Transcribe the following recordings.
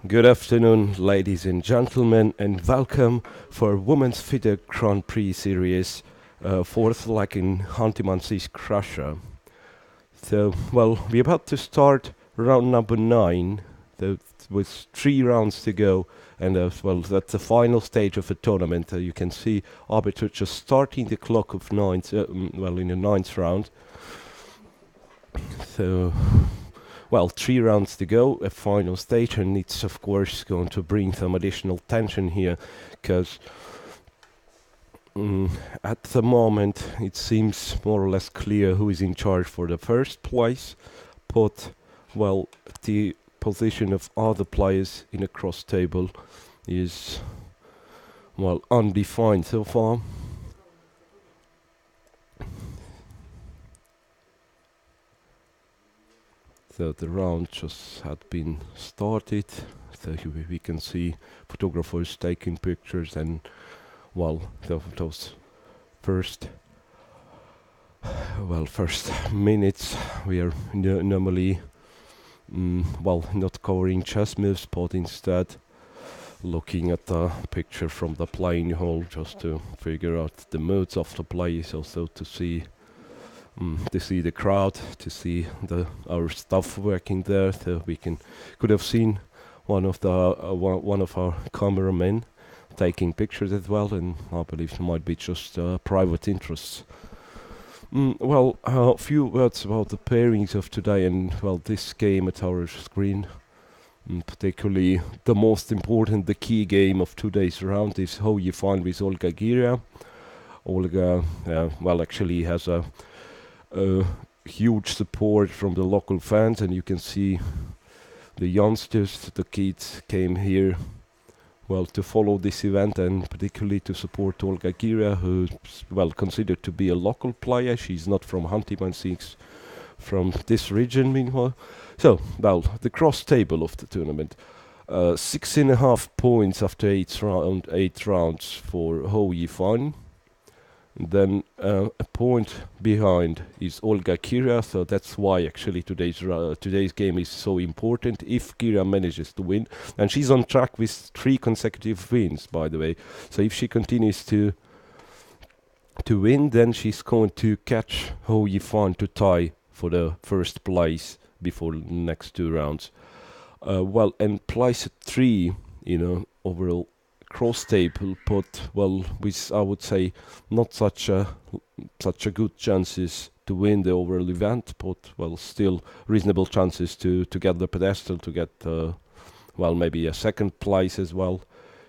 Good afternoon, ladies and gentlemen, and welcome for Women's FIDE Grand Prix Series, fourth leg in Hantimansi's Crusher. So, we're about to start round number 9, with 3 rounds to go, and that's the final stage of the tournament. You can see arbiter just starting the clock of in the 9th round. So, 3 rounds to go, a final stage, and it's of course going to bring some additional tension here, because at the moment it seems more or less clear who is in charge for the first place, but the position of other players in a cross table is undefined so far. So the round just had been started, so we can see photographers taking pictures, and those first minutes we are normally not covering chess moves, but instead looking at the picture from the playing hall just to figure out the moods of the players, also to see the crowd, to see our staff working there. So we could have seen one of our cameramen taking pictures as well, and I believe it might be just private interests. A few words about the pairings of today, and this game at our screen. Particularly the most important, the key game of today's round is how Yifan with Olga Gaguira. Olga, actually has a huge support from the local fans, and you can see the youngsters, the kids came here to follow this event, and particularly to support Olga Gaguira, who's considered to be a local player. She's not from Hantimansi, from this region meanwhile. So, the cross table of the tournament. 6.5 points after 8 rounds for Ho Yifan. Then a point behind is Olga Gaguira, so that's why actually today's game is so important. If Gaguira manages to win, and she's on track with 3 consecutive wins, by the way. So if she continues to win, then she's going to catch Ho Yifan to tie for the first place before the next 2 rounds. And place 3, overall cross table, but with, I would say, not such a good chances to win the overall event, but still reasonable chances to get the pedestal, to get maybe a second place as well.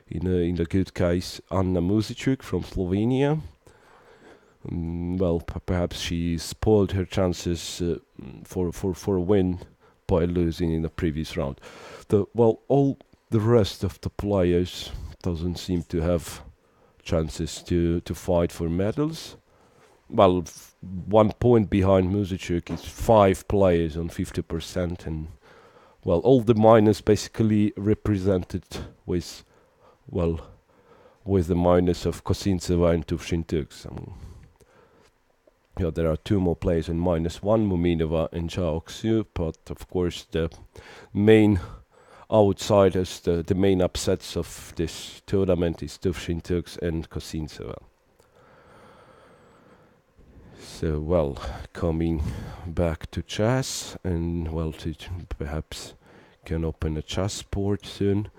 In the good case, Anna Muzychuk from Slovenia. Perhaps she spoiled her chances for a win by losing in the previous round. All the rest of the players doesn't seem to have chances to fight for medals. 1 point behind Muzychuk is 5 players on 50%, and all the minus basically represented with the minus of Kosintseva and Ushenina. There are 2 more players in -1, Muminova and Xiaoxiu, but of course the main outsiders, the main upsets of this tournament is Ushenina and Kosintseva. So, coming back to chess, and to perhaps can open a chess board soon.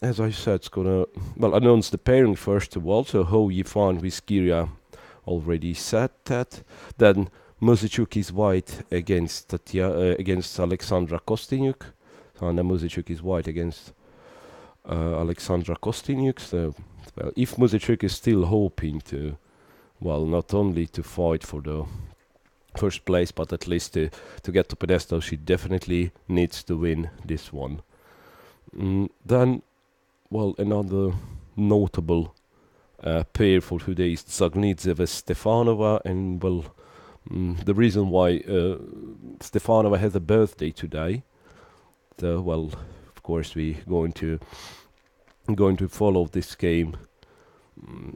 As I said, it's gonna announce the pairing first of all. So Ho Yifan with Gaguira already said that. Then Muzychuk is white against Alexandra Kosteniuk. Anna Muzychuk is white against Alexandra Kosteniuk. So, if Muzychuk is still hoping to, not only to fight for the first place, but at least to get to pedestal, she definitely needs to win this one. Then, another notable pair for today is Kosintseva Stefanova, and the reason why Stefanova has a birthday today. So, of course, we going to follow this game.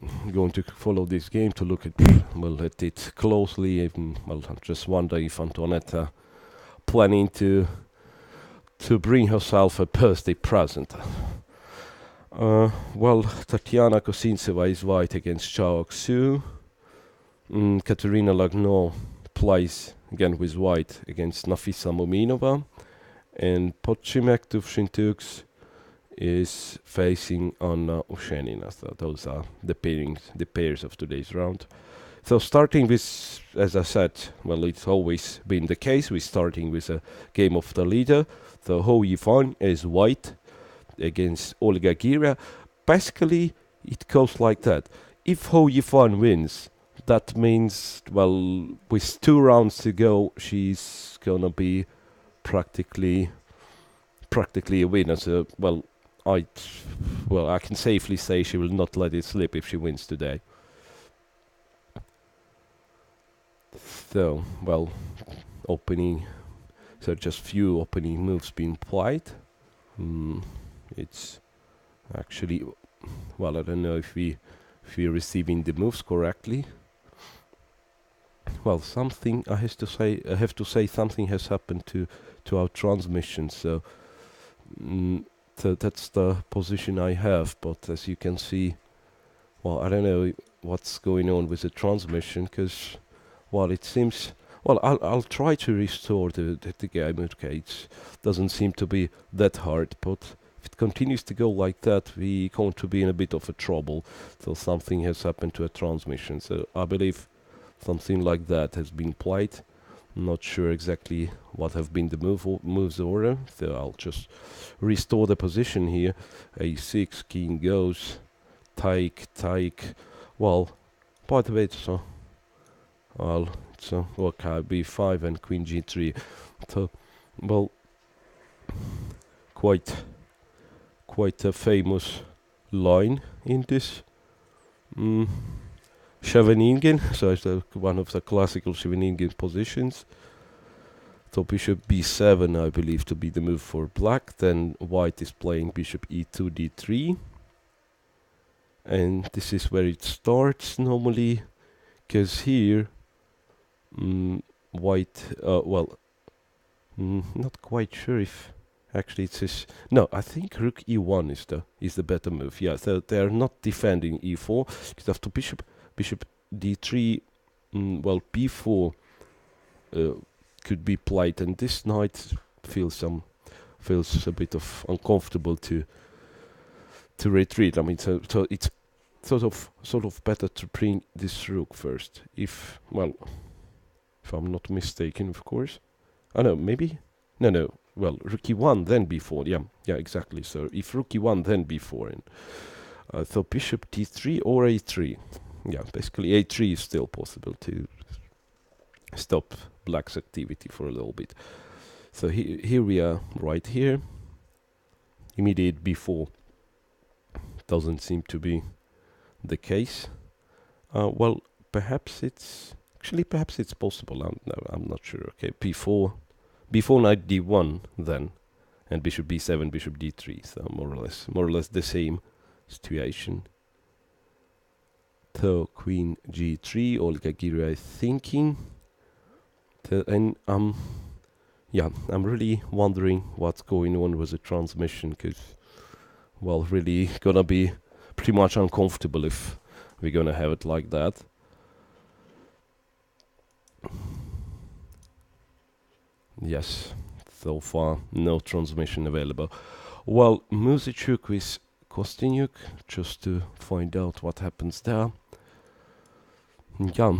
To look at it closely. Even, I just wonder if Antoinette planning to to bring herself a birthday present. Well, Tatiana Kosintseva is white against Zhao Xu. Katerina Lagno plays again with white against Nafisa Muminova. And Butchimeg Duvshintuks is facing on Ushenina. So those are the pairs of today's round. So starting with, as I said, well, it's always been the case. We're starting with a game of the leader. So Yifan is white against Gaguira. Basically, it goes like that. If Yifan wins, that means, well, with 2 rounds to go, she's gonna be practically a winner. So, well, I can safely say she will not let it slip if she wins today. So, well, so just few opening moves being played. It's actually, well, I don't know if we're receiving the moves correctly. Well, something I have to say something has happened to our transmission. So, that's the position I have. But as you can see, well, I don't know what's going on with the transmission, because, well, it seems. Well, I'll try to restore the game. Okay, it doesn't seem to be that hard, but if it continues to go like that, we're going to be in a bit of a trouble. So something has happened to a transmission. So I believe something like that has been played. I'm not sure exactly what have been the moves order. So I'll just restore the position here. A6, king goes, take. Well, by the way, so well. So okay, b5 and queen g3. So, well, quite a famous line in this Scheveningen. So it's one of the classical Scheveningen positions. So bishop b7, I believe, to be the move for black. Then white is playing bishop e2, d3. And this is where it starts normally, because here white, not quite sure if actually it says no. I think rook e1 is the better move. Yeah, so they are not defending e4 because after bishop d3, well, b4 could be played, and this knight feels a bit of uncomfortable to retreat. I mean, so it's sort of better to bring this rook first. If I'm not mistaken, of course. Oh no, maybe? No. Well, rook e1, then b4. Yeah, exactly. So if rook e1, then b4. And so bishop d3 or a3. Yeah, basically a3 is still possible to stop black's activity for a little bit. So here we are, right here. Immediate b4 doesn't seem to be the case. Well, perhaps it's possible. I'm not sure. Okay, b4 knight d1 then, and bishop b7, bishop d3. So more or less the same situation. So queen g3, Gaguira is thinking. And I'm really wondering what's going on with the transmission, because, well, really gonna be pretty much uncomfortable if we're gonna have it like that. Yes, so far no transmission available. Well, Muzychuk with Kosteniuk, just to find out what happens there. Yeah,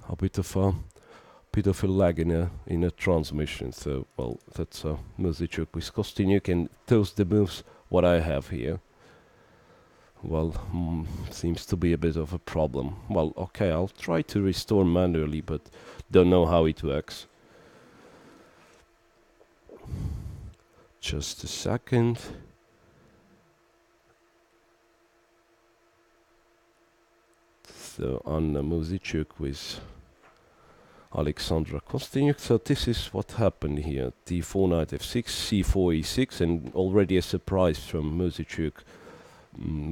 a bit of a lag in a transmission. So, well, that's Muzychuk with Kosteniuk, and those the moves what I have here. Well, seems to be a bit of a problem. Well, okay, I'll try to restore manually, but don't know how it works. Just a second. So on Muzychuk with Alexandra Kosteniuk. So this is what happened here. d4 knight f6, c4 e6, and already a surprise from Muzychuk.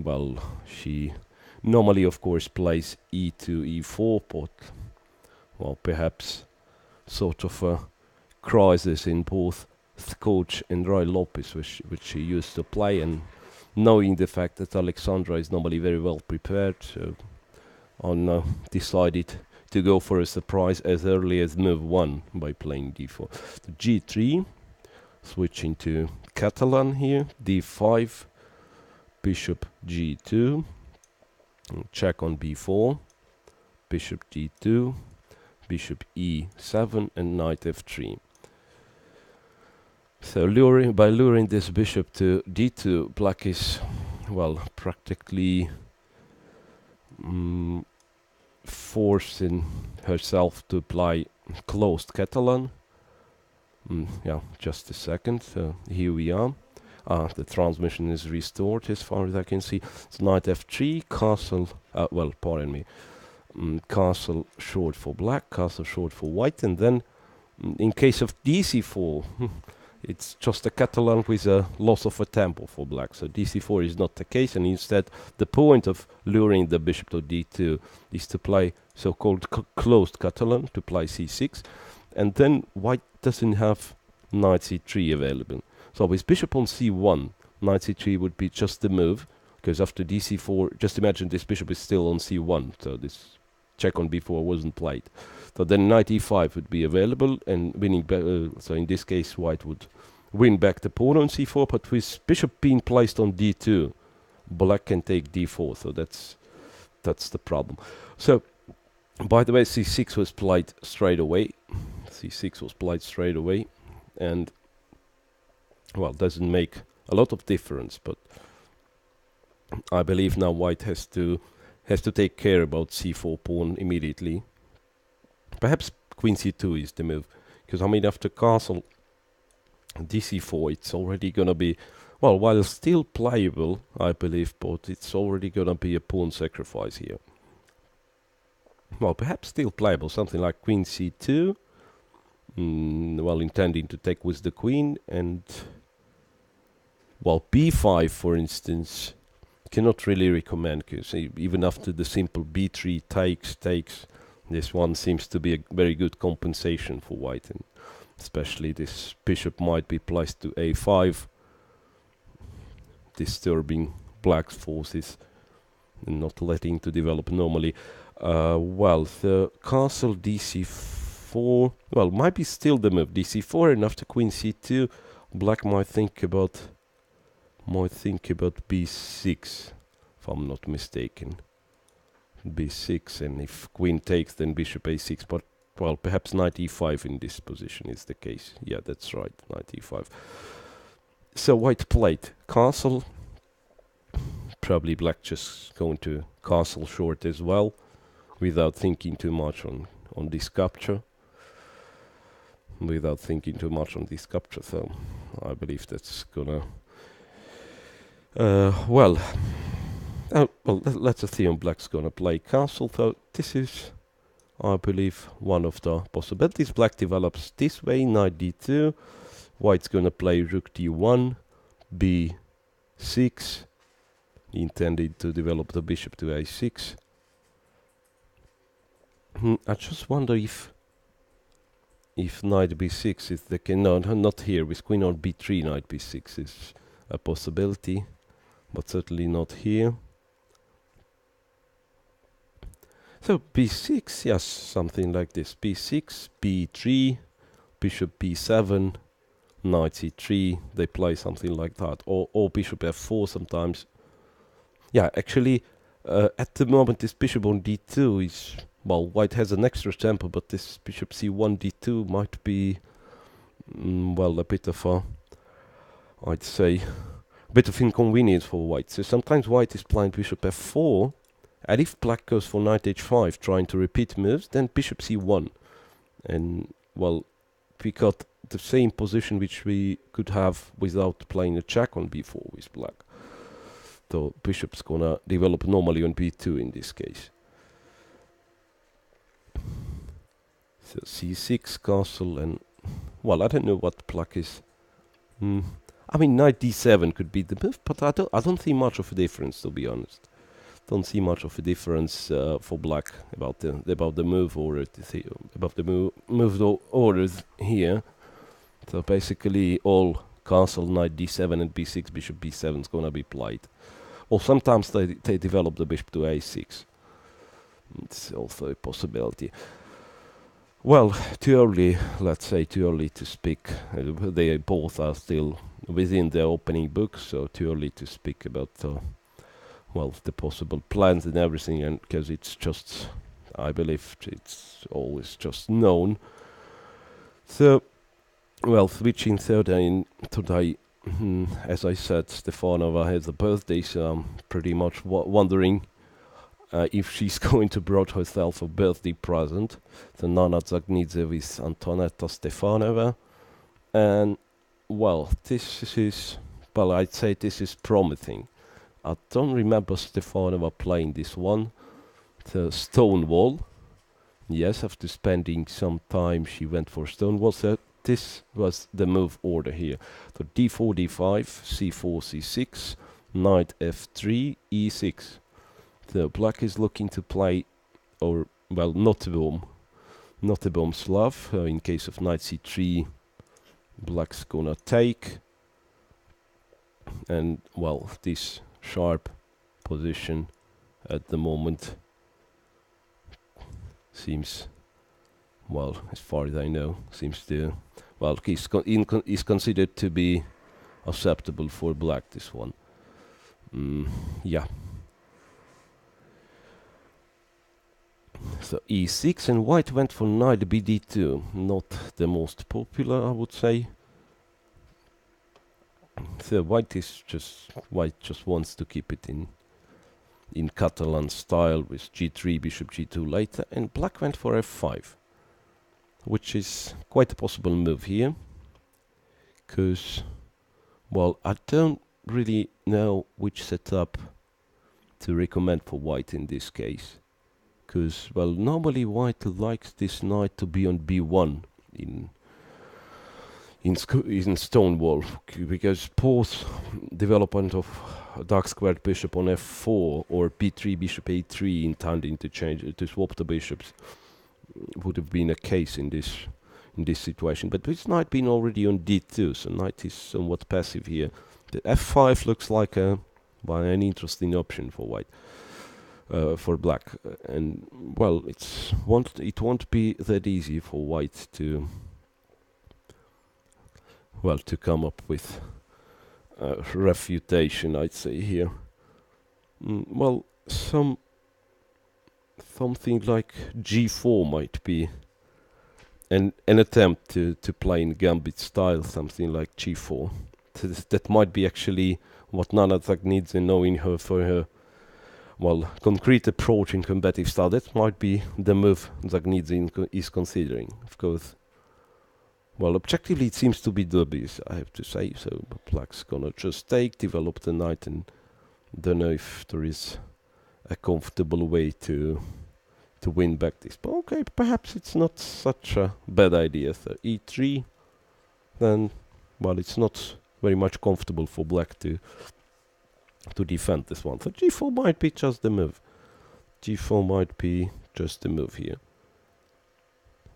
Well, she normally, of course, plays e2, e4, but, well, perhaps sort of a crisis in both coach Andrei Lopez, which he used to play, and knowing the fact that Alexandra is normally very well prepared, I decided to go for a surprise as early as move 1 by playing d4. g3, switching to Catalan here, d5, bishop g2, check on b4, bishop d2, bishop e7, and knight f3. So by luring this bishop to d2, black is, well, practically forcing herself to apply closed Catalan. Yeah, just a second. Here we are. The transmission is restored as far as I can see. It's knight f3, castle, well, pardon me, castle short for black, castle short for white, and then in case of dc4, it's just a Catalan with a loss of a tempo for black. So dc4 is not the case, and instead the point of luring the bishop to d2 is to play so-called closed Catalan, to play c6, and then white doesn't have knight c3 available. So with bishop on c1, knight c3 would be just the move, because after dc4, just imagine this bishop is still on c1, so this check on b4 wasn't played. So then knight e5 would be available, and winning. So in this case, white would win back the pawn on c4. But with bishop being placed on d2, black can take d4. So that's the problem. So, by the way, c6 was played straight away. C6 was played straight away, and well, doesn't make a lot of difference. But I believe now white has to take care about c4 pawn immediately. Perhaps queen c2 is the move, because I mean after castle dc4 it's already gonna be, well, while still playable I believe, but it's already gonna be a pawn sacrifice here. Well, perhaps still playable, something like queen c2, well, intending to take with the queen, and well, b5 for instance cannot really recommend, because even after the simple b3 takes, this one seems to be a very good compensation for white, and especially this bishop might be placed to a5, disturbing black's forces and not letting to develop normally. Well, the castle dc4, well, might be still the move, dc4, and after queen c2, black might think about b6, if I'm not mistaken. b6, and if queen takes, then bishop a6, but well, perhaps knight e5 in this position is the case. Yeah, that's right, knight e5. So white played castle, probably black just going to castle short as well, without thinking too much on this capture. So I believe that's gonna well, let's assume black's gonna play castle. So this is, I believe, one of the possibilities. Black develops this way, knight d2. White's gonna play rook d1, b6, intended to develop the bishop to a6. I just wonder if knight b6 is the no, not here. With queen on b3, knight b6 is a possibility, but certainly not here. So b6, yes, something like this. b6, b3, bishop b7, knight c3. They play something like that, or bishop f4 sometimes. Yeah, actually, at the moment this bishop on d2 is, well, white has an extra tempo, but this bishop c1 d2 might be, well, a bit of a, I'd say, a bit of inconvenience for white. So sometimes white is playing bishop f4, and if black goes for knight h5, trying to repeat moves, then bishop c1. And, well, we got the same position which we could have without playing a check on b4 with black. So bishop's gonna develop normally on b2 in this case. So c6 castle, and, well, I don't know what black is. I mean, knight d7 could be the move, but I don't see much of a difference, to be honest. Don't see much of a difference for black about the move order, about the move orders here. So basically all castle, knight d7 and b6, bishop b7 is gonna be played. Or sometimes they develop the bishop to a6. It's also a possibility. Well, too early, let's say too early to speak. They both are still within their opening book, so too early to speak about well, the possible plans and everything, and because it's just, I believe it's always just known. So, well, switching today, as I said, Stefanova has a birthday, so I'm pretty much wondering if she's going to brought herself a birthday present. So Nana Zagnidze with Antonetta Stefanova. And, well, this is, well, I'd say this is promising. I don't remember Stefanova playing this one. The Stonewall. Yes, after spending some time, she went for Stonewall. So this was the move order here. So d4, d5, c4, c6, knight f3, e6. So black is looking to play, or, well, not a bomb Slav. In case of knight c3, black's gonna take. And, well, this sharp position at the moment seems, well, as far as I know, seems to, well, is considered to be acceptable for black, this one. Yeah. So e6, and white went for knight bd2. Not the most popular, I would say. So white just wants to keep it in Catalan style with g3, bishop g2 later, and black went for f5, which is quite a possible move here, because, well, I don't really know which setup to recommend for white in this case, because, well, normally white likes this knight to be on b1 in Stonewall, because both development of dark squared bishop on f4 or b3 bishop a3 intending to swap the bishops would have been a case in this situation. But this knight being already on d2, so knight is somewhat passive here. The f5 looks like an interesting option for white, for black, and, well, it won't be that easy for white to, well, to come up with refutation, I'd say here. Well, something like g4 might be an attempt to play in gambit style, something like g4. That might be actually what Nana Zagnidze, knowing her for her, well, concrete approach in combative style. That might be the move Zagnidze is considering, of course. Well, objectively it seems to be dubious, I have to say, so black's gonna just develop the knight, and don't know if there is a comfortable way to win back this. But okay, perhaps it's not such a bad idea. So e3, then, well, it's not very much comfortable for black to defend this one. So g4 might be just the move. G4 might be just the move here.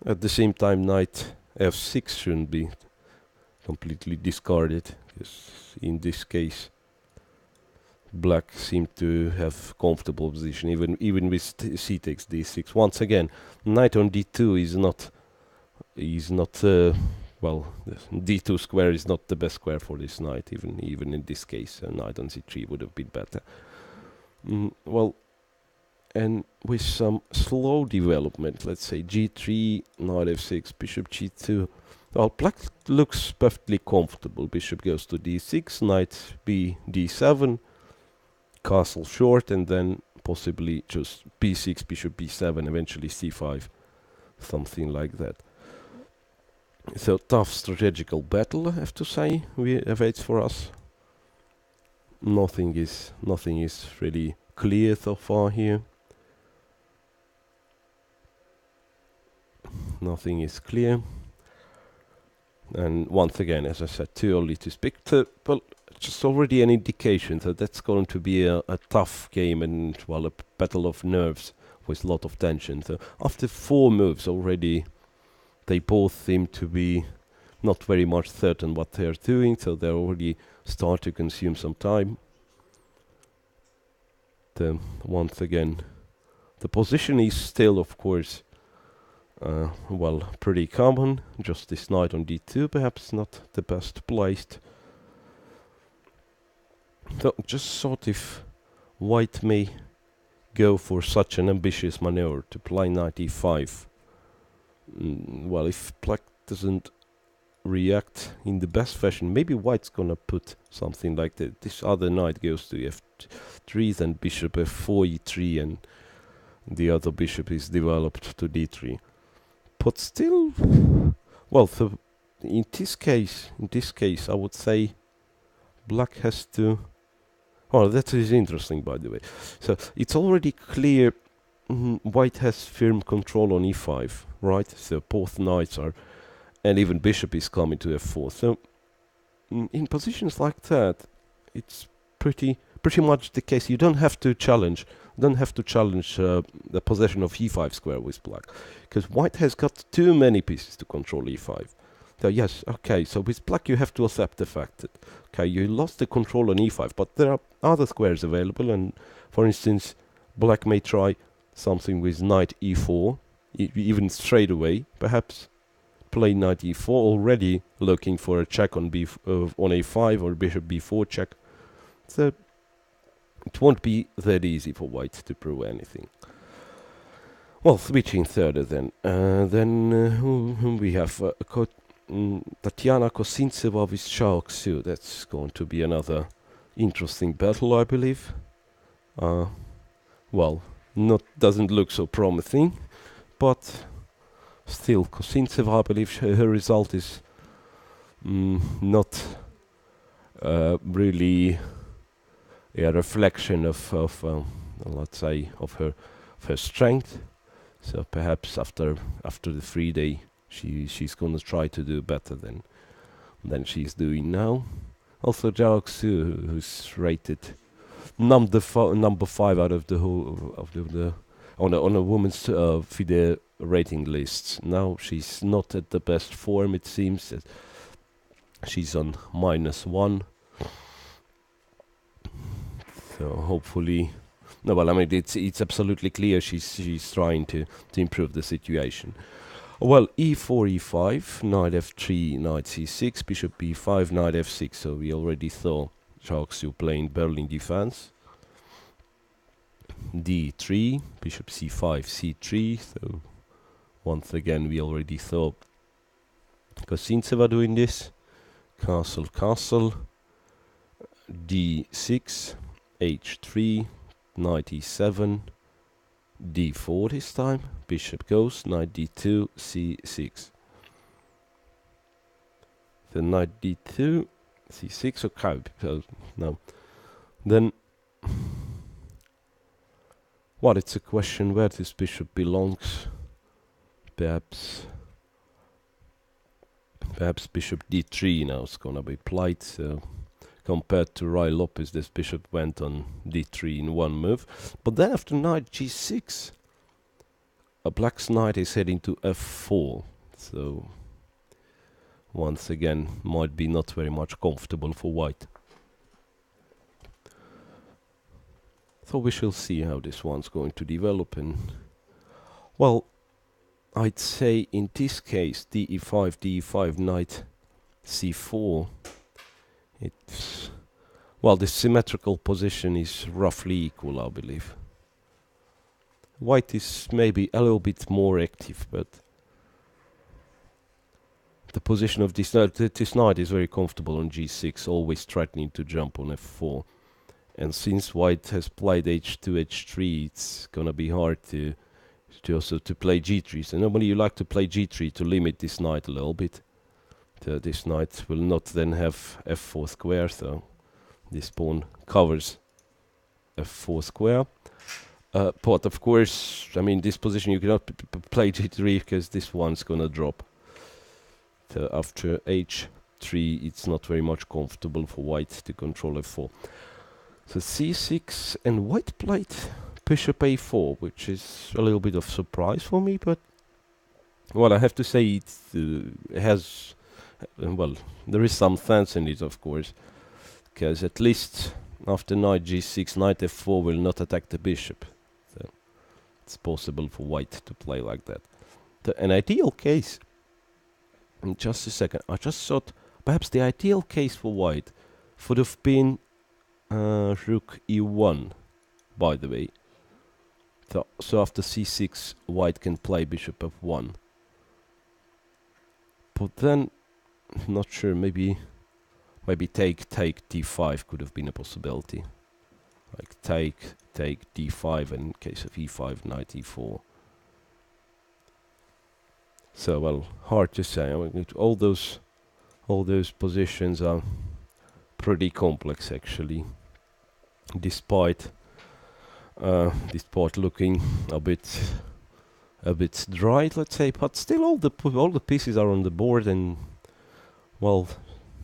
At the same time, knight f6 shouldn't be completely discarded, because in this case black seemed to have comfortable position even with c takes d6. Once again, knight on d2 is not well, d2 square is not the best square for this knight, even in this case. Knight on c3 would have been better. Well, and with some slow development, let's say g3, knight f6, bishop g2. Well, black looks perfectly comfortable. Bishop goes to d6, knight b d7, castle short, and then possibly just b6, bishop b7, eventually c5, something like that. So tough strategical battle, I have to say, awaits for us. Nothing is really clear so far here. Nothing is clear, and once again, as I said, too early to speak. Well, just already an indication that that's going to be a tough game, and, well, a battle of nerves with a lot of tension. So after 4 moves already, they both seem to be not very much certain what they're doing, so they already start to consume some time. Then once again, the position is still, of course, well, pretty common. Just this knight on d2, perhaps not the best placed. So just thought if white may go for such an ambitious maneuver to play knight e5. Well, if black doesn't react in the best fashion, maybe white's gonna put something like that. This other knight goes to f3, then bishop f4, e3, and the other bishop is developed to d3. But still, well, in this case, I would say black has to. Well, that is interesting, by the way. So it's already clear white has firm control on e5, right? So both knights are, and even bishop is coming to f4. So in positions like that, it's pretty much the case. You don't have to challenge. The possession of e5 square with black, because white has got too many pieces to control e5. So yes, okay, so with black you have to accept the fact that, okay, you lost the control on e5, but there are other squares available, and for instance, black may try something with knight e4, even straight away, perhaps play knight e4, already looking for a check on on a5 or bishop b4 check. So it won't be that easy for white to prove anything. Well, switching further then. Whom we have? Tatiana Kosintseva with Xiaoxiu. That's going to be another interesting battle, I believe. Well, doesn't look so promising, but still, Kosintseva, I believe her result is not really a reflection of let's say, of her strength. So perhaps after the free day, she's gonna try to do better than she's doing now. Also, Zhao Xu, who's rated number 5 out of the whole on a woman's FIDE rating lists. Now she's not at the best form. It seems that she's on -1. So hopefully, no. Well, I mean, it's absolutely clear she's trying to improve the situation. Well, e4, e5, knight f3, knight c6, bishop b5, knight f6. So we already saw Zhao Xu playing Berlin defense. d3, bishop c5, c3. So once again, we already saw Kosintseva doing this. Castle, castle. d6, h3, knight e7. d4 this time, bishop goes, knight d2, c6. The knight d2, c6, okay, so no. Then, well, it's a question where this bishop belongs. Perhaps bishop d3 now is gonna be played, so compared to Rai Lopez, this bishop went on d3 in one move. But then after knight g6, a black's knight is heading to f4. So once again, might be not very much comfortable for white. So we shall see how this one's going to develop. And well, I'd say in this case, d5, d5, knight c4. It's, well, the symmetrical position is roughly equal, I believe. White is maybe a little bit more active, but the position of this knight is very comfortable on g6, always threatening to jump on f4. And since white has played h2, h3, it's gonna be hard to also to play g3. So normally you like to play g3 to limit this knight a little bit. This knight will not then have f4 square, so this pawn covers f4 square. But of course, I mean, this position you cannot play g3 because this one's gonna drop. So after h3, it's not very much comfortable for white to control f4. So c6, and white played bishop a4, which is a little bit of surprise for me, but well, I have to say it has Well, there is some sense in it, of course, because at least after knight g6, knight f4 will not attack the bishop. So it's possible for white to play like that. An ideal case, in just a second, I just thought perhaps the ideal case for white would have been rook e1, by the way. So after c6, white can play bishop f1. But then, not sure, maybe take d5 could have been a possibility. Like take d5, and in case of e5, knight e4. So, well, hard to say. I mean, all those positions are pretty complex, actually. Despite looking a bit dry, let's say, but still all the pieces are on the board, and well,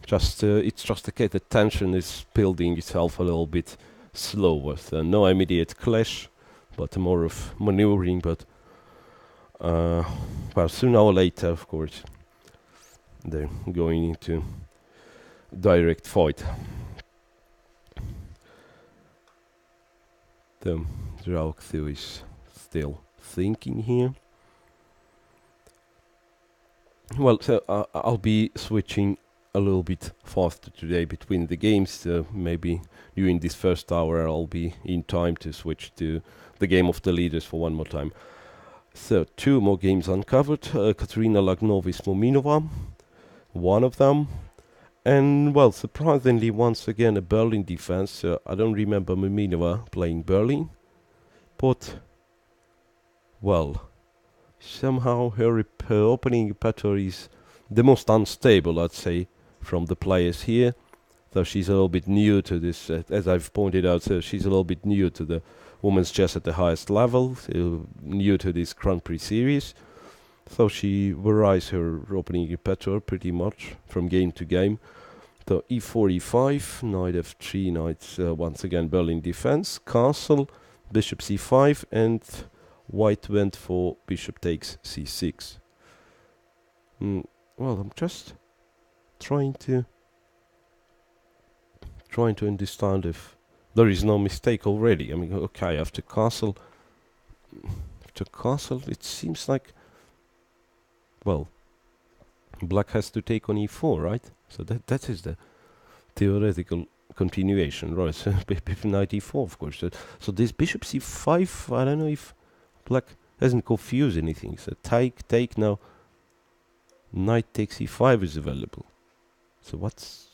just it's just the case the tension is building itself a little bit slower. So no immediate clash, but more of maneuvering. But well, sooner or later, of course, they're going into direct fight. The Draugthu is still thinking here. Well, so I'll be switching a little bit faster today between the games. Maybe during this first hour I'll be in time to switch to the game of the leaders for one more time. So 2 more games uncovered. Katerina Lagno with Muminova, one of them. And, well, surprisingly, once again, a Berlin defense. I don't remember Muminova playing Berlin. But, well, somehow her opening pattern is the most unstable, I'd say, from the players here. So she's a little bit new to this, as I've pointed out, so she's a little bit new to the women's chess at the highest level, new to this Grand Prix series. So she varies her opening repertoire pretty much from game to game. So e4, e5, knight f3, knight once again Berlin defense, castle, bishop c5, and white went for bishop takes c6. Well, I'm just trying to understand if there is no mistake already. I mean, okay, after castle, it seems like, well, black has to take on e4, right? So that is the theoretical continuation, right? So knight e4, of course. So this bishop c5, I don't know if black hasn't confused anything. So take now. Knight takes e5 is available. So what's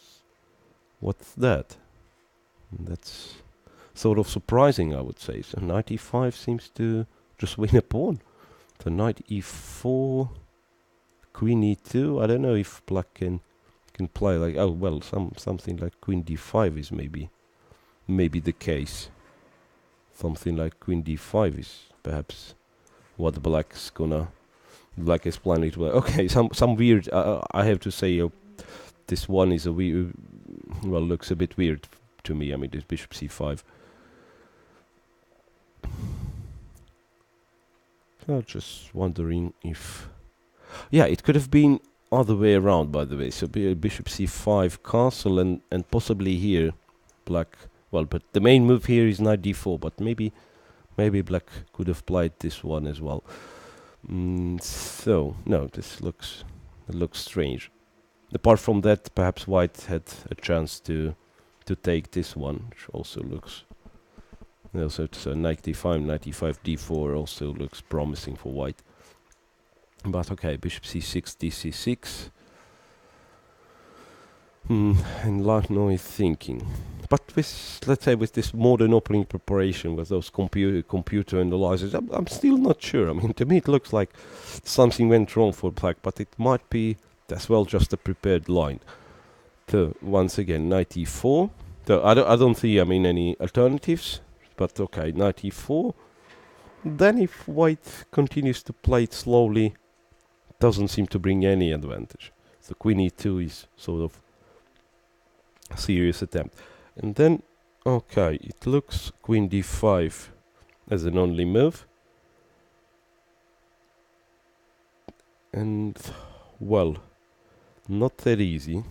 that? That's sort of surprising, I would say. So knight e5 seems to just win a pawn. So knight e4, queen e2. I don't know if black can play like, oh well, something like queen d5 is maybe the case. Something like queen d5 is perhaps what black is planning to. Okay, some weird. I have to say, this one is a weird. Well, looks a bit weird to me. I mean, this bishop c5. I'm just wondering if, yeah, it could have been other way around, by the way. So bishop c5, castle, and possibly here, black. Well, but the main move here is knight d4. But maybe black could have played this one as well. So no, this looks strange. Apart from that, perhaps white had a chance to take this one, which also looks. Also, so knight d5, knight e5, d4 also looks promising for white. But okay, bishop c6, dc6. And Lagno is thinking. But with, let's say, with this modern opening preparation, with those computer analyzers, I'm still not sure. I mean, to me it looks like something went wrong for black, but it might be as well just a prepared line. So once again, knight e4. So I don't see, I mean, any alternatives. But okay, knight e4. Then if white continues to play it slowly, doesn't seem to bring any advantage. So queen e2 is sort of a serious attempt. And then, okay, it looks queen d5 as an only move. And, well, not that easy.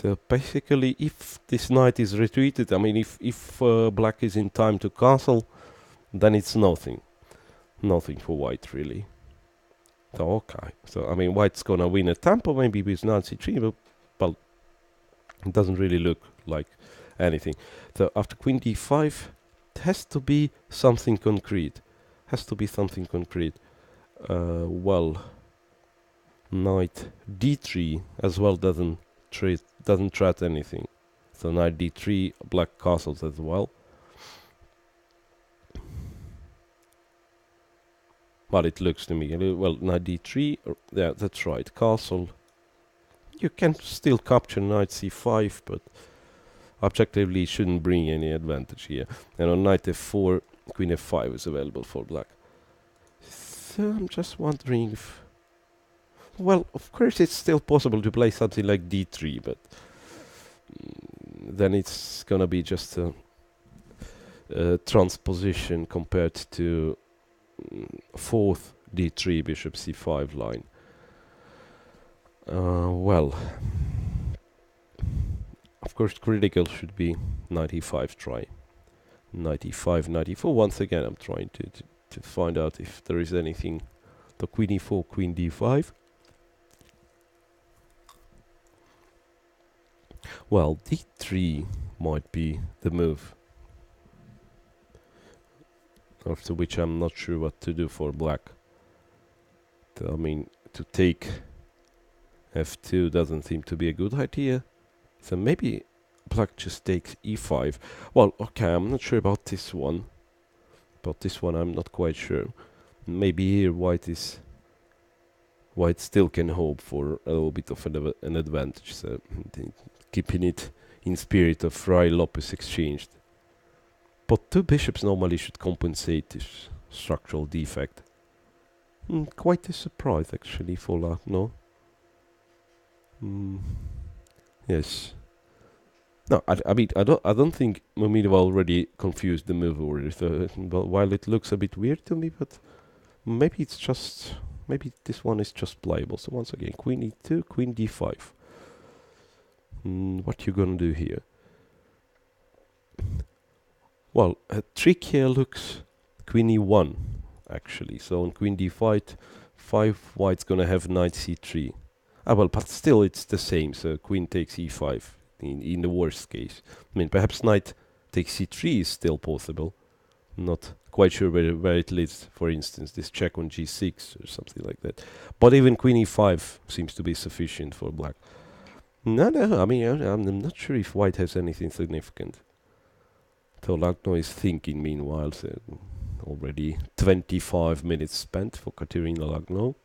So basically, if this knight is retreated, I mean, if black is in time to castle, then it's nothing for white really. So okay, so I mean, white's gonna win a tempo maybe with knight c3, but well, it doesn't really look like anything. So after queen d5, it has to be something concrete. Well, knight d3 as well doesn't threat anything. So knight d3, black castles as well. But it looks to me, well, knight d3, yeah, that's right, castle. You can still capture knight c5, but objectively shouldn't bring any advantage here. And on knight f4, queen f5 is available for black. So I'm just wondering if... Well, of course it's still possible to play something like d3, but then it's gonna be just a transposition compared to fourth d3 bishop c5 line. Well, of course critical should be knight e5 try. Knight e5, knight e4. Once again I'm trying to find out if there is anything. The queen e4, queen d5. Well, d3 might be the move, after which I'm not sure what to do for black. I mean, to take f2 doesn't seem to be a good idea. So maybe black just takes e5. Well, okay, I'm not sure about this one. I'm not quite sure. Maybe here white still can hope for a little bit of an advantage. So keeping it in spirit of Rai-Lopez exchanged. But two bishops normally should compensate this structural defect. Quite a surprise actually for Lagno. Yes. No, I mean I don't think Muminova already confused the move already. So, well, while it looks a bit weird to me, but maybe this one is just playable. So once again, queen e2, queen d5. What you gonna do here? Well, a trick here looks queen e1 actually. So on queen d5, white's gonna have knight c3. Well, but still it's the same. So queen takes e5 in the worst case. I mean, perhaps knight takes c3 is still possible. Not quite sure where it leads. For instance, this check on g6 or something like that. But even queen e5 seems to be sufficient for black. No, I mean, I'm not sure if white has anything significant. So Lagno is thinking meanwhile. So already 25 minutes spent for Katerina Lagno.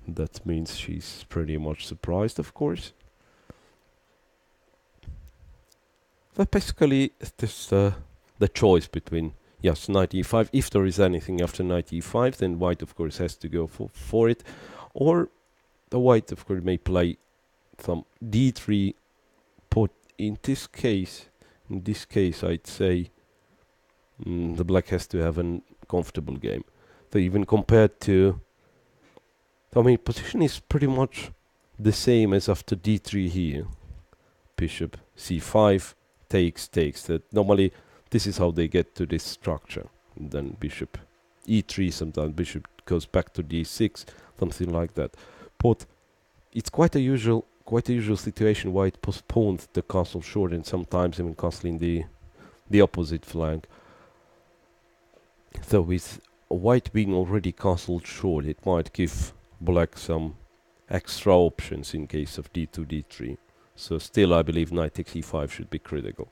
That means she's pretty much surprised, of course. But basically, this the choice between, yes, knight e5. If there is anything after knight e5, then white, of course, has to go for it. Or the white, of course, may play some d3. But in this case, I'd say the black has to have a comfortable game. So even compared to, I mean, position is pretty much the same as after d3 here. Bishop c5 takes. That normally this is how they get to this structure. And then bishop e3, sometimes bishop goes back to d6, something like that. But it's quite a usual situation why it postpones the castle short and sometimes even castling the opposite flank. So with white being already castled short, it might give black some extra options in case of d2, d3. So still I believe knight takes e5 should be critical.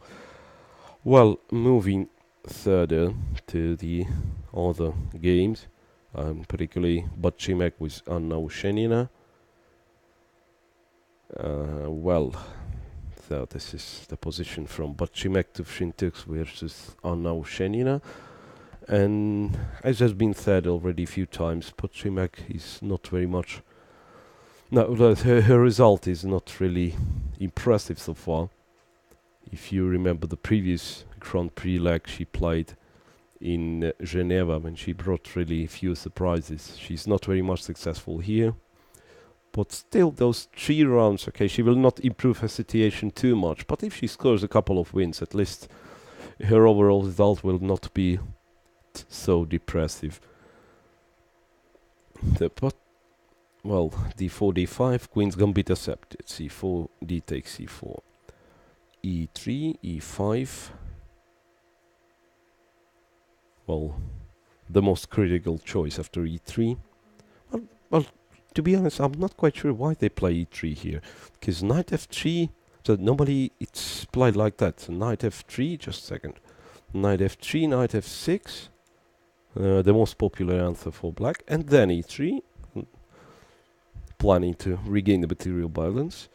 Well, moving further to the other games, particularly Butchimeg with Anna Ushenina. Well, so this is the position from Butchimeg to Kosintseva versus Anna Ushenina. And as has been said already a few times, Butchimeg is not very much... No, her result is not really impressive so far. If you remember the previous Grand Prix leg she played in Geneva, when she brought really few surprises. She's not very much successful here. But still, those 3 rounds, okay, she will not improve her situation too much. But if she scores a couple of wins, at least her overall result will not be so depressive. Well, d4, d5, queen's gambit accepted. c4, d takes c4. e3, e5. Well, the most critical choice after e3. Well, to be honest, I'm not quite sure why they play e3 here. Because knight f3, so normally it's played like that. So knight f3, just a second. Knight f3, knight f6. The most popular answer for black. And then e3. Planning to regain the material balance.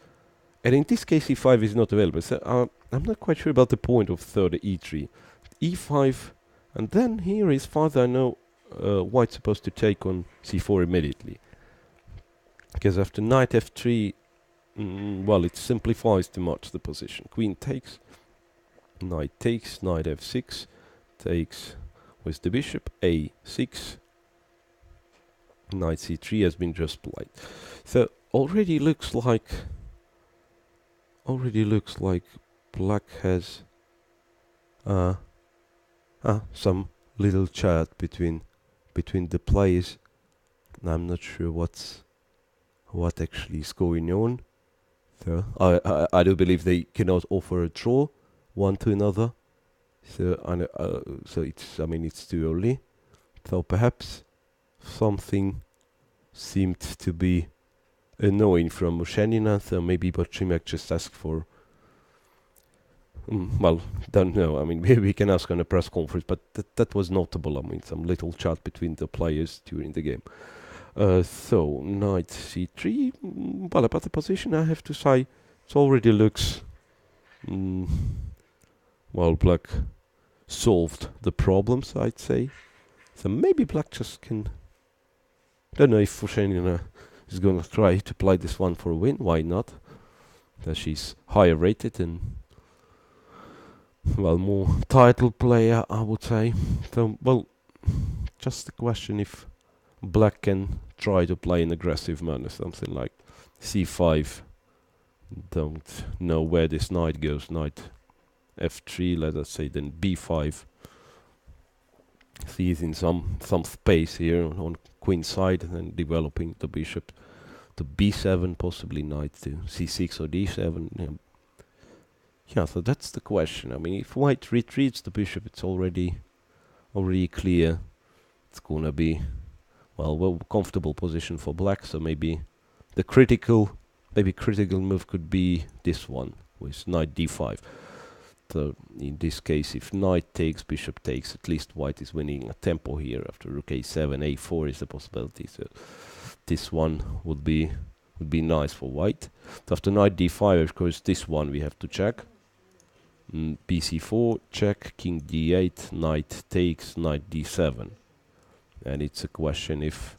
And in this case, e5 is not available. So I'm not quite sure about the point of third e3. e5, and then here is farther I know white's supposed to take on c4 immediately. Because after knight f3, well, it simplifies too much the position. Queen takes, knight f6, takes with the bishop, a6, knight c3 has been just played. So already looks like black has some little chat between the players. I'm not sure what actually is going on. So I do believe they cannot offer a draw one to another. So so it's too early. So perhaps something seemed to be annoying from Ushenina. So maybe Butchimeg just asked for. Well, don't know. I mean, maybe we can ask on a press conference, but that was notable. I mean, some little chat between the players during the game. So, knight c3. Well, about the position, I have to say, it already looks... well, black solved the problems, I'd say. So maybe black just can... Don't know if Ushenina is gonna try to play this one for a win. Why not? She's higher rated and... well, more title player, I would say. So, well, just the question if black can try to play in aggressive manner, something like c5. Don't know where this knight goes. Knight f3, let us say, then b5. He's in some space here on queen side, and then developing the bishop to b7, possibly knight to c6 or d7. Yeah, so that's the question. I mean, if white retreats the bishop, it's already clear. It's gonna be, well, comfortable position for black. So maybe the critical move could be this one with knight d5. So in this case, if knight takes, bishop takes, at least white is winning a tempo here. After rook a7, a4 is the possibility. So this one would be nice for white. So after knight d5, of course, this one we have to check. bc4, check, king d8, knight takes, knight d7. And it's a question if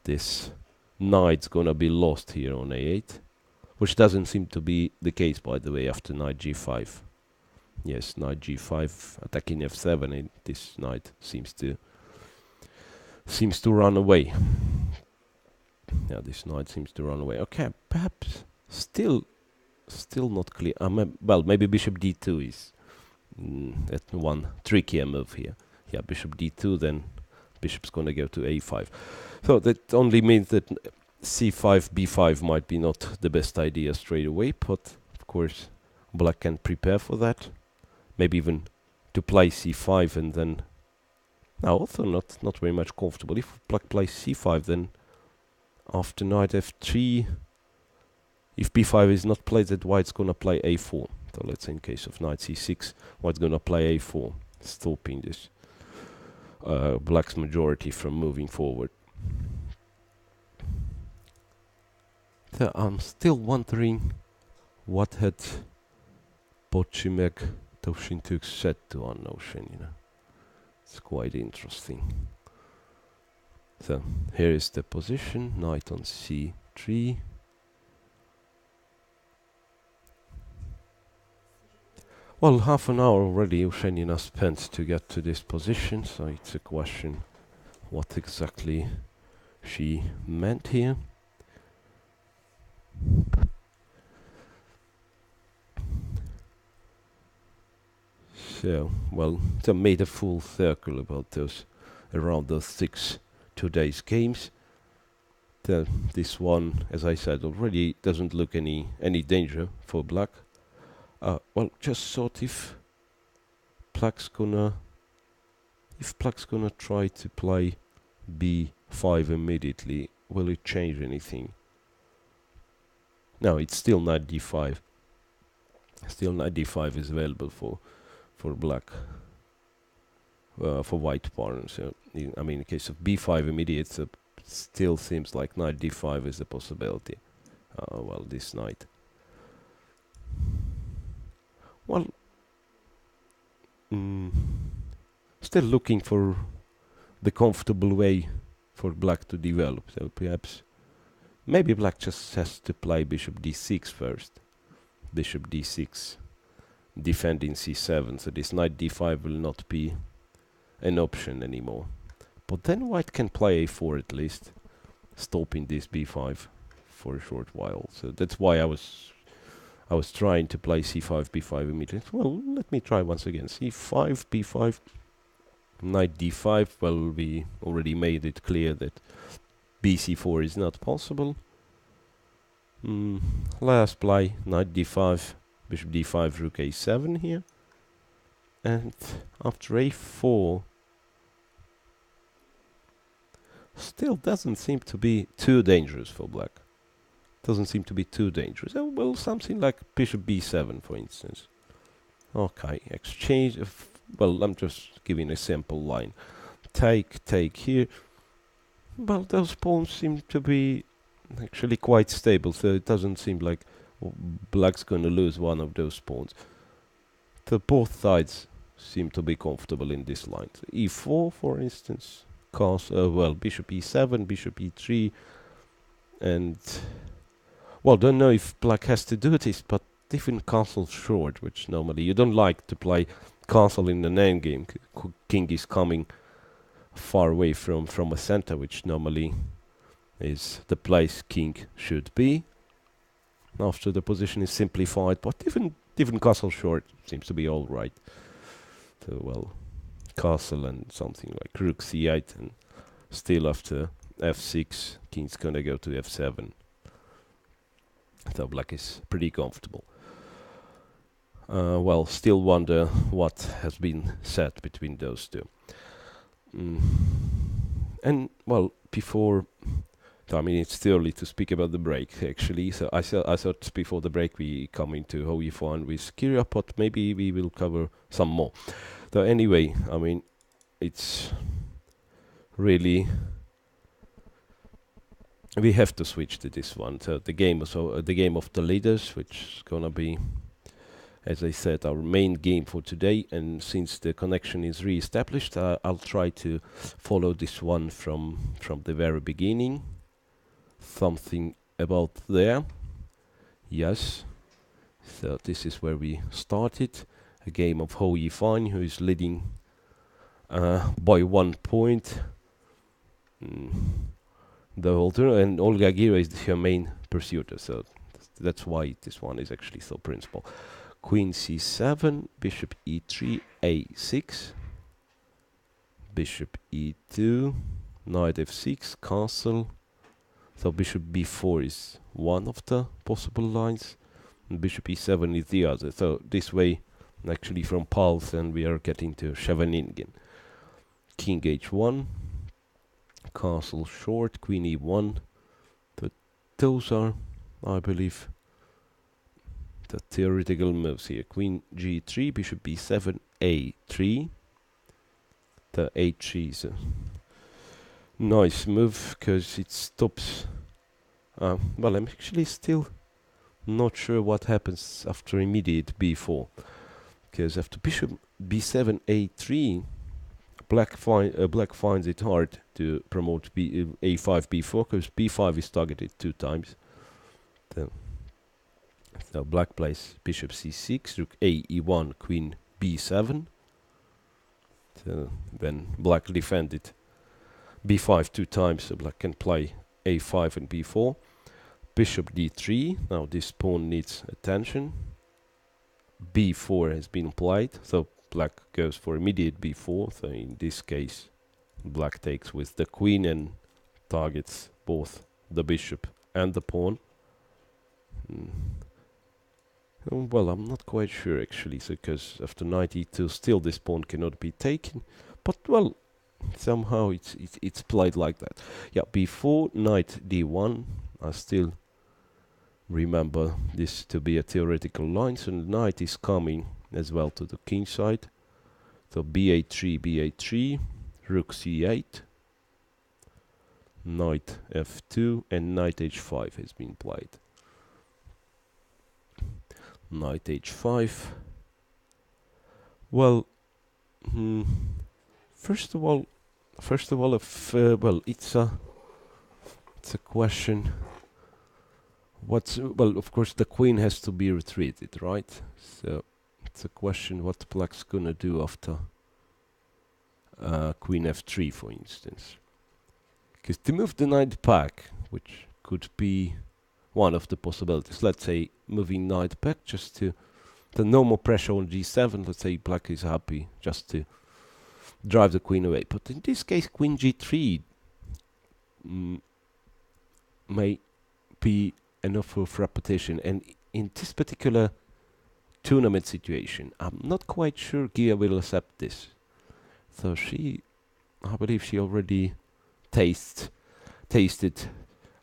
this knight's gonna be lost here on a8, which doesn't seem to be the case, by the way, after knight g5. Yes, knight g5, attacking f7, and this knight seems to run away. Yeah, this knight seems to run away. Okay, perhaps still not clear. Well, maybe bishop d2 is that one trickier move here. Yeah, bishop d2, then bishop's gonna go to a5. So that only means that c5, b5 might be not the best idea straight away, but of course black can prepare for that. Maybe even to play c5 and then... Now also not very much comfortable. If black plays c5, then after knight f3, if b5 is not played, that white's gonna play a4. So let's say in case of knight c6, white's gonna play a4, stopping this black's majority from moving forward. So I'm still wondering what had Butchimeg Kosintseva said to Ushenina. It's quite interesting. So here is the position, knight on c3. Well, half an hour already Ushenina spent to get to this position, so it's a question what exactly she meant here. So, well, they made a full circle about around those 6 today's games. This one, as I said, already doesn't look any danger for black. Well, just thought if black's gonna try to play b5 immediately, will it change anything? No, it's still knight d5. Still knight d5 is available for black. For white pawn. So, I mean, in case of b5 immediate, still seems like knight d5 is a possibility. Well, this knight. Well, still looking for the comfortable way for black to develop. So perhaps, maybe black just has to play bishop d6 first. Bishop d6, defending c7. So this knight d5 will not be an option anymore. But then white can play a4 at least, stopping this b5 for a short while. So that's why I was trying to play c5, b5 immediately. Well, let me try once again. c5, b5, knight d5. Well, we already made it clear that bc4 is not possible. Last play, knight d5, bishop d5, rook a7 here. And after a4, still doesn't seem to be too dangerous for black. Doesn't seem to be too dangerous. Oh, well, something like bishop b7, for instance. Okay, exchange of... Well, I'm just giving a simple line. Take here. Well, those pawns seem to be actually quite stable, so it doesn't seem like black's gonna lose one of those pawns. So both sides seem to be comfortable in this line. So e4, for instance, well, bishop e7, bishop e3, and well, don't know if black has to do this, but even castle short, which normally you don't like to play castle in the endgame. King is coming far away from a center, which normally is the place king should be after the position is simplified, but even castle short seems to be all right. So, well, castle and something like rook c8, and still after f6, king's gonna go to f7. So black is pretty comfortable. Well, still wonder what has been said between those two. And, well, before... I mean, it's too early to speak about the break, actually. So I thought before the break we come into how Yifan with Gaguira, but maybe we will cover some more. So anyway, I mean, it's really... We have to switch to this one. So the game of the leaders, which is gonna be, as I said, our main game for today. And since the connection is re-established, I'll try to follow this one from the very beginning. Something about there. Yes. So this is where we started. A game of Ho Yifan, who is leading by 1 point. The whole turn, and Olga Gaguira is her main pursuer, so that's why this one is actually so principal. Queen c7, bishop e3, a6, bishop e2, knight f6, castle. So bishop b4 is one of the possible lines, and bishop e7 is the other. So this way, actually from pulse, and we are getting to Scheveningen. King h1. Castle short, queen e1, but those are, I believe, the theoretical moves here. Queen g3, bishop b7, a3. The a3 is a nice move because it stops. Well, I'm actually still not sure what happens after immediate b4, because after bishop b7, a3. Black finds it hard to promote a5, b4, because b5 is targeted 2 times. So black plays bishop c6, rook a e1, queen b7. So then black defended b5 2 times, so black can play a5 and b4. Bishop d3, now this pawn needs attention. b4 has been played, so black goes for immediate b4, so in this case black takes with the queen and targets both the bishop and the pawn. Well, I'm not quite sure actually, so because after knight e2 still this pawn cannot be taken, but well, somehow it's played like that. Yeah, before knight d1, I still remember this to be a theoretical line, so the knight is coming as well to the king side. So b8-3, b8-3, rook c8, knight f2, and knight h5 has been played. Knight h5. Well, first of all, if well, it's a question. Well, of course, the queen has to be retreated, right? So it's a question what black's gonna do after queen f3, for instance. Because to move the knight back, which could be one of the possibilities, let's say moving knight back just to no more pressure on g7. Let's say black is happy just to drive the queen away. But in this case, queen g3 may be enough of repetition. And in this particular tournament situation, I'm not quite sure Gia will accept this. So I believe she already tasted,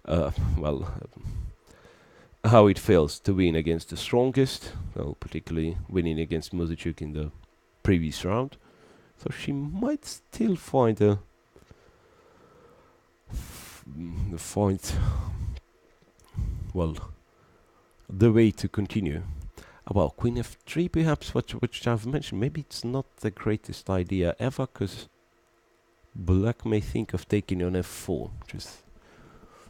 well, how it feels to win against the strongest, well, particularly winning against Muzychuk in the previous round. So she might still find well, the way to continue. Well, queen f3 perhaps, which I've mentioned. Maybe it's not the greatest idea ever, because black may think of taking on f4. Just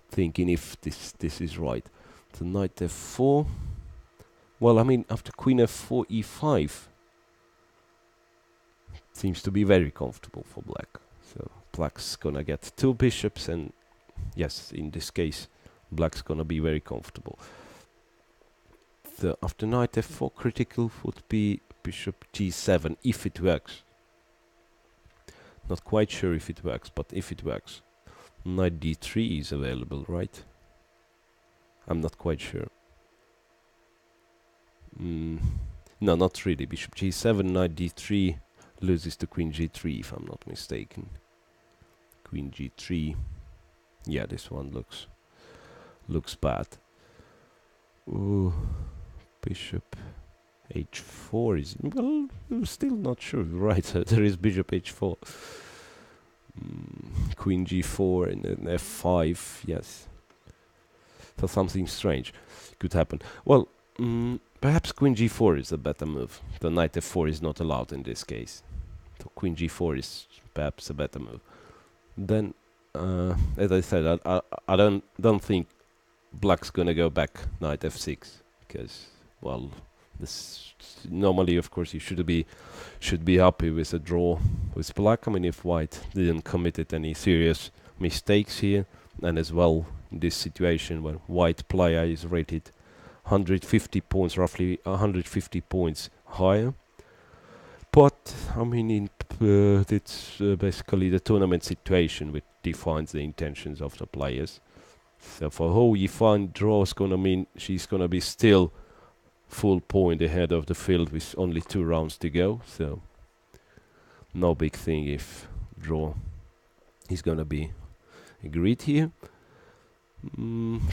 thinking if this is right. So knight f4. Well, I mean, after queen f4, e5 seems to be very comfortable for black. So black's gonna get two bishops, and yes, in this case, black's gonna be very comfortable. So after knight f4, critical would be bishop g7, if it works. Not quite sure if it works, but if it works. Knight d3 is available, right? I'm not quite sure. No, not really. Bishop g7, knight d3 loses to queen g3, if I'm not mistaken. Queen g3. Yeah, this one looks bad. Ooh, bishop h4 is, well, I'm still not sure. Right, there is bishop h4. Queen g4 and then f5, yes. So something strange could happen. Well, perhaps queen g4 is a better move. The knight f4 is not allowed in this case. So queen g4 is perhaps a better move. Then, as I said, I don't think black's gonna go back knight f6, because, well, this normally, of course, you should be happy with a draw with black. I mean, if white didn't committed any serious mistakes here, and as well in this situation when white player is rated 150 points, roughly 150 points higher. But I mean, it's basically the tournament situation which defines the intentions of the players. So for who Yifan draws gonna mean she's gonna be still full point ahead of the field with only 2 rounds to go. So no big thing if draw is gonna be agreed here.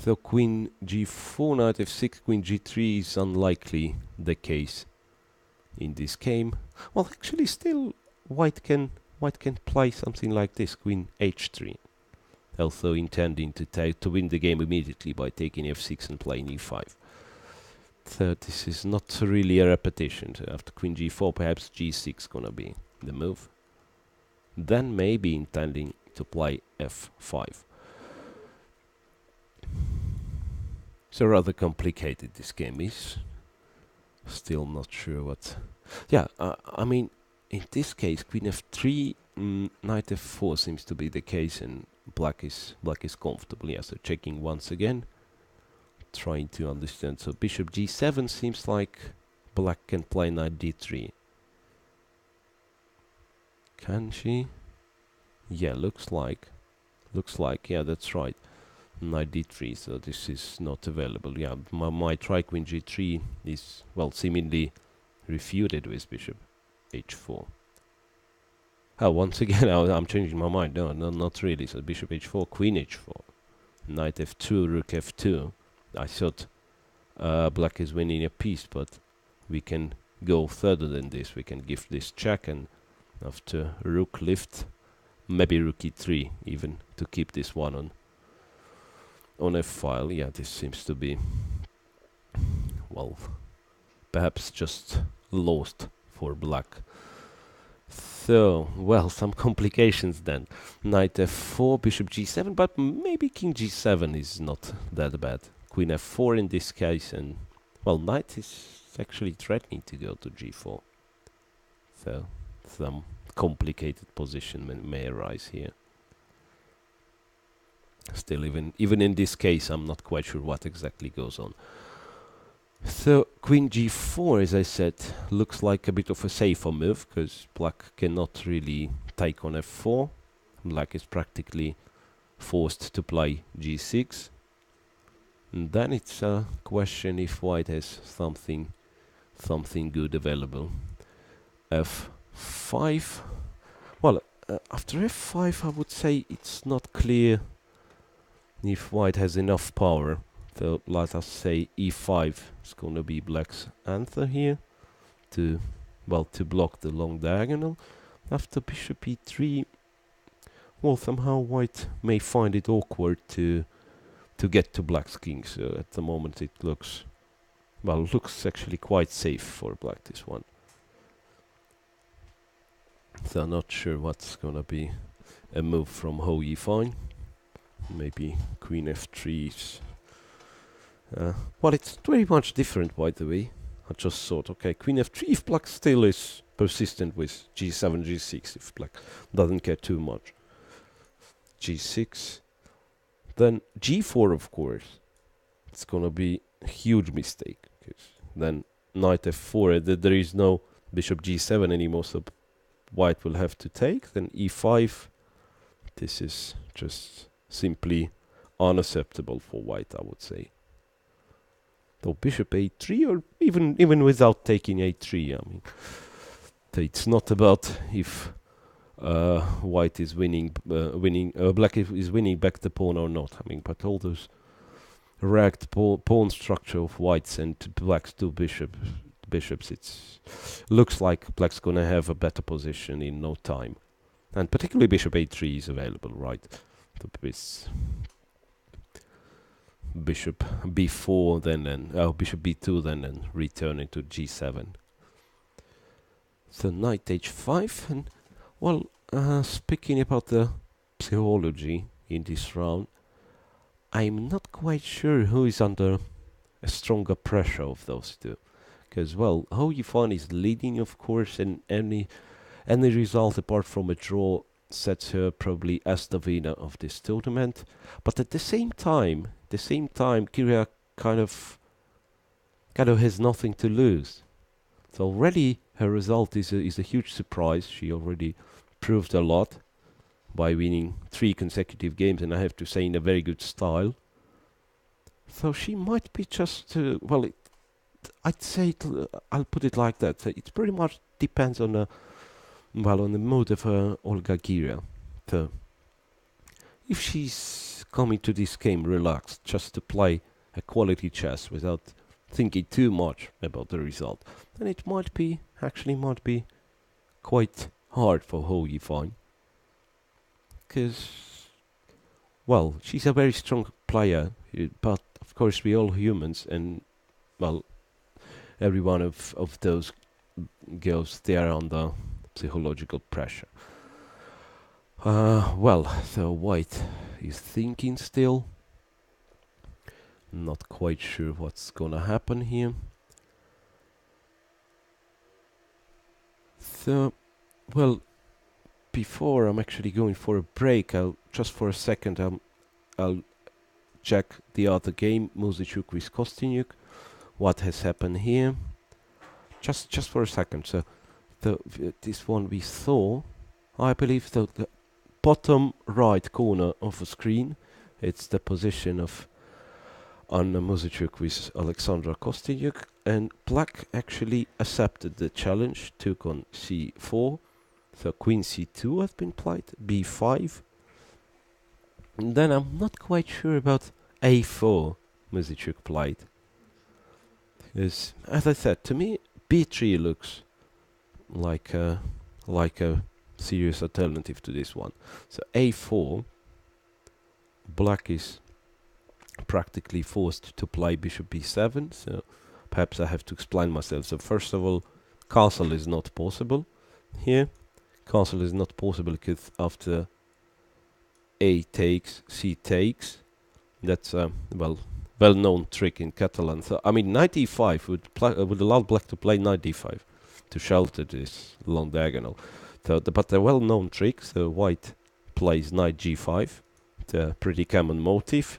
So queen g4, knight f6, queen g3 is unlikely the case in this game. Well, actually, still white can play something like this, queen h3, also intending to win the game immediately by taking f6 and playing e5. So this is not really a repetition. So after queen g4, perhaps g6 gonna be the move. Then maybe intending to play f5. So rather complicated this game is. Still not sure what. Yeah, I mean, in this case, queen f3, knight f4 seems to be the case, and black is comfortable. Yeah, so checking once again, trying to understand. So bishop g7 seems like black can play knight d3. Can she? Yeah, looks like. Yeah, that's right. Knight d3, so this is not available. Yeah, my try queen g3 is, well, seemingly refuted with bishop h4. Oh, once again, I'm changing my mind. No, not really. So bishop h4, queen h4, knight f2, rook f2. I thought black is winning a piece, but we can go further than this. We can give this check, and after rook lift, maybe rook e3 even, to keep this one on f-file. Yeah, this seems to be, well, perhaps just lost for black. So, well, some complications then. Knight f4, bishop g7, but maybe king g7 is not that bad. Queen f4 in this case, and, well, knight is actually threatening to go to g4. So, some complicated position may arise here. Still, even in this case, I'm not quite sure what exactly goes on. So, queen g4, as I said, looks like a bit of a safer move, because black cannot really take on f4. Black is practically forced to play g6. And then it's a question if white has something good available. f5. Well, after f5, I would say it's not clear if white has enough power. So let us say e5 is going to be black's answer here to block the long diagonal. After bishop e3, well, somehow white may find it awkward to get to black's king. So at the moment it looks actually quite safe for black, this one. So not sure what's going to be a move from Yifan. Maybe queen f3. Well, it's very much different, by the way. I just thought, okay, queen f3, if black still is persistent with g7, g6, if black doesn't care too much. g6. Then g4, of course. It's going to be a huge mistake. Then knight f4, there is no bishop g7 anymore, so white will have to take. Then e5. This is just simply unacceptable for white, I would say. So bishop a3, or even without taking a3, I mean, it's not about if white is black is winning back the pawn or not. I mean, but all those ragged pawn structure of white's and black's two bishops, it looks like black's gonna have a better position in no time, and particularly bishop a3 is available, right? This bishop b4, then bishop b2, then and return into g7. So knight h5, and well, speaking about the psychology in this round, I'm not quite sure who is under a stronger pressure of those two, because well, Yifan is leading, of course, and any result apart from a draw sets her probably as the winner of this tournament. But at the same time, Gaguira kind of has nothing to lose. So already her result is a huge surprise. She already proved a lot by winning 3 consecutive games, and I have to say in a very good style. So she might be just I'd say I'll put it like that. So it pretty much depends on the mood of Olga Gaguira. So if she's coming to this game relaxed, just to play a quality chess without thinking too much about the result, then it might be quite hard for Yifan. Because, well, she's a very strong player, but of course we're all humans, and well, every one of those girls, they are under psychological pressure. So white is thinking still. Not quite sure what's gonna happen here. So, well, before I'm actually going for a break, I'll check the other game, Muzychuk with Kosteniuk. What has happened here? Just for a second. So, this one we saw. I believe that the bottom right corner of the screen, it's the position of Anna Muzychuk with Alexandra Kosteniuk, and black actually accepted the challenge, took on c4, so queen c2 has been played, b5, and then I'm not quite sure about a4 Muzychuk played. Because, as I said, to me, b3 looks like a serious alternative to this one. So a4, black is practically forced to play bishop b7, so perhaps I have to explain myself. So first of all, castle is not possible here. Castle is not possible because after a takes, c takes. That's a well-known trick in Catalan. So I mean, knight e5 would allow black to play knight d5 to shelter this long diagonal. So, but the well-known trick. So white plays knight g5, the pretty common motif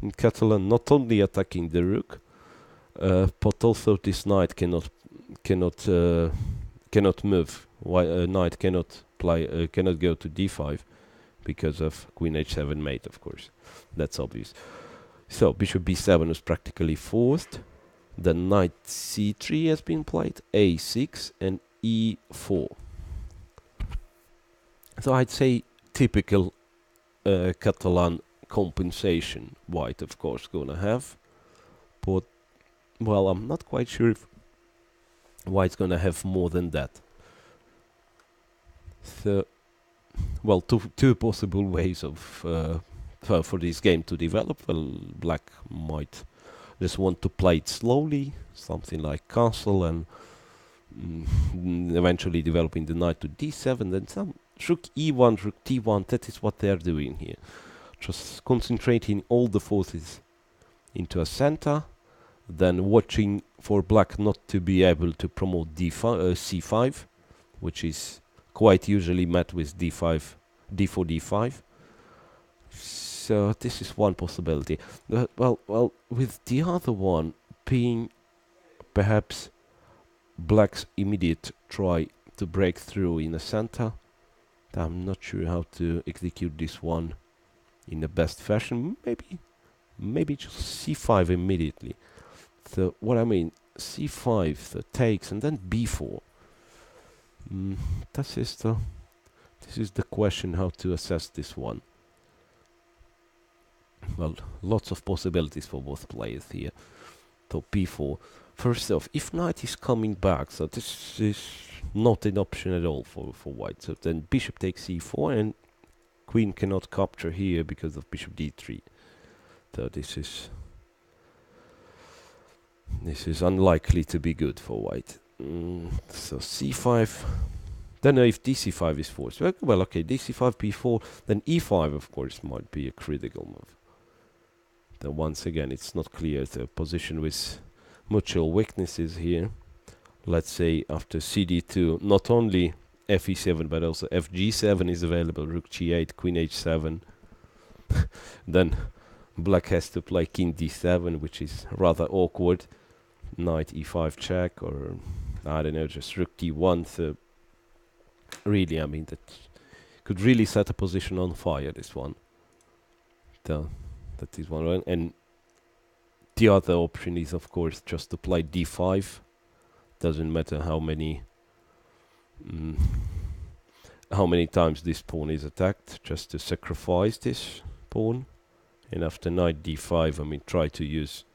in Catalan. Not only attacking the rook, but also this knight cannot move. Knight cannot go to d5 because of queen h7 mate, of course. That's obvious. So bishop b7 is practically forced. Then knight c3 has been played, a6 and e4. So I'd say typical Catalan compensation white, of course, gonna have. But, well, I'm not quite sure if white's gonna have more than that. So, well, two possible ways of for this game to develop. Well, black might just want to play it slowly, something like castle, and eventually developing the knight to d7, then some rook e1, rook t1. That is what they are doing here, just concentrating all the forces into a center, then watching for black not to be able to promote c5, which is quite usually met with d5, d4, d5. So this is one possibility. Well, with the other one being perhaps black's immediate try to break through in the center. I'm not sure how to execute this one in the best fashion. Maybe just c5 immediately. So what I mean, c5 so takes and then b4. This is the question how to assess this one. Well, lots of possibilities for both players here. So b4. First off, if knight is coming back, so this is not an option at all for white. So then bishop takes c4 and queen cannot capture here because of bishop d3. So this is unlikely to be good for white. So c5. Don't know if dc5 is forced. Well, okay, dc5, b4, then e5, of course, might be a critical move. Then once again, it's not clear the position with mutual weaknesses here. Let's say after cd2, not only fe7 but also fg7 is available, rook g8, queen h7. Then black has to play king d7, which is rather awkward. Knight e5 check, or I don't know, just rook d1. So really, I mean, that could really set a position on fire, this one. That is one. And the other option is, of course, just to play d5. Doesn't matter how many times this pawn is attacked, just to sacrifice this pawn. And after knight d5, I mean, try to use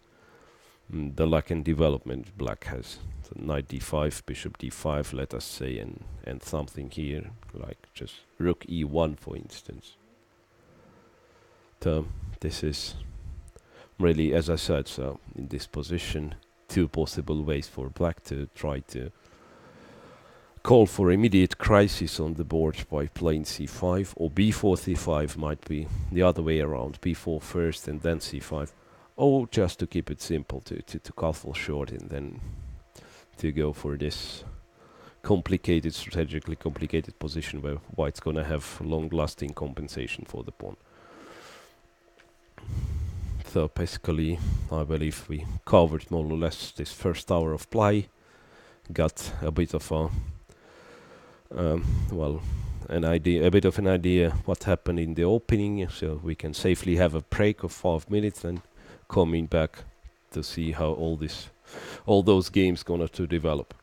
the lack in development black has. So knight d5, bishop d5, let us say, and something here, like just rook e1, for instance. So this is really, as I said, so in this position, two possible ways for black to try to call for immediate crisis on the board by playing c5, or b4, c5 might be the other way around, b4 first and then c5, or just to keep it simple, to castle short and then to go for this complicated, strategically complicated position where white's gonna have long-lasting compensation for the pawn. So basically, I believe we covered more or less this first hour of play. Got a bit of a, well, a bit of an idea what happened in the opening, so we can safely have a break of 5 minutes and coming back to see how all those games gonna to develop.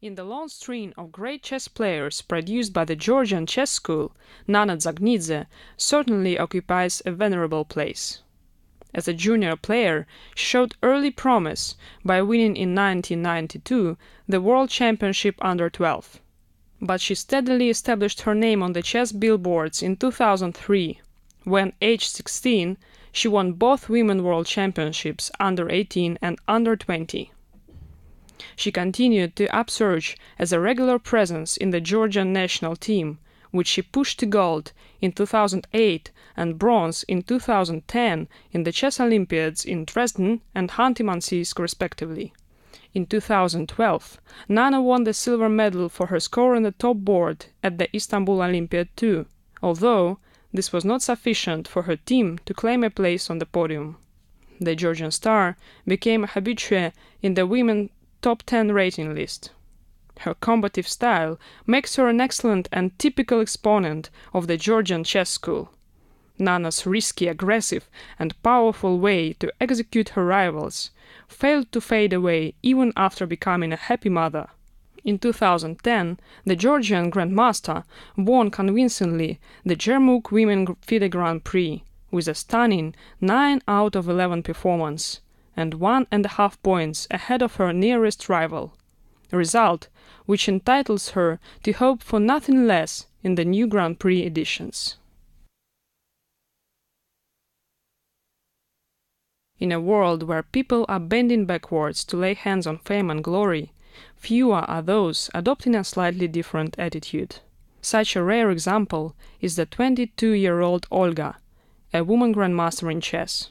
In the long string of great chess players produced by the Georgian chess school, Nana Dzagnidzhe certainly occupies a venerable place. As a junior player, she showed early promise by winning in 1992 the World Championship Under 12. But she steadily established her name on the chess billboards in 2003, when, aged 16, she won both Women World Championships Under 18 and Under 20. She continued to upsurge as a regular presence in the Georgian national team, which she pushed to gold in 2008 and bronze in 2010 in the Chess Olympiads in Dresden and Khanty-Mansiysk respectively. In 2012, Nana won the silver medal for her score on the top board at the Istanbul Olympiad too, although this was not sufficient for her team to claim a place on the podium. The Georgian star became a habitué in the women top 10 rating list. Her combative style makes her an excellent and typical exponent of the Georgian chess school. Nana's risky, aggressive, and powerful way to execute her rivals failed to fade away even after becoming a happy mother. In 2010, the Georgian Grandmaster won convincingly the Yermouk Women FIDE Grand Prix with a stunning 9 out of 11 performance, and 1.5 points ahead of her nearest rival, a result which entitles her to hope for nothing less in the new Grand Prix editions. In a world where people are bending backwards to lay hands on fame and glory, fewer are those adopting a slightly different attitude. Such a rare example is the 22-year-old Olga, a woman grandmaster in chess.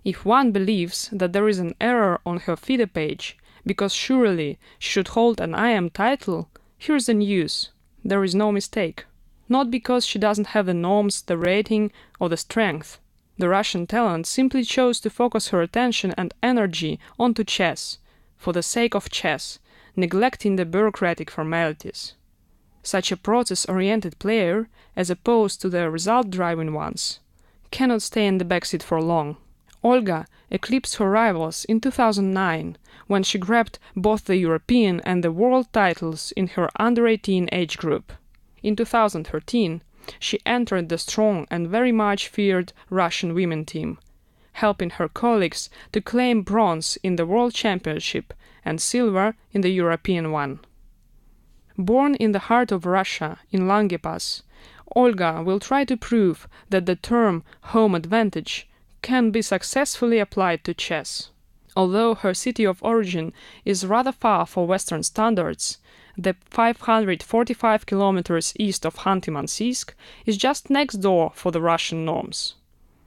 If one believes that there is an error on her FIDE page, because surely she should hold an IM title, here's the news: there is no mistake. Not because she doesn't have the norms, the rating, or the strength. The Russian talent simply chose to focus her attention and energy onto chess, for the sake of chess, neglecting the bureaucratic formalities. Such a process-oriented player, as opposed to the result-driving ones, cannot stay in the backseat for long. Olga eclipsed her rivals in 2009, when she grabbed both the European and the world titles in her under-18 age group. In 2013, she entered the strong and very much feared Russian women team, helping her colleagues to claim bronze in the World Championship and silver in the European one. Born in the heart of Russia, in Langepas, Olga will try to prove that the term home advantage can be successfully applied to chess. Although her city of origin is rather far for Western standards, the 545 kilometers east of Khanty-Mansiysk is just next door for the Russian norms.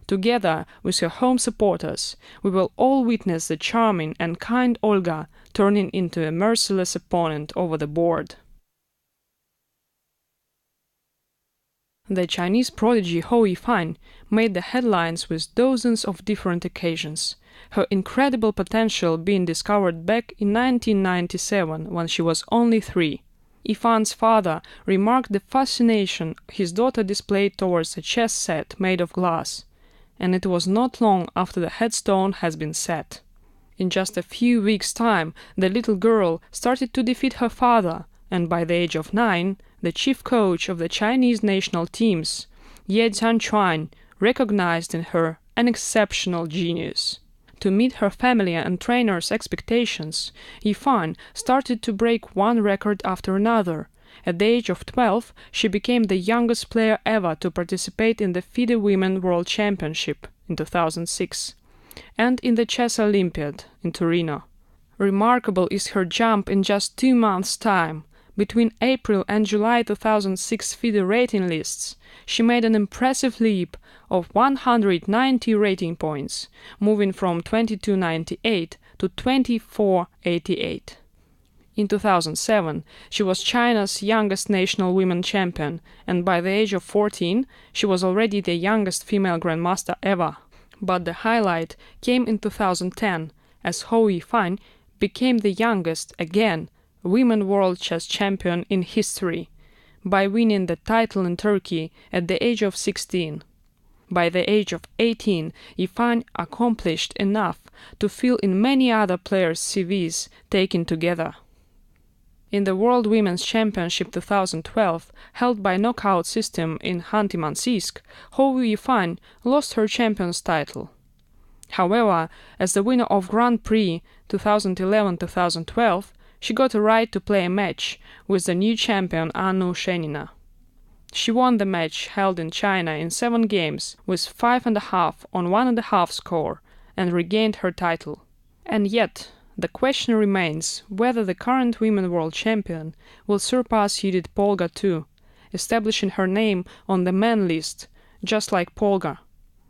Together with her home supporters, we will all witness the charming and kind Olga turning into a merciless opponent over the board. The Chinese prodigy Hou Yifan made the headlines with dozens of different occasions, her incredible potential being discovered back in 1997 when she was only 3. Yifan's father remarked the fascination his daughter displayed towards a chess set made of glass, and it was not long after the headstone has been set. In just a few weeks' time, the little girl started to defeat her father, and by the age of 9, the chief coach of the Chinese national teams, Ye Zhanchuan, recognized in her an exceptional genius. To meet her family and trainers' expectations, Yifan started to break one record after another. At the age of 12, she became the youngest player ever to participate in the FIDE Women World Championship in 2006 and in the Chess Olympiad in Torino. Remarkable is her jump in just 2 months' time. Between April and July 2006 FIDE rating lists, she made an impressive leap of 190 rating points, moving from 2298 to 2488. In 2007, she was China's youngest national women champion, and by the age of 14, she was already the youngest female grandmaster ever. But the highlight came in 2010, as Hou Yifan became the youngest, again, women world chess champion in history, by winning the title in Turkey at the age of 16. By the age of 18, Yifan accomplished enough to fill in many other players' CVs taken together. In the World Women's Championship 2012, held by knockout system in Khanty-Mansiysk, Hou Yifan lost her champion's title. However, as the winner of Grand Prix 2011-2012, she got a right to play a match with the new champion Ushenina. She won the match held in China in 7 games with 5.5 on 1.5 score and regained her title. And yet, the question remains whether the current women world champion will surpass Judith Polgar too, establishing her name on the men list, just like Polgar.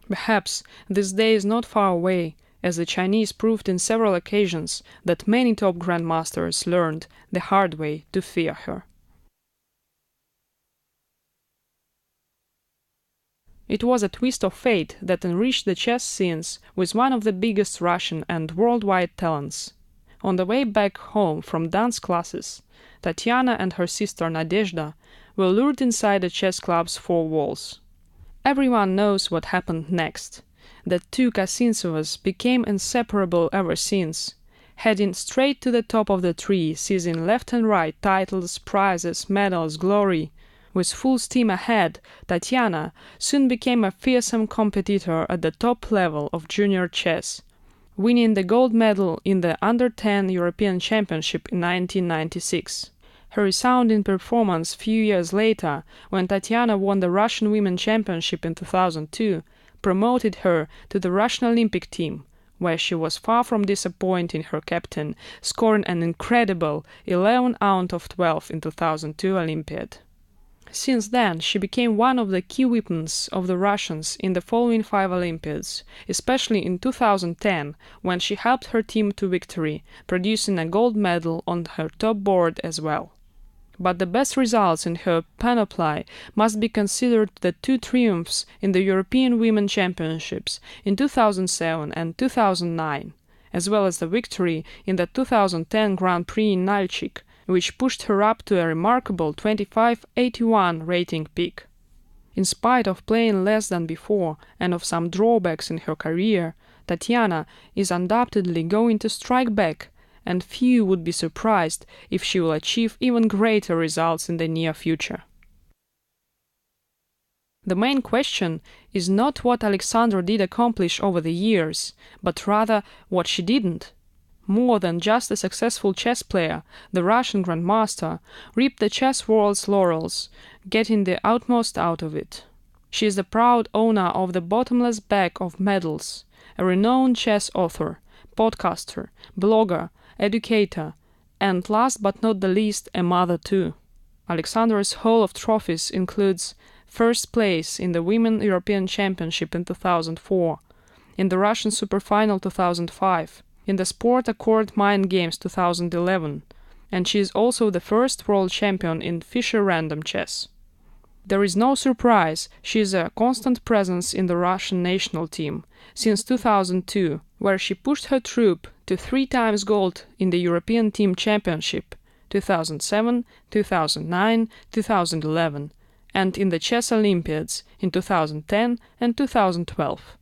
Perhaps this day is not far away, as the Chinese proved in several occasions that many top grandmasters learned the hard way to fear her. It was a twist of fate that enriched the chess scenes with one of the biggest Russian and worldwide talents. On the way back home from dance classes, Tatiana and her sister Nadezhda were lured inside the chess club's 4 walls. Everyone knows what happened next. The 2 Kosintsevas became inseparable ever since, heading straight to the top of the tree, seizing left and right titles, prizes, medals, glory. With full steam ahead, Tatiana soon became a fearsome competitor at the top level of junior chess, winning the gold medal in the Under-10 European Championship in 1996. Her resounding performance few years later, when Tatiana won the Russian Women's Championship in 2002, promoted her to the Russian Olympic team, where she was far from disappointing her captain, scoring an incredible 11 out of 12 in 2002 Olympiad. Since then, she became one of the key weapons of the Russians in the following 5 Olympiads, especially in 2010, when she helped her team to victory, producing a gold medal on her top board as well. But the best results in her panoply must be considered the 2 triumphs in the European Women's Championships in 2007 and 2009, as well as the victory in the 2010 Grand Prix in Nalchik, which pushed her up to a remarkable 2581 rating peak. In spite of playing less than before and of some drawbacks in her career, Tatiana is undoubtedly going to strike back, and few would be surprised if she will achieve even greater results in the near future. The main question is not what Alexandra did accomplish over the years, but rather what she didn't. More than just a successful chess player, the Russian grandmaster reaped the chess world's laurels, getting the utmost out of it. She is the proud owner of the bottomless bag of medals, a renowned chess author, podcaster, blogger, educator, and last but not the least, a mother too. Alexandra's haul of trophies includes first place in the Women's European Championship in 2004, in the Russian Superfinal 2005, in the Sport Accord Mind Games 2011, and she is also the first world champion in Fischer Random Chess. There is no surprise she is a constant presence in the Russian national team since 2002, where she pushed her troop to 3 times gold in the European Team Championship 2007, 2009, 2011, and in the Chess Olympiads in 2010 and 2012.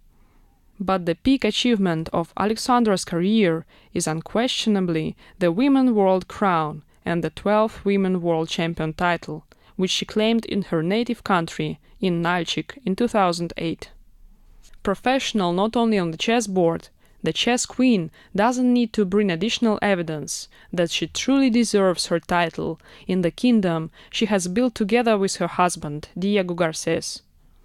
But the peak achievement of Alexandra's career is unquestionably the Women's World Crown and the 12th Women's World Champion title, which she claimed in her native country, in Nalchik, in 2008. professional not only on the chessboard, the chess queen doesn't need to bring additional evidence that she truly deserves her title in the kingdom she has built together with her husband, Diego Garces.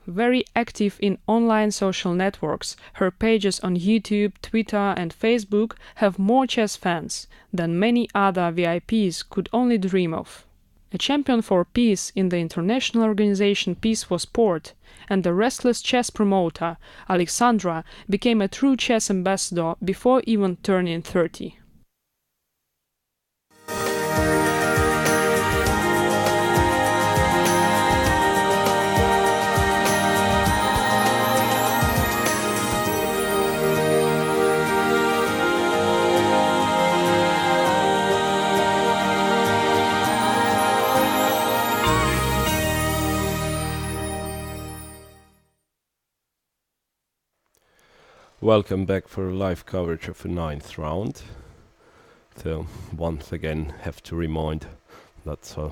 Very active in online social networks, her pages on YouTube, Twitter and Facebook have more chess fans than many other VIPs could only dream of. A champion for peace in the international organization Peace for Sport, and the restless chess promoter, Alexandra, became a true chess ambassador before even turning 30. Welcome back for live coverage of the 9th round. So once again have to remind that's a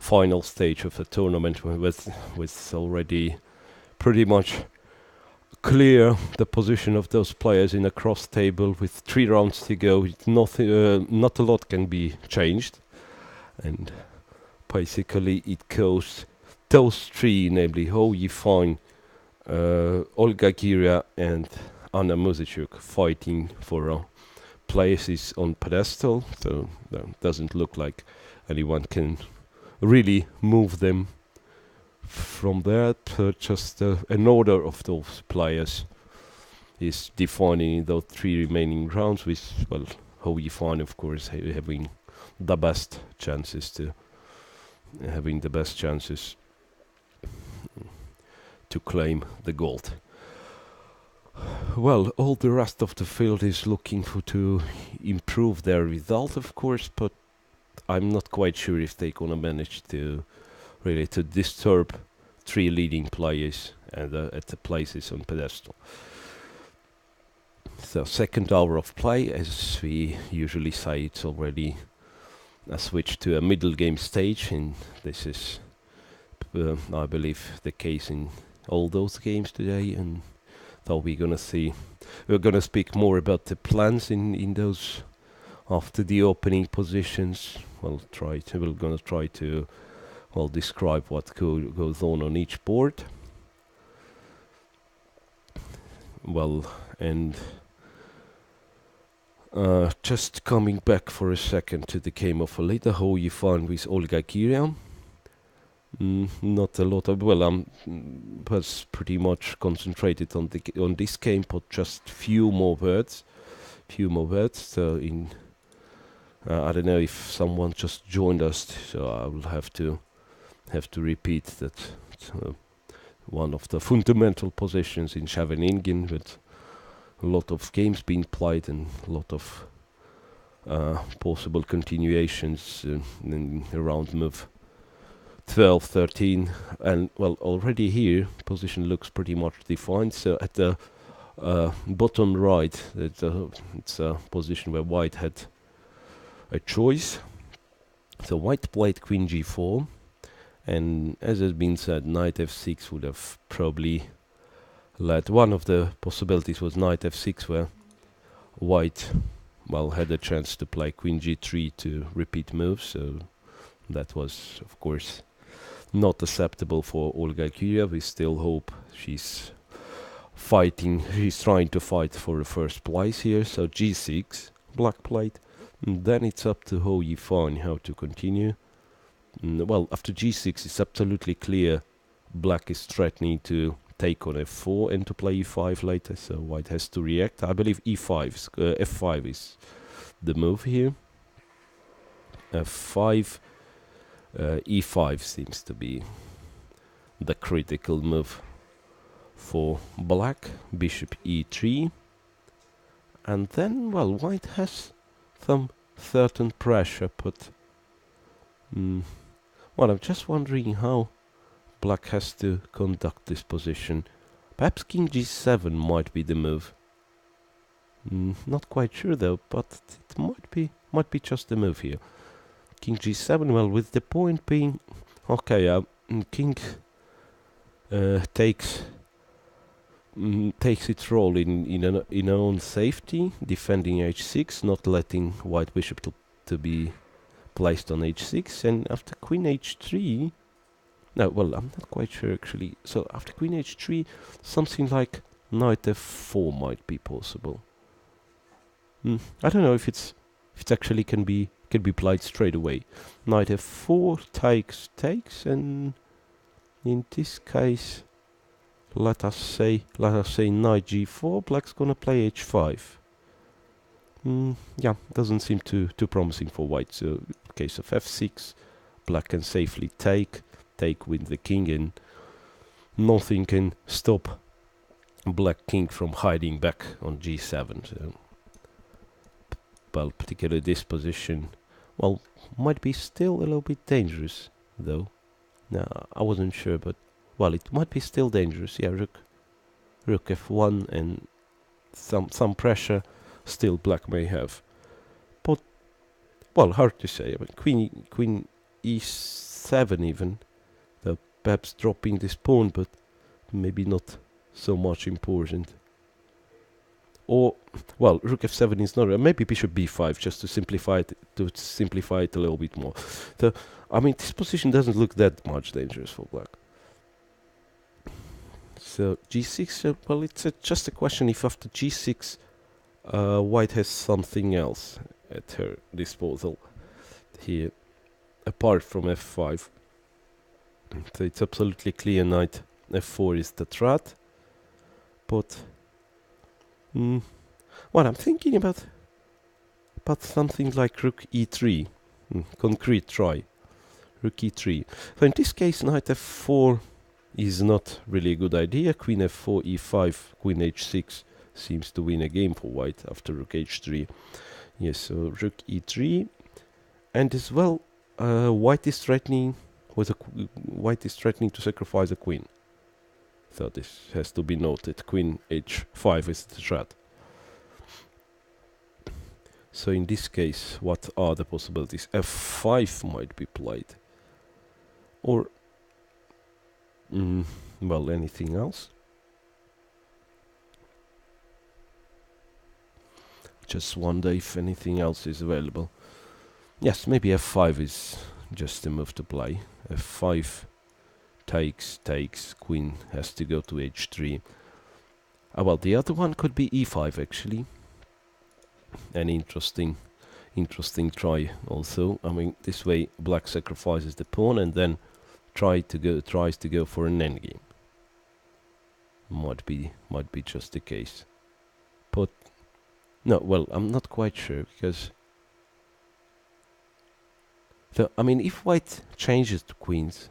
final stage of the tournament with already pretty much clear the position of those players in a cross table with 3 rounds to go. Not a lot can be changed, and basically it goes those 3, namely Yifan, Olga Gaguira and Anna Muzychuk, fighting for places on pedestal, so it doesn't look like anyone can really move them from there. Just an order of those players is defining those 3 remaining rounds, with, well, Yifan of course having the best chances to claim the gold. Well, all the rest of the field is looking to improve their result, of course, but I'm not quite sure if they're gonna manage to really to disturb 3 leading players at the places on pedestal. So second hour of play, as we usually say, it's already a switch to a middle game stage, and this is, I believe, the case in all those games today. And so we're gonna speak more about the plans in those after the opening positions. We're gonna try to describe what goes on each board. Well, and just coming back for a second to the game of Alita, how you find with Olga Gaguira. Not a lot of, was pretty much concentrated on this game, but just few more words. So I don't know if someone just joined us, so I will have to repeat that one of the fundamental positions in Scheveningen, with a lot of games being played and a lot of possible continuations in around move 12, 13, and well, already here position looks pretty much defined. So at the bottom right, it's a position where white had a choice. So white played queen g4, and as has been said, knight f6 would have probably led. One of the possibilities was knight f6, where white, had a chance to play queen g3 to repeat moves. So that was, of course, not acceptable for Olga Gaguira. We still hope she's trying to fight for the first place here. So g6, black played, and then it's up to Yifan how to continue. Well, after g6 it's absolutely clear black is threatening to take on f4 and to play e5 later, so white has to react. I believe f5 is the move here. f5, e5 seems to be the critical move for black. Bishop e3, and then, white has some certain pressure, but I'm just wondering how black has to conduct this position. Perhaps king g7 might be the move. Not quite sure though, but it might be just a move here. King g7, with the point being, okay, king takes takes its role in own safety, defending h6, not letting white bishop to be placed on h6, and after queen h3, no, well, I'm not quite sure actually. So after queen h3, something like knight f4 might be possible. I don't know if it actually can be played straight away. Knight f4 takes, and in this case, let us say knight g4. Black's gonna play h5. Yeah, doesn't seem too promising for white. So in case of f6, black can safely take with the king, and nothing can stop black king from hiding back on g7. So, well, particularly this position, well, might be still a little bit dangerous, though. No, I wasn't sure, but well, it might be still dangerous. Yeah, rook f1, and some pressure still black may have. But well, hard to say. I mean, queen e7 even. Perhaps dropping this pawn, but maybe not so much important. Or, well, rook f7 is not. Maybe bishop b5, just to simplify it a little bit more. I mean, this position doesn't look that much dangerous for black. So g6. Well, it's just a question if after g6, white has something else at her disposal here, apart from f5. So it's absolutely clear knight f4 is the threat, but well, I'm thinking about something like rook e3, concrete try, rook e3. So in this case, knight f4 is not really a good idea. Queen f4, e5, queen h6 seems to win a game for white after rook h3. Yes, so rook e3, and as well, white is threatening to sacrifice a queen. So this has to be noted. Queen h5 is the threat. So in this case, what are the possibilities? f5 might be played. Or, well, anything else? Just wonder if anything else is available. Yes, maybe f5 is just a move to play. f5 takes, queen has to go to h3. Well, the other one could be e5 actually. An interesting try also. I mean, this way black sacrifices the pawn and then tries to go for an endgame. Might be just the case. But no, well, I'm not quite sure because. So I mean, if white changes to queens,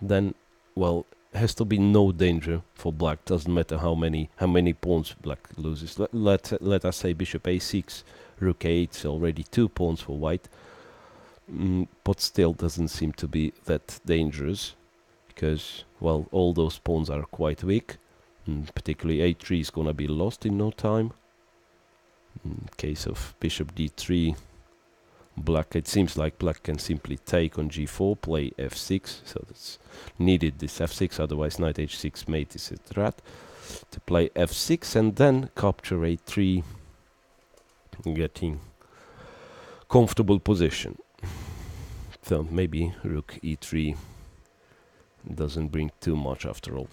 then well, has to be no danger for black. Doesn't matter how many pawns black loses. Let us say bishop a6, rook a8, already 2 pawns for white. But still doesn't seem to be that dangerous because well, all those pawns are quite weak. Particularly a3 is gonna be lost in no time. In case of bishop d3, black, it seems like black can simply take on g4, play f6, so that's needed this f6, otherwise knight h6 mate is a threat. To play f6 and then capture a3, getting comfortable position. So maybe rook e3 doesn't bring too much after all.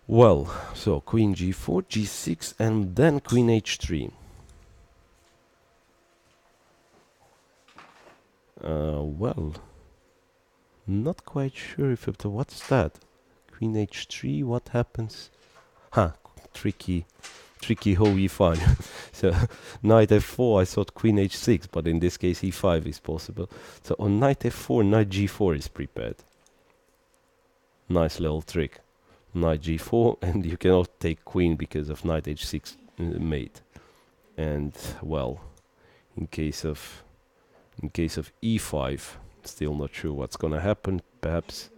Well, so queen g4, g6 and then queen h3. Well, not quite sure if it, what's that? Queen h3, what happens? Tricky how e5. So knight f4, I thought queen h6, but in this case e5 is possible. So on knight f4, knight g4 is prepared. Nice little trick. Knight g4, and you cannot take queen because of knight h6 mate. And well, in case of e5, still not sure what's gonna happen. Perhaps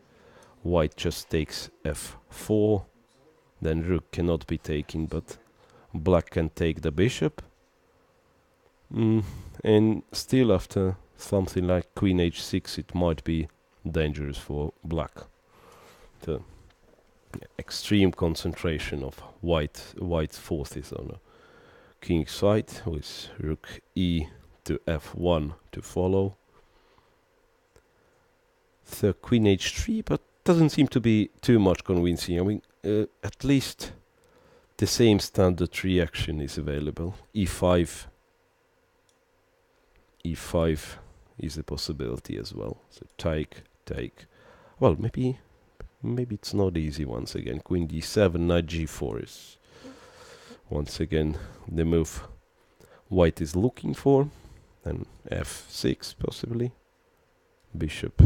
white just takes f4, then rook cannot be taken, but black can take the bishop. And still after something like queen h6, it might be dangerous for black. So extreme concentration of white forces on a king side, with rook e to f1 to follow. So queen h3, but doesn't seem to be too much convincing. I mean, at least the same standard reaction is available. e5 is a possibility as well. So take. Well, maybe it's not easy once again. Queen d7, knight g4 is once again the move white is looking for. Then f6 possibly. Bishop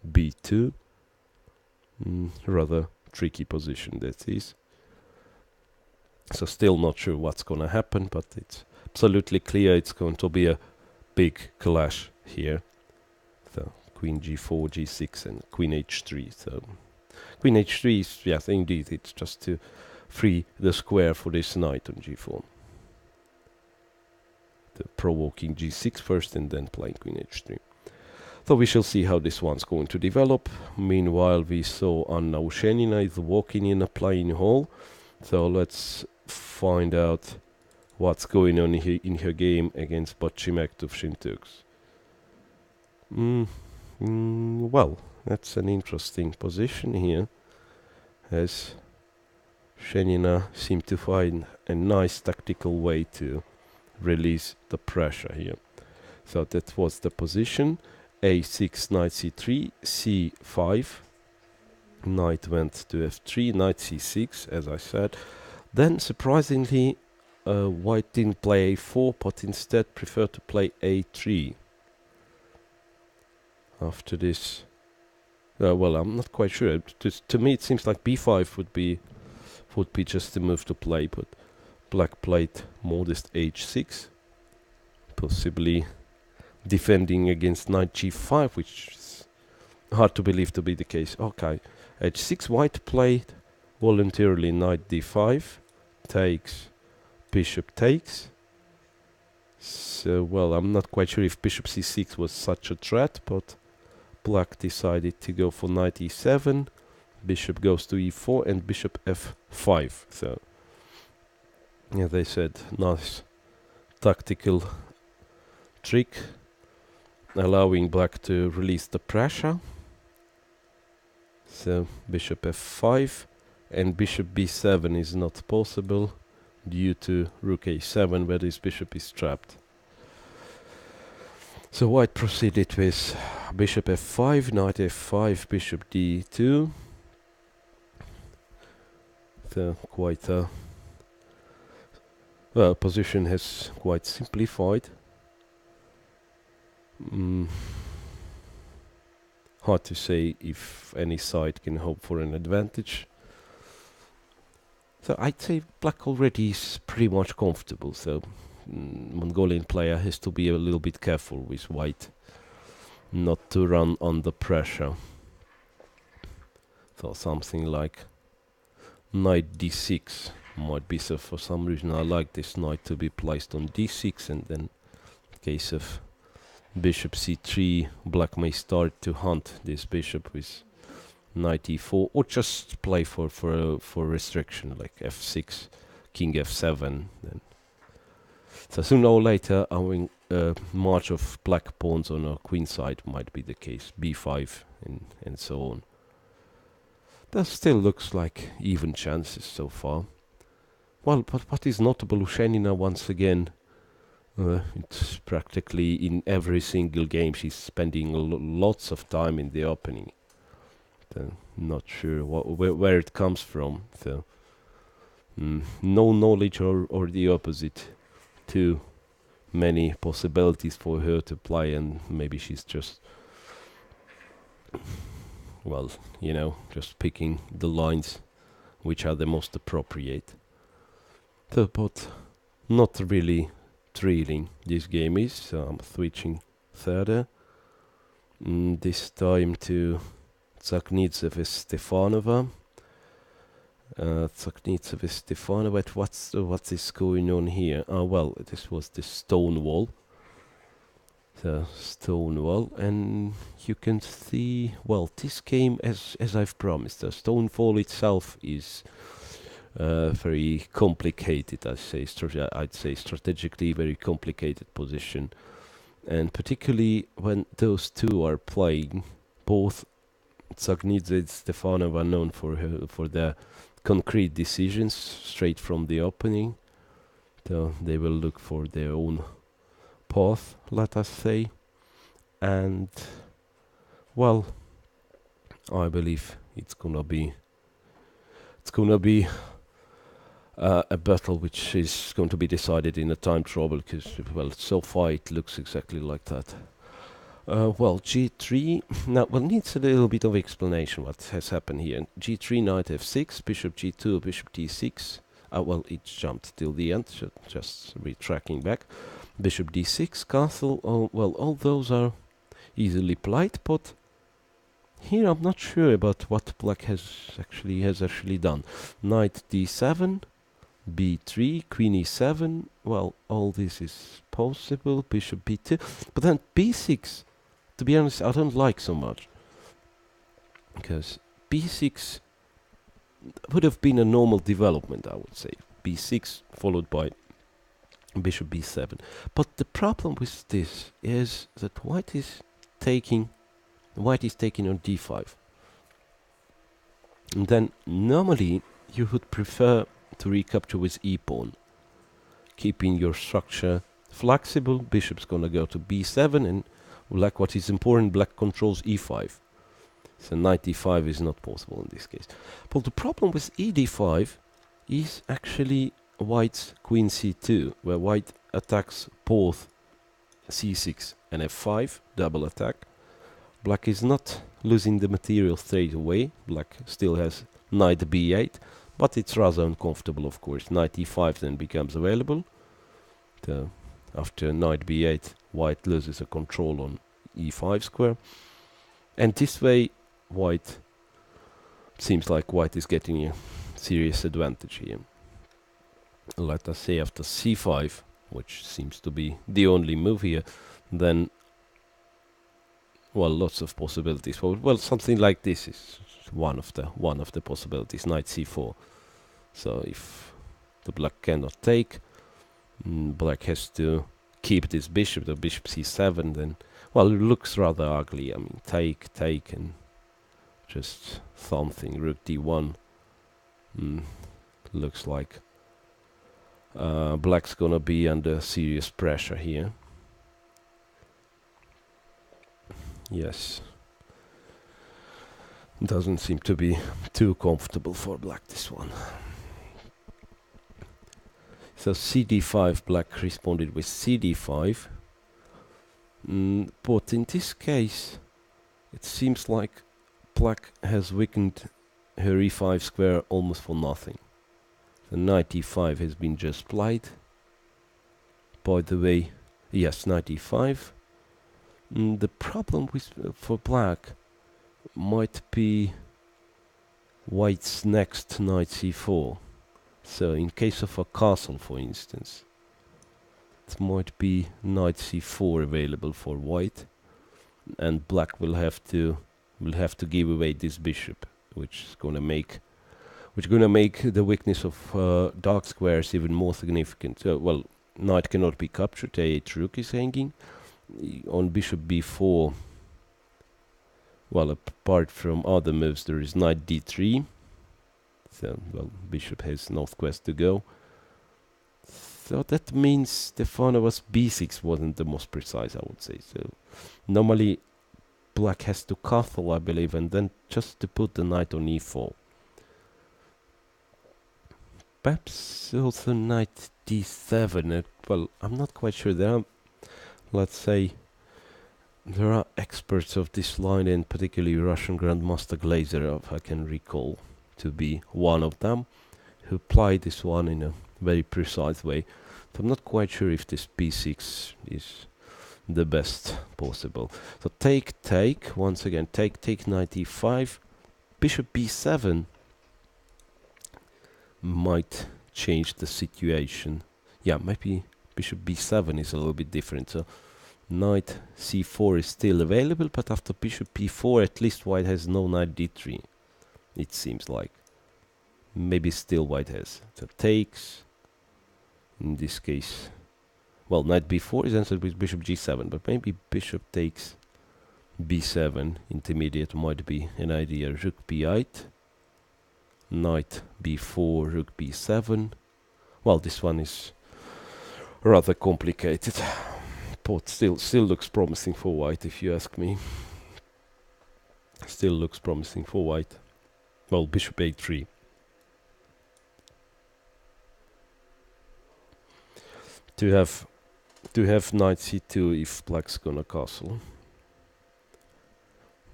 b2. Rather tricky position that is. So still not sure what's gonna happen, but it's absolutely clear it's going to be a big clash here. So queen g4, g6 and queen h3. So queen h3 is, yes, indeed, it's just to free the square for this knight on g4. The provoking g6 first and then playing queen h3. So we shall see how this one's going to develop. Meanwhile, we saw Anna Ushenina is walking in a playing hall. So let's find out what's going on in her game against Butchimeg of Shintuks. Well, that's an interesting position here, as Ushenina seemed to find a nice tactical way to release the pressure here. So that was the position. a6, knight c3, c5. Knight went to f3, knight c6, as I said. Then, surprisingly, white didn't play a4, but instead preferred to play a3. After this, well, I'm not quite sure. To me, it seems like b5 would be just the move to play, but black played modest h6, possibly defending against knight g5, which is hard to believe to be the case. Okay, h6, white played voluntarily knight d5, takes, bishop takes. So, well, I'm not quite sure if bishop c6 was such a threat, but black decided to go for knight e7, bishop goes to e4 and bishop f5. So, yeah, they said nice tactical trick, allowing black to release the pressure. So bishop f5 and bishop b7 is not possible due to rook a7, where this bishop is trapped. So white proceeded with bishop f5, knight f5, bishop d2. So quite a well, position has quite simplified. Hard to say if any side can hope for an advantage. So I'd say black already is pretty much comfortable. So Mongolian player has to be a little bit careful with white, not to run under pressure. So something like knight d6 might be, so for some reason I like this knight to be placed on d6, and then in case of bishop c3, black may start to hunt this bishop with knight e4, or just play for restriction like f6, king f7. Then so sooner or later, I march of black pawns on a queen side might be the case, b5 and so on. That still looks like even chances so far. Well, but what is notable, Ushenina once again, it's practically in every single game she's spending lots of time in the opening. Not sure where it comes from. So no knowledge or the opposite. Too many possibilities for her to play, and maybe she's just, well, you know, just picking the lines which are the most appropriate. So, but not really thrilling this game is, so I'm switching further. This time to Tsaknitsev with Stefanova. Tsaknitsev with Stefanova. What is going on here? Well, this was the stone wall. the stone wall, and you can see, well, this game, as I've promised, the stone wall itself is very complicated. I'd say strategically very complicated position, and particularly when those two are playing, both Zagnidze and Stefanova known for their concrete decisions straight from the opening. So they will look for their own path, let us say, and well, I believe it's gonna be a battle which is going to be decided in a time trouble, because, well, so far it looks exactly like that. Well, g3, now, well, needs a little bit of explanation what has happened here. g3, knight f6, bishop g2, bishop d6. Well, it jumped till the end, just retracking back. Bishop d6, castle, all those are easily played, but here I'm not sure about what black has actually done. Knight d7, b3, queen e7, well, all this is possible, bishop b2, but then b6, to be honest, I don't like so much, because b6 would have been a normal development, I would say. b6 followed by bishop b7. But the problem with this is that white is taking on d5. And then normally you would prefer to recapture with e-pawn, keeping your structure flexible. Bishop's gonna go to b7, and black, what is important, black controls e5. So knight e5 is not possible in this case. But the problem with e d5 is actually white's queen c2, where white attacks both c6 and f5, double attack. Black is not losing the material straight away. Black still has knight b8, but it's rather uncomfortable, of course. Knight e5 then becomes available. After knight b8, white loses a control on e5 square. And this way, seems like white is getting a serious advantage here. Let us say after c5, which seems to be the only move here, then, well, lots of possibilities. Well, something like this is one of the possibilities. Knight c4. So if the black cannot take, black has to keep this bishop. The bishop c7, then, well, it looks rather ugly. I mean, take, and just something. Rook d1. Looks like black's gonna be under serious pressure here. Yes. Doesn't seem to be too comfortable for black, this one. So cd5, black responded with cd5. But in this case, it seems like black has weakened her e5 square almost for nothing. The knight e5 has been just played. By the way, yes, knight e5. The problem for black might be white's next knight c4. So in case of a castle, for instance, it might be knight c4 available for white, and black will have to give away this bishop, which is gonna make the weakness of dark squares even more significant. Well, knight cannot be captured. A8 rook is hanging on bishop b4. Well, apart from other moves, there is knight d3. So, well, bishop has northwest to go. So that means Stefanova's b6 wasn't the most precise, I would say. So normally black has to castle, I believe, and then just to put the knight on e4. Perhaps also knight d7. Well, I'm not quite sure. Let's say, there are experts of this line, and particularly Russian Grandmaster Glazerov, I can recall to be one of them, who played this one in a very precise way. So I'm not quite sure if this b6 is the best possible. So take, once again, take knight e5, bishop b7 might change the situation. Yeah, maybe bishop b7 is a little bit different. So Knight c4 is still available, but after bishop p4 at least white has no knight d3. It seems like. Maybe still white has. So takes. In this case, well, knight b4 is answered with bishop g7, but maybe bishop takes b7. Intermediate might be an idea. Rook b8. Knight b4, rook b7. Well, this one is rather complicated. But still looks promising for white, if you ask me. Still looks promising for white. Well, bishop a3. To have knight c2 if black's gonna castle.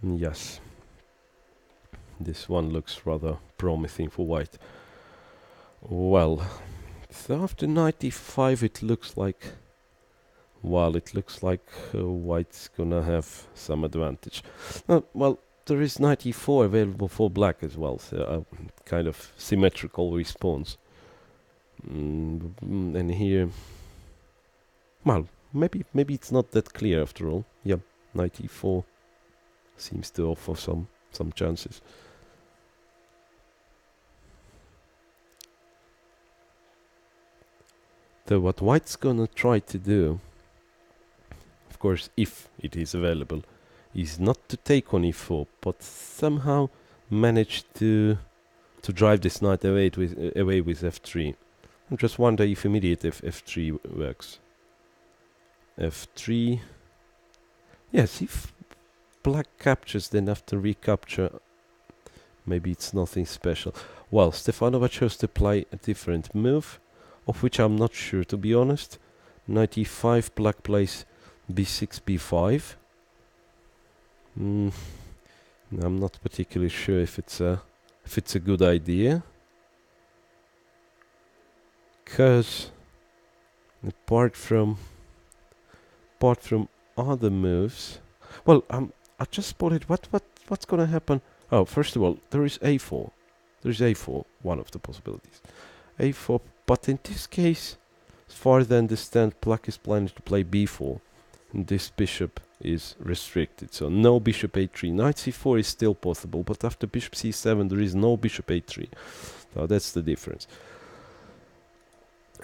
Yes. This one looks rather promising for white. Well, so after knight e5 it looks like, well, it looks like white's gonna have some advantage. Well, there is knight e4 available for black as well, so a kind of symmetrical response. And here, well, maybe it's not that clear after all. Yeah, knight e4 seems to offer some chances. So what white's gonna try to do, of course, if it is available, is not to take on e4, but somehow manage to drive this knight away with f3. I just wonder if immediate f3 works. f3. Yes, if black captures, then after recapture, maybe it's nothing special. Well, Stefanova chose to play a different move, of which I'm not sure, to be honest. Knight e5, black plays b6, b5. I'm not particularly sure if it's a good idea, because apart from other moves, well, I just spotted what's gonna happen. Oh, first of all, there is a4. There is a4, one of the possibilities. a4, but in this case, as far as I understand, black is planning to play b4, and this bishop is restricted, so no bishop a3. Knight c4 is still possible, but after bishop c7 there is no bishop a3. So that's the difference.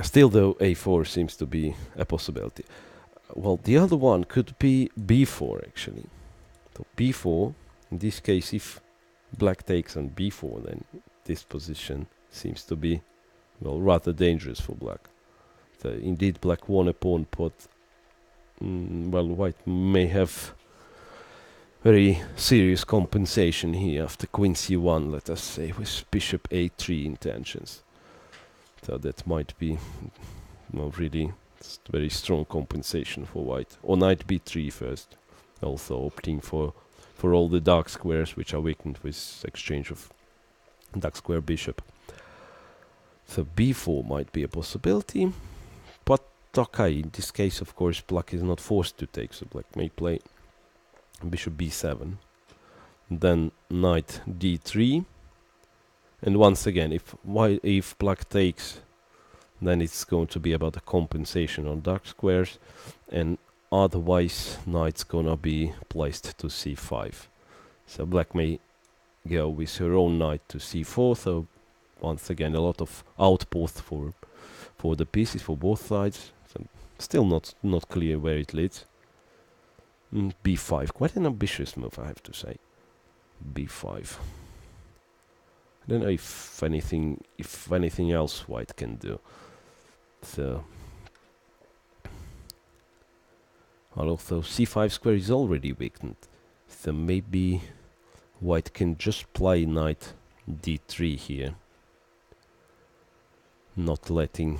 Still though, a4 seems to be a possibility. Well, the other one could be b4 actually. So b4, in this case, if black takes on b4, then this position seems to be, well, rather dangerous for black. So indeed black won a pawn, but well, white may have very serious compensation here after queen c1, let us say, with bishop a3 intentions. So that might be, well, really very strong compensation for white. Or knight b3 first, also opting for all the dark squares which are weakened with exchange of dark square bishop. So b4 might be a possibility, but okay, in this case of course black is not forced to take, so black may play bishop b7, then knight d3, and once again if black takes, then it's going to be about a compensation on dark squares, and otherwise knight's gonna be placed to c5. So black may go with her own knight to c4, so once again a lot of outposts for the pieces for both sides. So still not clear where it leads. b5, quite an ambitious move, I have to say. b5. I don't know if anything else white can do. So, although c5 square is already weakened, so maybe white can just play knight d3 here, not letting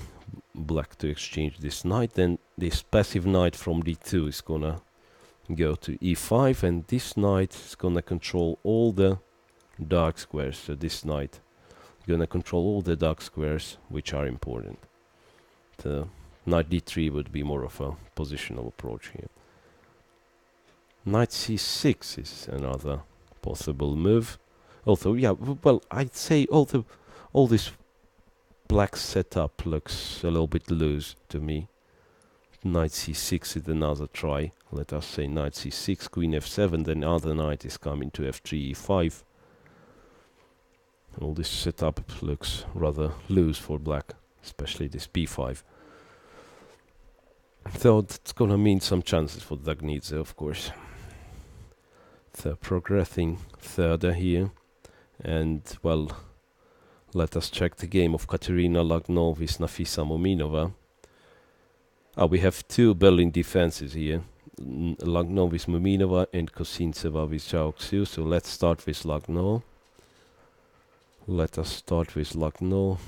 black to exchange this knight. Then this passive knight from d2 is gonna go to e5, and this knight is gonna control all the dark squares. So this knight is gonna control all the dark squares which are important. The knight d3 would be more of a positional approach here. Knight c6 is another possible move. Although, yeah, well, I'd say all this black setup looks a little bit loose to me. knight c6 is another try. Let us say knight c6, queen f7, then other knight is coming to f3, e5. All this setup looks rather loose for black, especially this b5. So that's gonna mean some chances for Dagnidze, of course. So progressing further here, and well, let us check the game of Katerina Lagno with Nafisa Muminova. We have two Berlin defenses here. Lagno with Muminova and Kosintseva with Zhao Xiu. So let's start with Lagno. Let us start with Lagno.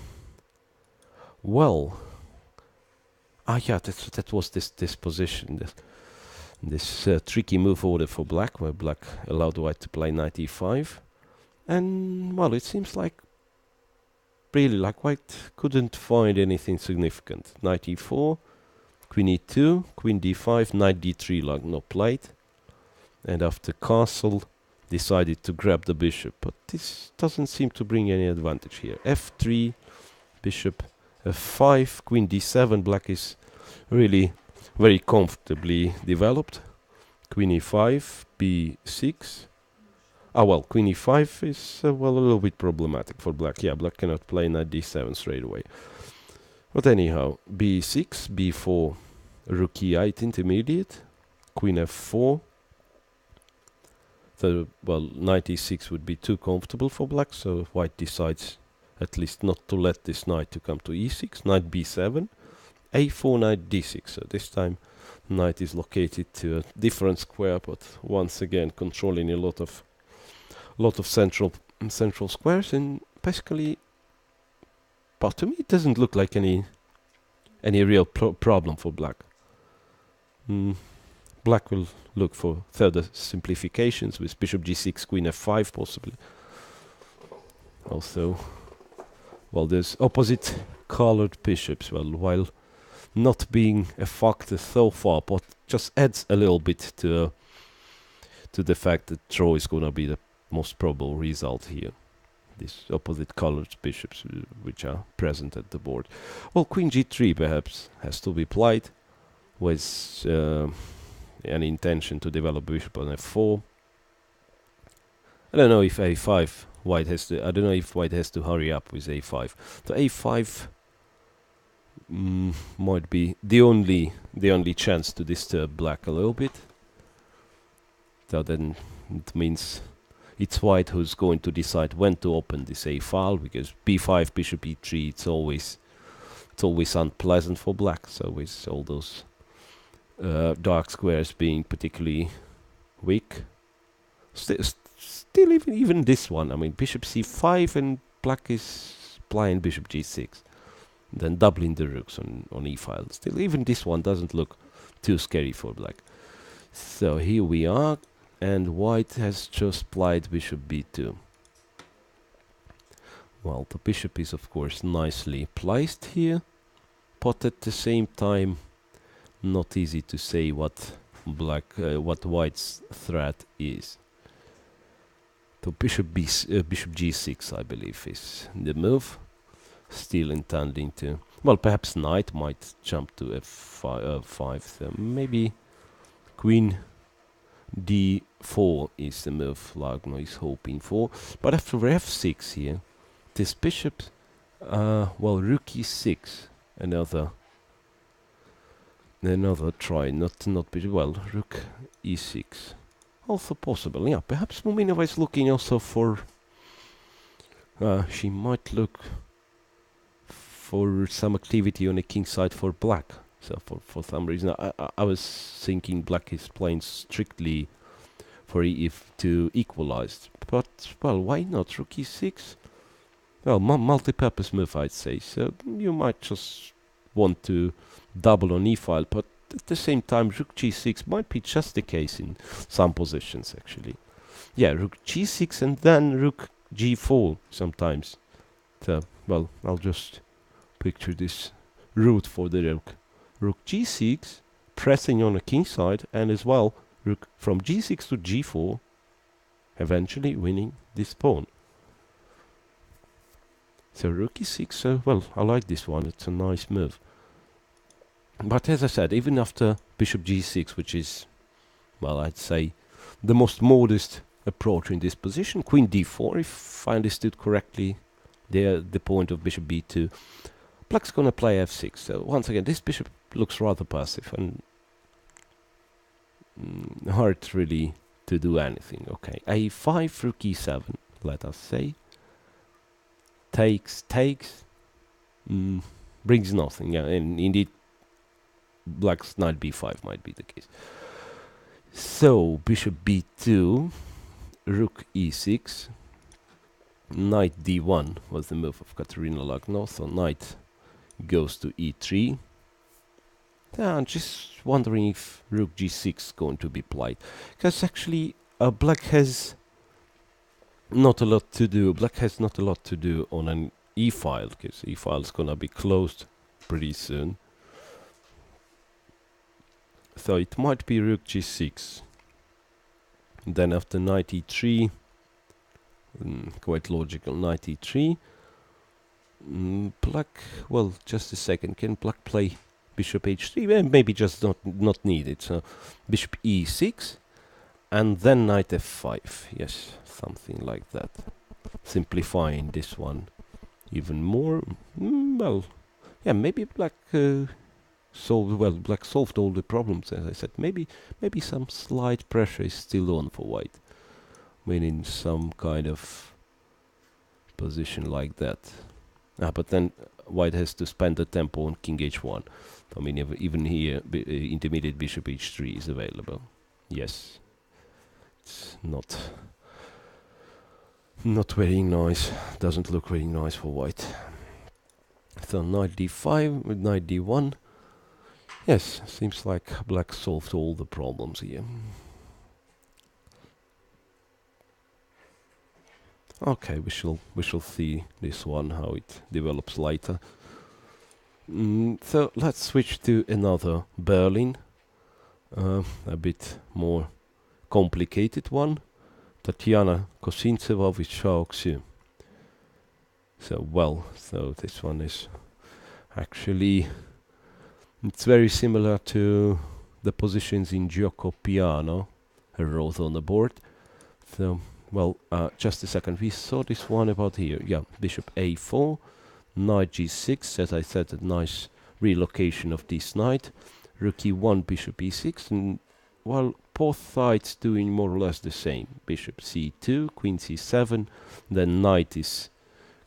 Well, yeah, that was this position. This tricky move order for black, where black allowed white to play knight e5. And, well, it seems like really like white couldn't find anything significant. Knight e4, queen e2, queen d5, knight d3 Lagno played. And after castle, decided to grab the bishop. But this doesn't seem to bring any advantage here. f3, bishop f5, queen d7, black is really very comfortably developed. Queen e5, b6. Well, queen e5 is well, a little bit problematic for black. Yeah, black cannot play knight d7 straight away. But anyhow, b6, b4, rook e8 intermediate, queen f4. So, well, knight e6 would be too comfortable for black, so white decides at least not to let this knight to come to e6, knight b7, a4, knight d6. So this time knight is located to a different square, but once again controlling a lot of central squares, and basically, but to me it doesn't look like any real problem for black. Black will look for further simplifications with bishop g6, queen f5 possibly. Also, well, there's opposite colored bishops. Well, while not being a factor so far, but just adds a little bit to the fact that draw is gonna be the most probable result here. These opposite colored bishops which are present at the board. Well, queen g3 perhaps has to be played with an intention to develop bishop on f4. I don't know if a5 white has to. I don't know if white has to hurry up with a5. So a5 might be the only chance to disturb black a little bit. So then it means it's white who's going to decide when to open this a file, because b5, bishop e3, it's always unpleasant for black. So with all those dark squares being particularly weak, still even this one. I mean, bishop c5 and black is playing bishop g6, then doubling the rooks on e file. Still, even this one doesn't look too scary for black. So here we are. And white has just played bishop b2. Well, the bishop is of course nicely placed here, but at the same time not easy to say what white's threat is. So bishop g6, I believe, is the move. Still intending to, well, perhaps knight might jump to f5, so maybe queen d4 is the move Lagno is hoping for. But after f6 here, this bishop, well, rook e6, another try, not bishop, well, rook e6, also possible. Yeah, perhaps Muminova is looking also for, she might look for some activity on the king side for black. So for some reason, I was thinking black is playing strictly for if to equalize. But, well, why not? Rook e6? Well, multi-purpose move, I'd say. So you might just want to double on e-file, but at the same time, rook g6 might be just the case in some positions, actually. Yeah, rook g6 and then rook g4 sometimes. So, well, I'll just picture this route for the rook. Rook g6, pressing on the king side, and as well, rook from g6 to g4, eventually winning this pawn. So rook e6, well, I like this one, it's a nice move. But as I said, even after bishop g6, which is, well, I'd say the most modest approach in this position, queen d4, if I understood correctly, the point of bishop b2, black's gonna play f6. So once again, this bishop looks rather passive and hard really to do anything. Okay, a5, rook e7, let us say. Takes, brings nothing. Yeah, and indeed, black's knight b5 might be the case. So, bishop b2, rook e6, knight d1 was the move of Katerina Lagno, so knight goes to e3. Yeah, I'm just wondering if rook g6 is going to be played, because actually black has not a lot to do. Black has not a lot to do on an e-file, because e-file is gonna be closed pretty soon. So it might be rook g6. Then after knight e3, quite logical, knight e3. Black, well, just a second, can black play bishop h3? Well, maybe just not needed. So bishop e6, and then knight f5. Yes, something like that. Simplifying this one even more. Well, yeah, maybe black black solved all the problems, as I said. Maybe some slight pressure is still on for white, when in some kind of position like that. But then white has to spend the tempo on king h1. I mean, even here, intermediate bishop h3 is available. Yes, it's not very nice. Doesn't look very nice for white. So knight d5 with knight d1. Yes, seems like black solved all the problems here. Okay, we shall see this one, how it develops later. So let's switch to another Berlin, a bit more complicated one. Tatiana Kosintseva with Shao Xu. So this one is actually, it's very similar to the positions in Gioco Piano, I wrote on the board. So, well, just a second, we saw this one about here. Yeah, bishop a4, knight g6, as I said, a nice relocation of this knight. Rook e1, bishop e6, and well, both sides doing more or less the same. Bishop c2, queen c7, then knight is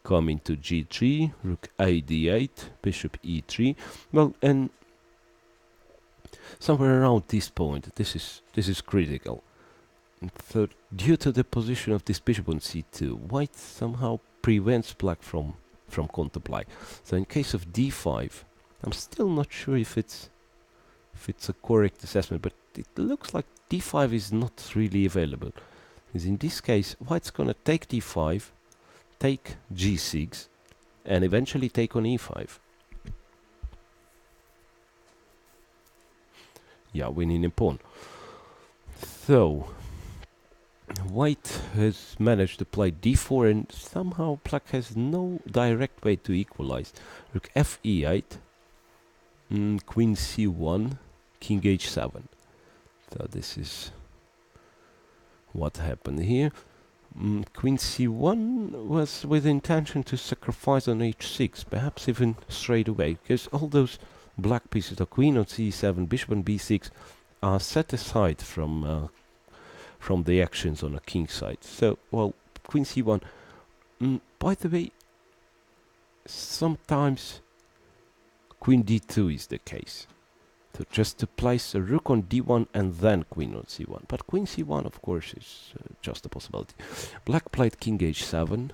coming to g3, rook a d8, bishop e3. Well, and somewhere around this point, this is critical. So due to the position of this bishop on c2, white somehow prevents black from counterplay. So in case of d5, I'm still not sure if it's a correct assessment, but it looks like d5 is not really available. Because in this case, white's gonna take d5, take g6, and eventually take on e5. Yeah, winning a pawn. So white has managed to play d4, and somehow black has no direct way to equalize. Rook f e8, queen c1, king h7. So this is what happened here. Queen c1 was with intention to sacrifice on h6, perhaps even straight away, because all those black pieces, the queen on c7, bishop on b6, are set aside from the actions on a king side. So, well, queen c1. By the way, sometimes queen d2 is the case. So just to place a rook on d1 and then queen on c1. But queen c1, of course, is just a possibility. Black played king h7,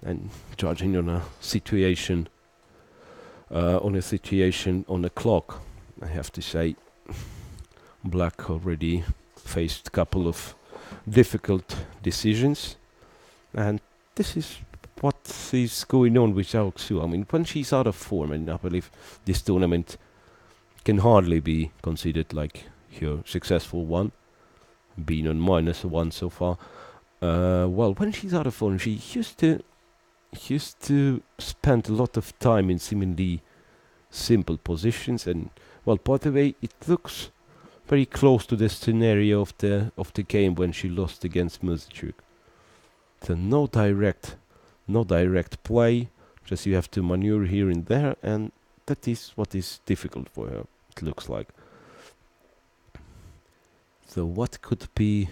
and judging on a situation, on a clock, I have to say, black already faced a couple of difficult decisions, and this is what is going on with Zhao Xu. I mean, when she's out of form, and I believe this tournament can hardly be considered like her successful one, being on -1 so far. Well, when she's out of form, she used to spend a lot of time in seemingly simple positions, and Well, by the way, it looks very close to the scenario of the game when she lost against Muzychuk. So no direct play, just you have to maneuver here and there, and that is what is difficult for her, it looks like. So what could be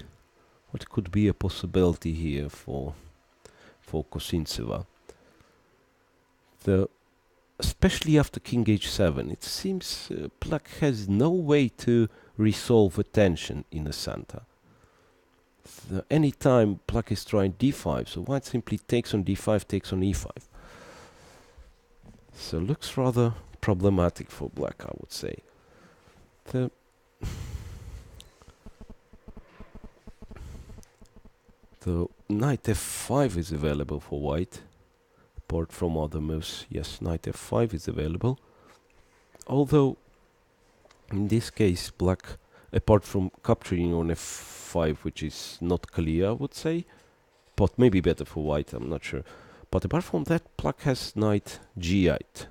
a possibility here for Kosintseva? Especially after King H7, it seems Black has no way to resolve a tension in the center. So anytime Black is trying d5, so White simply takes on d5, takes on e5. So looks rather problematic for Black, I would say. The knight f5 is available for White. Apart from other moves, yes, knight f5 is available. Although, in this case, Black, apart from capturing on f5, which is not clear, I would say, but maybe better for White, I'm not sure. But apart from that, Black has knight g8.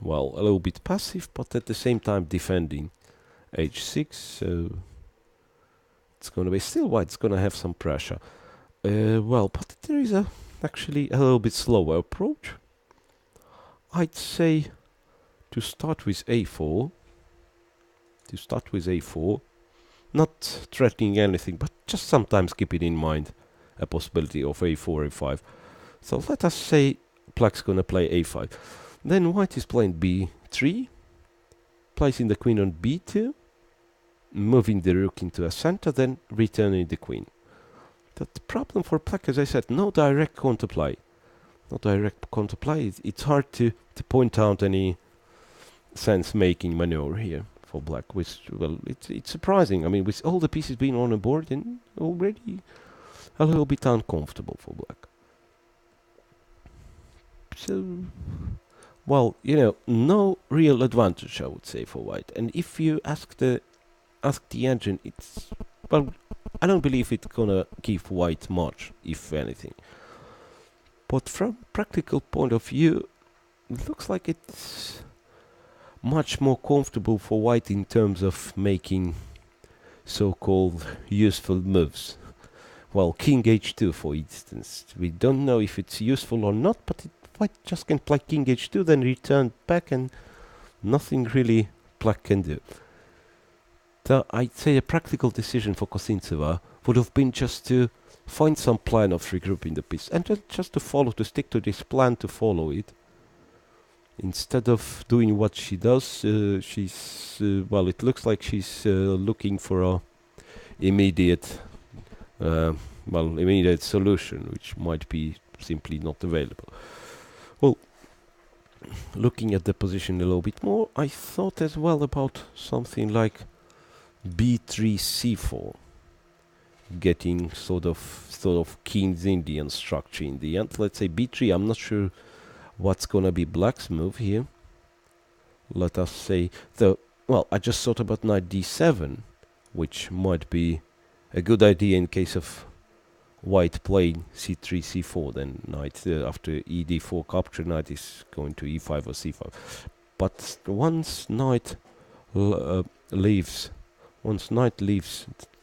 Well, a little bit passive, but at the same time defending h6, so it's gonna be still White's gonna have some pressure. Well, but there is actually a little bit slower approach. I'd say to start with a4. Not threatening anything, but just sometimes keeping in mind a possibility of a4, a5. So let us say Black's gonna play a5. Then White is playing b3, placing the queen on b2, moving the rook into a center, then returning the queen. The problem for Black, as I said, no direct counterplay. It's hard to point out any sense-making maneuver here for Black. Which, well, it's surprising. I mean, with all the pieces being on the board, and already a little bit uncomfortable for Black. So, well, no real advantage, I would say, for White. And if you ask the engine, it's, well, I don't believe it's gonna give White much, if anything. But from practical point of view, it looks like it's much more comfortable for White in terms of making so-called useful moves. Well, King h2, for instance. We don't know if it's useful or not, but White just can play King h2, then return back, and nothing really Black can do. So I'd say a practical decision for Kosintseva would have been just to find some plan of regrouping the piece, and then just to stick to this plan, to follow it. Instead of doing what she does, well, it looks like she's looking for a immediate solution, which might be simply not available. Well, looking at the position a little bit more, I thought as well about something like b3 c4, getting sort of King's Indian structure in the end. Let's say b3. I'm not sure what's gonna be Black's move here. Let us say I just thought about knight d7, which might be a good idea in case of White playing c3, c4. Then knight after ed4 capture, knight is going to e5 or c5. But once knight leaves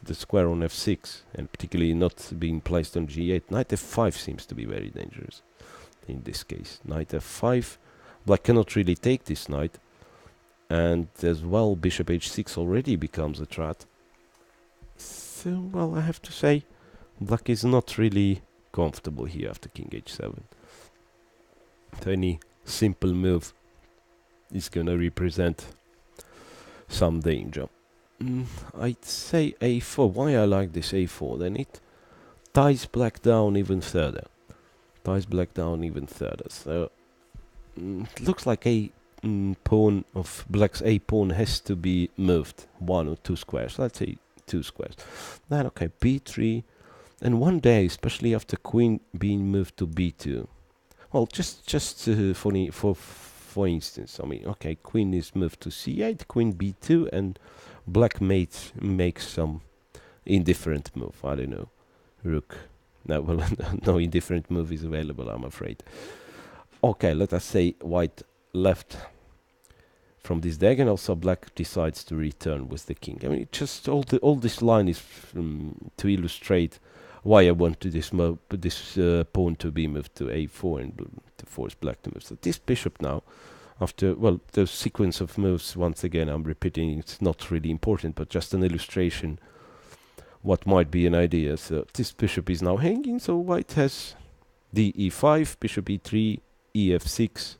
the square on f6, and particularly not being placed on g8, knight f5 seems to be very dangerous in this case. Knight f5, Black cannot really take this knight, and as well bishop h6 already becomes a threat. So, well, I have to say Black is not really comfortable here after King h7. So any simple move is gonna represent some danger. I'd say a4. Why I like this a4? Then it ties Black down even further. So it looks like a pawn of Black's a pawn has to be moved 1 or 2 squares. Let's say 2 squares. Then okay, b3, and one day, especially after queen being moved to b2. Well, just for instance, I mean, okay, queen is moved to c8, queen b2, and Black makes some indifferent move. I don't know, rook. No, well, no indifferent move is available, I'm afraid. Okay, let us say White left from this diagonal, so black decides to return with the king. I mean, it just all this line is to illustrate why I wanted this pawn to be moved to a4 and to force black to move. So this bishop now, after, well, the sequence of moves, once again, I'm repeating, it's not really important, but just an illustration what might be an idea. So this bishop is now hanging, so white has d e5, bishop e3, ef6,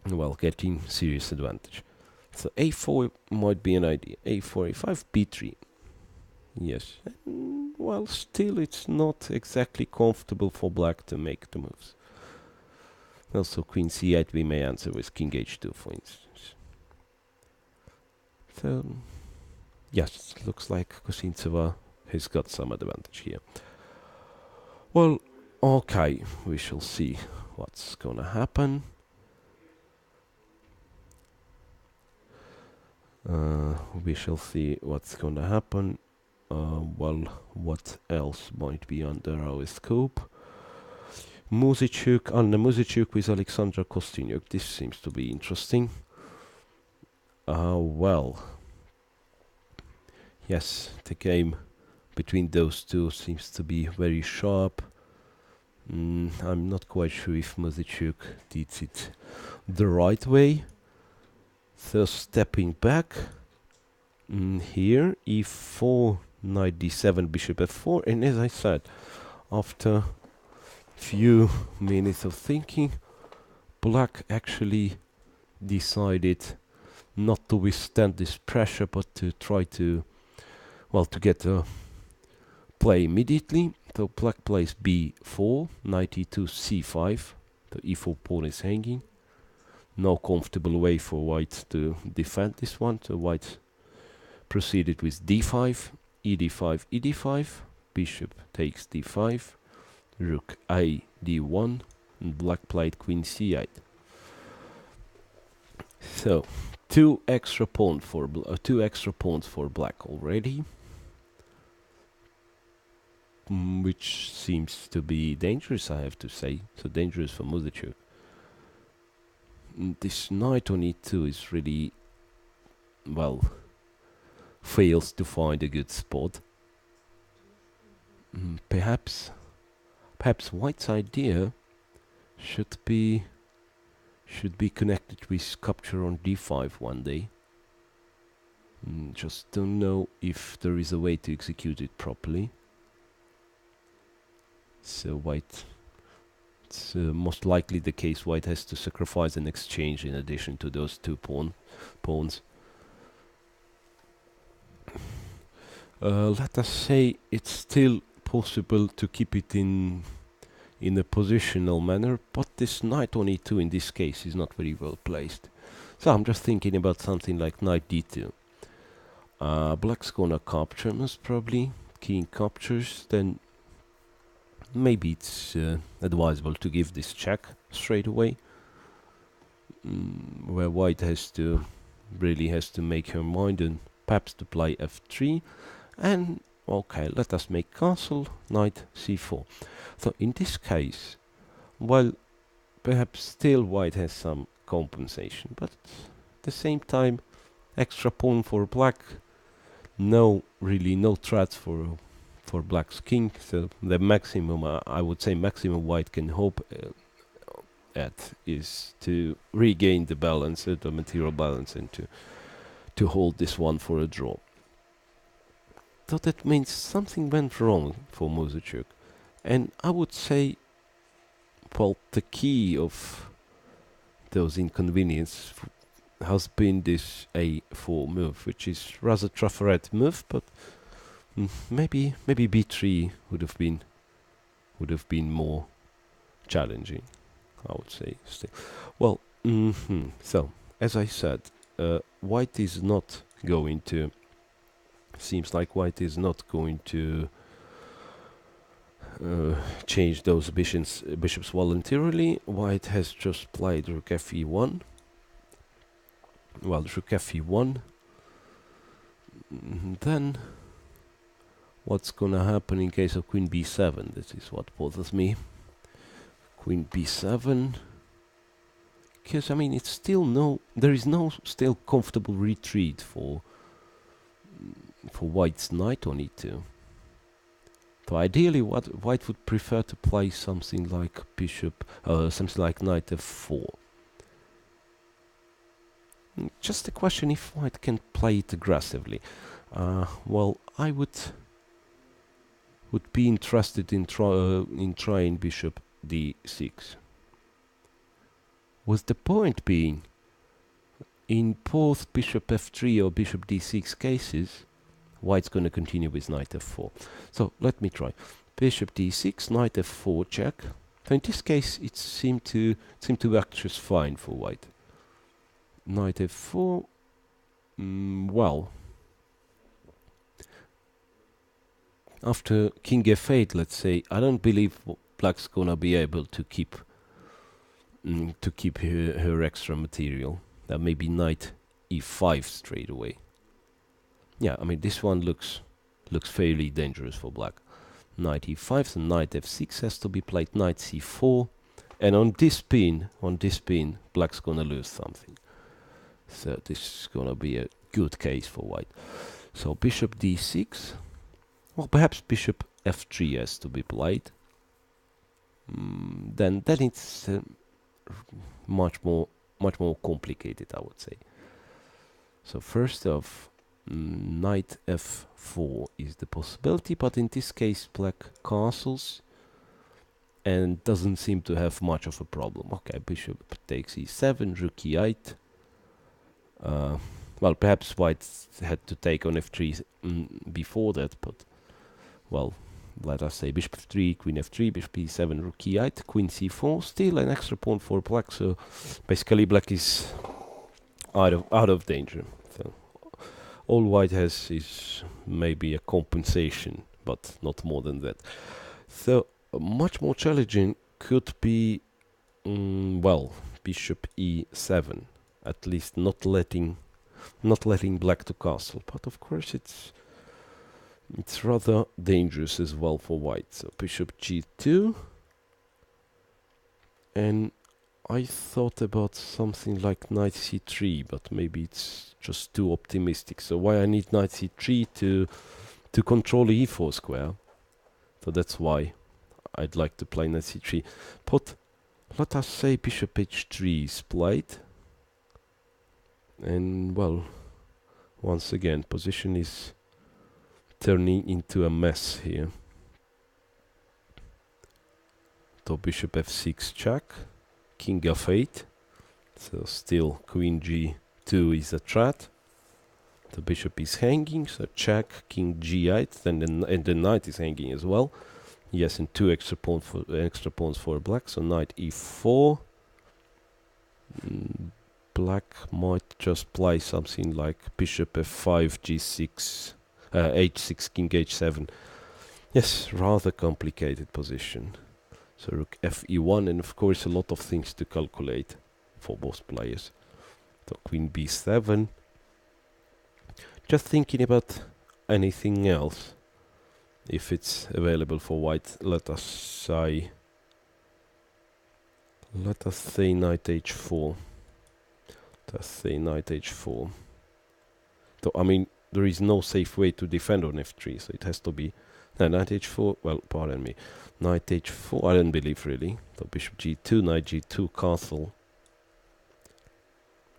well, getting serious advantage. So a4 might be an idea. a4, a5, b3. Yes. And, well, still it's not exactly comfortable for black to make the moves. Also, queen c8 we may answer with king h2, for instance. So, yes, looks like Kosintseva has got some advantage here. Well, okay, we shall see what's gonna happen. We shall see what's gonna happen. Well, what else might be under our scope? Muzychuk, Anna Muzychuk with Alexandra Kosteniuk. This seems to be interesting. Well, yes, the game between those two seems to be very sharp. I'm not quite sure if Muzychuk did it the right way. So stepping back, here, e4, knight d7, bishop f4, and as I said, after few minutes of thinking, black actually decided not to withstand this pressure, but to try to, well, to get a play immediately. So black plays b4, knight e2, c5, the e4 pawn is hanging. No comfortable way for white to defend this one, so white proceeded with d5, ed5, ed5, bishop takes d5, rook a d1, and black played queen c8. So two extra pawns for black already, which seems to be dangerous, I have to say. So dangerous for Muzychuk. This knight on e2 is really, well, fails to find a good spot. Perhaps white's idea should be connected with capture on d5 one day. Just don't know if there is a way to execute it properly. So white, it's most likely the case white has to sacrifice an exchange in addition to those two pawns. Let us say it's still possible to keep it in a positional manner, but this knight on e2 in this case is not very well placed. So I'm just thinking about something like knight d2. Black's gonna capture most probably. King captures, then maybe it's advisable to give this check straight away, where white really has to make her mind and perhaps to play f3, and okay, let us make castle, knight c4. So in this case, well, perhaps still white has some compensation, but at the same time, extra pawn for black, no threats for black's king. So the maximum, I would say maximum white can hope at is to regain the balance, the material balance, and to hold this one for a draw. So that means something went wrong for Muzychuk, and I would say, well, the key of those inconveniences has been this a4 move, which is rather trafarette move, but maybe b3 would have been more challenging, I would say. Still, well, so as I said, white is not going to. Seems like white is not going to change those bishops voluntarily. White has just played rook fe1. Well, rook fe1. Then what's gonna happen in case of queen b7? This is what bothers me. Queen b7. because I mean it's still there is no still comfortable retreat for white's knight on e2. So ideally, white would prefer to play something like something like knight f4. Just a question if white can play it aggressively. Well, I would be interested in trying bishop d6. With the point being, in both bishop f3 or bishop d6 cases, white's going to continue with knight f4. So let me try. Bishop d6, knight f4 check. So in this case, it seemed to work just fine for white. Knight f4. Well, after king f8, let's say, I don't believe black's gonna be able to keep her extra material. Maybe knight e5 straight away. Yeah, I mean this one looks fairly dangerous for black. Knight e5, so knight f6 has to be played. Knight c4, and on this pin, black's gonna lose something. So this is gonna be a good case for white. So bishop d6. Well, perhaps bishop f3 has to be played. Then it's much more complicated, I would say. So first off, knight f4 is the possibility, but in this case black castles and doesn't seem to have much of a problem. Okay, bishop takes e7, rook e8. Well, perhaps white had to take on f3 before that, but well, let us say bishop f3, queen f3, bishop e7, rook e8, queen c4, still an extra pawn for black, so basically black is out of danger. So all white has is maybe a compensation, but not more than that. So much more challenging could be, well, bishop e7, at least not letting black to castle. But of course it's rather dangerous as well for white. So bishop g2, and I thought about something like knight c3, but maybe it's just too optimistic. So why I need knight c3 to control e4 square? So that's why I'd like to play knight c3. But let us say bishop h3 is played, and well, once again position is turning into a mess here. So bishop f6 check, king f8, so still queen g2 is a threat. The bishop is hanging, so check, king g8, and the knight is hanging as well. Yes, and two extra pawns for black, so knight e4. Black might just play something like bishop f5, g6, h6, king h7. Yes, rather complicated position. So rook fe1, and of course a lot of things to calculate for both players. So queen b7. Just thinking about anything else, if it's available for white. Let us say knight h4. Let's say knight h4. So I mean, there is no safe way to defend on f3, so it has to be knight h4. Well, pardon me, knight h4. I don't believe really. So bishop g2, knight g2, castle.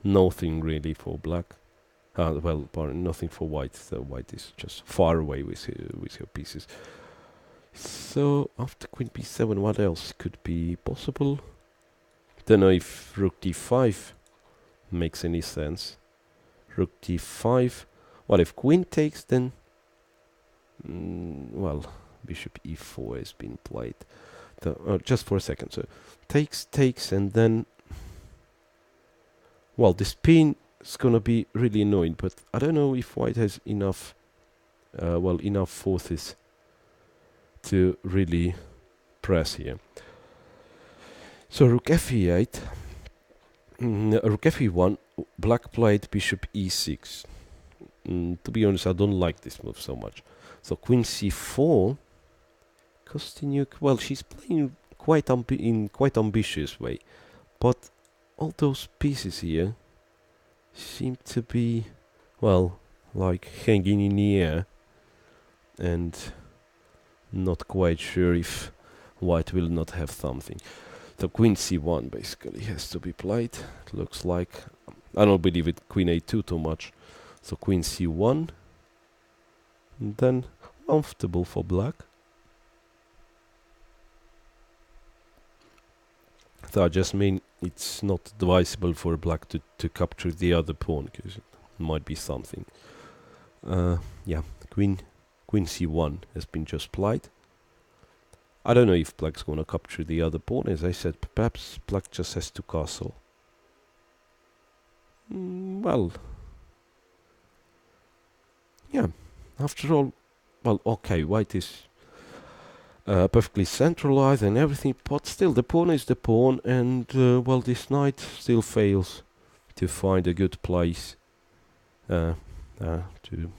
Nothing really for black. Well, pardon, nothing for white. So white is just far away with her pieces. So after queen b7, what else could be possible? Don't know if rook d5 makes any sense. Rook d5. Well, if queen takes, then well, bishop e4 has been played. Just for a second. So takes, and then well, this pin is gonna be really annoying. But I don't know if white has enough enough forces to really press here. So rook fe8. Rook fe1, black played bishop e6. To be honest, I don't like this move so much. So queen c4, Kosteniuk, well, she's playing in quite ambitious way, but all those pieces here seem to be, well, like hanging in the air, and not quite sure if white will not have something. So queen c1 basically has to be played. It looks like, I don't believe it queen a2 too much. So queen c1, and then comfortable for black. So I just mean it's not advisable for black to capture the other pawn, because it might be something. Yeah, queen c1 has been just played. I don't know if black's gonna capture the other pawn. As I said, perhaps black just has to castle. Well, yeah, after all, well, okay, white is perfectly centralized and everything, but still the pawn is the pawn, and well, this knight still fails to find a good place to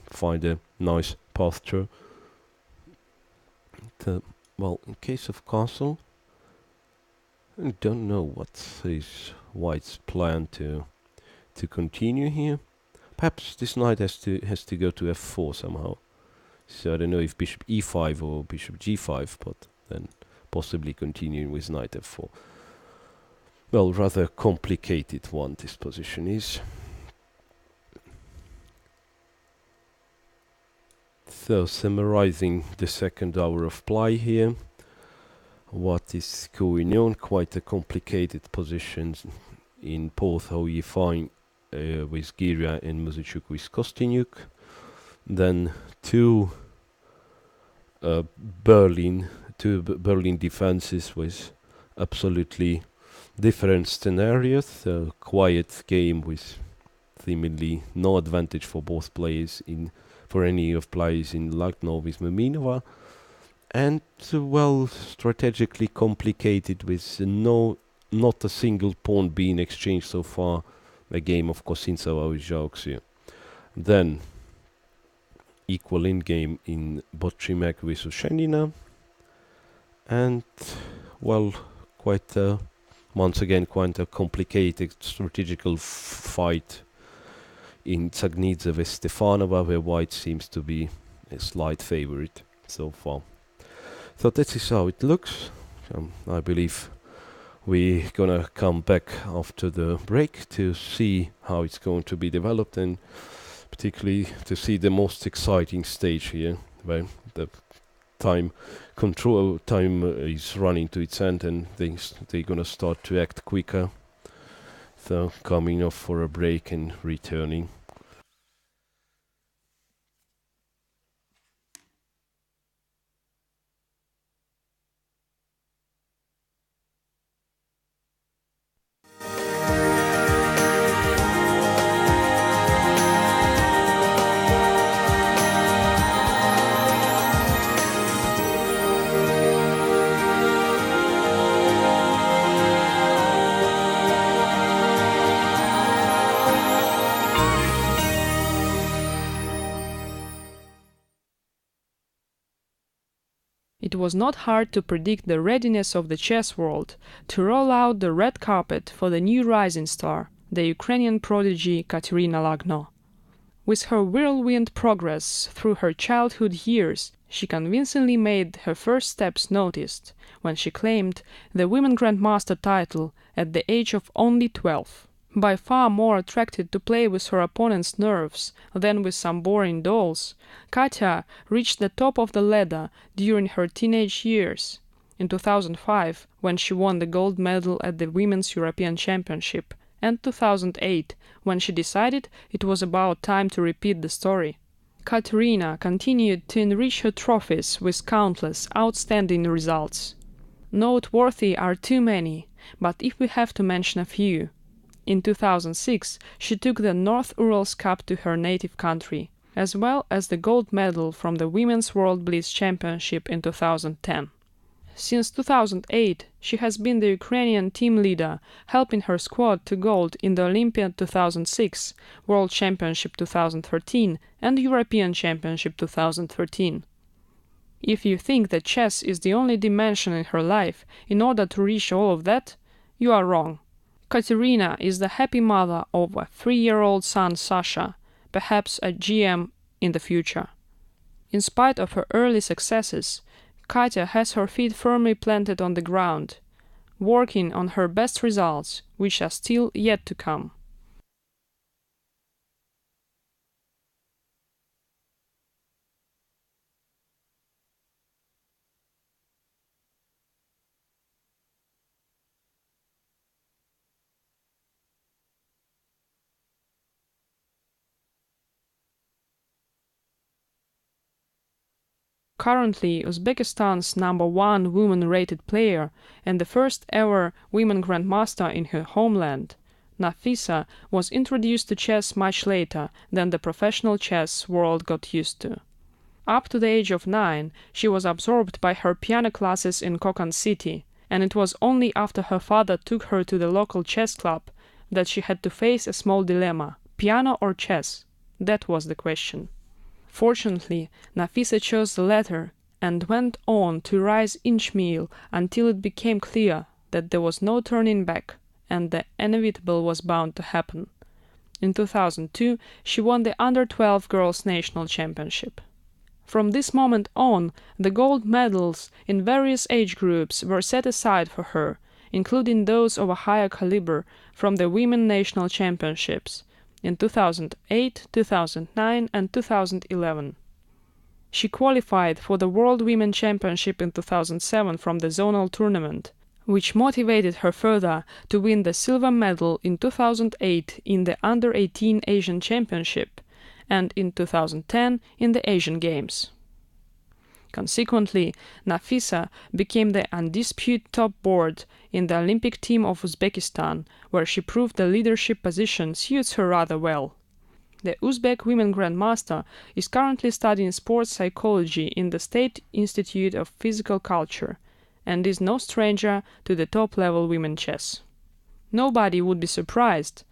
find a nice path through. Well, in case of castle, I don't know what is white's plan to continue here. Perhaps this knight has to go to f4 somehow. So I don't know if bishop e5 or bishop g5, but then possibly continuing with knight f4. Well, rather complicated one this position is. So summarizing the second hour of play here, what is going on? Quite a complicated position in both how Yifan with Gaguira and Muzychuk with Kosteniuk. Then two Berlin defenses with absolutely different scenarios. A quiet game with seemingly no advantage for both players for any of players in Lagno with Muminova, and well, strategically complicated with not a single pawn being exchanged so far. A game of Kosintseva with Gaguira. Then equal in game in Butchimeg with Ushenina, and well, once again quite a complicated strategical fight in Zagnidze with Stefanova, where white seems to be a slight favorite so far. So that is how it looks. I believe we're gonna come back after the break to see how it's going to be developed, and particularly to see the most exciting stage here, where the time is running to its end, and they're gonna start to act quicker. So coming off for a break and returning. It was not hard to predict the readiness of the chess world to roll out the red carpet for the new rising star, the Ukrainian prodigy Katerina Lagno. With her whirlwind progress through her childhood years, she convincingly made her first steps noticed when she claimed the Women Grandmaster title at the age of only 12. By far more attracted to play with her opponent's nerves than with some boring dolls, Katya reached the top of the ladder during her teenage years. In 2005, when she won the gold medal at the Women's European Championship, and 2008, when she decided it was about time to repeat the story. Katerina continued to enrich her trophies with countless outstanding results. Noteworthy are too many, but if we have to mention a few. In 2006, she took the North Urals Cup to her native country, as well as the gold medal from the Women's World Blitz Championship in 2010. Since 2008, she has been the Ukrainian team leader, helping her squad to gold in the Olympiad 2006, World Championship 2013, and European Championship 2013. If you think that chess is the only dimension in her life in order to reach all of that, you are wrong. Katerina is the happy mother of a 3-year-old son Sasha, perhaps a GM in the future. In spite of her early successes, Katya has her feet firmly planted on the ground, working on her best results, which are still yet to come. Currently, Uzbekistan's #1 women-rated player and the first ever women grandmaster in her homeland, Nafisa was introduced to chess much later than the professional chess world got used to. Up to the age of 9, she was absorbed by her piano classes in Kokand City, and it was only after her father took her to the local chess club that she had to face a small dilemma: piano or chess? That was the question. Fortunately, Nafisa chose the latter and went on to rise inchmeal until it became clear that there was no turning back and the inevitable was bound to happen. In 2002, she won the Under-12 Girls National Championship. From this moment on, the gold medals in various age groups were set aside for her, including those of a higher caliber from the Women National Championships in 2008, 2009 and 2011. She qualified for the World Women Championship in 2007 from the zonal tournament, which motivated her further to win the silver medal in 2008 in the Under-18 Asian Championship and in 2010 in the Asian Games. Consequently, Nafisa became the undisputed top board in the Olympic team of Uzbekistan, where she proved the leadership position suits her rather well. The Uzbek women grandmaster is currently studying sports psychology in the State Institute of Physical Culture and is no stranger to the top-level women chess. Nobody would be surprised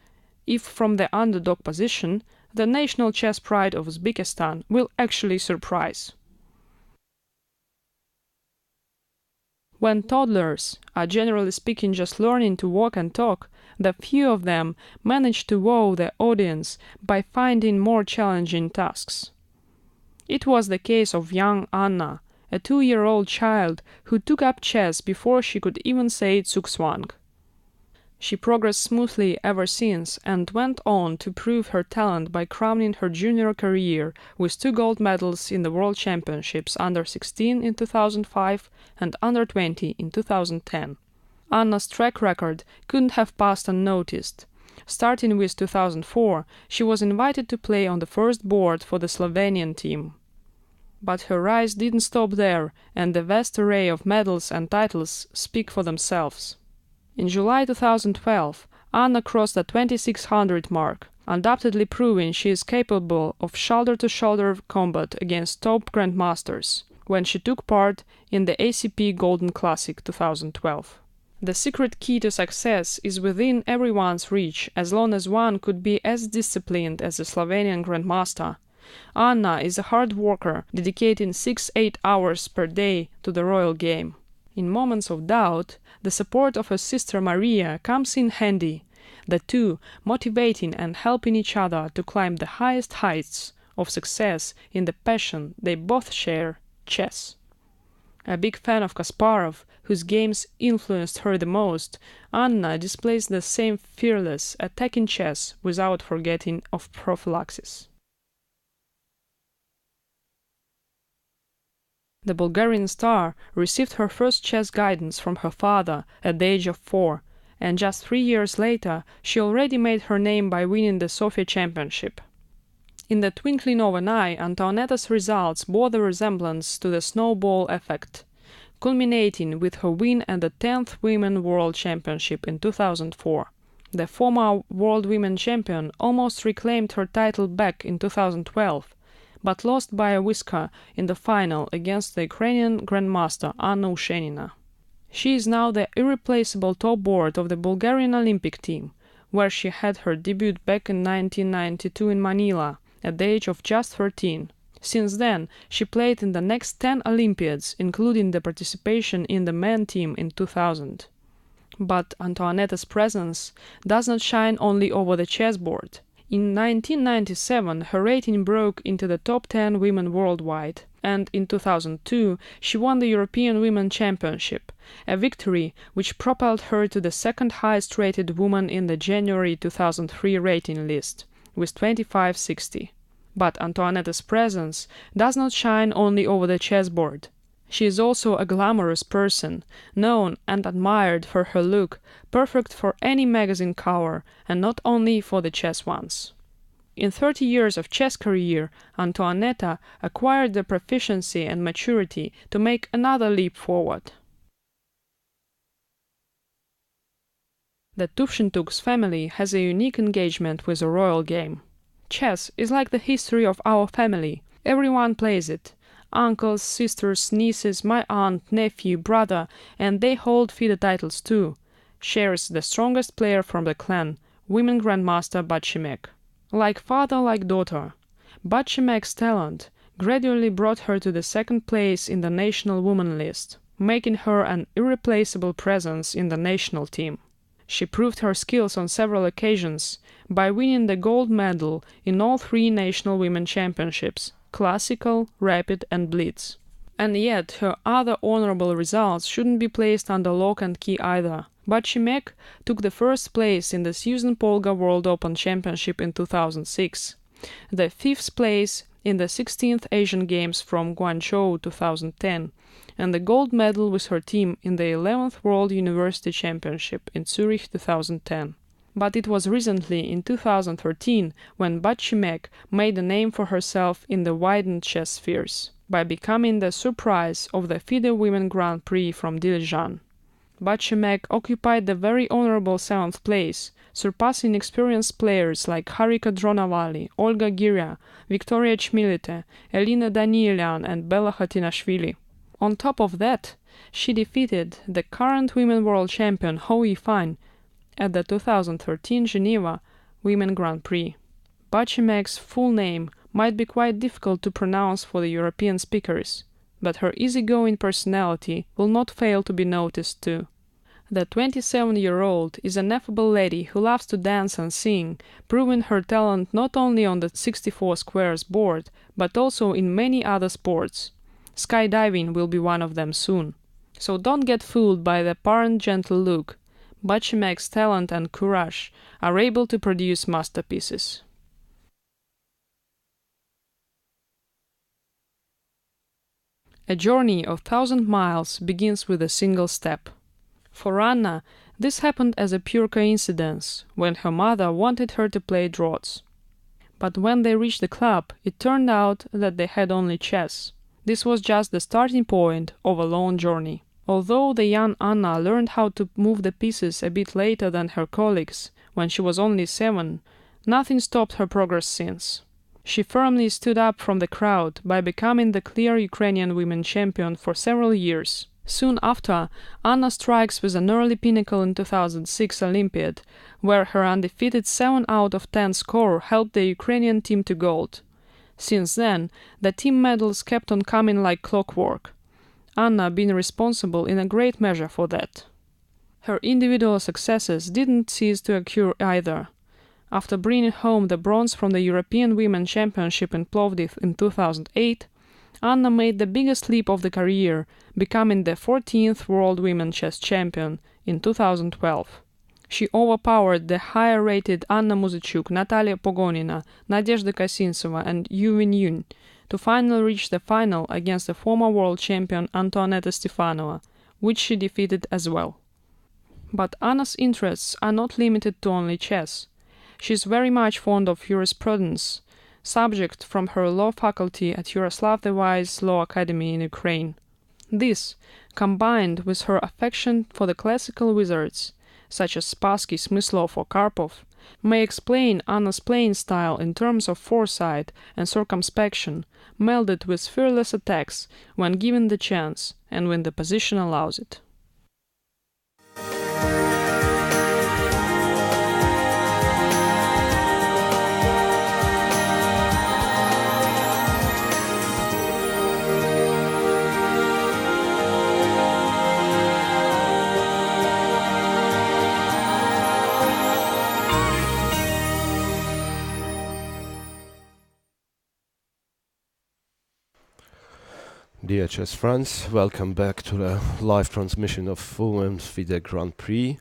if from the underdog position the national chess pride of Uzbekistan will actually surprise. When toddlers are generally speaking just learning to walk and talk, the few of them manage to wow the audience by finding more challenging tasks. It was the case of young Anna, a 2-year-old child who took up chess before she could even say Zugzwang. She progressed smoothly ever since and went on to prove her talent by crowning her junior career with 2 gold medals in the World Championships Under-16 in 2005 and Under-20 in 2010. Anna's track record couldn't have passed unnoticed. Starting with 2004, she was invited to play on the first board for the Slovenian team. But her rise didn't stop there, and the vast array of medals and titles speak for themselves. In July 2012, Anna crossed the 2600 mark, undoubtedly proving she is capable of shoulder-to-shoulder combat against top grandmasters, when she took part in the ACP Golden Classic 2012. The secret key to success is within everyone's reach as long as one could be as disciplined as the Slovenian grandmaster. Anna is a hard worker, dedicating 6-8 hours per day to the royal game. In moments of doubt, the support of her sister Maria comes in handy, the two motivating and helping each other to climb the highest heights of success in the passion they both share, chess. A big fan of Kasparov, whose games influenced her the most, Anna displays the same fearless, attacking chess without forgetting of prophylaxis. The Bulgarian star received her first chess guidance from her father at the age of 4, and just 3 years later she already made her name by winning the Sofia Championship. In the twinkling of an eye, Antoanetta's results bore the resemblance to the snowball effect, culminating with her win at the 10th Women World Championship in 2004. The former World Women Champion almost reclaimed her title back in 2012, but lost by a whisker in the final against the Ukrainian Grandmaster Anna Ushenina. She is now the irreplaceable top board of the Bulgarian Olympic team, where she had her debut back in 1992 in Manila, at the age of just 13. Since then, she played in the next 10 Olympiads, including the participation in the men team in 2000. But Antoinette's presence does not shine only over the chessboard. In 1997, her rating broke into the top 10 women worldwide, and in 2002 she won the European Women's Championship, a victory which propelled her to the second highest rated woman in the January 2003 rating list, with 2560. But Antoinette's presence does not shine only over the chessboard. She is also a glamorous person, known and admired for her look, perfect for any magazine cover, and not only for the chess ones. In 30 years of chess career, Antoinetta acquired the proficiency and maturity to make another leap forward. The Tuvshintuk's family has a unique engagement with the royal game. Chess is like the history of our family. Everyone plays it. Uncles, sisters, nieces, my aunt, nephew, brother, and they hold FIDE titles too, shares the strongest player from the clan, women grandmaster Butchimeg. Like father, like daughter, Butchimeg's talent gradually brought her to the second place in the national woman list, making her an irreplaceable presence in the national team. She proved her skills on several occasions by winning the gold medal in all 3 national women championships, classical, rapid, and blitz. And yet her other honorable results shouldn't be placed under lock and key either. Butchimeg took the first place in the Susan Polgar World Open Championship in 2006, the 5th place in the 16th Asian Games from Guangzhou 2010, and the gold medal with her team in the 11th World University Championship in Zurich 2010. But it was recently, in 2013, when Butchimeg made a name for herself in the widened chess spheres, by becoming the surprise of the FIDE Women Grand Prix from Dijon. Butchimeg occupied the very honorable 7th place, surpassing experienced players like Harika Dronavali, Olga Gaguira, Victoria Chmilite, Elina Danielian, and Bella Khatinashvili. On top of that, she defeated the current women world champion Yifan at the 2013 Geneva Women Grand Prix. Butchimeg's full name might be quite difficult to pronounce for the European speakers, but her easygoing personality will not fail to be noticed too. The 27-year-old is an affable lady who loves to dance and sing, proving her talent not only on the 64 squares board, but also in many other sports. Skydiving will be one of them soon. So don't get fooled by the apparent gentle look. Butchimeg's talent and courage are able to produce masterpieces. A journey of 1,000 miles begins with a single step. For Anna, this happened as a pure coincidence, when her mother wanted her to play draughts. But when they reached the club, it turned out that they had only chess. This was just the starting point of a long journey. Although the young Anna learned how to move the pieces a bit later than her colleagues, when she was only 7, nothing stopped her progress since. She firmly stood up from the crowd by becoming the clear Ukrainian women champion for several years. Soon after, Anna strikes with an early pinnacle in 2006 Olympiad, where her undefeated 7 out of 10 score helped the Ukrainian team to gold. Since then, the team medals kept on coming like clockwork, Anna being responsible in a great measure for that. Her individual successes didn't cease to occur either. After bringing home the bronze from the European Women's Championship in Plovdiv in 2008, Anna made the biggest leap of the career, becoming the 14th World Women's Chess Champion in 2012. She overpowered the higher-rated Anna Muzychuk, Natalia Pogonina, Nadezhda Kosintseva, and Yifan to finally reach the final against the former world champion Antoinetta Stefanova, which she defeated as well. But Anna's interests are not limited to only chess. She is very much fond of jurisprudence, subject from her law faculty at Yaroslav the Wise Law Academy in Ukraine. This, combined with her affection for the classical wizards, such as Spassky, Smyslov or Karpov, may explain Anna's playing style in terms of foresight and circumspection, melded with fearless attacks when given the chance and when the position allows it. DHS France, welcome back to the live transmission of Women's FIDE Grand Prix.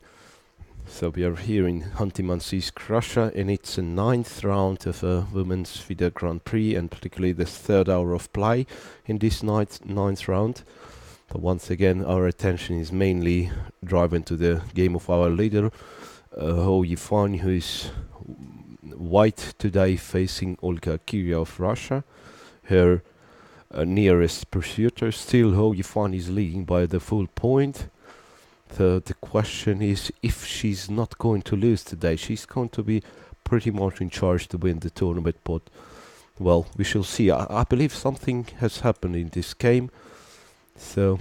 So we are here in Khanty-Mansiysk, Russia, and it's the 9th round of a Women's FIDE Grand Prix, and particularly the third hour of play in this ninth round. But once again, our attention is mainly driven to the game of our leader, Yifan, who is white today, facing Olga Gaguira of Russia. Her nearest pursuer, still Yifan is leading by the full point. The question is, if she's not going to lose today, she's going to be pretty much in charge to win the tournament, but well, we shall see. I believe something has happened in this game, so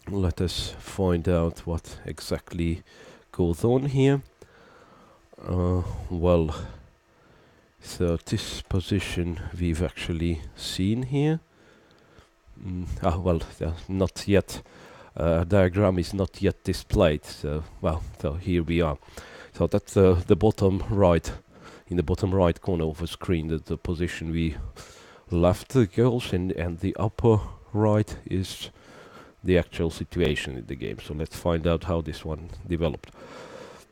let us find out what exactly goes on here. Well, so this position we've actually seen here. Not yet. Diagram is not yet displayed, so here we are. So that's the bottom right, in the bottom right corner of the screen, the position we left the girls, and the upper right is the actual situation in the game. So let's find out how this one developed.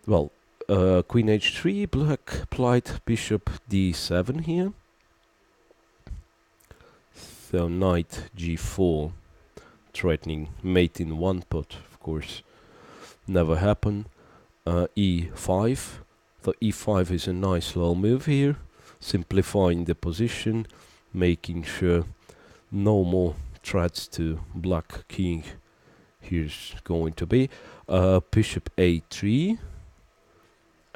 Well, Queen h3, black played bishop d7 here. So knight g4, threatening mate in one, but of course never happened. E5. The e5 is a nice little move here, simplifying the position, making sure no more threats to black king here's going to be. Bishop a3,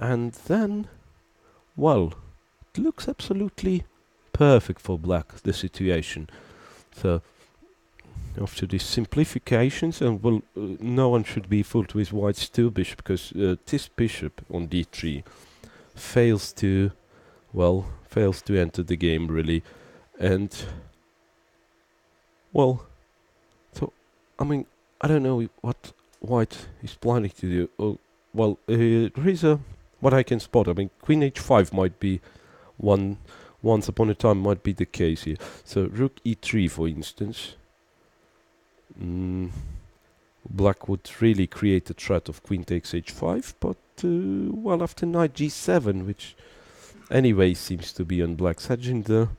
and then, well, it looks absolutely perfect for black, the situation. So after these simplifications, and well, no one should be fooled with white's 2 bishop, because this bishop on d3 fails to enter the game really, and well, so I mean, I don't know what white is planning to do. Oh, well, there is what I can spot. I mean, queen h5 might be once upon a time might be the case here. So rook e3, for instance. Black would really create a threat of queen takes h5, but well, after knight g7, which anyway seems to be on black's agenda,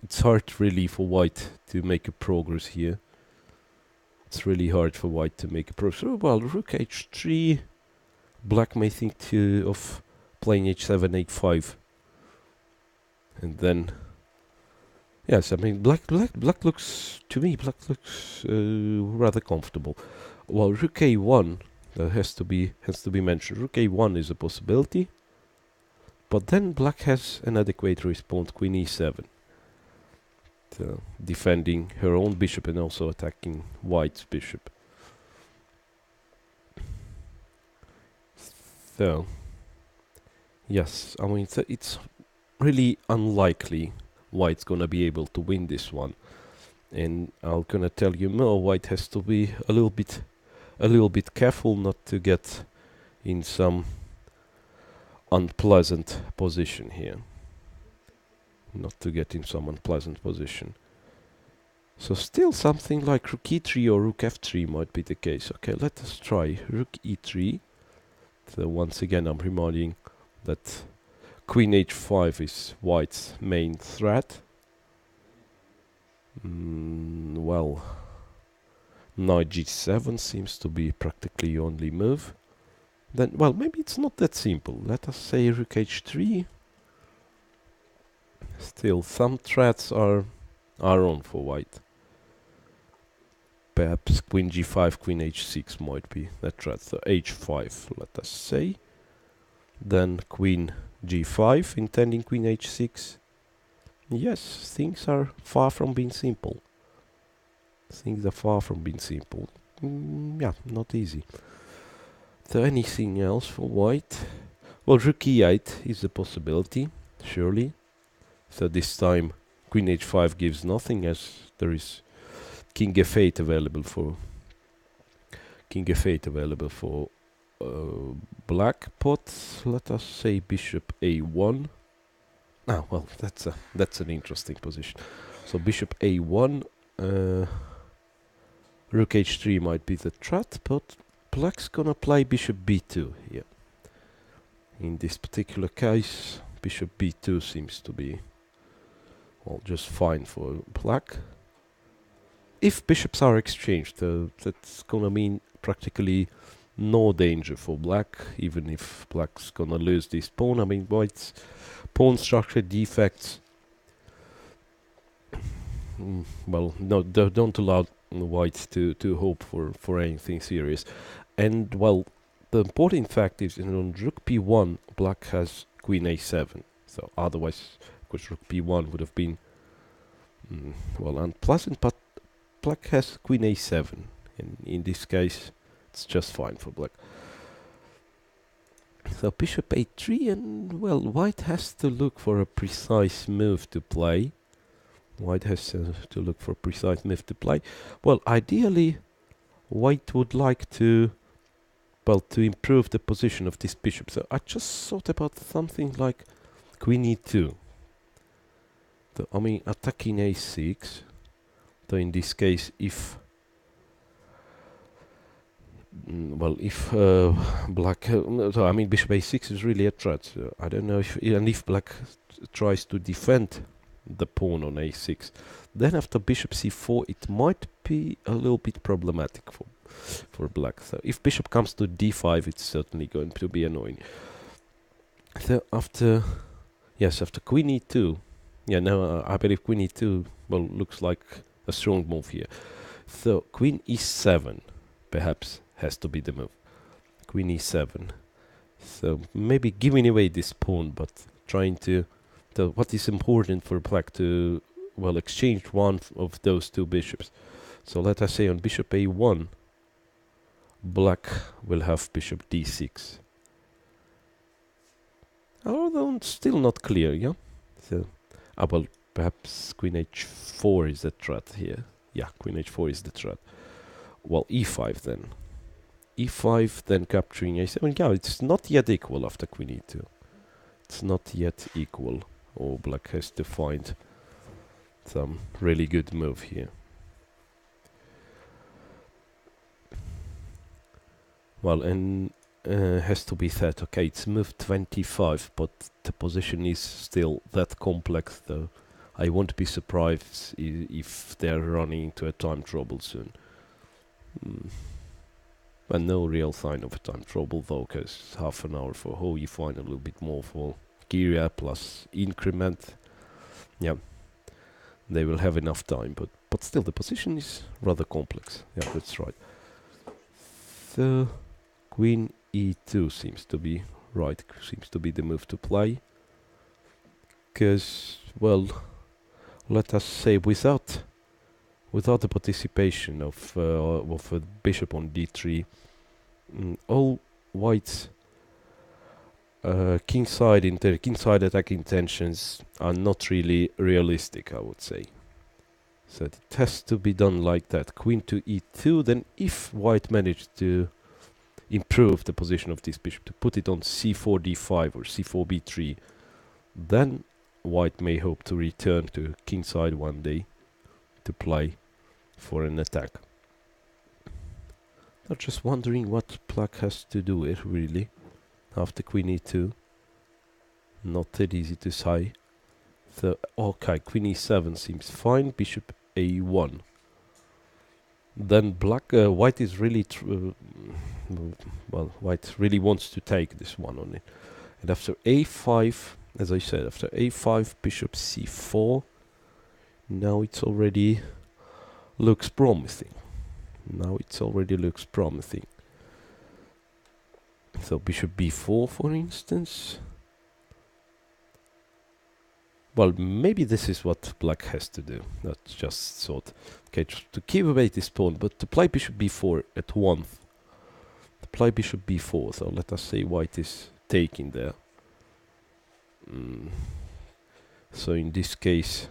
it's hard really for white to make a progress here. It's really hard for white to make a progress. Oh, well, rook h3, black may think of playing h7, h5, and then yes, I mean, black looks, to me, black looks rather comfortable. Well, rook a1, that has to be mentioned. Rook a1 is a possibility, but then black has an adequate response, queen e7, so defending her own bishop and also attacking white's bishop. So yes, I mean, it's really unlikely white's gonna be able to win this one, and I'm gonna tell you more. White has to be a little bit careful not to get in some unpleasant position here. So still something like rook e3 or rook f3 might be the case. Okay, let us try rook e3. So once again, I'm reminding that queen h5 is white's main threat. Well, knight g7 seems to be practically the only move. Then, well, maybe it's not that simple. Let us say rook h3. Still, some threats are on for white. Perhaps queen g5, queen h6 might be that threat. So h5, let us say. Then queen g5, intending queen h6. Yes, things are far from being simple. Yeah, not easy. So anything else for white? Well, rook e8 is a possibility, surely. So this time queen h5 gives nothing, as there is king f8 available for black, but let us say bishop a1. Ah, well, that's an interesting position. So bishop a1, rook h3 might be the threat, but black's gonna play bishop b2 here. In this particular case, bishop b2 seems to be, well, just fine for black. If bishops are exchanged, that's gonna mean practically no danger for black, even if black's gonna lose this pawn. I mean, white's pawn structure defects, well, no, don't allow white to hope for anything serious. And, well, the important fact is, on rook b1, black has queen a7. So otherwise, of course, rook b1 would have been, well, unpleasant, but black has queen a7. And in this case, it's just fine for black. So bishop a3, and, well, white has to look for a precise move to play. White has to look for a precise move to play. Well, ideally, white would like to, well, to improve the position of this bishop. So I just thought about something like queen e2. I mean, attacking a6. So in this case, if if black, so I mean, bishop a6 is really a threat. So I don't know if black tries to defend the pawn on a6, then after bishop c4, it might be a little bit problematic for black. So if bishop comes to d5, it's certainly going to be annoying. So after queen e2, I believe queen e2, well, looks like a strong move here. So queen e7 perhaps has to be the move. Queen e7. So maybe giving away this pawn, but trying to, what is important for black to, well, exchange one of those two bishops. So let us say on bishop a1, black will have bishop d6. Although still not clear, yeah? So, well, perhaps queen h4 is the threat here. Yeah, queen h4 is the threat. Well, e5 then. e5, then capturing a7. Yeah, it's not yet equal after queen e2. It's not yet equal. Oh, black has to find some really good move here. Well, and has to be said, okay, it's move 25, but the position is still that complex, though. I won't be surprised if they're running into a time trouble soon. But no real sign of a time trouble, though, because half an hour for Ho, you find a little bit more for Gaguira plus increment. Yeah, they will have enough time, but still the position is rather complex. Yeah, that's right. So queen e2 seems to be right, seems to be the move to play. Because, well, let us say without the participation of a bishop on d3, all white's kingside attack intentions are not really realistic, I would say. So it has to be done like that. Queen to e2, then if white managed to improve the position of this bishop, to put it on c4 d5 or c4 b3, then white may hope to return to kingside one day to play for an attack. I'm just wondering what black has to do here, really, after queen e2. Not that easy to say. So, okay, queen e7 seems fine, bishop a1. Then white is really, well, white really wants to take this one on it. And after a5, as I said, after a5, bishop c4, now it's already looks promising. Now it already looks promising. So bishop b4, for instance. Well, maybe this is what black has to do. Not just thought, okay, to keep away this pawn, but to play bishop b4 at once. To play bishop b4, so let us say white is taking there. So in this case,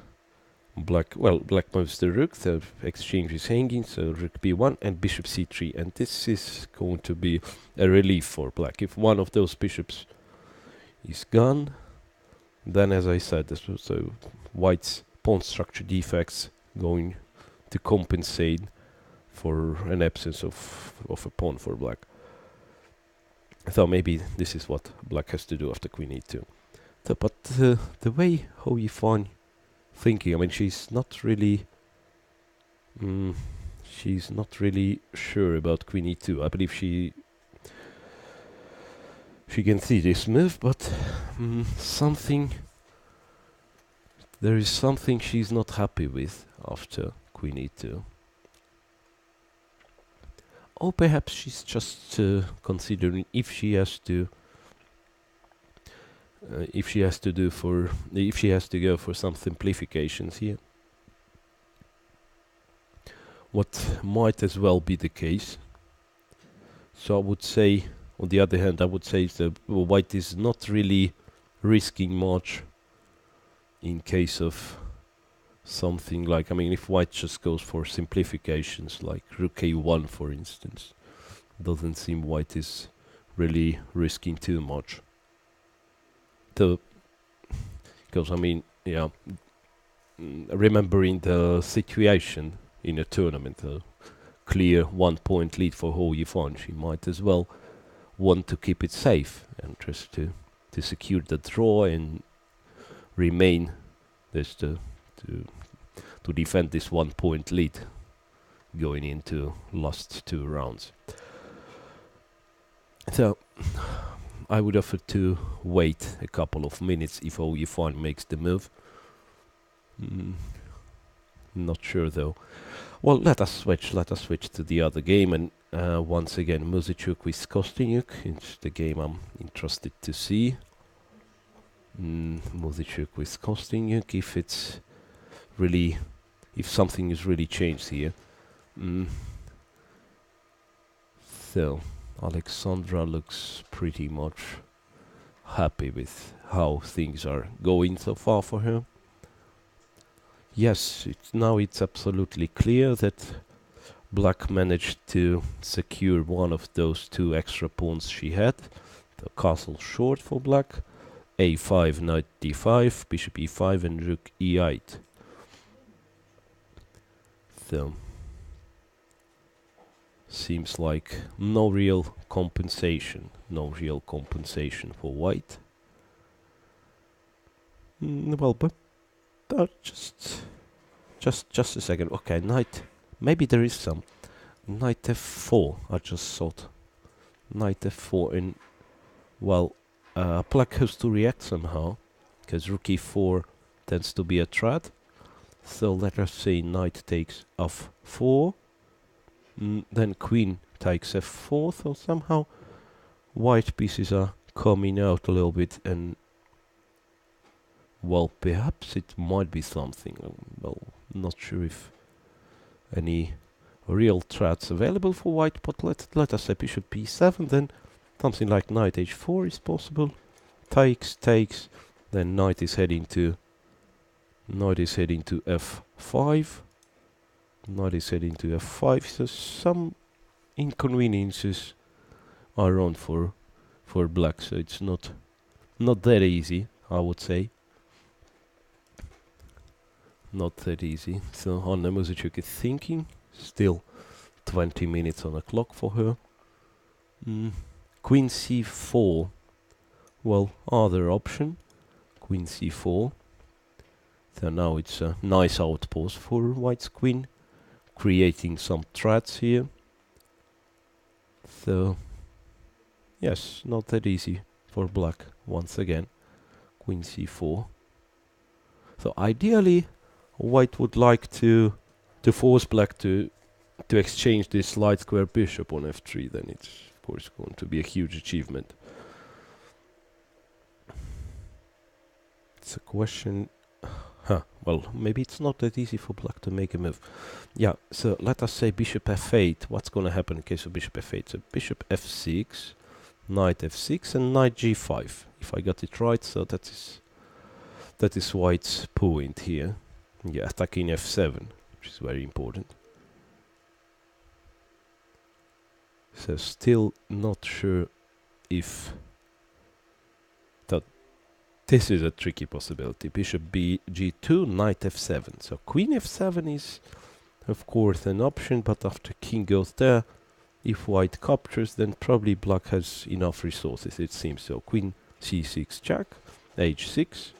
black moves the rook, the exchange is hanging, so rook b1 and bishop c3, and this is going to be a relief for black. If one of those bishops is gone, then, as I said, so white's pawn structure defects going to compensate for an absence of a pawn for black. So maybe this is what black has to do after queen e2. So, but the way how Yifan thinking, I mean, she's not really sure about queen e2. I believe she can see this move, but there is something she's not happy with after queen e2. Or perhaps she's just considering if she has to go for some simplifications here. What might as well be the case. So I would say, on the other hand, I would say that white is not really risking much in case of something like, I mean, if white just goes for simplifications like rook a1 for instance, doesn't seem white is really risking too much. Because I mean, yeah, remembering the situation in a tournament, a clear 1 point lead for Ho Yifan, she might as well want to keep it safe and just to secure the draw and remain just to defend this 1 point lead going into last 2 rounds. So I would offer to wait a couple of minutes if Ho Yifan makes the move. Not sure though. Well, let us switch to the other game, and once again Muzychuk with Kosteniuk. It's the game I'm interested to see. Muzychuk with Kosteniuk, if something is really changed here. So Alexandra looks pretty much happy with how things are going so far for her. Yes, now it's absolutely clear that black managed to secure one of those 2 extra pawns she had. The castle short for black. a5, knight d5, bishop e5 and rook e8. So seems like no real compensation for white. Well, but just a second. Okay, knight. Maybe there is some. Knight f4. I just thought. Knight f4 and well, black has to react somehow, because rook e4 tends to be a threat. So let us say knight takes f4. Then queen takes f4. So somehow white pieces are coming out a little bit, and well, perhaps it might be something. Well, not sure if any real threats available for white, but let us say bishop b7, then something like knight h4 is possible. Takes, then knight is heading to f5. Knight is heading to f5, so some inconveniences are around for black, so it's not that easy, I would say. Not that easy. So Anna Muzychuk is thinking. Still 20 minutes on the clock for her. Queen c4. Well, other option. Queen c4. So now it's a nice outpost for white's queen, creating some threats here. So yes, not that easy for black once again. Queen c4. So ideally white would like to force black to exchange this light square bishop on f3. Then it's of course going to be a huge achievement. It's a question. Well, maybe it's not that easy for black to make a move. Yeah, so let us say bishop f8. What's going to happen in case of bishop f8? So bishop f6, knight f6 and knight g5. If I got it right, so that is white's point here. Yeah, attacking f7, which is very important. So still not sure if that this is a tricky possibility. Bishop g2, knight f7. So queen f7 is of course an option, but after king goes there, if white captures, then probably black has enough resources, it seems. So queen c6 check, h6,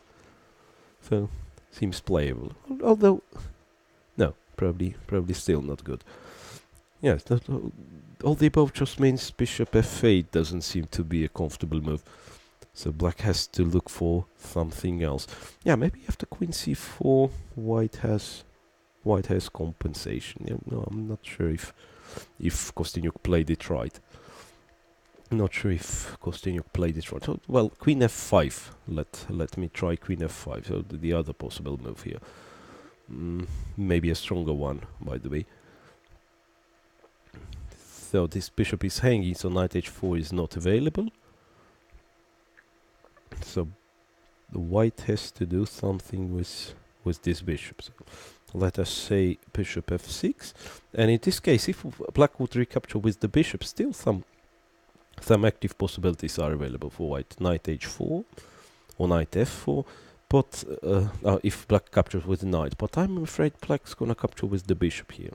so seems playable. Although, no, probably still not good. Yes, all the above just means bishop f8 doesn't seem to be a comfortable move. So black has to look for something else. Yeah, maybe after queen c4, white has compensation. Yeah, no, I'm not sure if Kosteniuk played it right. Not sure if Kosteniuk played it right. So, well, queen f5. Let me try queen f5. So the other possible move here. Maybe a stronger one, by the way. So this bishop is hanging, so knight h4 is not available. So the white has to do something with this bishop. So let us say bishop f6, and in this case, if black would recapture with the bishop, still some active possibilities are available for white. Knight h4 or knight f4, but if black captures with the knight, but I'm afraid black's gonna capture with the bishop here,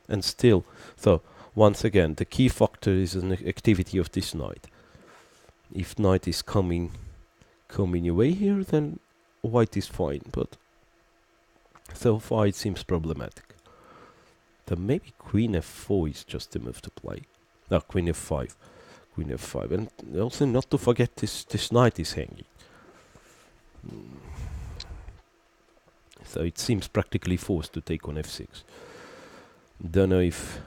and still. So once again, the key factor is an activity of this knight. If knight is coming away here, then white is fine, but so far it seems problematic. Then maybe queen f4 is just the move to play. No, queen f5. Queen f5. And also not to forget this knight is hanging. So it seems practically forced to take on f6. Don't know if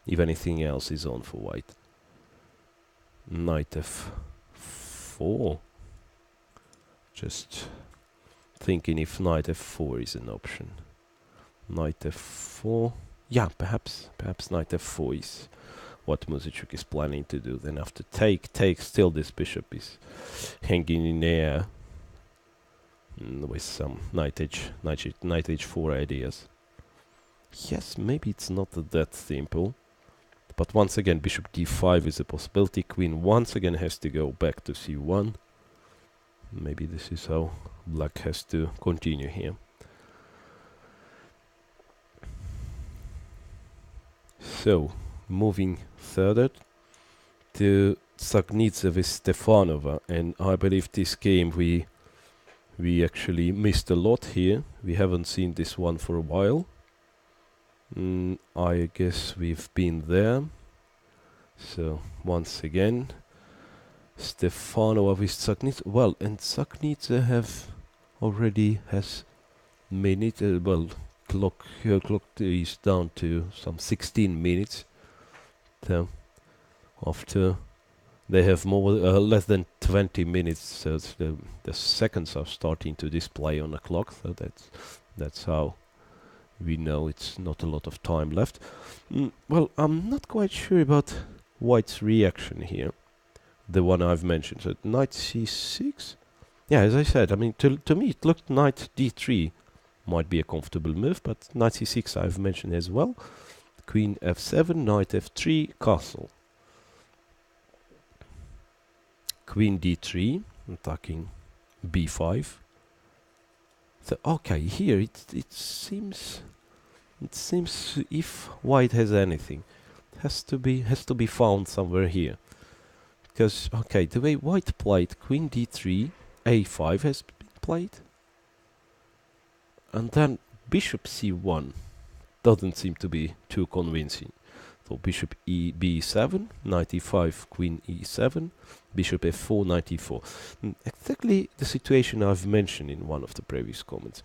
anything else is on for white. Knight f4. Just thinking if knight f4 is an option. Knight f4. Yeah, perhaps knight f4 is what Muzychuk is planning to do. Then after take, still this bishop is hanging in air with some knight h4 ideas. Yes, maybe it's not that simple. But once again, bishop d5 is a possibility. Queen once again has to go back to c1. Maybe this is how black has to continue here. So, moving further to Zagnidze with Stefanova, and I believe this game we actually missed a lot here. We haven't seen this one for a while. I guess we've been there. So once again, Stefanova with Zagnidze. Well, and Zagnidze has minute. Clock is down to some 16 minutes. So after they have less than 20 minutes, so the seconds are starting to display on the clock. So that's how we know it's not a lot of time left. Well, I'm not quite sure about white's reaction here. The one I've mentioned. So knight c6. Yeah, as I said, I mean, to me it looked knight d3 might be a comfortable move, but knight c6 I've mentioned as well. Queen f7, knight f3, castle. Queen d3, attacking b5. So okay, here it seems if white has anything, it has to be found somewhere here. Because okay, the way white played queen d3, a5 has been played, and then bishop c1 doesn't seem to be too convincing. So bishop b7, knight e5, queen e7, bishop f4, knight e4. Exactly the situation I've mentioned in one of the previous comments.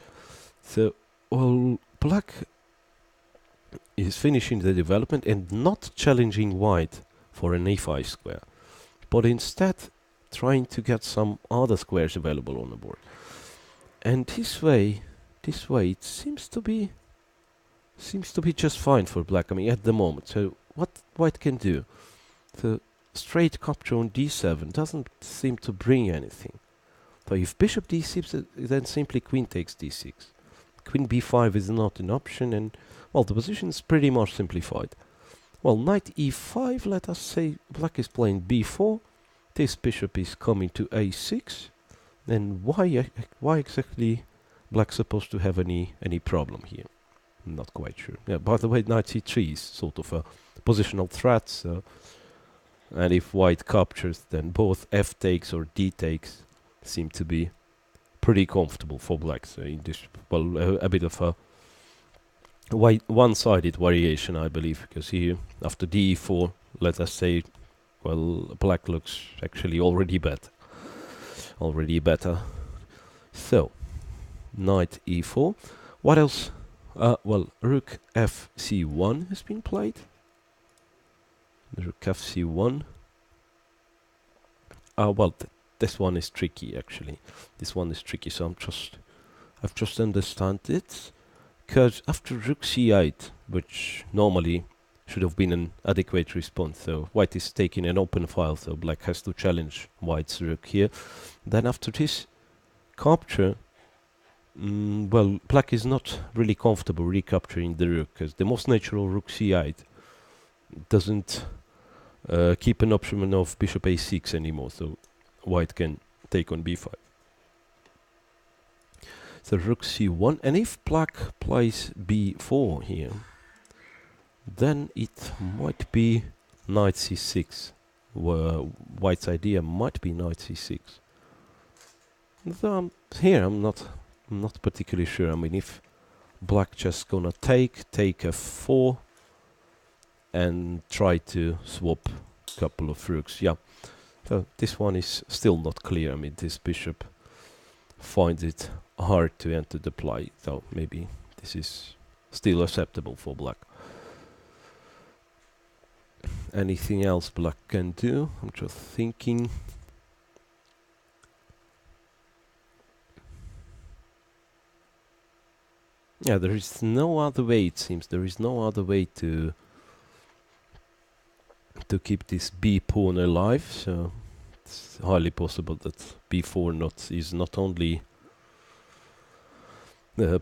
So, well, black is finishing the development and not challenging white for an e5 square, but instead trying to get some other squares available on the board. And this way it seems to be just fine for black, I mean, at the moment. So what white can do? The straight capture on d7 doesn't seem to bring anything. So if bishop d6, then simply queen takes d6. Queen b5 is not an option, and well, the position is pretty much simplified. Well, knight e5, let us say black is playing b4. This bishop is coming to a6. Then why exactly black supposed to have any problem here? Not quite sure. Yeah, by the way, knight c3 is sort of a positional threat, so and if white captures, then both f takes or d takes seem to be pretty comfortable for black. So in this, well, a bit of a one-sided variation, I believe, because here after d4, let us say, well, black looks actually already better. So knight e4. What else? Well, rook fc1 has been played. Rook fc1. Well, this one is tricky actually. This one is tricky, so I've just understand it. Because after rook c8, which normally should have been an adequate response, so white is taking an open file, so black has to challenge white's rook here. Then after this capture, well, black is not really comfortable recapturing the rook, because the most natural rook c8 doesn't keep an option of bishop a6 anymore, so white can take on b5. So rook c1, and if black plays b4 here, then it might be knight c6. White's idea might be knight c6. Though here I'm not particularly sure. I mean, if black just gonna take f4 and try to swap a couple of rooks, yeah. So this one is still not clear. I mean, this bishop finds it hard to enter the play, so maybe this is still acceptable for black. Anything else black can do? I'm just thinking. Yeah, there is no other way, it seems. There is no other way to keep this b pawn alive, so it's highly possible that b4 is not only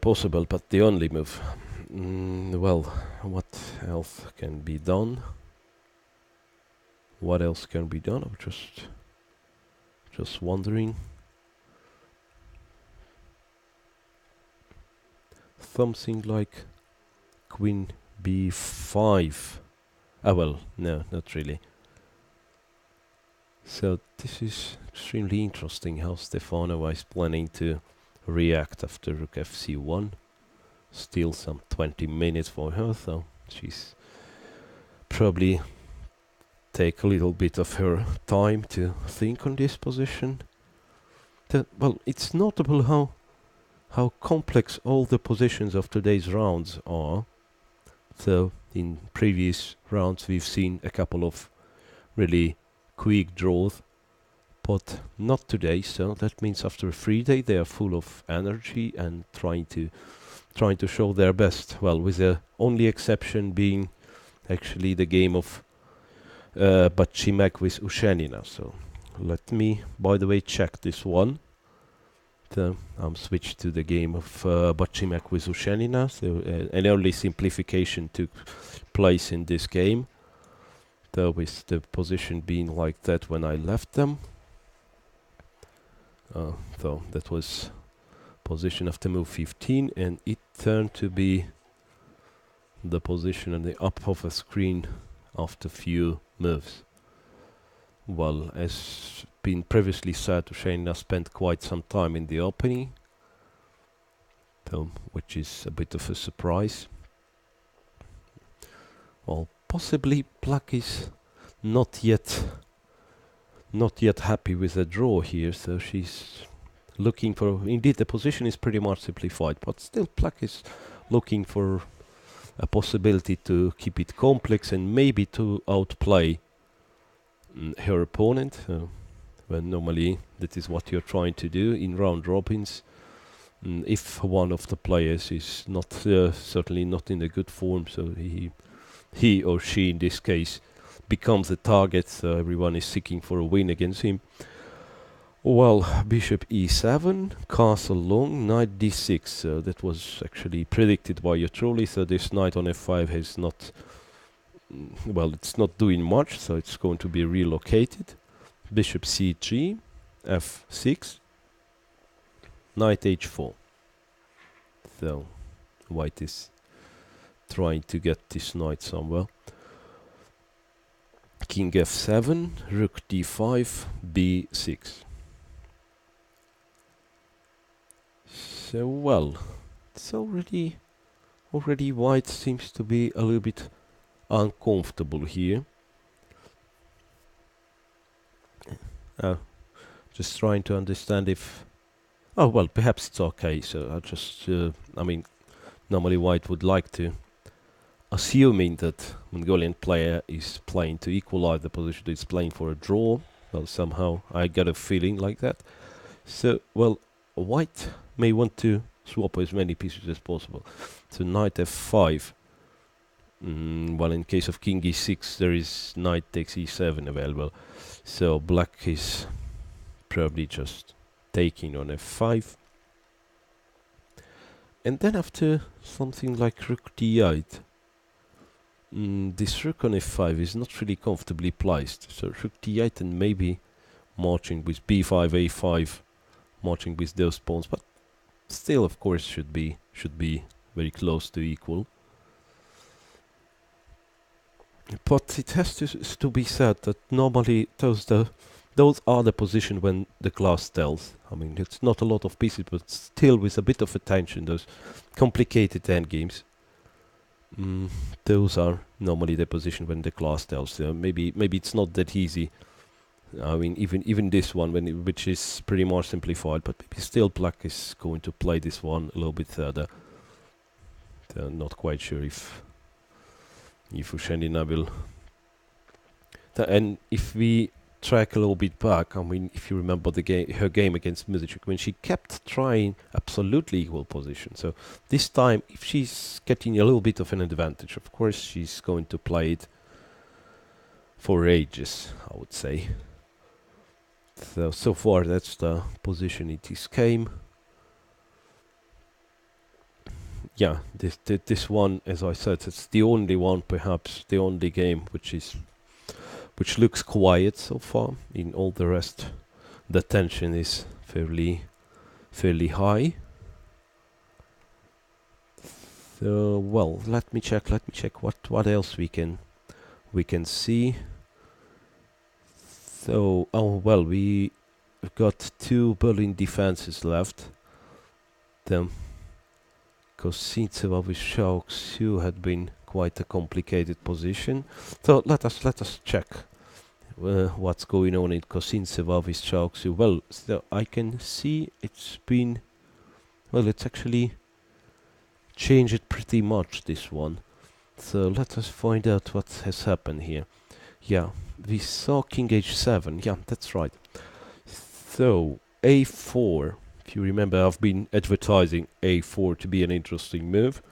possible, but the only move. Well, what else can be done? What else can be done? I'm just wondering. Something like queen b5. Well, no, not really. So this is extremely interesting how Stefanova is planning to react after rook fc1. Still some 20 minutes for her, so she's probably take a little bit of her time to think on this position. Well, it's notable how complex all the positions of today's rounds are. So in previous rounds we've seen a couple of really quick draws, but not today. So that means after a free day they are full of energy and trying to show their best. Well, with the only exception being actually the game of Butchimeg with Ushenina. So let me, by the way, check this one. I'm switched to the game of Butchimeg with Ushenina. So an early simplification took place in this game, with the position being like that when I left them. So that was position after move 15, and it turned to be the position on the up of the screen after few moves. Well, as been previously said, Ushenina spent quite some time in the opening, which is a bit of a surprise. Well, possibly black is not yet happy with the draw here, so she's looking for. Indeed, the position is pretty much simplified, but still black is looking for a possibility to keep it complex and maybe to outplay her opponent, when normally that is what you're trying to do in round robins. If one of the players is not certainly not in a good form, so he or she in this case becomes a target, so everyone is seeking for a win against him. Well, bishop e7, castle long, knight d6, so that was actually predicted by Yatroli, so this knight on f5 has not, well, it's not doing much, so it's going to be relocated. Bishop c3, f6, knight h4. So white is trying to get this knight somewhere. King f7, rook d5, b6. So well, it's already white seems to be a little bit uncomfortable here. Just trying to understand if... Oh well, perhaps it's okay. So I just, I mean, normally white would like to, assuming that Mongolian player is playing to equalize the position, is playing for a draw. Well, somehow I get a feeling like that. So, well, white may want to swap as many pieces as possible. So knight f5. Well, in case of king e6, there is knight takes e7 available. So black is probably just taking on f5. And then after something like rook d8, this rook on f5 is not really comfortably placed. So rook d8 and maybe marching with b5, a5, marching with those pawns, but still, of course, should be very close to equal. But it has to be said that normally those are the position when the class tells. I mean, it's not a lot of pieces, but still with a bit of attention, those complicated endgames. Those are normally the position when the class tells. Maybe it's not that easy. I mean, even this one, which is pretty more simplified, but maybe still black is going to play this one a little bit further. They're not quite sure if Ushenina will. And if we track a little bit back, I mean, if you remember her game against Muzychuk, when she kept trying absolutely equal position. So this time, if she's getting a little bit of an advantage, of course she's going to play it for ages, I would say. So far that's the position it is came. Yeah, this one, as I said, it's the only one, perhaps the only game which looks quiet so far. In all the rest, the tension is fairly high. So well, let me check what else we can see. So, oh well, we've got 2 Berlin defenses left. The Kosintseva with Xiaoxiu had been quite a complicated position. So let us check what's going on in Kosintseva with Xiaoxiu. Well, so I can see it's been... Well, it's actually changed pretty much, this one. So let us find out what has happened here. Yeah. We saw king h7, yeah, that's right. So, a4, if you remember, I've been advertising a4 to be an interesting move.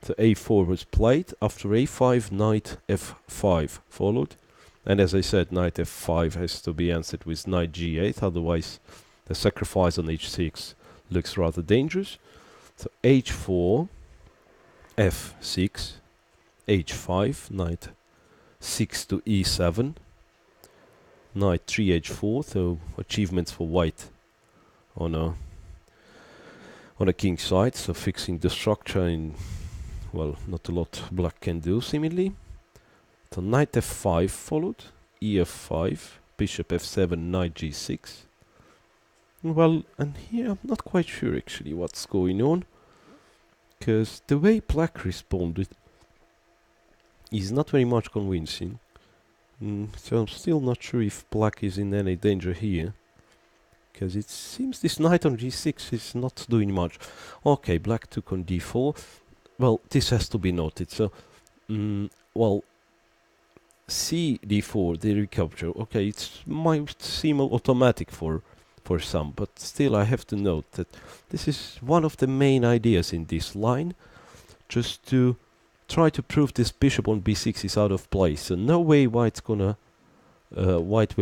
So a4 was played, after a5, knight f5 followed. And as I said, knight f5 has to be answered with knight g8, otherwise the sacrifice on h6 looks rather dangerous. So h4, f6, h5, knight 6 to e7. Knight 3 h4, so achievements for white on a king side, so fixing the structure in, well, not a lot black can do seemingly. So knight f5 followed, ef5, bishop f7, knight g6. Well, and here I'm not quite sure actually what's going on, because the way black responded is not very much convincing. So I'm still not sure if black is in any danger here, because it seems this knight on g6 is not doing much. Okay, black took on d4. Well, this has to be noted. So, well, c d4, the recapture. Okay, it might seem automatic for some, but still I have to note that this is one of the main ideas in this line, just to try to prove this bishop on b6 is out of place. So no way white will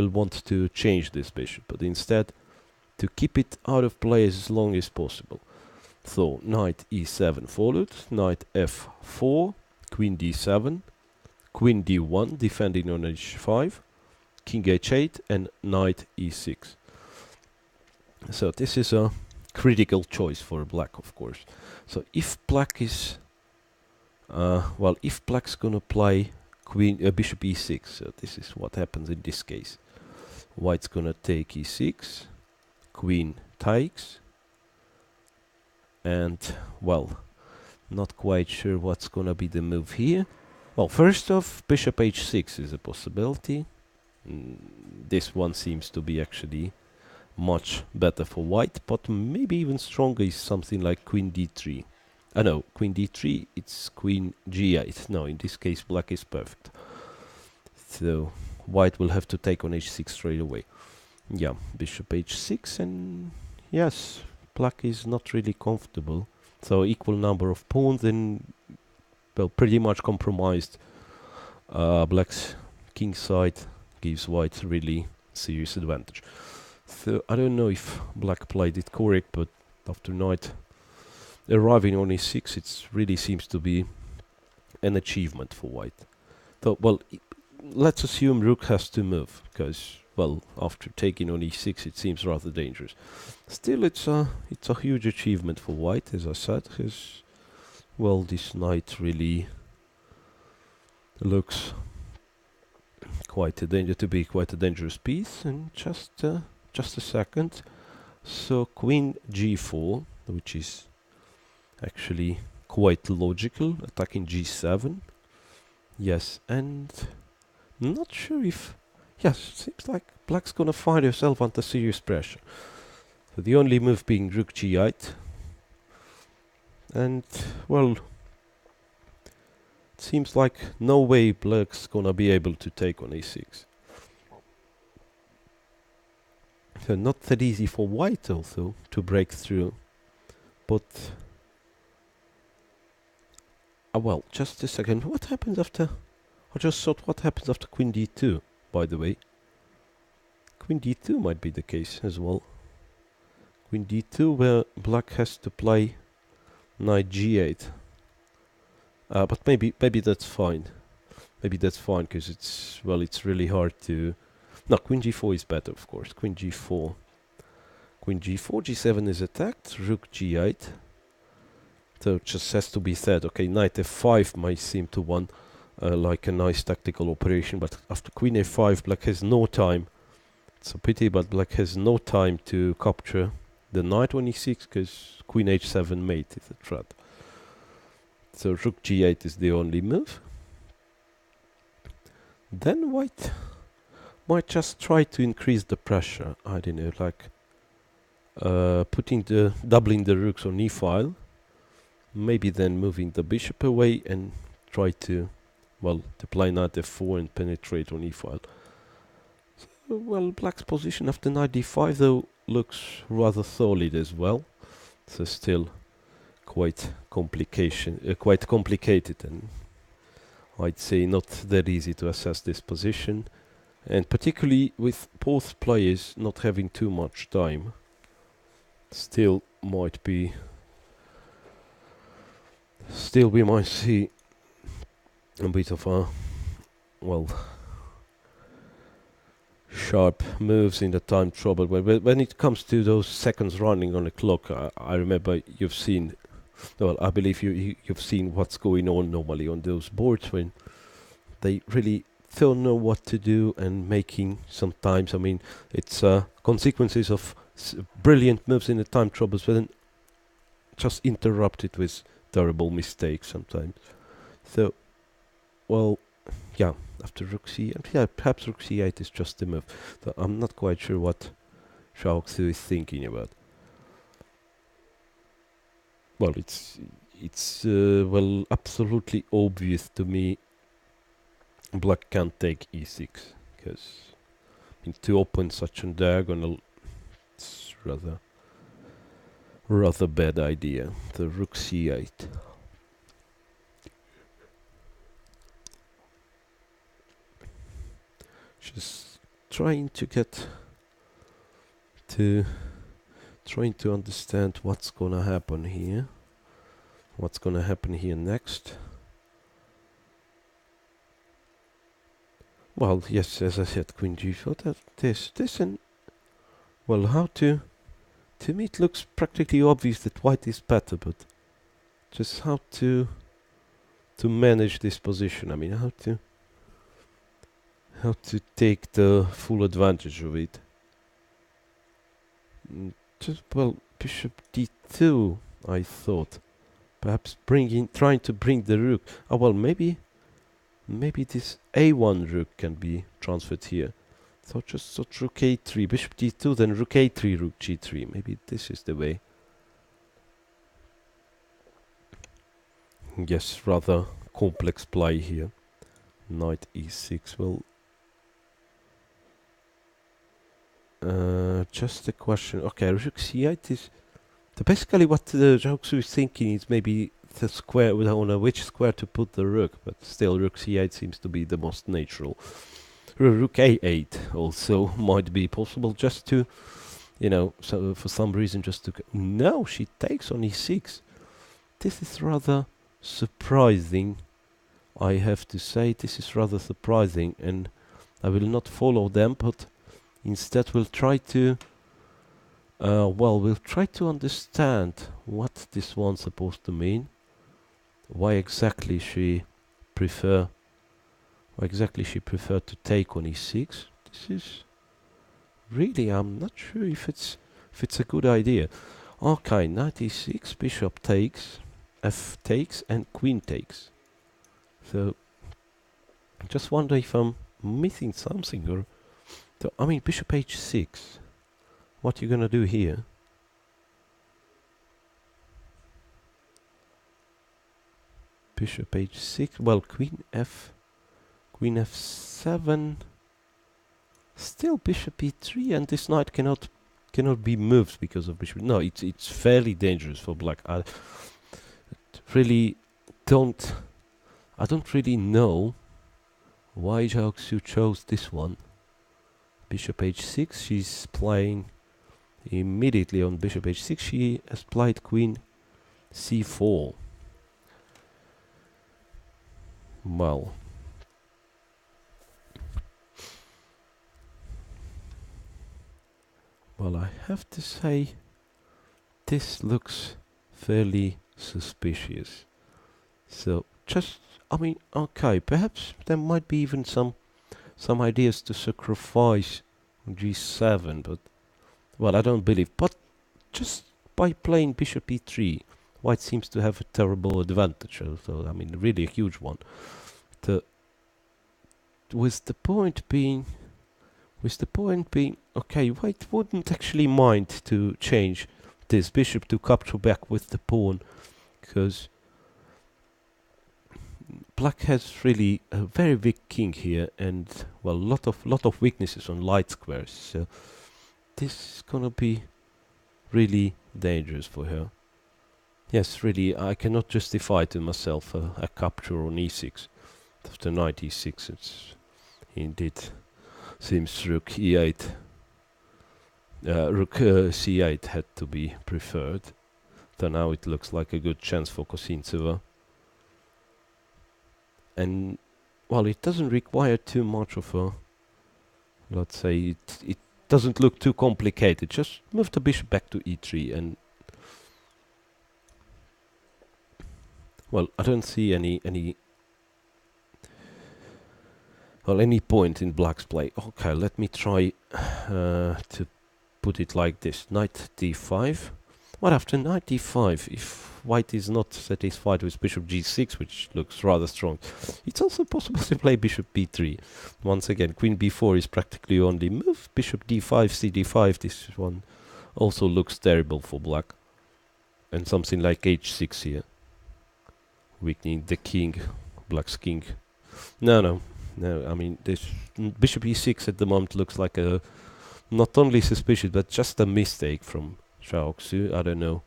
want to change this bishop, but instead to keep it out of play as long as possible. So knight e7 followed, knight f4, queen d7, queen d1 defending on h5, king h8 and knight e6. So this is a critical choice for black, of course. So if black is Well, if black's gonna play bishop e6, so this is what happens in this case. White's gonna take e6, queen takes, and well, not quite sure what's gonna be the move here. Well, first off, bishop h6 is a possibility. This one seems to be actually much better for white, but maybe even stronger is something like queen d3. No, queen d3, it's queen g8. No, in this case black is perfect. So white will have to take on h6 straight away. Yeah, bishop h6, and yes, black is not really comfortable. So equal number of pawns, and well, pretty much compromised. Black's king side gives white really serious advantage. So I don't know if black played it correct, but after knight arriving on e6, it really seems to be an achievement for white. So, well, let's assume rook has to move, because, well, after taking on e6, it seems rather dangerous. Still, it's a huge achievement for white, as I said, because, well, this knight really looks quite a dangerous piece. And just a second. So queen g4, which is actually quite logical, attacking g7. Yes, and not sure if... Yes, seems like black's gonna find herself under serious pressure. So the only move being rook g8. And, well, it seems like no way black's gonna be able to take on a6. So not that easy for white also to break through. But... well, just a second. What happens after... I just thought what happens after queen d2, by the way. Queen d2 might be the case as well. Queen d2 where black has to play knight g8. But maybe that's fine. Maybe that's fine, because it's... well, it's really hard to... No, queen g4 is better, of course. Queen g4. Queen g4, g7 is attacked. Rook g8. So it just has to be said. Okay, knight f5 might seem to one like a nice tactical operation, but after queen a5, black has no time. It's a pity, but black has no time to capture the knight on e6, because queen h7 mate is a threat. So rook g8 is the only move. Then white might just try to increase the pressure. I don't know, like doubling the rooks on e-file. Maybe then moving the bishop away and try to, well, to play knight f4 and penetrate on e-file. So, well, black's position after knight d5 though looks rather solid as well. So still quite complicated, and I'd say not that easy to assess this position. And particularly with both players not having too much time, still might be... Still we might see a bit of a, well, sharp moves in the time trouble. When it comes to those seconds running on the clock, I remember you've seen... Well, I believe you've seen what's going on normally on those boards when they really don't know what to do, and making sometimes, I mean, it's consequences of brilliant moves in the time troubles, but then just interrupted with terrible mistakes sometimes. So, well, yeah, after rook c, and yeah, perhaps rook c8 is just the move. So I'm not quite sure what Shao Tzu is thinking about. Well, it's well, absolutely obvious to me black can't take e6, because to open such a diagonal, it's rather bad idea. The rook c8. Just trying to understand what's gonna happen here. What's gonna happen here next? Well, yes, as I said, queen g4. This, and well, how to? To me, it looks practically obvious that white is better, but just how to to manage this position. I mean, how to take the full advantage of it. Just, well, bishop d2, I thought. Perhaps trying to bring the rook. Oh, well, maybe this a1 rook can be transferred here. So just rook a3, bishop d2, then rook a3, rook g3. Maybe this is the way. Yes, rather complex play here. Knight e6. Well, just a question. Okay, rook c8 is... basically what Zhao is thinking is maybe the square, we don't know which square to put the rook, but still rook c8 seems to be the most natural. Rook a8 also might be possible, just to, you know, so for some reason just to... No, she takes on e6. This is rather surprising, I have to say. This is rather surprising, and I will not follow them, but instead we'll try to we'll try to understand what this one's supposed to mean. Why exactly she preferred to take on e6. This is really, I'm not sure if it's a good idea. Okay, knight e6, bishop takes, f takes, and queen takes. So I just wonder if I'm missing something, or I mean, bishop h6. What you gonna do here? Bishop h6. Well, queen f7. Still bishop e3, and this knight cannot be moved because of bishop. No, it's fairly dangerous for black. I don't really know why Zhao Xu chose this one. Bishop h6. She's playing immediately on bishop h6. She has played queen c4. Well, I have to say this looks fairly suspicious. So just, I mean, okay, perhaps there might be even some ideas to sacrifice g7, but well, I don't believe. But just by playing bishop e3, white seems to have a terrible advantage. So I mean, really a huge one. With the point being, okay, white wouldn't actually mind to change this bishop to capture back with the pawn, because black has really a very big king here, and well, lot of weaknesses on light squares. So this is gonna be really dangerous for her. Yes, really, I cannot justify to myself a capture on e6 after knight e6. It's indeed seems rook e8. Rook c8 had to be preferred. So now it looks like a good chance for Kosintseva. And well, it doesn't require too much of a, let's say, it doesn't look too complicated. Just move the bishop back to e3, and well, I don't see any point in black's play. Okay, let me try to put it like this. Knight d5. What after knight d5, if white is not satisfied with bishop g6, which looks rather strong, it's also possible to play bishop b3. Once again, queen b4 is practically only move. Bishop d5, cd5, this one also looks terrible for black. And something like h6 here, weakening the king, black's king. No, I mean, this bishop e6 at the moment looks like a not only suspicious, but just a mistake from Zhao Xu. I don't know.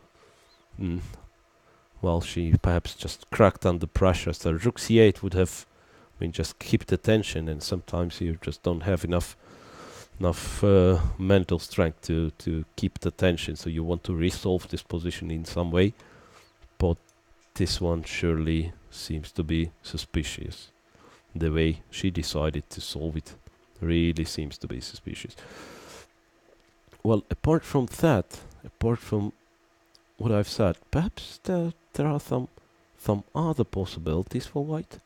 Well, she perhaps just cracked under pressure. So rook c8 would have, I mean, just keep the tension, and sometimes you just don't have enough mental strength to keep the tension. So you want to resolve this position in some way, but this one surely seems to be suspicious. The way she decided to solve it really seems to be suspicious. Well, apart from that, apart from what I've said, perhaps there are some some other possibilities for white.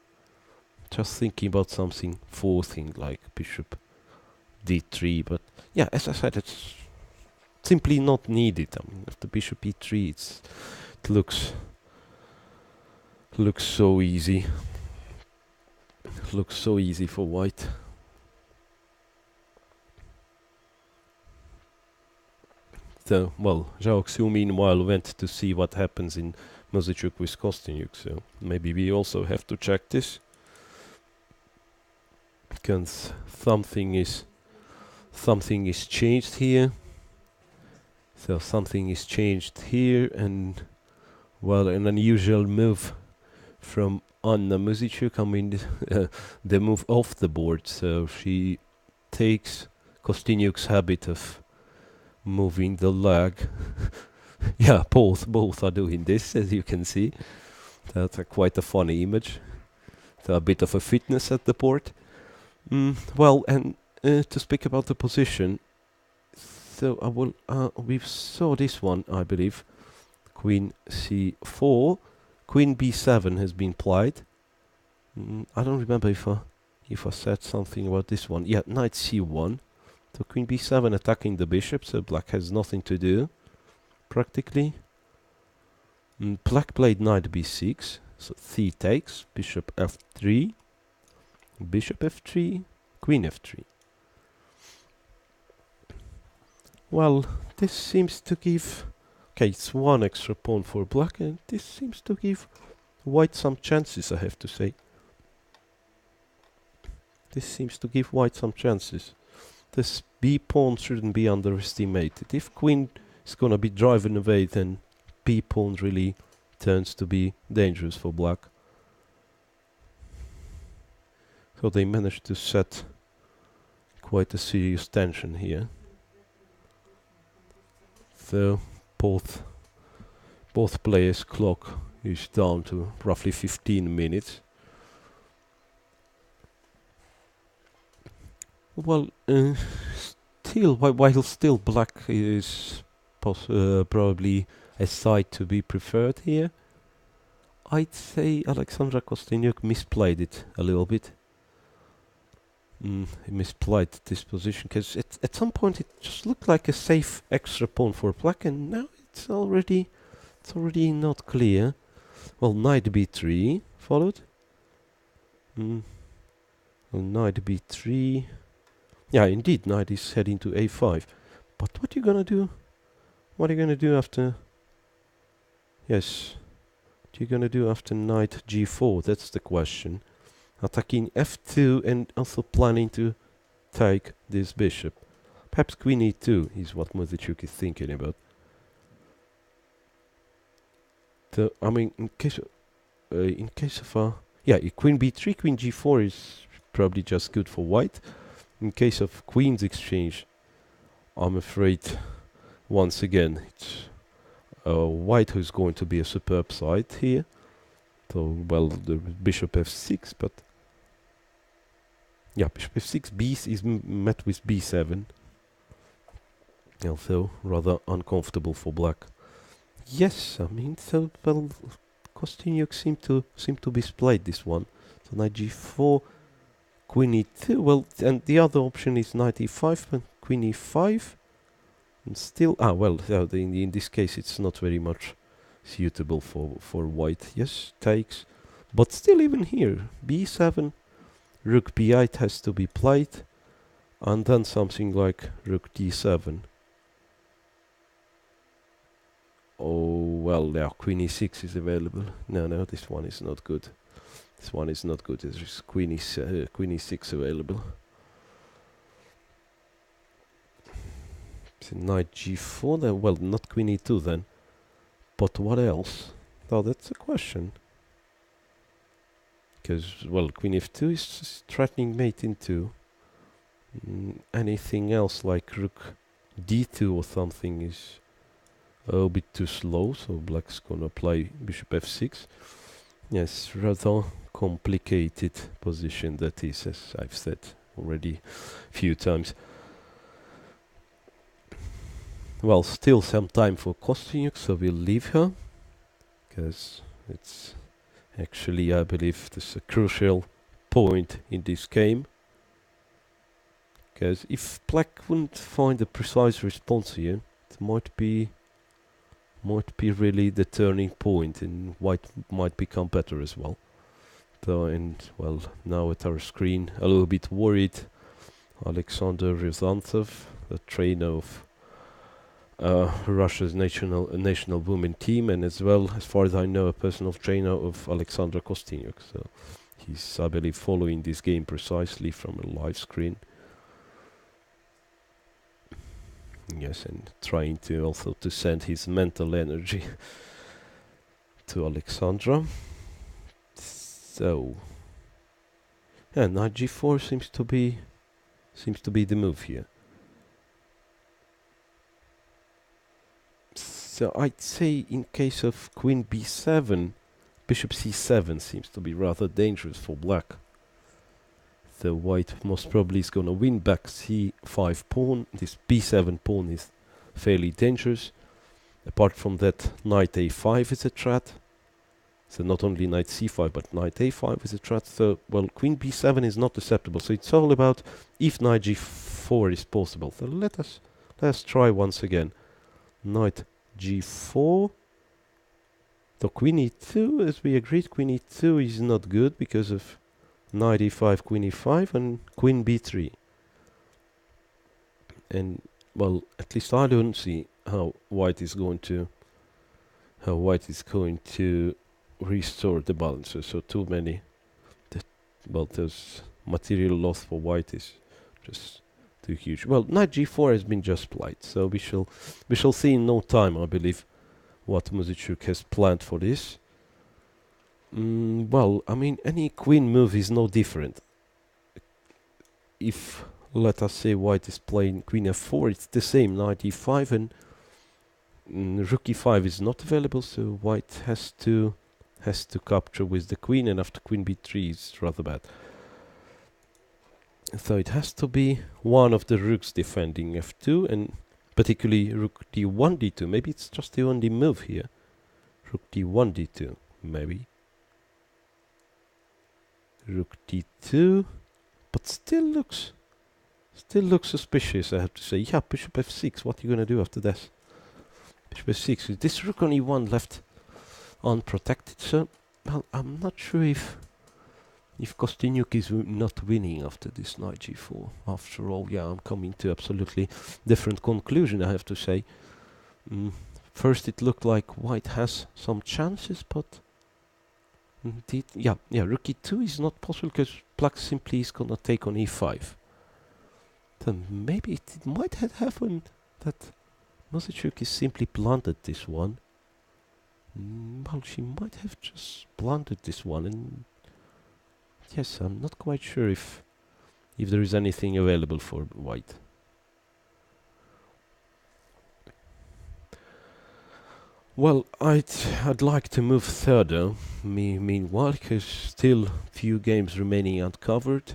Just thinking about something forcing like bishop d3, but yeah, as I said, it's simply not needed. I mean, after bishop e3, it looks so easy. Looks so easy for white. So, well, Zhao Xu meanwhile went to see what happens in Muzychuk with Kosteniuk, so maybe we also have to check this. Because something is changed here. So something is changed here, and well, an unusual move from Anna Muzychuk. I mean, the move off the board. So she takes Kosteniuk's habit of moving the leg. Yeah, both are doing this, as you can see. That's quite a funny image. So a bit of a fitness at the board. Well, and to speak about the position, so I will. We saw this one, I believe. Queen c4, Queen b7 has been played. I don't remember if I said something about this one. Yeah, knight c1. So Queen b7 attacking the bishop. So black has nothing to do, practically. Black played knight b6. So c takes. Bishop f3. Bishop f3, Queen f3. Well, this seems to give... Okay, it's one extra pawn for black, and this seems to give white some chances, I have to say. This seems to give white some chances. This b pawn shouldn't be underestimated. If queen is gonna be driven away, then b pawn really turns to be dangerous for black. So they managed to set quite a serious tension here. So both players' clock is down to roughly 15 minutes. Well, while still black is probably a side to be preferred here, I'd say Alexandra Kosteniuk misplayed it a little bit. He misplayed this position because at some point it just looked like a safe extra pawn for black, and now it's already not clear. Well, knight b3 followed. Well, knight b3. Yeah, indeed, knight is heading to a5. But what are you gonna do? What are you gonna do after? Yes, what are you gonna do after knight g4? That's the question. Attacking f2 and also planning to take this bishop. Perhaps queen e2 is what Muzychuk is thinking about. So, I mean, in case of queen b3, queen g4 is probably just good for white. In case of queen's exchange, I'm afraid once again it's white who's going to be a superb side here. So, well, the bishop f6, but yeah, bishop f6, b is met with b7. Also rather uncomfortable for black. Yes, I mean, so well, Kosteniuk seemed to be splayed this one. So knight g4, queen e2. Well, and the other option is knight e5, but queen e5, and still in this case it's not very much suitable for white. Yes, takes, but still even here b7, rook b8 has to be played, and then something like rook d7. Oh, well, yeah, queen e6 is available. No, this one is not good. This one is not good. There's queen e6 available. So knight g4 then. Well, not queen e2 then. But what else? Oh, that's a question. Because, well, queen f2 is threatening mate into anything else like rook d2 or something is a bit too slow, so black's gonna play bishop f6. Yes, rather complicated position that is, as I've said already a few times. Well, still some time for Kosteniuk, so we'll leave her, because it's Actually, I believe this is a crucial point in this game, because if black wouldn't find a precise response here, it might be really the turning point, and white might become better as well. So, and well, now at our screen, a little bit worried. Alexander Ryazantsev, the trainer of Russia's national women team, and as well, as far as I know, a personal trainer of Alexandra Kosteniuk. So he's, I believe, following this game precisely from a live screen. Yes, and trying to also to send his mental energy to Alexandra. So yeah, knight g4 seems to be the move here. So I'd say in case of queen b7, bishop c7 seems to be rather dangerous for black. So white most probably is gonna win back c5 pawn. This b7 pawn is fairly dangerous. Apart from that, knight a5 is a threat. So not only knight c5 but knight a5 is a threat. So well, queen b7 is not acceptable. So it's all about if knight g4 is possible. So let's try once again. Knight g4. So queen e2, as we agreed, queen e2 is not good because of knight e5, queen e5, and queen b3. And well, at least I don't see how white is going to restore the balances. So too many. Well, there's material loss for white is just too huge. Well, knight g4 has been just played, so we shall see in no time, I believe, what Muzychuk has planned for this. Well, I mean, any queen move is no different. If, let us say, white is playing queen f4, it's the same, knight e5, and rook e5 is not available, so white has to capture with the queen, and after queen b3 is rather bad. So it has to be one of the rooks defending f2, and particularly rook d1, d2. Maybe it's just the only move here. Rook d1, d2, maybe. Rook d2, but still looks suspicious, I have to say. Yeah, bishop f6, what are you gonna do after this? Bishop f6, with this rook on e1 left unprotected, so well, I'm not sure if Kosteniuk is not winning after this knight g4. After all, yeah, I'm coming to absolutely different conclusion, I have to say. First it looked like white has some chances, but indeed, yeah, rook e2 is not possible because black simply is gonna take on e5. Then maybe it might have happened that Muzychuk is simply blundered this one. Well, she might have just blundered this one, and yes, I'm not quite sure if there is anything available for white. Well, I'd like to move further. Meanwhile, because still few games remaining uncovered.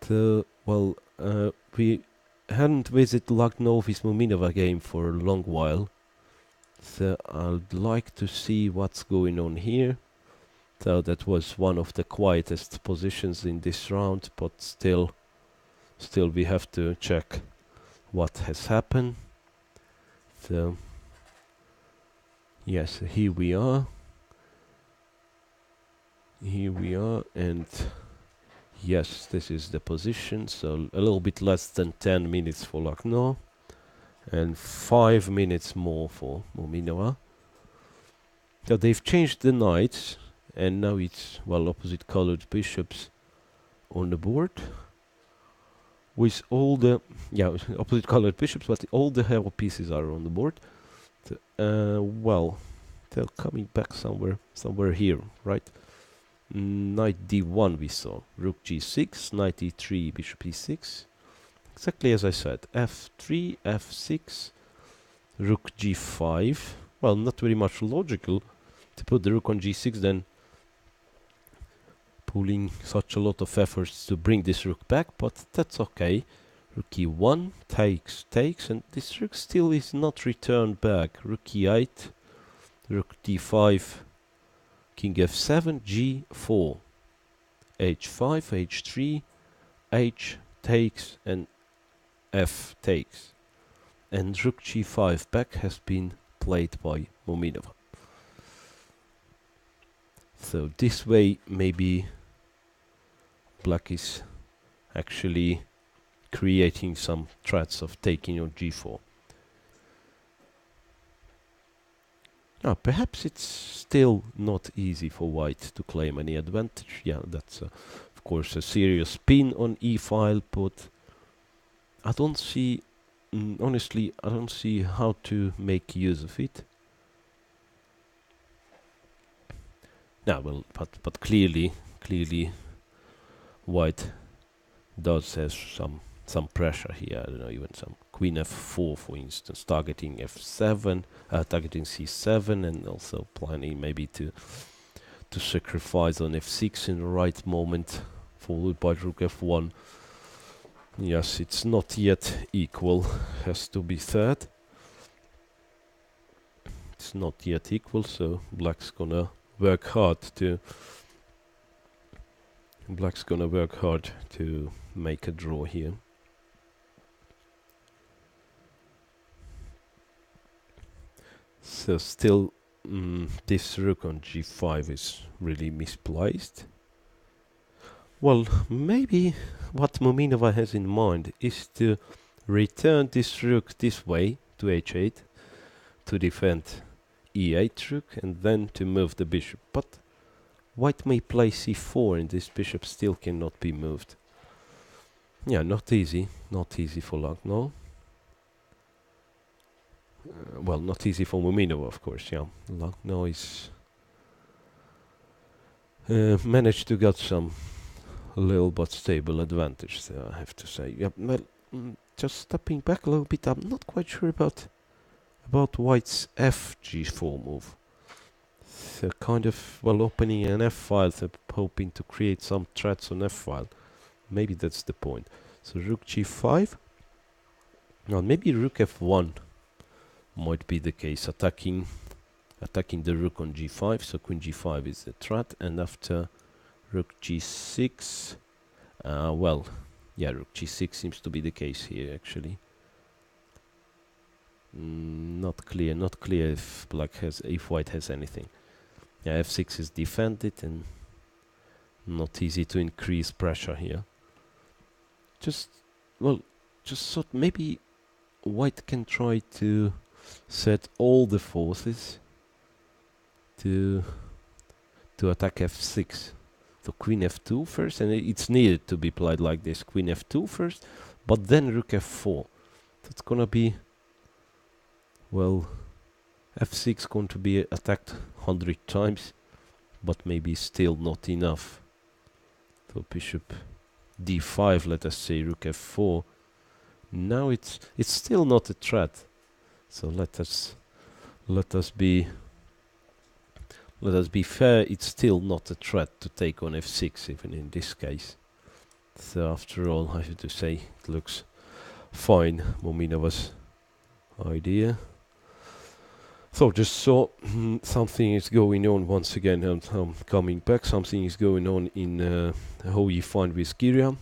We hadn't visited Lagno's Muminova game for a long while, so I'd like to see what's going on here. So that was one of the quietest positions in this round, but still we have to check what has happened. So yes, here we are, and yes, this is the position. So a little bit less than 10 minutes for Lagno, and 5 minutes more for Muminova. So they've changed the knights, and now it's, well, opposite colored bishops on the board. With all the, opposite colored bishops, but all the hero pieces are on the board. Well, they're coming back somewhere here, right? Knight d1 we saw, rook g6, knight e3, bishop e6. Exactly as I said, f3, f6, rook g5. Well, not very much logical to put the rook on g6, then pulling such a lot of efforts to bring this rook back, but that's okay. Rook e1 takes, and this rook still is not returned back. Rook e8, rook d5 king f7, g4, h5, h3, h takes, and f takes. And rook g5 back has been played by Muminova. So this way maybe black is actually creating some threats of taking on g4. Now perhaps it's still not easy for white to claim any advantage. Yeah, that's of course a serious spin on e-file, but I don't see, honestly, I don't see how to make use of it. Now, well, but clearly, white does have some pressure here. I don't know, even some queen f4, for instance, targeting f7, targeting c7, and also planning maybe to sacrifice on f6 in the right moment, followed by rook f1. Yes, it's not yet equal, has to be said. It's not yet equal, so black's gonna work hard to make a draw here. So still this rook on g5 is really misplaced. Well, maybe what Muminova has in mind is to return this rook this way to h8 to defend e8 rook and then to move the bishop. But white may play c4 and this bishop still cannot be moved. Yeah, not easy for Lagno. Well, not easy for Muminova, of course, yeah. Lagno is managed to get some little but stable advantage there, I have to say. Yeah, well, just stepping back a little bit, I'm not quite sure about white's fg4 move. So kind of, well, opening an f-file, so hoping to create some threats on f-file. Maybe that's the point. So rook g5. Now maybe rook f1 might be the case, attacking the rook on g5. So queen g5 is the threat, and after rook g6, well, yeah, rook g6 seems to be the case here actually. Not clear if white has anything. Yeah, f6 is defended and not easy to increase pressure here. Just thought maybe white can try to set all the forces to attack f6. So queen f2 first, and it's needed to be played like this. Queen f2 first, but then rook f4. That's gonna be, well, f6 going to be attacked 100 times, but maybe still not enough. So bishop d5, let us say rook f4. Now it's still not a threat. So let us be fair, it's still not a threat to take on f6 even in this case. So after all, I have to say it looks fine, Muminova's idea. So just saw something is going on once again, and I'm coming back. Something is going on in how Yifan with Gaguira.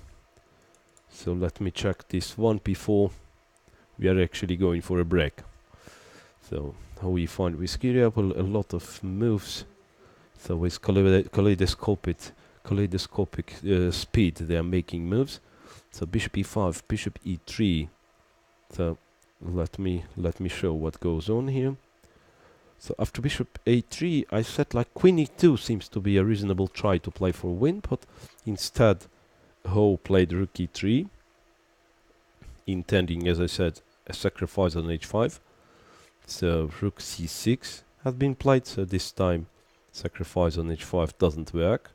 So let me check this one before we are actually going for a break. So how Yifan with Gaguira, well, a lot of moves. So with kaleidoscopic speed, they are making moves. So bishop e5, bishop e3. So let me show what goes on here. So after bishop a3, I said like queen e2 seems to be a reasonable try to play for win, but instead Ho played rook e3, intending, as I said, a sacrifice on h5. So rook c6 has been played, so this time sacrifice on h5 doesn't work,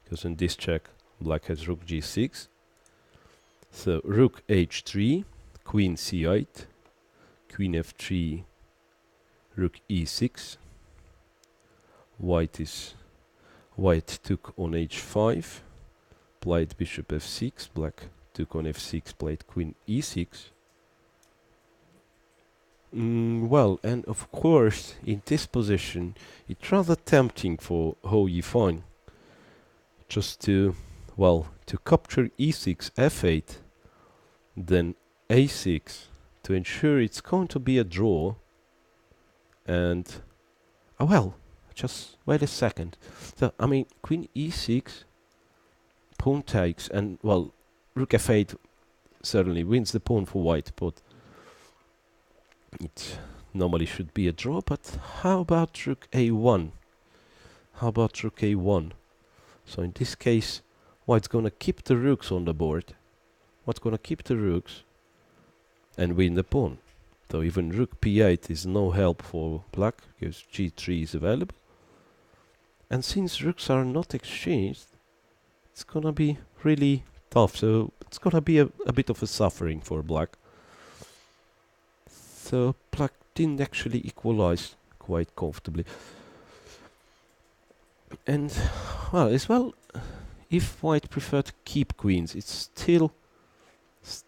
because in this check black has rook g6. So rook h3, queen c8, queen f3, rook e6. White took on h5, played bishop f6, black took on f6, played queen e6. Well, and of course, in this position, it's rather tempting for Ho Yifan just to, well, to capture e6, f8, then a6 to ensure it's going to be a draw. And, well, just wait a second. So, I mean, queen e6, pawn takes, and, well, rook f8 certainly wins the pawn for white, but it normally should be a draw. But how about rook a1? How about rook a1? So in this case, white's gonna keep the rooks on the board. White's gonna keep the rooks and win the pawn. So even rook p8 is no help for black, because g3 is available. And since rooks are not exchanged, it's gonna be really tough. So it's gonna be a bit of a suffering for black. So black didn't actually equalize quite comfortably. And, well, as well, if white prefer to keep queens, it's still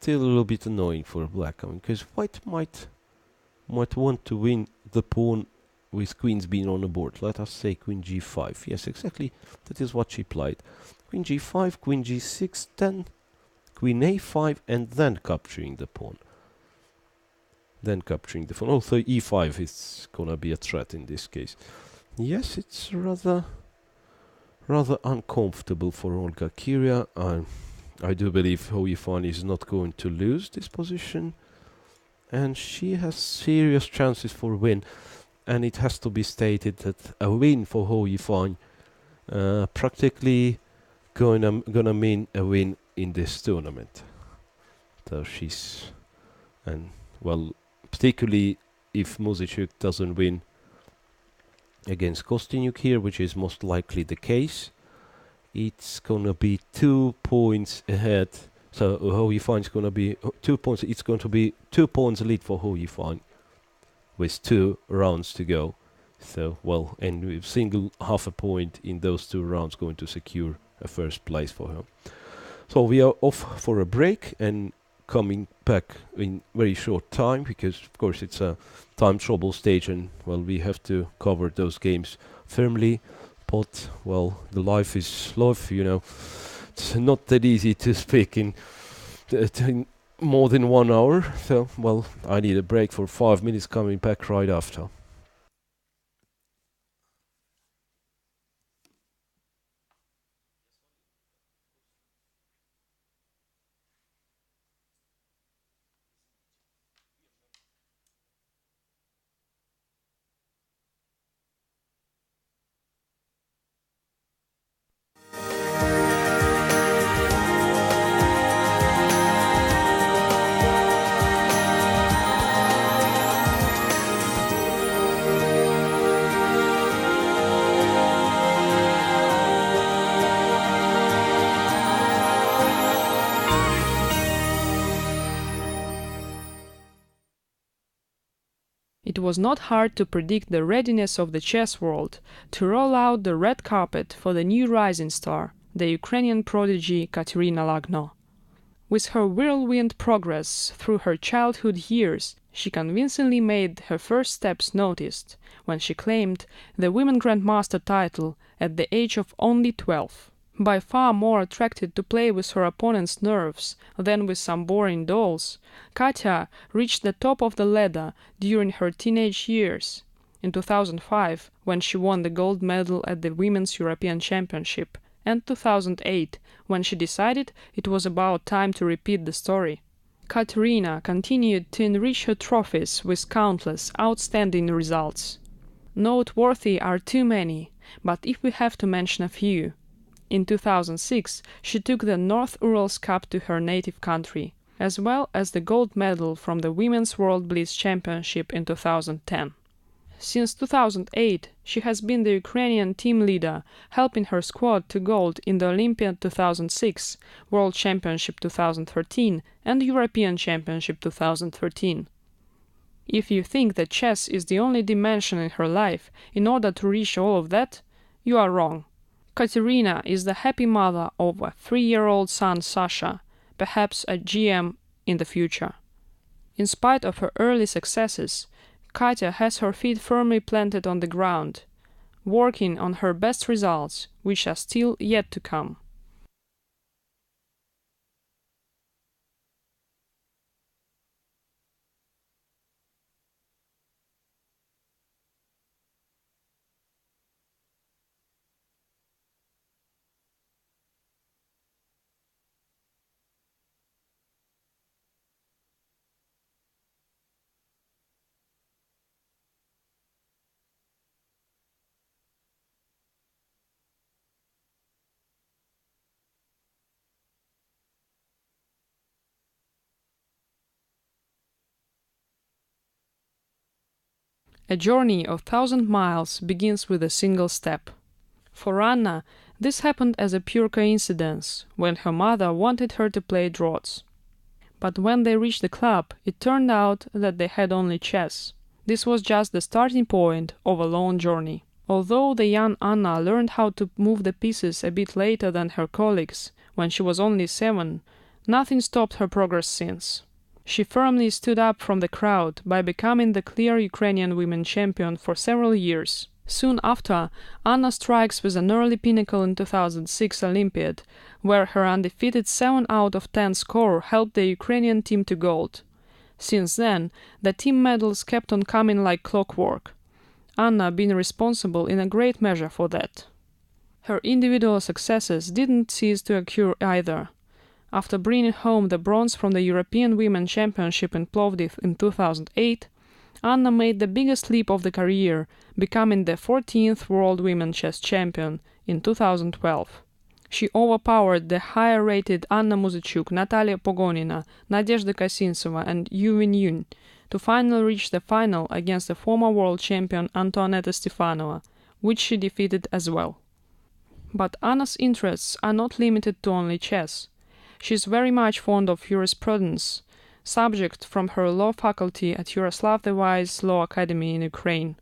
a little bit annoying for black. I mean, because white might want to win the pawn with queens being on the board. Let us say queen g5. Yes, exactly. That is what she played. Queen g5, queen g6, then queen a5, and then capturing the pawn. Also e5 is gonna be a threat in this case. Yes, it's rather uncomfortable for Olga Kiria. I do believe Ho Yifan is not going to lose this position, and she has serious chances for win. And it has to be stated that a win for Ho Yifan practically gonna mean a win in this tournament. So she's, and well, particularly if Muzychuk doesn't win against Kosteniuk here, which is most likely the case, it's gonna be 2 points ahead. So Ho Yifan's gonna be 2 points. It's going to be 2 points lead for Ho Yifan with 2 rounds to go. So, well, and with single half a point in those 2 rounds going to secure a first place for her. So we are off for a break and coming back in very short time, because of course it's a time trouble stage, and well, we have to cover those games firmly. But well, the life is life, you know. It's not that easy to speak in more than 1 hour. So well, I need a break for 5 minutes, coming back right after. It was not hard to predict the readiness of the chess world to roll out the red carpet for the new rising star, the Ukrainian prodigy Katerina Lagno. With her whirlwind progress through her childhood years, she convincingly made her first steps noticed when she claimed the Women Grandmaster title at the age of only 12. By far more attracted to play with her opponent's nerves than with some boring dolls, Katya reached the top of the ladder during her teenage years. In 2005, when she won the gold medal at the Women's European Championship, and 2008, when she decided it was about time to repeat the story. Katerina continued to enrich her trophies with countless outstanding results. Noteworthy are too many, but if we have to mention a few. In 2006, she took the North Urals Cup to her native country, as well as the gold medal from the Women's World Blitz Championship in 2010. Since 2008, she has been the Ukrainian team leader, helping her squad to gold in the Olympia 2006, World Championship 2013, and European Championship 2013. If you think that chess is the only dimension in her life in order to reach all of that, you are wrong. Katerina is the happy mother of a 3-year-old son Sasha, perhaps a GM in the future. In spite of her early successes, Katya has her feet firmly planted on the ground, working on her best results, which are still yet to come. A journey of 1,000 miles begins with a single step. For Anna, this happened as a pure coincidence, when her mother wanted her to play draughts. But when they reached the club, it turned out that they had only chess. This was just the starting point of a long journey. Although the young Anna learned how to move the pieces a bit later than her colleagues, when she was only 7, nothing stopped her progress since. She firmly stood up from the crowd by becoming the clear Ukrainian women champion for several years. Soon after, Anna strikes with an early pinnacle in 2006 Olympiad, where her undefeated 7 out of 10 score helped the Ukrainian team to gold. Since then, the team medals kept on coming like clockwork, Anna being responsible in a great measure for that. Her individual successes didn't cease to occur either. After bringing home the bronze from the European Women's Championship in Plovdiv in 2008, Anna made the biggest leap of the career, becoming the 14th World Women's Chess Champion in 2012. She overpowered the higher-rated Anna Muzychuk, Natalia Pogonina, Nadezhda Kosintseva and Yifan to finally reach the final against the former world champion Antoaneta Stefanova, which she defeated as well. But Anna's interests are not limited to only chess. She is very much fond of jurisprudence, subject from her law faculty at Yaroslav the Wise Law Academy in Ukraine.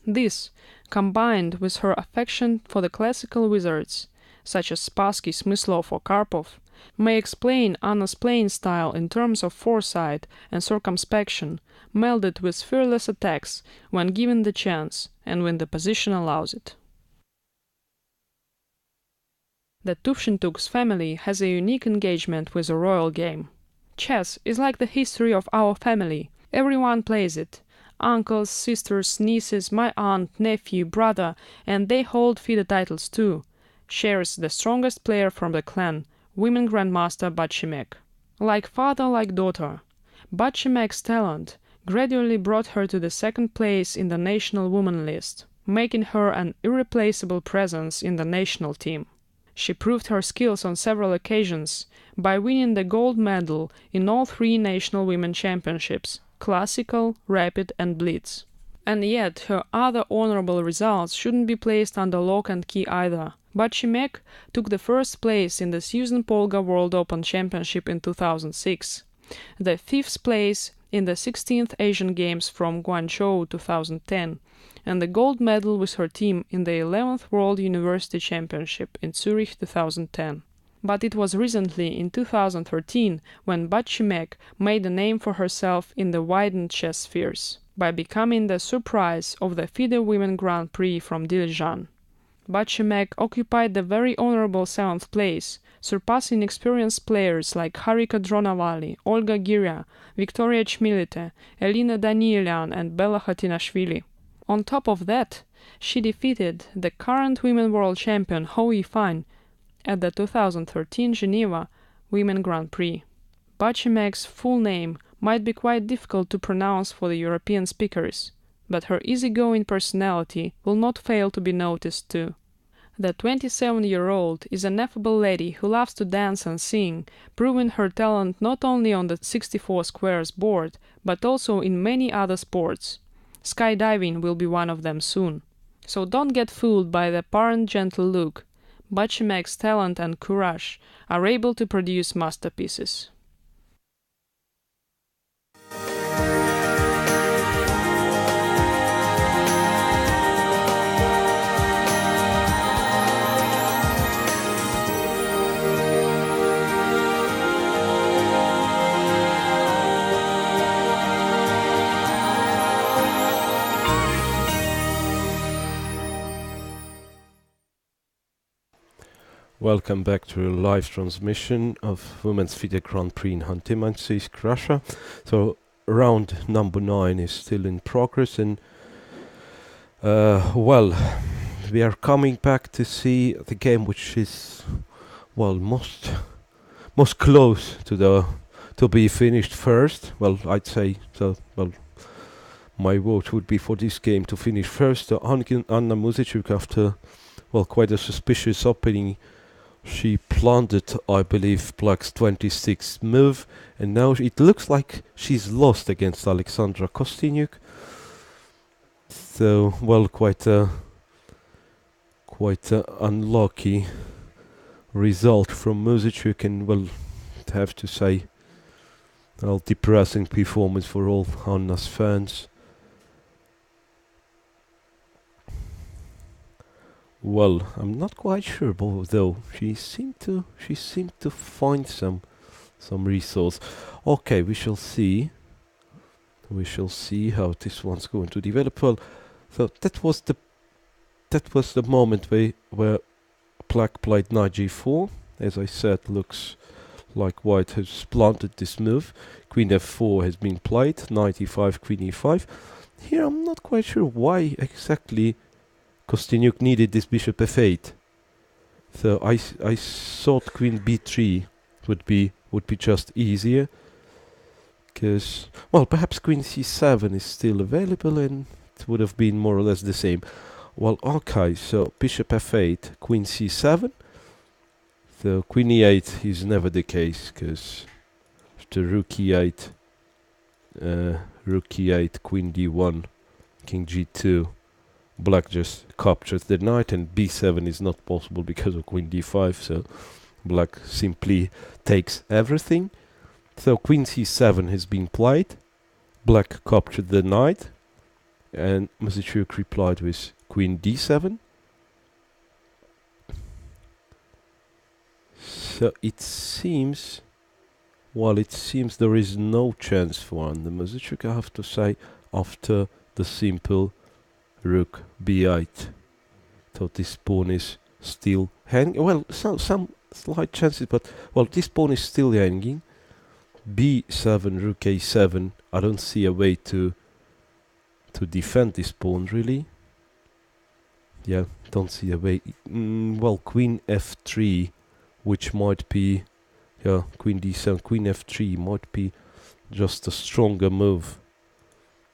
This, combined with her affection for the classical wizards, such as Spassky, Smyslov or Karpov, may explain Anna's playing style in terms of foresight and circumspection, melded with fearless attacks when given the chance and when the position allows it. The Tuvshintuk's family has a unique engagement with a royal game. Chess is like the history of our family. Everyone plays it. Uncles, sisters, nieces, my aunt, nephew, brother, and they hold FIDE titles too. Shares the strongest player from the clan, women grandmaster Butchimeg. Like father, like daughter, Butchimeg's talent gradually brought her to the 2nd place in the national woman list, making her an irreplaceable presence in the national team. She proved her skills on several occasions by winning the gold medal in all 3 national women championships, classical, rapid and blitz. And yet her other honorable results shouldn't be placed under lock and key either. Butchimeg took the 1st place in the Susan Polga World Open Championship in 2006, the 5th place in the 16th Asian Games from Guangzhou 2010, and the gold medal with her team in the 11th World University Championship in Zurich 2010. But it was recently, in 2013, when Butchimeg made a name for herself in the widened chess spheres, by becoming the surprise of the FIDE Women Grand Prix from Dijon. Butchimeg occupied the very honorable 7th place, surpassing experienced players like Harika Dronovali, Olga Gaguira, Victoria Chmilite, Elina Danielian and Bella Khatinashvili. On top of that, she defeated the current women world champion Yifan at the 2013 Geneva Women Grand Prix. Butchimeg's full name might be quite difficult to pronounce for the European speakers, but her easygoing personality will not fail to be noticed too. The 27-year-old is an affable lady who loves to dance and sing, proving her talent not only on the 64 squares board, but also in many other sports. Skydiving will be one of them soon. So don't get fooled by the apparent gentle look. Butchimeg's talent and courage are able to produce masterpieces. Welcome back to a live transmission of Women's FIDE Grand Prix in Khanty-Mansiysk, Russia. So round number 9 is still in progress, and well, we are coming back to see the game which is most close to be finished first. Well, I'd say so. Well, my vote would be for this game to finish first. Anna Muzychuk, after quite a suspicious opening, she planted, I believe, Black's 26th move, and now it looks like she's lost against Alexandra Kosteniuk. So, quite a unlucky result from Muzychuk, and have to say, depressing performance for all Anna's fans. Well, I'm not quite sure, though she seemed to find some resource. Okay, we shall see. We shall see how this one's going to develop. Well, so that was the moment where Black played knight g4. As I said, looks like White has planted this move. Queen f4 has been played. Knight e5, queen e5. Here I'm not quite sure why exactly Kosteniuk needed this bishop f8. So I thought queen b3 would be just easier, because perhaps queen c7 is still available and it would have been more or less the same. Well, okay, so bishop f8, queen c7. So queen e8 is never the case, because after rook e8, queen d1, king g2, Black just captures the knight, and b7 is not possible because of queen d5, so Black simply takes everything. So queen c7 has been played, Black captured the knight, and Muzychuk replied with queen d7. So it seems there is no chance for Anna Muzychuk, I have to say, after the simple rook b8. So this pawn is still hanging. Well, some slight chances, but this pawn is still hanging. b7, rook a7. I don't see a way to defend this pawn, really. Yeah, don't see a way. Queen f3, which might be, queen d7, queen f3 might be just a stronger move.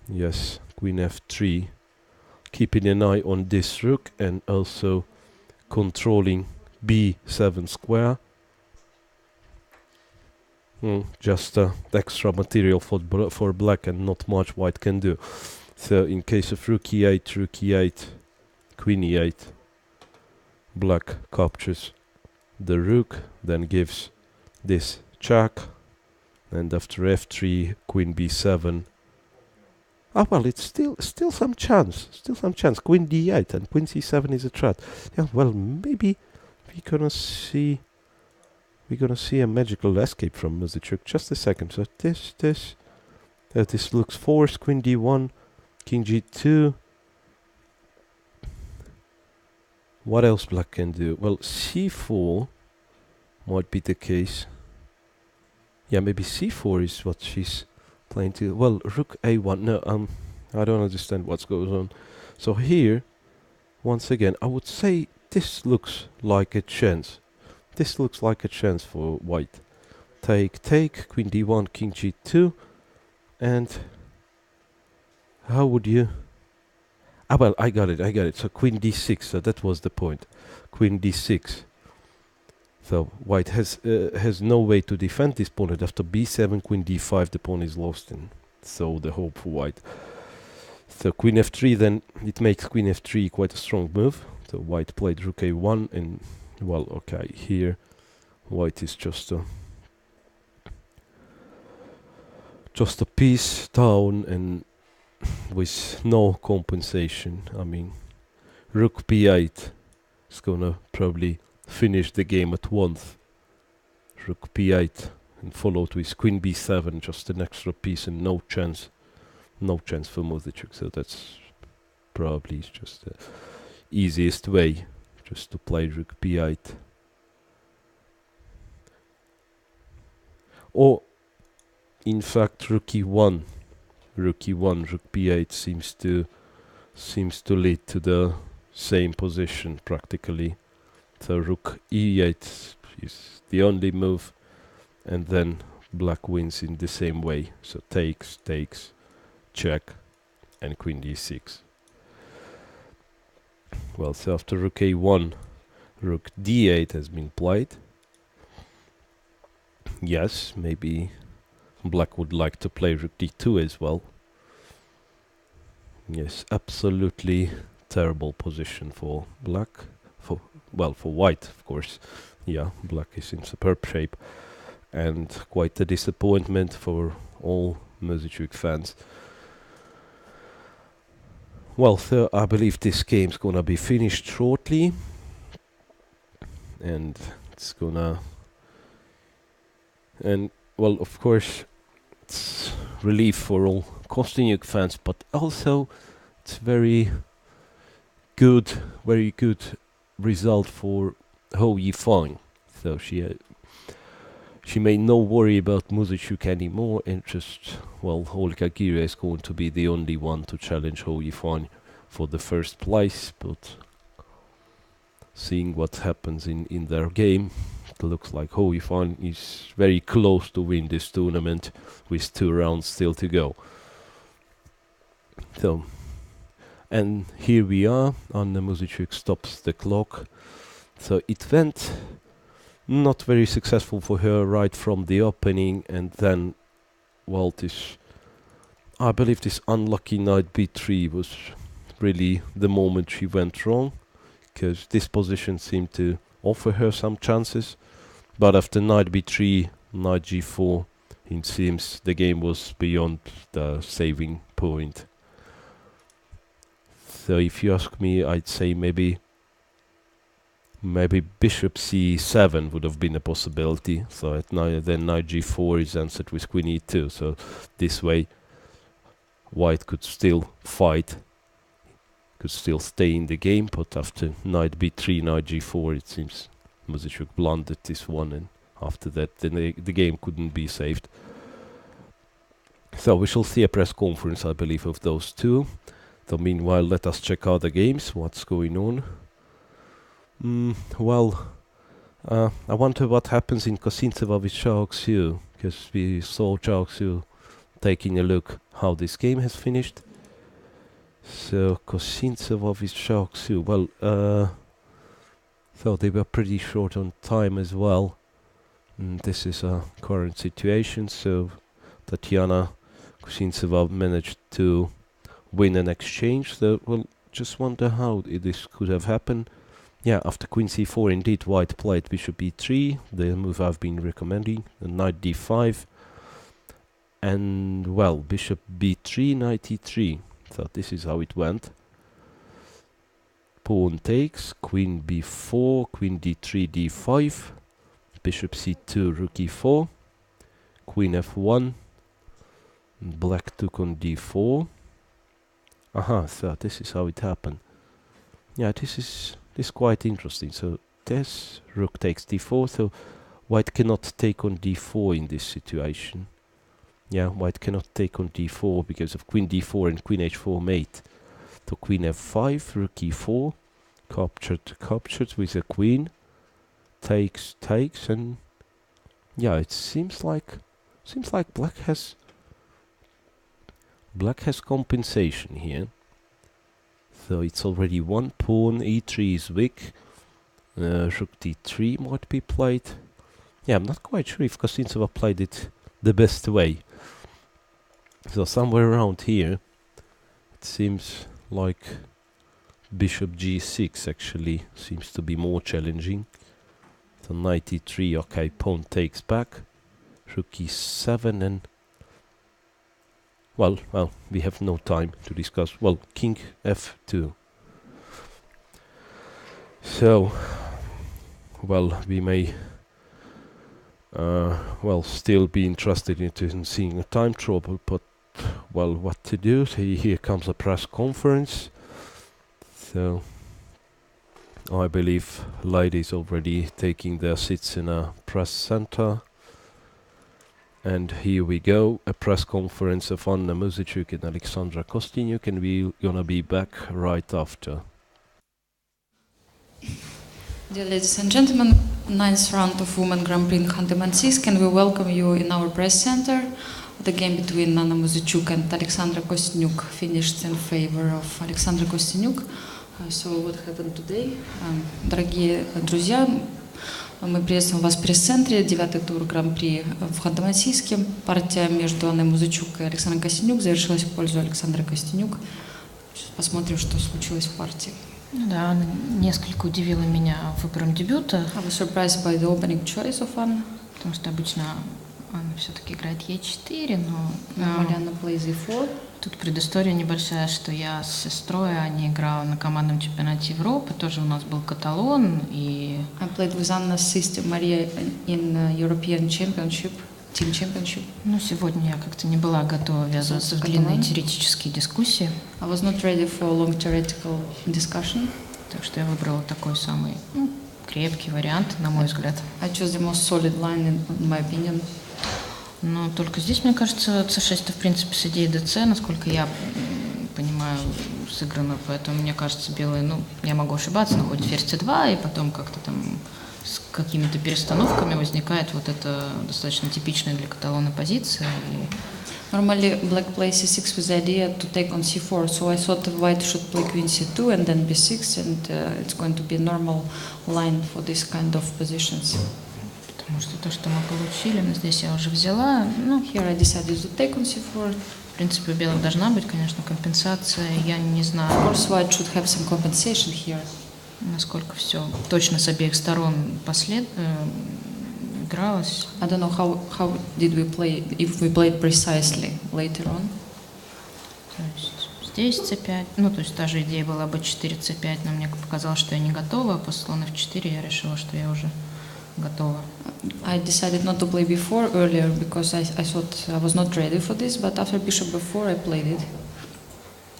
Yes, queen f3. Keeping an eye on this rook and also controlling b7 square. Just extra material for Black, and not much White can do. So in case of rook e8, queen e8, Black captures the rook, then gives this check, and after f3, queen b7. It's still some chance. Queen d8 and queen c7 is a threat. Yeah, maybe we're gonna see a magical escape from Muzychuk. Just a second. So this looks forced. Queen d1, king g2. What else Black can do? Well, c4 might be the case. Yeah, maybe c4 is what she's playing to. Rook a1. No, I don't understand what's going on. So here, once again, I would say this looks like a chance. This looks like a chance for White. Take, queen d1, king g2, and how would you? I got it. So queen d6. So that was the point. Queen d6. So White has no way to defend this pawn, and after b7, queen d5, the pawn is lost, and so the hope for White. So queen f3, then it makes queen f3 quite a strong move. So White played rook a1, and okay, here White is just a piece down and with no compensation. I mean, rook b8 is gonna probably finish the game at once. Rook b8 and followed with queen b7, just an extra piece, and no chance for Muzychuk. So that's probably just the easiest way, just to play rook b8. Or, in fact, rook e1, rook b8 seems to lead to the same position practically. So rook e8 is the only move, and then black wins in the same way. So takes, check, and queen d6. Well, so after rook a1, rook d8 has been played. Yes, maybe black would like to play rook d2 as well. Yes, absolutely terrible position for black. For white, of course. Yeah, black is in superb shape, and quite a disappointment for all Muzychuk fans. Well, so I believe this game's gonna be finished shortly, and it's gonna, and well, of course, it's relief for all Kosteniuk fans, but also it's very good result for Ho Yifan. So she made no worry about Muzychuk anymore, and just, well, Gaguira is going to be the only one to challenge Ho Yifan for the first place, but seeing what happens in their game, it looks like Ho Yifan is very close to win this tournament with 2 rounds still to go. So, and here we are, Anna Muzychuk stops the clock. So it went not very successful for her right from the opening, and then, well, I believe this unlucky knight b3 was really the moment she went wrong, because this position seemed to offer her some chances, but after knight b3, knight g4, it seems the game was beyond the saving point. So if you ask me, I'd say maybe bishop c7 would have been a possibility. So at then knight g4 is answered with queen e2. So this way, white could still fight, could still stay in the game. But after knight b3, knight g4, it seems Muzychuk blundered this one, and after that, the game couldn't be saved. So we shall see a press conference, I believe, of those two. So meanwhile, let us check out the games. What's going on? I wonder what happens in Kosintseva with Zhao Xiu, because we saw Zhao Xiu taking a look how this game has finished. So Kosintseva with Zhao Xiu, well, so they were pretty short on time as well. This is a current situation, so Tatiana Kosintseva managed to win an exchange. So we'll just wonder how this could have happened. Yeah, after queen c4, indeed, white played bishop e3, the move I've been recommending, and knight d5, and, well, bishop b3, knight e3. So this is how it went. Pawn takes, queen b4, queen d3, d5, bishop c2, rook e4, queen f1, black took on d4. Aha, so this is how it happened. Yeah, this is quite interesting. So this rook takes d4, so white cannot take on d4 in this situation. Yeah, white cannot take on d4 because of queen d4 and queen h4 mate. So queen f5, rook e4, captured with a queen, takes, and yeah, it seems like black has compensation here. So it's already one pawn, e3 is weak, rook d3 might be played. Yeah, I'm not quite sure if Kosintseva played it the best way. So somewhere around here, it seems like bishop g6 actually seems to be more challenging. So knight e3, okay, pawn takes back, rook e7, and well, we have no time to discuss. Well, king f2. So, well, we may still be interested in seeing a time trouble, but, well, what to do? So here comes a press conference. So I believe ladies already taking their seats in a press center. And here we go, a press conference of Anna Muzychuk and Alexandra Kosteniuk, and we're gonna be back right after. Dear ladies and gentlemen, 9th round of Women Grand Prix in Khanty-Mansiysk, and we welcome you in our press center. The game between Anna Muzychuk and Alexandra Kosteniuk finished in favor of Alexandra Kosteniuk. So what happened today? Дорогие друзья, мы приветствуем вас в пресс-центре. 9-й тур Гран-при в Ханты-Мансийске. Партия между Анной Muzychuk и Александрой Костениuk завершилась в пользу Александры Костениuk. Сейчас посмотрим, что случилось в партии. Да, она несколько удивила меня выбором дебюта. I was surprised by the opening choice of Anna. Потому что обычно она все-таки играет Е4, но Normally Anna plays E4. Тут предыстория небольшая, что я с сестрой, Аня играла на командном чемпионате Европы, тоже у нас был каталон, и... I played with Anna's sister Maria in European Championship, Team Championship. Ну, сегодня я как-то не была готова ввязываться в длинные теоретические дискуссии. I was not ready for a long theoretical discussion. Так что я выбрала такой самый крепкий вариант, на мой взгляд. I chose the most solid line in my opinion. Но только здесь, мне кажется, c6 в принципе с идеей dc, насколько я понимаю, сыграно, поэтому мне кажется, белые, ну, я могу ошибаться, но хоть ферзь c2, и потом как-то там с какими-то перестановками возникает вот эта достаточно типичная для каталона позиция. Normally, black plays c6 with the idea to take on c4, so I thought white should play queen c2 and then b6, and it's going to be a normal line for this kind of positions. Потому что то, что мы получили, но здесь я уже взяла. Ну, here I decided to take on c4. В принципе, у белых должна быть, конечно, компенсация. Я не знаю. Of course, white should have some compensation here. Насколько все точно с обеих сторон игралось. I don't know how did we play, if we played precisely later on. То есть здесь c5, ну, то есть та же идея была b4, c5, но мне показалось, что я не готова, а после слона f4 я решила, что я уже готова. I decided not to play b4 earlier because I thought I was not ready for this, but after bishop b4 I played it.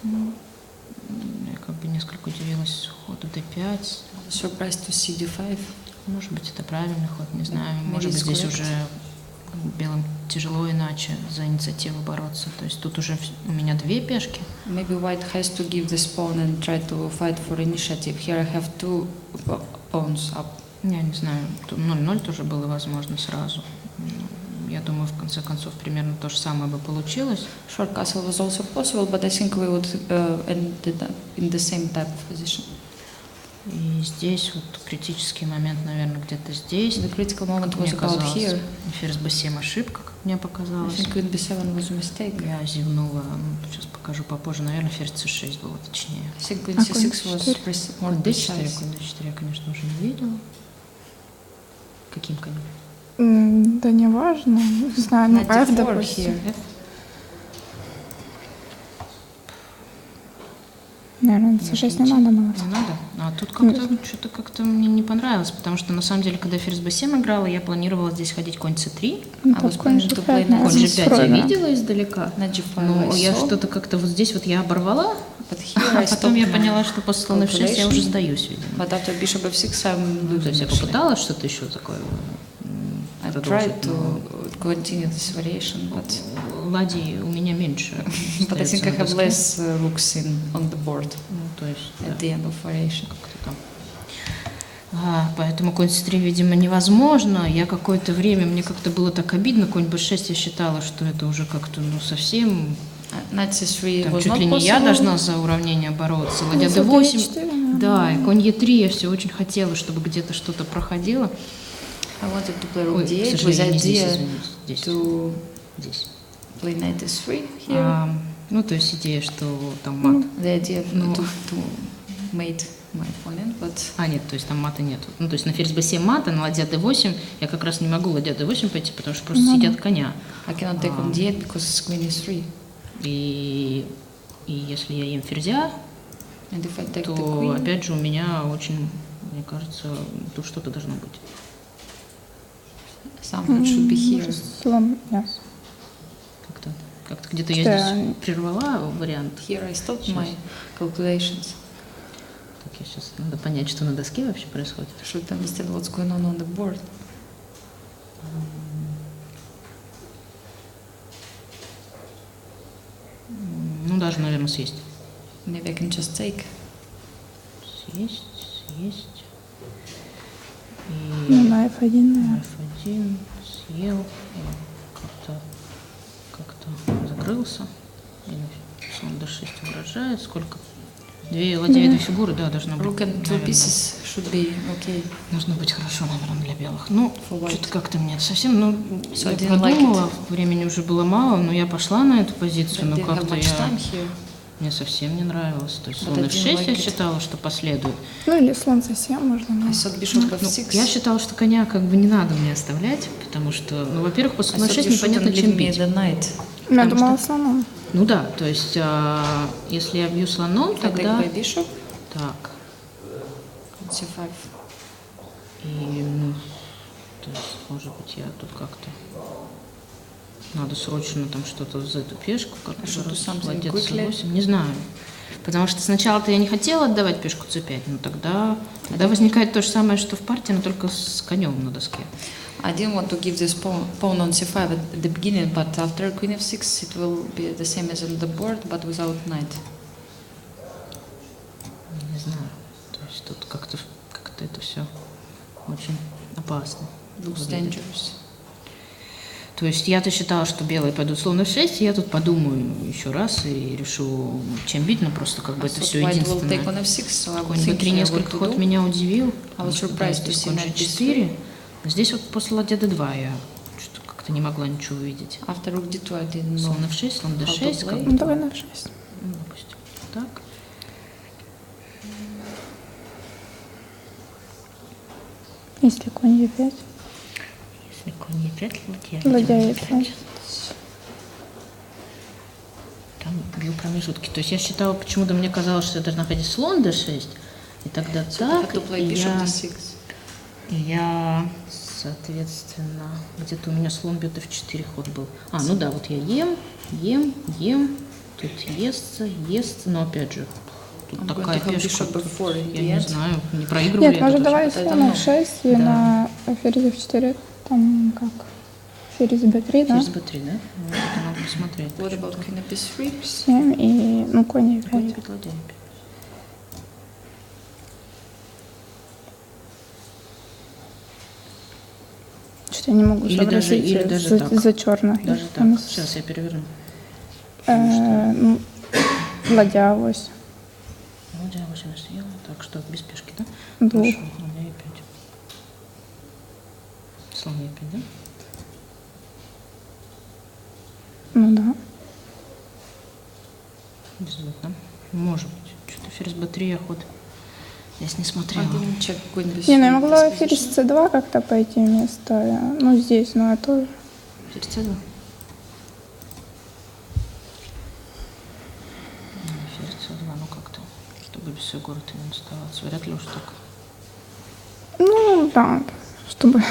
Я как бы несколько удивилась ходу d5. I was surprised to see d5. Может быть, это правильный ход, не знаю. Maybe Может быть, здесь correct. уже белым тяжело иначе за инициативу бороться. То есть тут уже у меня две пешки. Maybe white has to give this pawn and try to fight for initiative. Here I have two pawns up. Я не знаю, 0-0 тоже было возможно сразу. Я думаю, в конце концов, примерно то же самое бы получилось. Short castle was also possible, but I think we would end up in the same type of position. И здесь вот критический момент, наверное, где-то здесь. The critical moment Мне was about казалось, here. ферзь b7 ошибка, как мне I показалось. think queen b7 was a mistake. Я зевнула, сейчас покажу попозже, наверное, ферзь c6 было точнее. I think queen c6 was more d4, precise. конь d4 я, конечно, уже не видела. Каким конем? Да не важно, не знаю, ну Knight F, d4 допустим. here. Наверное, c6 не надо было. Не надо? А тут как-то что-то как-то мне не понравилось, потому что на самом деле, когда ферзь b7 играла, я планировала здесь ходить конь c3. Ну, I так was конь planning to G5, play наверное, Конь knight g5 я правильно. видела издалека, Knight g5 но I я saw, что-то как-то вот здесь вот я оборвала, but here I а потом я stopped поняла, my что после слона f6 я уже сдаюсь, видимо. But after bishop f6 I'm Ну, то есть losing я actually. попыталась что-то еще такое I продолжить, tried to continue this variation, but ладьи у меня меньше. I остается think I на have доске. less rooks on the board Ну, то есть, at да, the end of variation. как-то там. Поэтому конь c3, видимо, невозможно. Я какое-то время, мне как-то было так обидно, конь b6 я считала, что это уже как-то, ну, совсем... Knight c3 Там was чуть not ли не я possible. должна за уравнение бороться. Ладья Ну, d8. Е4, наверное. Да, и конь e3 я все очень хотела, чтобы где-то что-то проходило. I wanted to play rook Ой, к d8 with сожалению, не здесь, idea извините, здесь. to Здесь. play knight s3 here. Ну, то есть идея, что там мат. The idea Ну. to mate my opponent, but Нет, то есть там мата нету. Ну, то есть на ферзь b7 мата, на ладья d8 я как раз не могу ладья d8 пойти, потому что просто сидят коня. I cannot take on d8 because queen is 3. И если я ем ферзя, And if I take the то queen, опять же у меня очень, мне кажется, тут что-то должно быть. something should be here. Может, слон, yes. Как-то где-то я Да. здесь прервала вариант. Here I stopped Сейчас. my calculations. Так, я сейчас надо понять, что на доске вообще происходит. I should understand what's going on the board. даже, наверное, съесть. Maybe I can just take. Съесть. Ну, на F1, наверное. F1 съел, как-то закрылся. Слон D6 угрожает. Сколько? Две ладья и две фигуры, да, должна быть. Rook and two pieces should be okay. Должно быть хорошо, наверное, для белых. Ну, что-то как-то мне совсем, So я I didn't like продумала, времени уже было мало, но я пошла на эту позицию, но Didn't have как-то much time here. мне совсем не нравилось. То есть But слон I F6 didn't like я it. считала, что последует. Ну, или слон C7 можно. I Да. thought bishop f6. Я считала, что коня как бы не надо мне оставлять, потому что, во-первых, после I слона thought F6 you непонятно, shouldn't чем leave me бить. the knight. Я Потому думала что- слоном. Ну да, то есть, если я бью слоном, I take тогда... by bishop. Так, C5. и, то есть, может быть, я тут как-то... Надо срочно там что-то за эту пешку, как-то should do something ладья quickly. C8, не знаю. Потому что сначала-то я не хотела отдавать пешку C5, но тогда возникает то же самое, что в партии, но только с конем на доске. I didn't want to give this pawn on c5 at the beginning, but after queen f6 it will be the same as on the board, but without knight. Не знаю, то есть тут как-то это все очень опасно. Looks выглядит. dangerous. То есть я-то считала, что белые пойдут слон F6, и я тут подумаю еще раз и решу, чем бить, но просто как бы это So все white will take единственное. on f6, so I was Конь thinking B3 what несколько to ход do. меня удивил. I was потому что, surprised да, to здесь see конь knight G4. Здесь вот после ладья D2 я что-то как-то не могла ничего увидеть. After rook d2 I didn't know. Слон F6, слон How to D6, play? как Ну, бы, давай на F6. допустим, так. Если конь E5. Если конь E5, Ладья E5. Там бью промежутки. То есть я считала, почему-то мне казалось, что я должна ходить слон D6, и тогда So I had так, to play и bishop d6. я, соответственно, где-то у меня слон бьет F4 ход был. Ну да, вот я ем, тут ест, но опять же, тут I'm такая going to have пешка, bishop тут, f4 in я the не end. знаю, не проигрывали Нет, я может, тут давай I don't слон know. F6 и Да. на ферзь F4, там как? Ферзь B3, да? Ферзь B3, да? Ну, это надо посмотреть. What about queen b3? 7 и, ну, конь Конь E5. бьет ладья E5. Что-то я не могу Или сообразить даже за, так. за черных. Даже так. Сейчас я переверну. Ну, ладья 8. Ладья 8 я съела. Так, что, без пешки, да? Двух. Хорошо, ладья E5. Слон E5, да? Ну да. Беззвучно. Может быть. Что-то ферзь B3 я ход здесь не I смотрела. didn't check queen b3. Не, ну я могла this ферзь position. C2 как-то пойти вместо, ну здесь, но это Ферзь C2. Ферзь C2, ну как-то, чтобы без фигуры-то не оставаться. Вряд ли уж так. ну да, чтобы...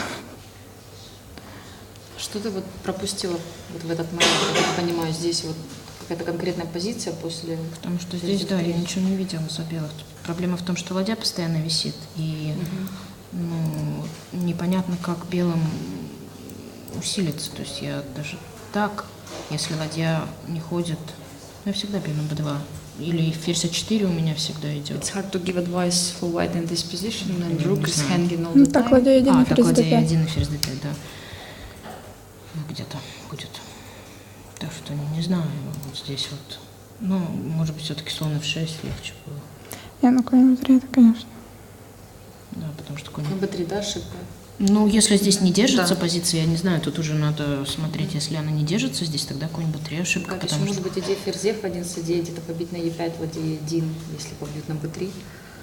Что ты вот пропустила вот в этот момент, я так понимаю, здесь вот какая-то конкретная позиция после... Потому что здесь, да, я ничего не видела за белых. Проблема в том, что ладья постоянно висит. И ну, непонятно, как белым усилиться. То есть я даже так, если ладья не ходит, я всегда бью на b2. Или ферзь А4 у меня всегда идет. It's hard to give advice for white in this position, and Я rook не is знаю. hanging all Ну the так time. ладья 1 и Так, ферзь ладья D5. E1 и ферзь D5, да. Ну, где-то будет. Так что не знаю, вот здесь вот. Ну, может быть, все-таки слон F6 легче было. Я на конь B3, это, конечно. Да, потому что конь. На b3, да, ошибка? Ну, если здесь не держится Да. позиция, я не знаю, тут уже надо смотреть, если она не держится здесь, тогда конь b3 ошибка, Как еще потому может что... быть идея ферзя f1 c9, это побить на e5, ладья e1, если побьют на b3.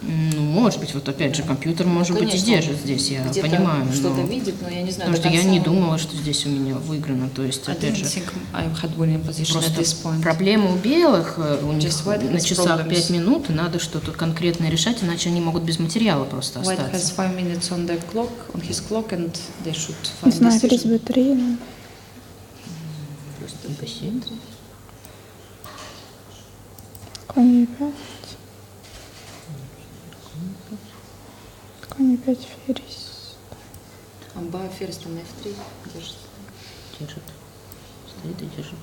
Ну, может быть, вот опять же, компьютер, может быть, и Конечно, держит здесь, я где-то понимаю, что-то но... видит, но я не знаю. Потому до что я конца не думала, что здесь у меня выиграно, то есть, I опять didn't же... think I had winning position at Просто this point. проблема у белых, у них Just white на has часах problems. 5 минут, и надо что-то конкретное решать, иначе они могут без материала просто White has остаться. 5 minutes on the clock, on his clock, and they should Не find знаю, ферзь decision. B3, ну, Просто бассейн. конь E5. Конь E5, ферзь. Амба, ферзь там на f3 держится. Держит. Стоит и держит.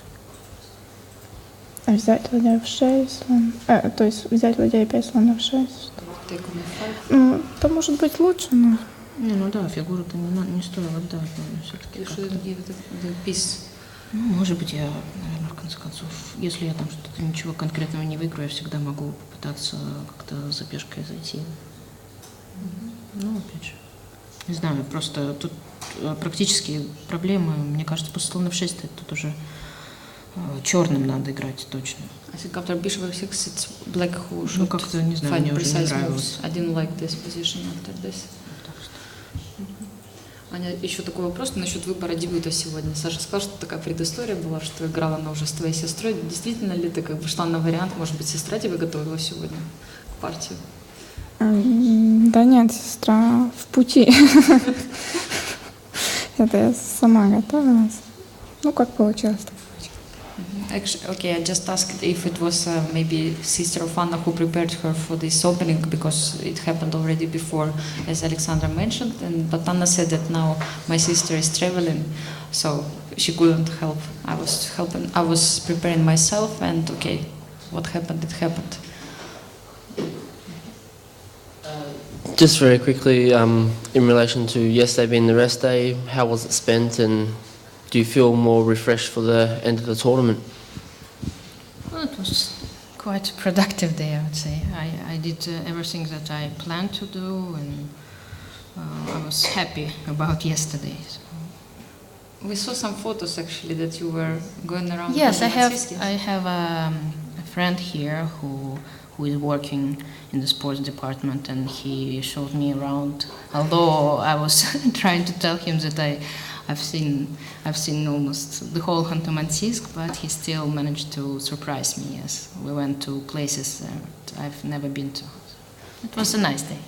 Взять ладья в 6 слон. То есть взять ладья и 5 слонов в 6. Take on f5. Ну, это может быть лучше, но... Не, ну да, фигуру-то не стоило отдать, но все-таки. You shouldn't give the piece. Ну, может быть, я, наверное, в конце концов, если я там что-то ничего конкретного не выиграю, я всегда могу попытаться как-то за пешкой зайти. Ну, опять же. Не знаю, просто тут практически проблемы, мне кажется, после слона в 6 тут уже черным надо играть точно. I think after bishop f6 it's black who should Ну, как-то, не знаю, find мне уже не precise нравилось. moves. I didn't like this position after this. Аня, еще такой вопрос насчет выбора дебюта сегодня. Саша сказала, что такая предыстория была, что играла она уже с твоей сестрой. Действительно ли ты как бы шла на вариант, может быть, сестра тебя готовила сегодня к партии? Да нет, сестра в пути. Это я сама готовилась. Ну, как получилось. Actually, okay, I just asked if it was maybe sister of Anna who prepared her for this opening because it happened already before, as Alexandra mentioned. But Anna said that now my sister is traveling, so she couldn't help. I was helping. I was preparing myself, and okay, what happened? It happened. Just very quickly, in relation to yesterday being the rest day, how was it spent, and do you feel more refreshed for the end of the tournament? Well, it was quite a productive day, I would say. I did everything that I planned to do, and I was happy about yesterday. So. We saw some photos actually that you were going around. Yes, I have a friend here who is working in the sports department, and he showed me around. Although I was trying to tell him that I've seen almost the whole Khanty-Mansiysk, but he still managed to surprise me. Yes, we went to places that I've never been to. It was a nice day.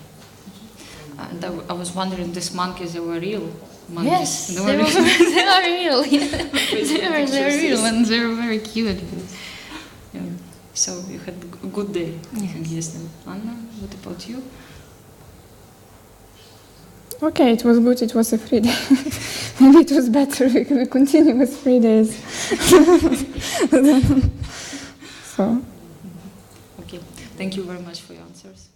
And I was wondering, these monkeys, they were real monkeys? Yes, They they were are real. Yeah. They're They're real, and they're very cute. Yeah. So you had a good day. Yes. Anna, what about you? Okay, it was good, it was a free day. Maybe it was better we could continue with 3 days. So. Okay, thank you very much for your answers.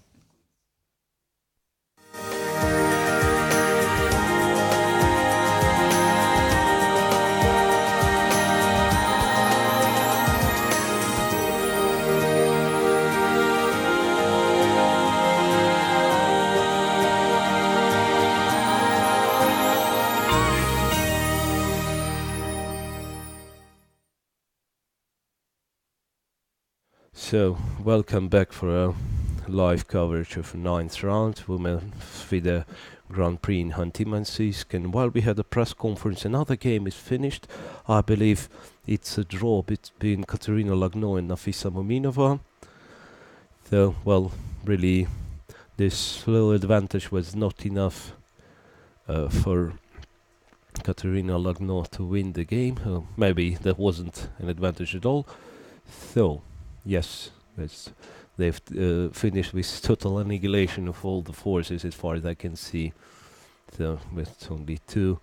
So, welcome back for a live coverage of 9th round, Women FIDE Grand Prix in Khanty-Mansiysk. And while we had a press conference, another game is finished. I believe it's a draw between Katerina Lagno and Nafisa Muminova. So, well, really, this little advantage was not enough for Katerina Lagno to win the game. Maybe that wasn't an advantage at all. So, yes, they've finished with total annihilation of all the forces as far as I can see. So, with only 2.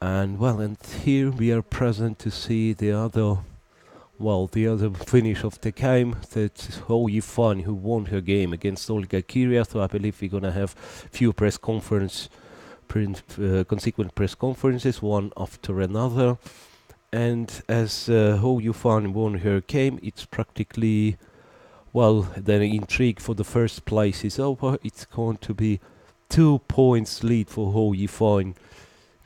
And, well, and here we are present to see the other finish of the game. That's Yifan, who won her game against Olga Gaguira. So I believe we're going to have few consequent press conferences, one after another. And as Yifan won her game, it's practically, well, the intrigue for the first place is over. It's going to be 2 points lead for Yifan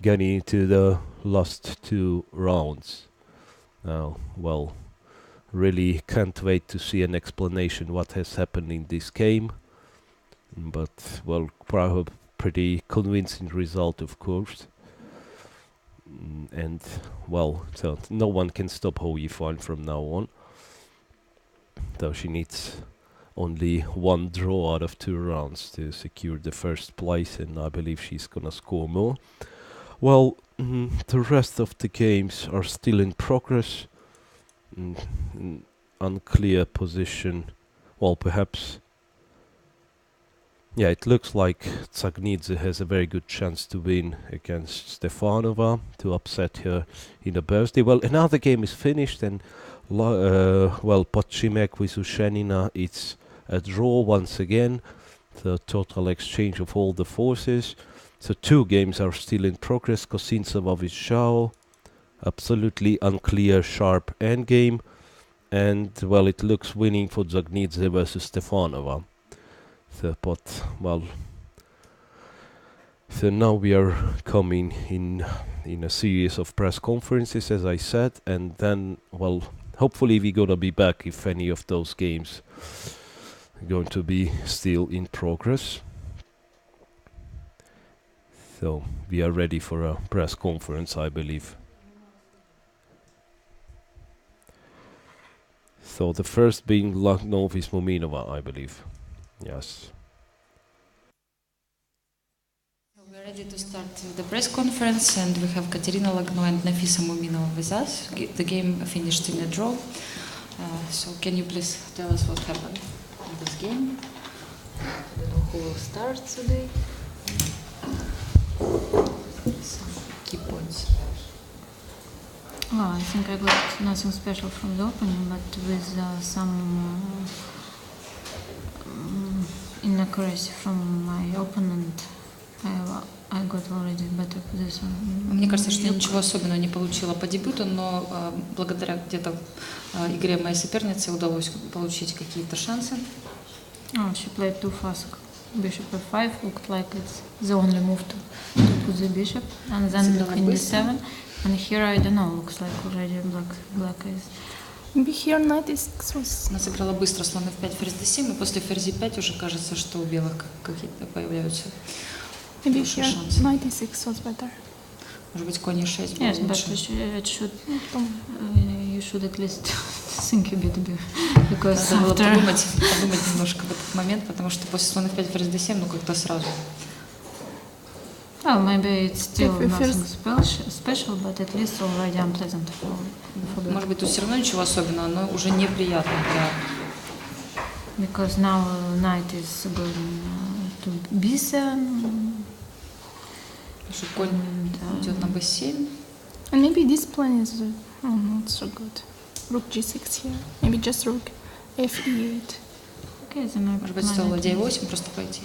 getting into the last 2 rounds. Now, well, really can't wait to see an explanation what has happened in this game. But, well, probably pretty convincing result, of course. And, well, so no one can stop Yifan from now on. Though she needs only 1 draw out of 2 rounds to secure the first place, and I believe she's gonna score more. Well, the rest of the games are still in progress. Unclear position. Well, perhaps. Yeah, it looks like Tsagnidze has a very good chance to win against Stefanova, to upset her in the birthday. Well, another game is finished, and Butchimeg with Ushenina, it's a draw once again. The total exchange of all the forces. So 2 games are still in progress. Kosintseva with Zhao. Absolutely unclear sharp endgame. And, well, it looks winning for Zagnidze versus Stefanova. So now we are coming in a series of press conferences, as I said, and then, well, hopefully we're gonna be back if any of those games are going to be still in progress. So we are ready for a press conference, I believe. So the first being Lagno with Muminova, I believe. Yes. We're ready to start the press conference, and we have Katerina Lagno and Nafisa Muminova with us. The game finished in a draw. So can you please tell us what happened in this game? I don't know who will start today. Some key points. Well, I think I got nothing special from the opening, but with some inaccuracy from my opponent, I got already better position. Мне кажется, что я ничего особенного не получила по дебюту, но благодаря где-то игре моей соперницы удалось получить какие-то шансы. Oh, she played too fast. Bishop f5 looked like it's the only move to put the bishop, and then queen d7. And here I don't know, looks like already black is. Maybe here knight e6 was... Она сыграла быстро слон f5, ферзь d7, и после ферзь e5 уже кажется, что у белых какие-то появляются хорошие шансы. Knight e6 was better. Может быть, конь e6 был Yes, лучше. but you should at least think a bit because Надо было after... подумать немножко в этот момент, потому что после слон f5, ферзь d7, ну как-то сразу. Well, maybe it's still nothing special, but at least already unpleasant for black. Может быть, тут все равно ничего особенного, но уже неприятно для... Because now knight is going to b7. Что конь идет на b7. And maybe this plan is not so good. Rook g6 here. Maybe just rook f e8. Okay, then I Может быть, стоило d8 просто пойти.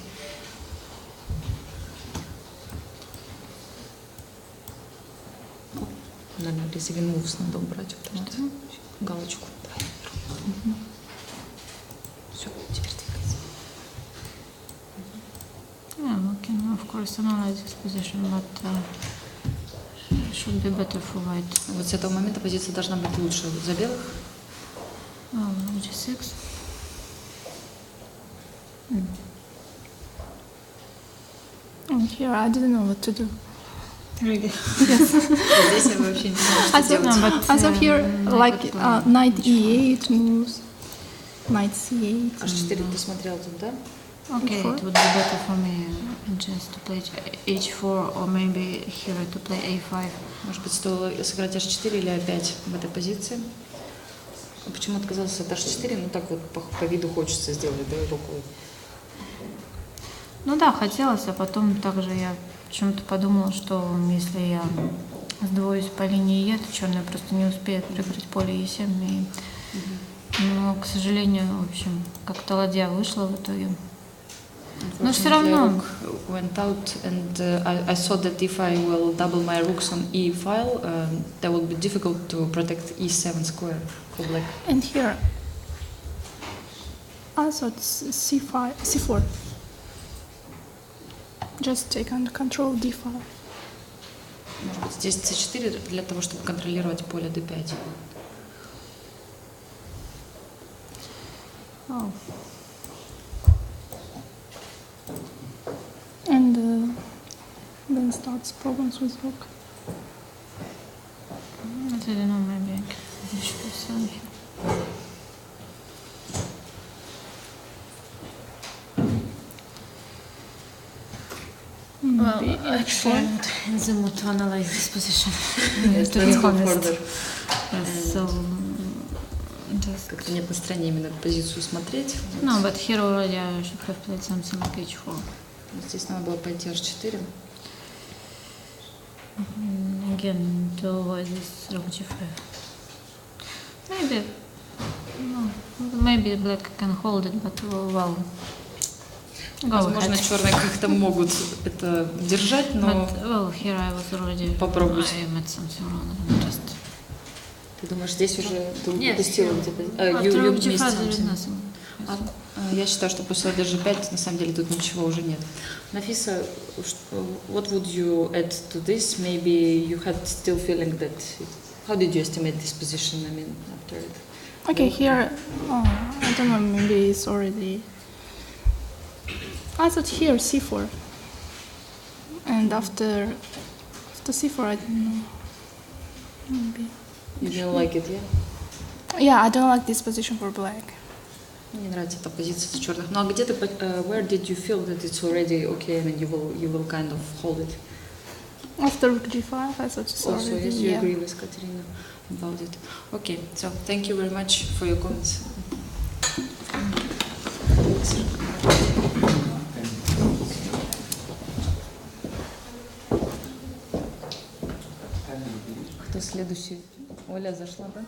Наверное, receiving moves надо убрать вот эту галочку. Все, теперь двигайся. Yeah, we can of course analyze this position, but should be better for white. Вот с этого момента позиция должна быть лучше за белых. Oh, g6. And here I didn't know what to do. Really? Здесь я вообще не знаю, что делать. As of here, like knight e8 moves, knight c8. H4 ты смотрел тут, да? Okay, it would be better for me just to play h4 or maybe here to play a5. Может быть, стоило сыграть h4 или a5 в этой позиции. Почему отказался от h4? Ну так вот по виду хочется сделать, да, рукой. Ну да, хотелось, а потом также я почему-то подумала, что если я сдвоюсь по линии Е, то черная просто не успеет прикрыть поле Е7. И, но, к сожалению, в общем, как-то ладья вышла в итоге. Но все равно. Went out and I thought that if I will double my rooks on E file, that will be difficult to protect E7 square for black. And here, I thought c5, c4. Just take under control d5. Может быть, здесь c4 для того, чтобы контролировать поле d5. Oh. And then starts problems with rook. I don't know, maybe I can finish this one here. Well, actually, I'm not in the mood to analyze this position. To be honest. Yes, so just Как-то нет настроения именно эту позицию смотреть. no, but here already I should have played something like h4. Здесь надо было пойти h4. Again, to avoid this rook g5. Maybe, no, maybe black can hold it, but well. Возможно, черные как-то могут это держать, но But, well, here I was already. Попробуйте. I made something wrong. Just. ты думаешь, здесь уже ты Yes, упустила yeah. где-то? But You rook missed g5 there is something. nothing. Я считаю, что после g5 на самом деле тут ничего уже нет. Нафиса, what would you add to this? Maybe you had still feeling that. How did you estimate this position? I mean, after it. Okay, here, I don't know, maybe it's already. I thought here c4, and after c4, I don't know. Maybe. You didn't like it, yeah? Yeah, I don't like this position for black. Мне не нравится эта позиция за черных. Ну а где ты, where did you feel that it's already okay? I mean, you will kind of hold it. After rook g5, I thought it's Also, already. yes, you Yeah. agree with Katerina about it. Okay, so thank you very much for your comments. Кто следующий? Оля зашла, да?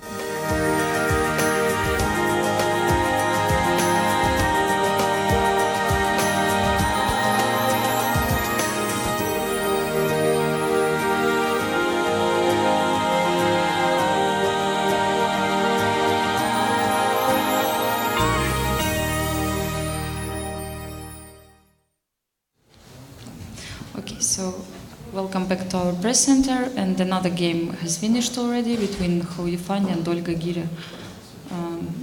Okay, so welcome back to our press center, and another game has finished already between Yifan and Gaguira.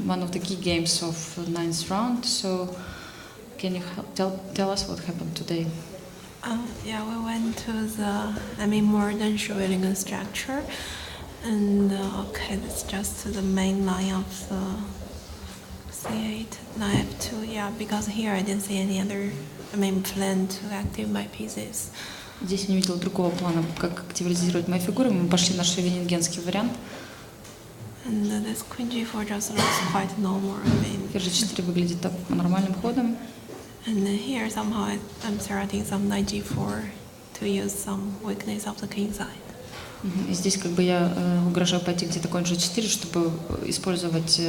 One of the key games of ninth round. So, can you tell us what happened today? Yeah, we went to the, more than Schwerin structure, and okay, that's just the main line of the C8, knight f2. Yeah, because here I didn't see any other, plan to activate my pieces. Здесь не видела другого плана, как активизировать мои фигуры. Мы пошли на шевенингенский вариант. And this queen g4 just looks quite normal. Ферзь g4 выглядит так нормальным ходом. And here somehow I'm starting some knight g4 to use some weakness of the king side. И здесь как бы я угрожаю пойти где-то конь g4, чтобы использовать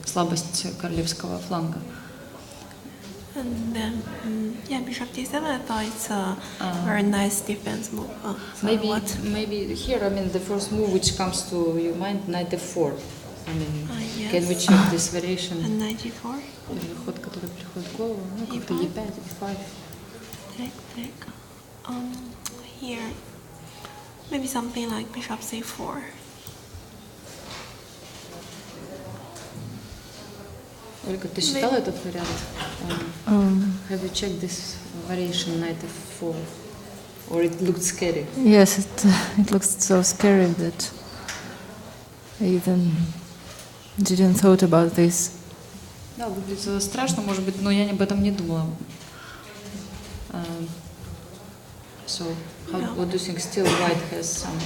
слабость королевского фланга. And then, bishop d7, I thought it's a very nice defense move. Maybe here, the first move which comes to your mind, knight f4. Yes. Can we check this variation? And knight g4? Первый ход, который приходит в голову, как-то e5, e5. Take. Here, maybe something like bishop c4. Ольга, ты считала этот вариант? Have you checked this variation, knight f4? Or it looked scary? Yes, it looks so scary that I even didn't thought about this. Да, выглядит страшно, может быть, но я об этом не думала. So, what do you think? Still, white has some.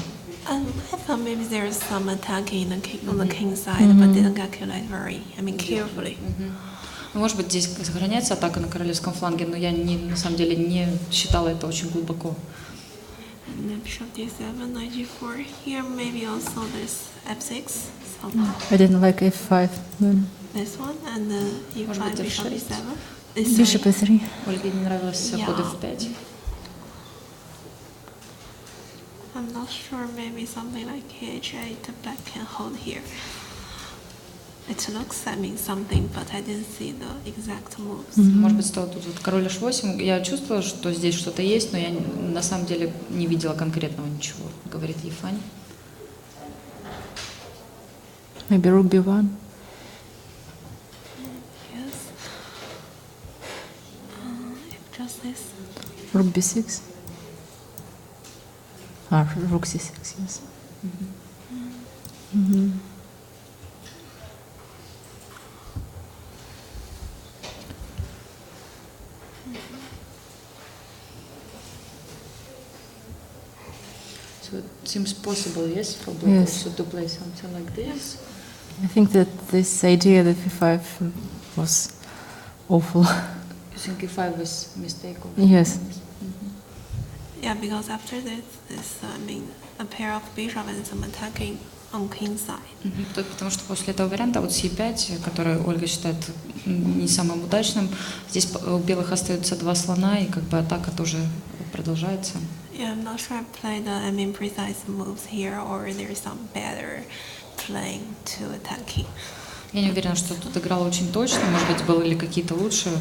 I thought maybe there is some attacking on the king side, but didn't calculate very, carefully. Может быть, здесь сохраняется атака на королевском фланге, но я на самом деле не считала это очень глубоко. Bishop d7, knight g4. Here maybe also this f6. I didn't like f5. This one and e5, bishop e7. Bishop e3. Ольге не нравилось ход f5. I'm not sure, maybe something like kh8, the black can hold here. It looks, something, but I didn't see the exact moves. Может быть, стоит тут король h8. Я чувствовала, что здесь что-то есть, но я на самом деле не видела конкретного ничего, говорит Yifan. Maybe rook b1. Yes. Just this. Rook b6. Rook c6, yes. So it seems possible, yes, for black also to play something like this. I think that this idea that e5 was awful. You think e5 was a mistake? Yes. Yeah, because after this, a pair of bishop and some attacking on king side. Потому что после этого варианта, вот c5, который Ольга считает не самым удачным, здесь у белых остаются два слона, и как бы атака тоже продолжается. Yeah, I'm not sure I played the precise moves here, or there's some better playing to attack king. Я не уверена, что тут играла очень точно, может быть, были какие-то лучшие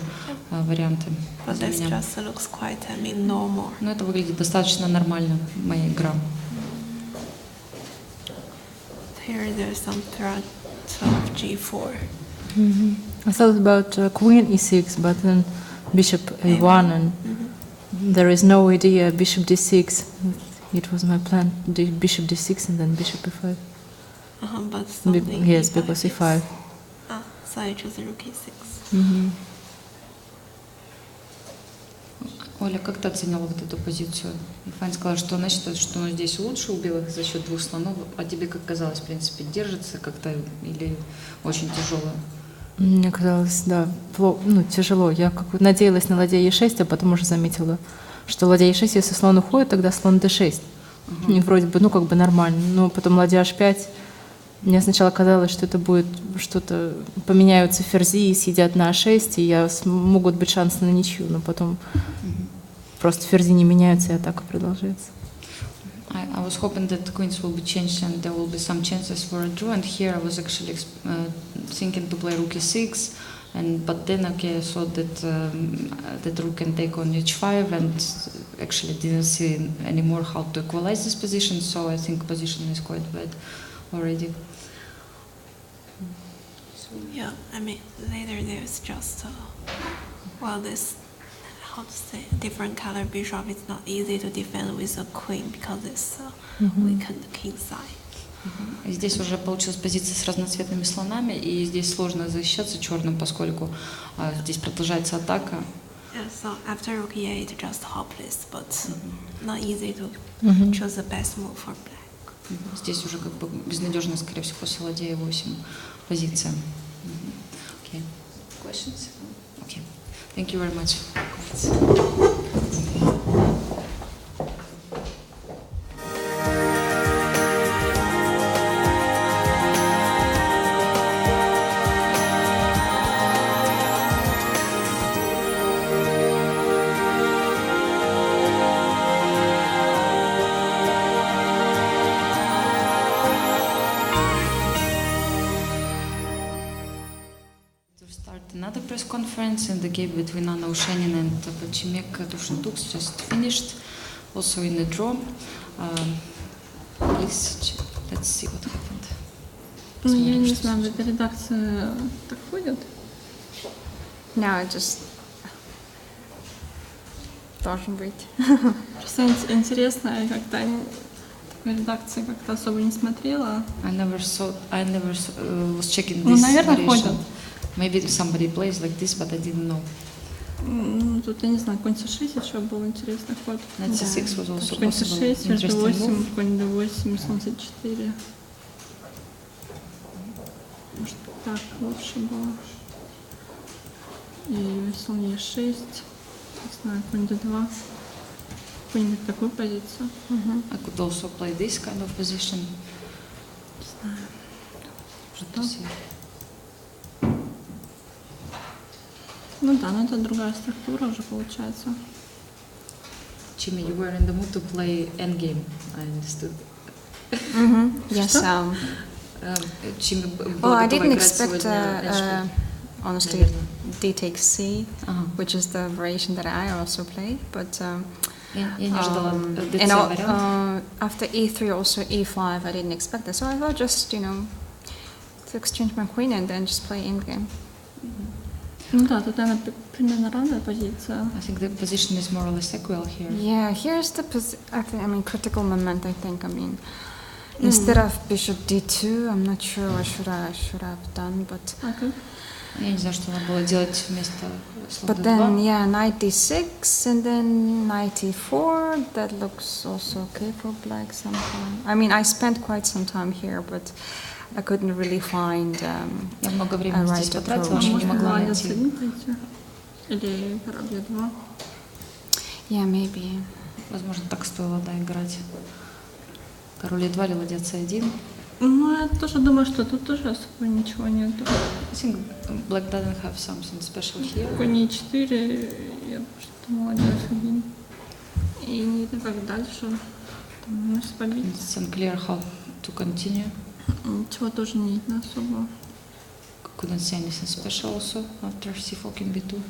варианты. But this just looks quite, normal. Но это выглядит достаточно нормально, моя игра. Here there's some threat of g4. I thought about queen e6, but then bishop a1, and there is no idea bishop d6. It was my plan, bishop d6 and then bishop e5. But something yes, because e5. So I choose rook e6. Оля, как ты оценила вот эту позицию? Yifan сказала, что она считает, что здесь лучше у белых за счет двух слонов. А тебе как казалось, в принципе, держится как-то или очень тяжело? Мне казалось, да, тяжело. Я надеялась на ладья e6, а потом уже заметила, что ладья e6, если слон уходит, тогда слон d6. И вроде бы, как бы нормально. Но потом ладья h5. Мне сначала казалось, что это будет что-то, поменяются ферзи и съедят на а6, и могут быть шансы на ничью, но потом просто ферзи не меняются, и атака продолжается. I was hoping that the queens will be changed and there will be some chances for a draw, and here I was actually thinking to play rook e6, but then I saw that that rook can take on h5, and actually didn't see anymore how to equalize this position, so I think position is quite bad already. Yeah, later there's just, this, how to say, different color bishop. It's not easy to defend with a queen because it's weakened king side. Здесь уже получилась позиция с разноцветными слонами, и здесь сложно защищаться черным, поскольку здесь продолжается атака. Yeah, so after rook e8, just hopeless, but not easy to choose the best move for black. Здесь уже как бы безнадежная, скорее всего, после ладья e8 позиция. Okay. Questions? Okay. Thank you very much. Another press conference, and the game between Ushenina and Butchimeg just finished, also in the draw. Please, let's see what happened. Я не знаю, эта редакция так ходит? No, just должен быть. Просто интересно, я как-то такой редакции как-то особо не смотрела. I never was checking this наверное, variation. ходят. Maybe somebody plays like this, but I didn't know. Тут, я не знаю, конь c6 еще был интересный ход. Knight c6 was also конь possible. c6, d8, конь d8, слон c4. Может, так лучше было. И слон e6. Не знаю, конь d2. Какую-нибудь такую позицию. I could also play this kind of position. Не знаю. Что? Ну да, но это другая структура уже получается. Jimmy, you were in the mood to play endgame, I understood. Yes. Jimmy, well, I didn't expect, honestly, d takes c, which is the variation that I also played, but after e3 also e5, I didn't expect that, so I thought just, to exchange my queen and then just play endgame. Ну да, тут она примерно равная позиция. I think the position is more or less equal here. Yeah, here's the critical moment. I think. Instead of bishop d2, I'm not sure what should I have done, but. Okay. Я не знаю, что надо было делать вместо слона But then, knight d6 and then knight e4. That looks also okay for black sometime. I spent quite some time here, but I couldn't really find Я много времени здесь потратила, но не могла найти. Или король d2. Yeah, maybe. Возможно, так стоило, играть. Король e2 или ладья c1. Ну, я тоже думаю, что тут тоже особо ничего нет. I think black doesn't have something special here. Конь e4, я что-то молодец один. И не видно, как дальше. Там, может побить. It's unclear how to continue. Ничего тоже не видно особо. Couldn't see anything special also after c4 king b2.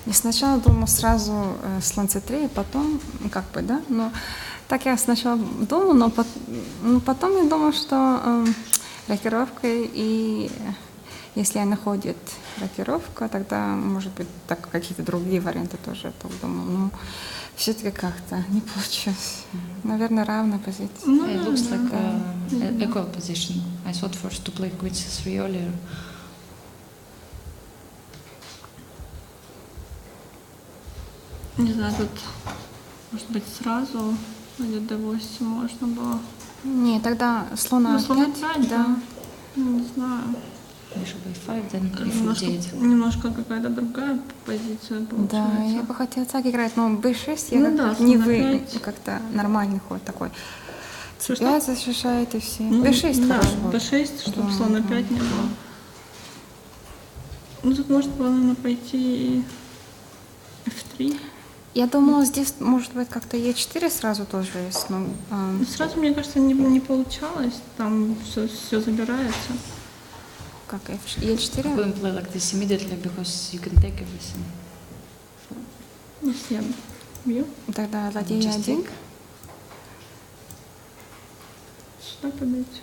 Я сначала думала сразу слон c3, и потом, как бы, да, но так я сначала думала, но потом я думала, что рокировкой, и если она ходит рокировка, тогда, может быть, так какие-то другие варианты тоже я так думала, но все-таки как-то не получилось. Наверное, равная позиция. It looks like an equal position. I thought first to play queen c3 earlier. Не знаю, тут, может быть, сразу или d8 можно было. Не, тогда слона слон опять, опять, да. Не знаю. Bishop a5, then e4. Немножко какая-то другая позиция получается. Да, я бы хотела так играть, но b6 я Ну как-то да, не слон вы, опять. как-то нормальный ход такой. Что? c5 защищает и все. Ну, b6 да, хороший ход. b6, чтобы Да, слон да, опять не да. было. Ну, тут можно было, наверное, пойти f3. Я думала, здесь, может быть, как-то e4 сразу тоже есть, но... Сразу, мне кажется, не получалось. Там все забирается. Как I e4? couldn't play like this immediately because you can take everything. Если я бью, Тогда ладья Just e1. take. сюда побить.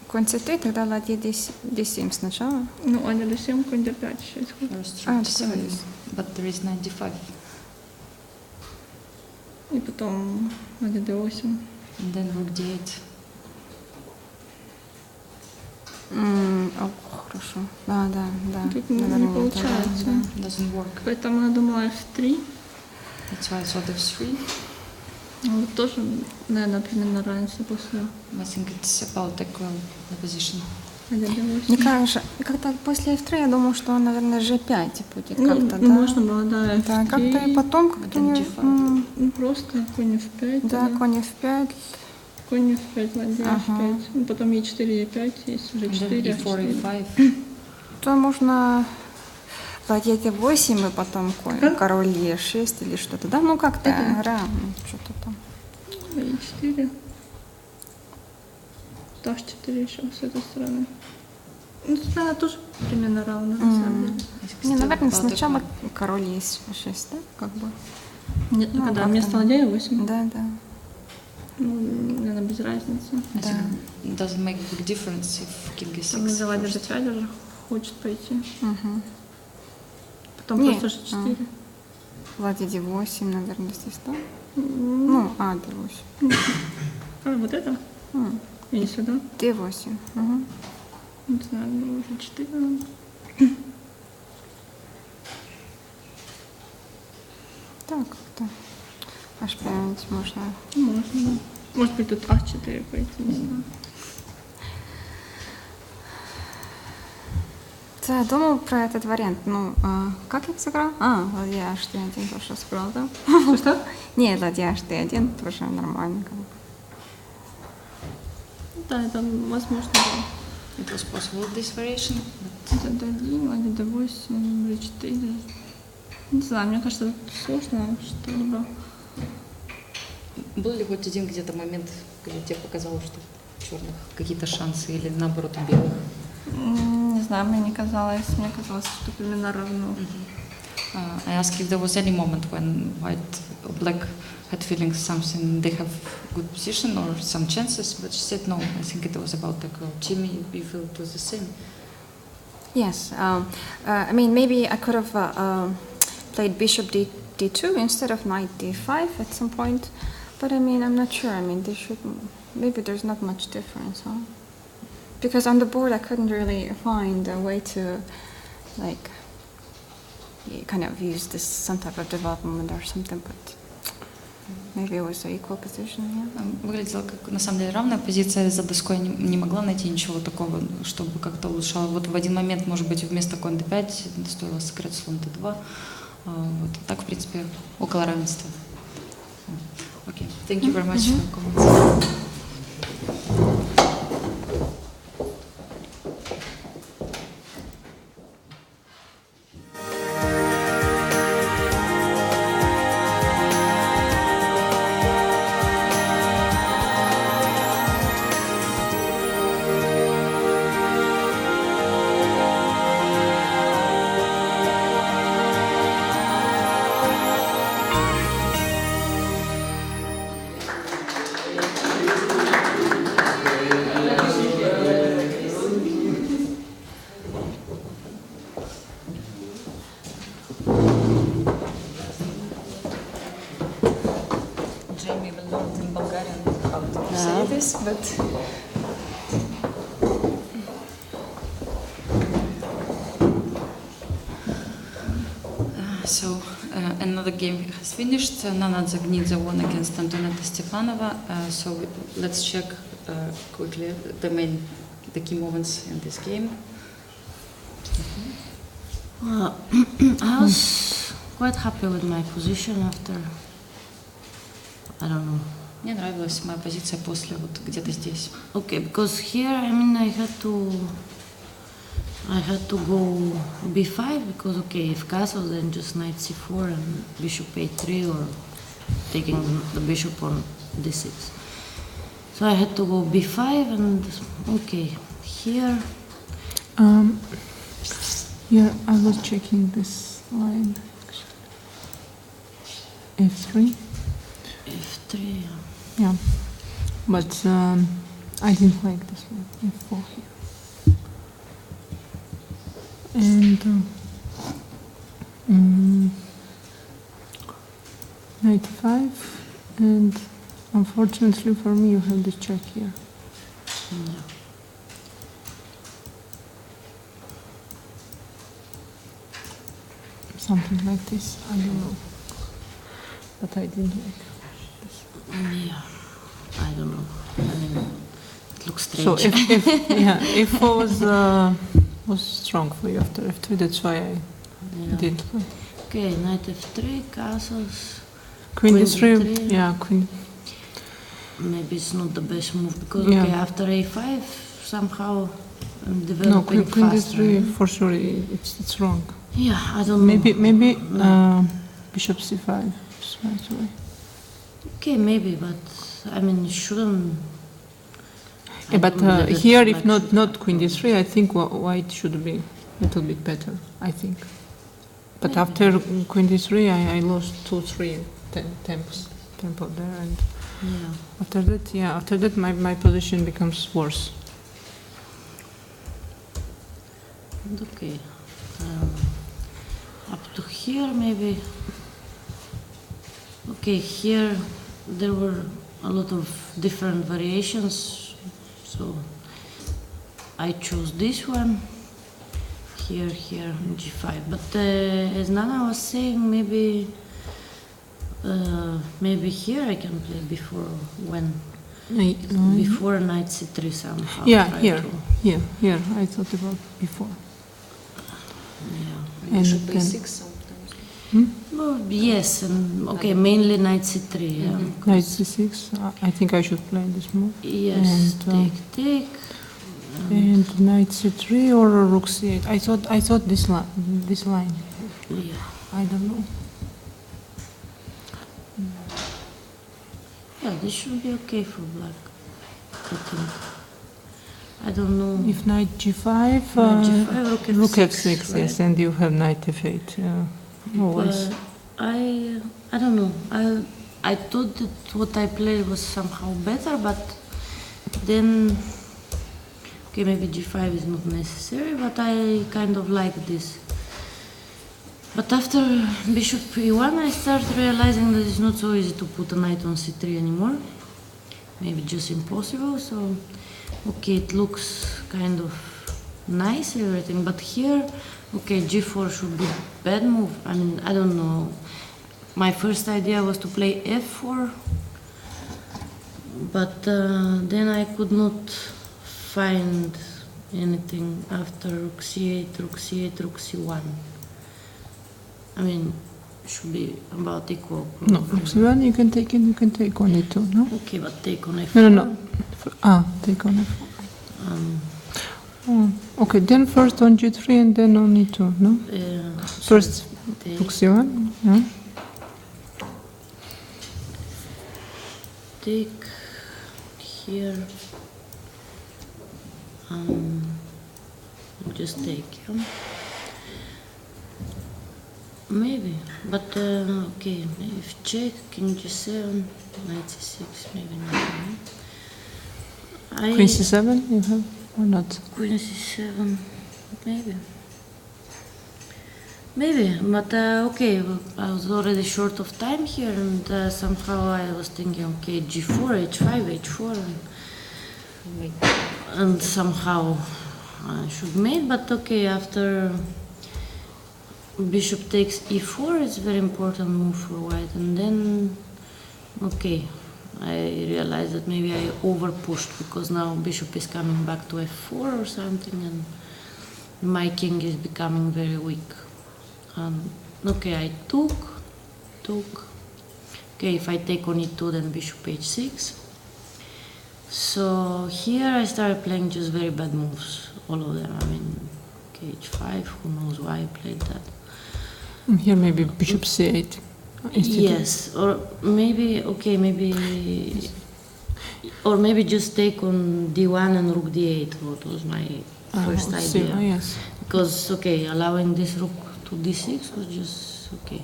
Конь c3, тогда ладья d7 сначала. Ну, а не d7, конь d5 еще есть ход. First Ah, rook d7, but there is knight d5. И потом ладья d8. And then rook d8. Хорошо. Да. Тут не Наверное, получается. да. Doesn't work. Поэтому я думала f3. That's why I thought f3. Ну, вот тоже, наверное, примерно равенство после I think it's about equal the position. ладья d8. Мне кажется, как-то после f3 я думала, что, наверное, g5 будет Ну, как-то, да? можно было, да, f3. Да, как-то и потом как-то Потом не... g5. Ну, просто конь f5. Да, тогда. конь f5. Конь f5, ладья Ага. f5. Ну, потом e4, e5, есть уже And then 4, e4, f4. e5. То можно ладья d8 и потом Как? король e6 или что-то, да? Ну, как-то равно, что-то там. e4. h4 еще с этой стороны. Ну, тут, наверное, тоже примерно равно, на самом деле. Не, наверное, About сначала equal. король e6, да? Как бы. Нет, Ну, когда как вместо там? ладья e8. Да. Ну, наверное, без разницы. I Да. think it doesn't make big difference if king Там e6 за ладья first. d5 уже хочет пойти. Угу. Потом Нет, просто g4. Ладья d8, наверное, здесь, да? Ну, d8. вот это? Или сюда? d8. Угу. Не знаю, ну, уже 4 надо. Так, как-то. H5 можно. Можно, да. Может быть, тут h4 пойти, не знаю. Да, думал про этот вариант. Ну, как я сыграл? Ладья h1 тоже сыграл, да? Что? Не, ладья h1 тоже нормально. Как бы. Да, это возможно, да. It was possible this variation, Это d1, ладья d8, g4. Не знаю, мне кажется, тут сложно что-либо. Был ли хоть один где-то момент, когда тебе показалось, что у черных какие-то шансы или наоборот у белых? Не знаю, мне не казалось. Мне казалось, что примерно равно. I asked if there was any moment when black had feelings something they have good position or some chances, but she said no. I think it was about equal. Jimmy, you feel it was the same? Yes. I mean, maybe I could have played bishop d2 instead of knight d5 at some point. But I mean, I'm not sure. I mean, maybe there's not much difference, huh? Because on the board I couldn't really find a way to, like, kind of use this some type of development or something, but maybe it was an equal position, yeah. Выглядела как на самом деле равная позиция, за доской не могла найти ничего такого, чтобы как-то улучшало. Вот в один момент, может быть, вместо конь d5 стоило сыграть слон d2. Вот. Так, в принципе, около равенства. Okay. Thank you very much for your comments. this, but So another game has finished. Nana Zagnidze won against Antonetta Stefanova. So let's check quickly the key moments in this game. I was quite happy with my position after, I don't know. Мне нравилась моя позиция после вот где-то здесь. Okay, because here, I mean, I had to go b5 because, okay, if castle, then just knight c4 and bishop a3 or taking the bishop on d6. So I had to go b5 and, okay, here. Yeah, I was checking this line. F3. F3, yeah. But I didn't like this one. F4 here. And knight 5, and unfortunately for me you have this check here. Yeah. Something like this, I don't know. But I didn't like this. Yeah, I don't know. I mean, it looks strange. So F4 was strong for you after F3, that's why I didn't play. Okay, knight F3, castles. Queen D3, yeah, queen. Maybe it's not the best move because okay, after A5 somehow I'm developing no, queen faster. D3 for sure it's wrong. Yeah, I don't know. Maybe bishop C5 is right away. Okay, maybe, but I mean, it shouldn't. Yeah, but here, if not Queen D3, I think white should be a little bit better. I think. But maybe. After Queen D3, I lost 2-3 tempo there, and after that, my position becomes worse. Okay. Up to here, maybe. Okay, here there were a lot of different variations, so I chose this one. Here, G5. But as Nana was saying, maybe here I can play before before knight C3 somehow. Yeah, here. I thought about before. Yeah. And B6 sometimes. Well, yes, and okay, mainly knight C3. Yeah. Knight C6. I think I should play this move. Yes, and, take. And knight C3 or rook C8. I thought this line. Yeah. I don't know. Yeah, this should be okay for black, I think. I don't know. If knight G5, rook F6, right? Yes, and you have knight F8. Always. I don't know. I thought that what I played was somehow better, but then, okay, maybe G5 is not necessary, but I kind of like this. But after bishop E1, I started realizing that it's not so easy to put a knight on C3 anymore. Maybe just impossible, so okay, it looks kind of nice, everything, but here, okay, G4 should be bad move. I mean, I don't know. My first idea was to play F4, but then I could not find anything after rook C8, rook C8, rook C1. I mean, it should be about equal. No, rook C1 you can take on E2, no? Okay, but take on F4. No. Take on F4. Okay, then first on G3 and then on E2, no? First rook C1, yeah. Take here. Just take, yeah. Maybe, but okay, if check, king G7, knight C6, maybe not. Queen C7 you have or not? Queen C7, maybe, but okay, I was already short of time here, and somehow I was thinking, okay, G4, H5, H4, and and somehow I should mate, but okay, after bishop takes e4, it's very important move for white, and then okay, I realized that maybe I over pushed because now bishop is coming back to f4 or something, and my king is becoming very weak. Okay, I took. Okay, if I take on e2, then bishop h6. So here I started playing just very bad moves, all of them. I mean, okay, h5, who knows why I played that. Here maybe bishop c8. Yes, or maybe, okay, maybe, or maybe just take on d1 and rook d8, what was my first idea. Yes. Because, okay, allowing this rook to d6 was just, okay,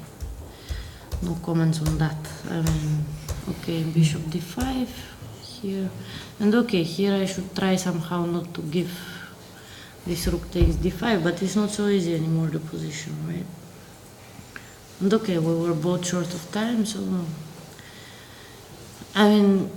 no comments on that. I mean, okay, bishop d5 here, and okay, here I should try somehow not to give this rook takes d5, but it's not so easy anymore, the position, right? And okay, we were both short of time, so I mean,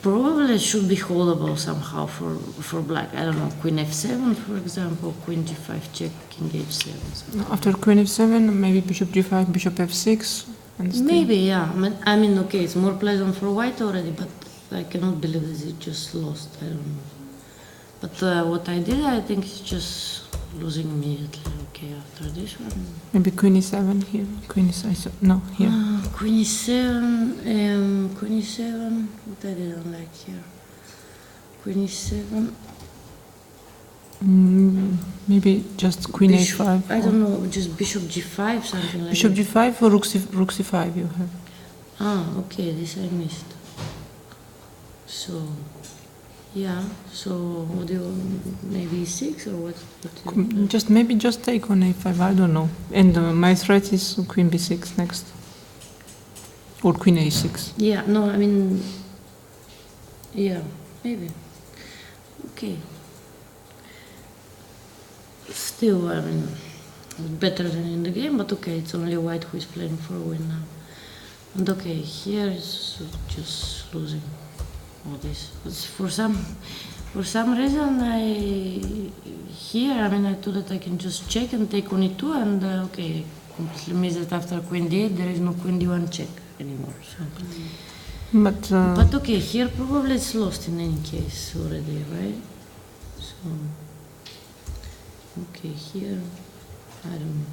probably it should be holdable somehow for black. I don't know, queen f7, for example, queen g5 check, king h7. So. After queen f7, maybe bishop g5, bishop f6. Maybe, yeah. I mean, okay, it's more pleasant for white already, but I cannot believe that it just lost. I don't know. But what I did, I think, is just losing immediately. Okay, after this one. Maybe queen e7 here. Queen e7. No, here. Queen e7. Queen e7. What I didn't like here. Queen e7. Maybe just queen bishop, a5. I don't know, just bishop g5, something like bishop that. Bishop g5 or rook c5 you have. Okay, this I missed. So, yeah, so what do you, maybe e6 or what? Just maybe just take on a5, I don't know. And my threat is queen b6 next. Or queen a6. Yeah, no, I mean, yeah, maybe. Okay. Still, I mean, better than in the game, but okay, it's only white who is playing for a win now. And okay, here is just losing all this. But for some reason, I mean, I thought that I can just check and take on e2, and okay, completely missed that after queen d8 there is no queen d1 check anymore. So. But okay, here probably it's lost in any case already, right? So. Okay, here, I don't know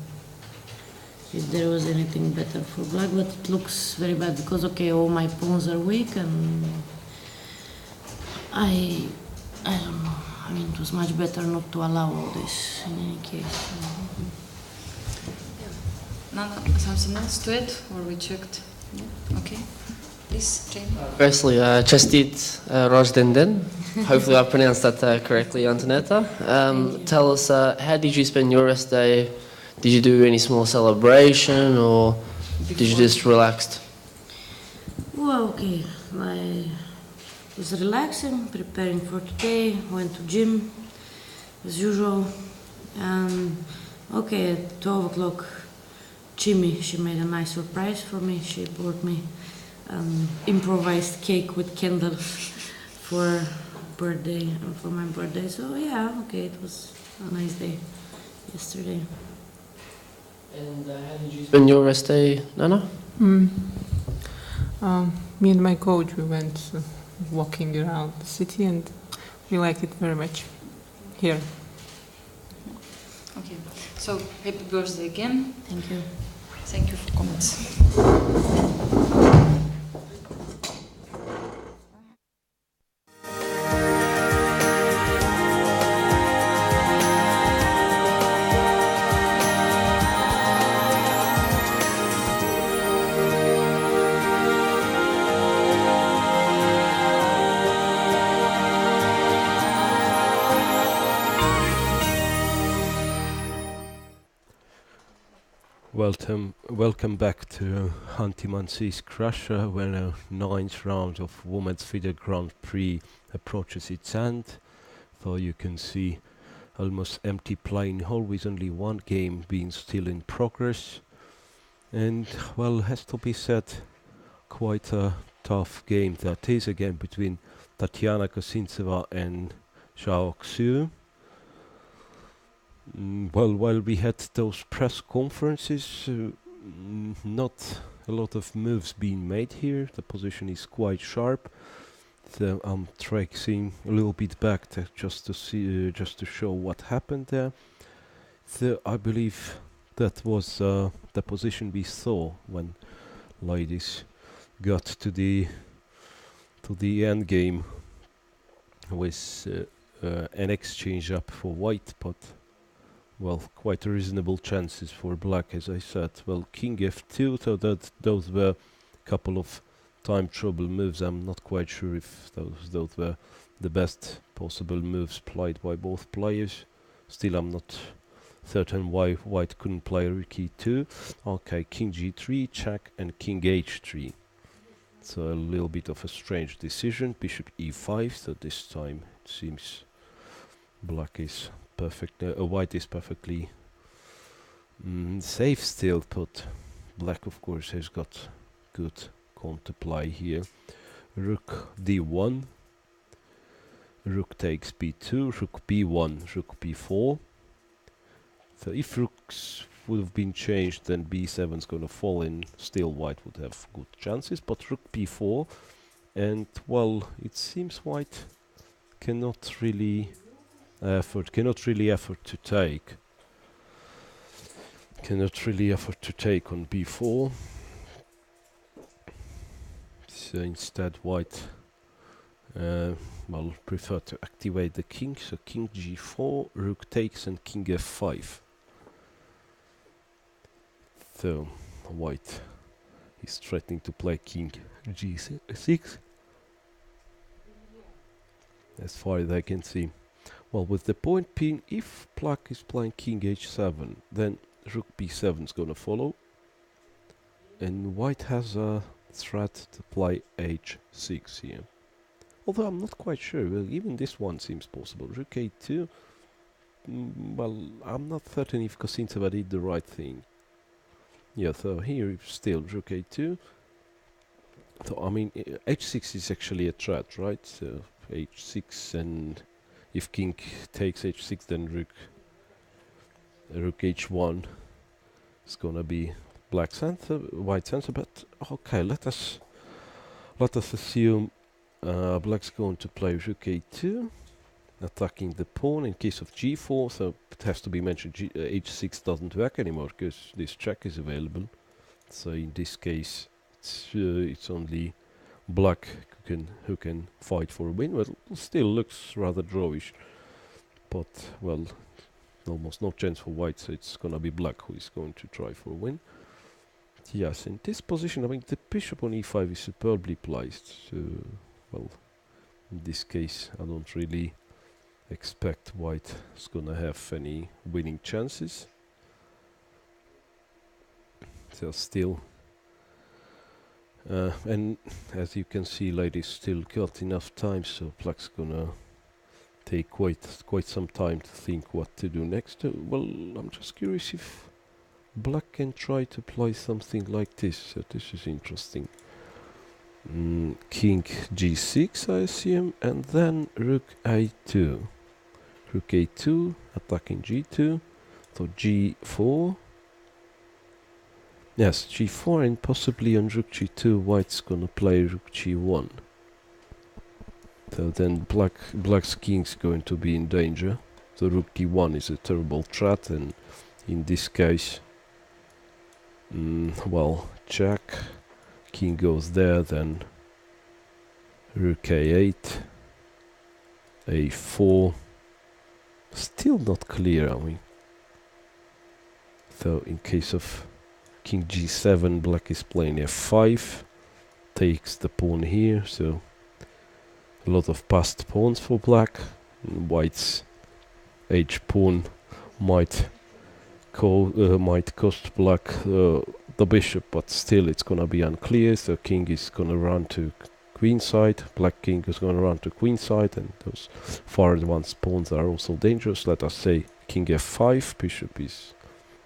if there was anything better for black, but it looks very bad because, okay, all my pawns are weak and I don't know, I mean, it was much better not to allow all this in any case. Something else to it, or we checked? Yeah. Okay. Please, Jane. Firstly, Chestit Rojdenden. Hopefully I pronounced that correctly, Antonetta. Tell us, how did you spend your rest day? Did you do any small celebration or did you just relaxed? Well, okay, I was relaxing, preparing for today, went to gym as usual, and okay, at 12 o'clock, Chimi, she made a nice surprise for me. She brought me improvised cake with candles for birthday and for my birthday. So yeah, okay, it was a nice day yesterday. And how did you spend your rest day, Nana? Me and my coach, we went walking around the city and we liked it very much here. Okay, so happy birthday again. Thank you. Thank you for comments. Welcome back to Khanty-Mansiysk, Russia, when a 9th round of Women's FIDE Grand Prix approaches its end. So you can see almost empty playing hall with only one game being still in progress. And, well, has to be said, quite a tough game that is again between Tatiana Kosintseva and Zhao Xu. Well, while we had those press conferences, not a lot of moves being made here. The position is quite sharp. So I'm tracing a little bit back just to see, just to show what happened there. So I believe that was the position we saw when ladies got to the end game with an exchange up for white, but well, quite reasonable chances for black, as I said. Well, king f2, so that those were a couple of time trouble moves. I'm not quite sure if those were the best possible moves played by both players. Still, I'm not certain why white couldn't play rook e2. Okay, king g3, check, and king h3. So a little bit of a strange decision. Bishop e5, so this time it seems black is perfect. White is perfectly safe still, but black of course has got good counterplay here. Rook d1, rook takes b2, rook b1, rook b4. So if rooks would have been changed, then b7 is going to fall in. Still white would have good chances, but rook b4, and well, it seems white cannot really afford to take. Cannot really afford to take on b4. So instead white well, prefer to activate the king. So king g4, rook takes, and king f5. So white is threatening to play king g6, as far as I can see. Well, with the point being, if black is playing king h7, then rook b7 is gonna follow, and white has a threat to play h6 here. Although I'm not quite sure. Well, even this one seems possible. Rook a2. Well, I'm not certain if Kosintseva did the right thing. Yeah, so here still rook a2. So I mean, h6 is actually a threat, right? So h6, and if king takes h6, then rook h1 is gonna be black's answer, white's answer. But okay, let us assume black's going to play rook a2, attacking the pawn in case of g4. So it has to be mentioned h6 doesn't work anymore because this check is available. So in this case, it's only black who can fight for a win. Well, still looks rather drawish, but well, almost no chance for white. So it's gonna be black who is going to try for a win. Yes, in this position, I mean, the bishop on e5 is superbly placed. So, well, in this case, I don't really expect white is gonna have any winning chances. So still, and as you can see, ladies still got enough time, so black's gonna take quite some time to think what to do next. Well, I'm just curious if black can try to play something like this. So this is interesting. King g6, I assume, and then rook a2. Rook a2, attacking g2. So g4. Yes, g4, and possibly on rook g2, white's gonna play rook g1. So then black's king's going to be in danger. So rook d1 is a terrible threat, and in this case, well, check. King goes there, then rook a8, a4. Still not clear, I mean. So in case of king g7, black is playing f5, takes the pawn here, so a lot of passed pawns for black. White's h pawn might cost black the bishop, but still it's gonna be unclear. So king is gonna run to queenside, black king is gonna run to queenside, and those far advanced pawns are also dangerous. Let us say king f5, bishop is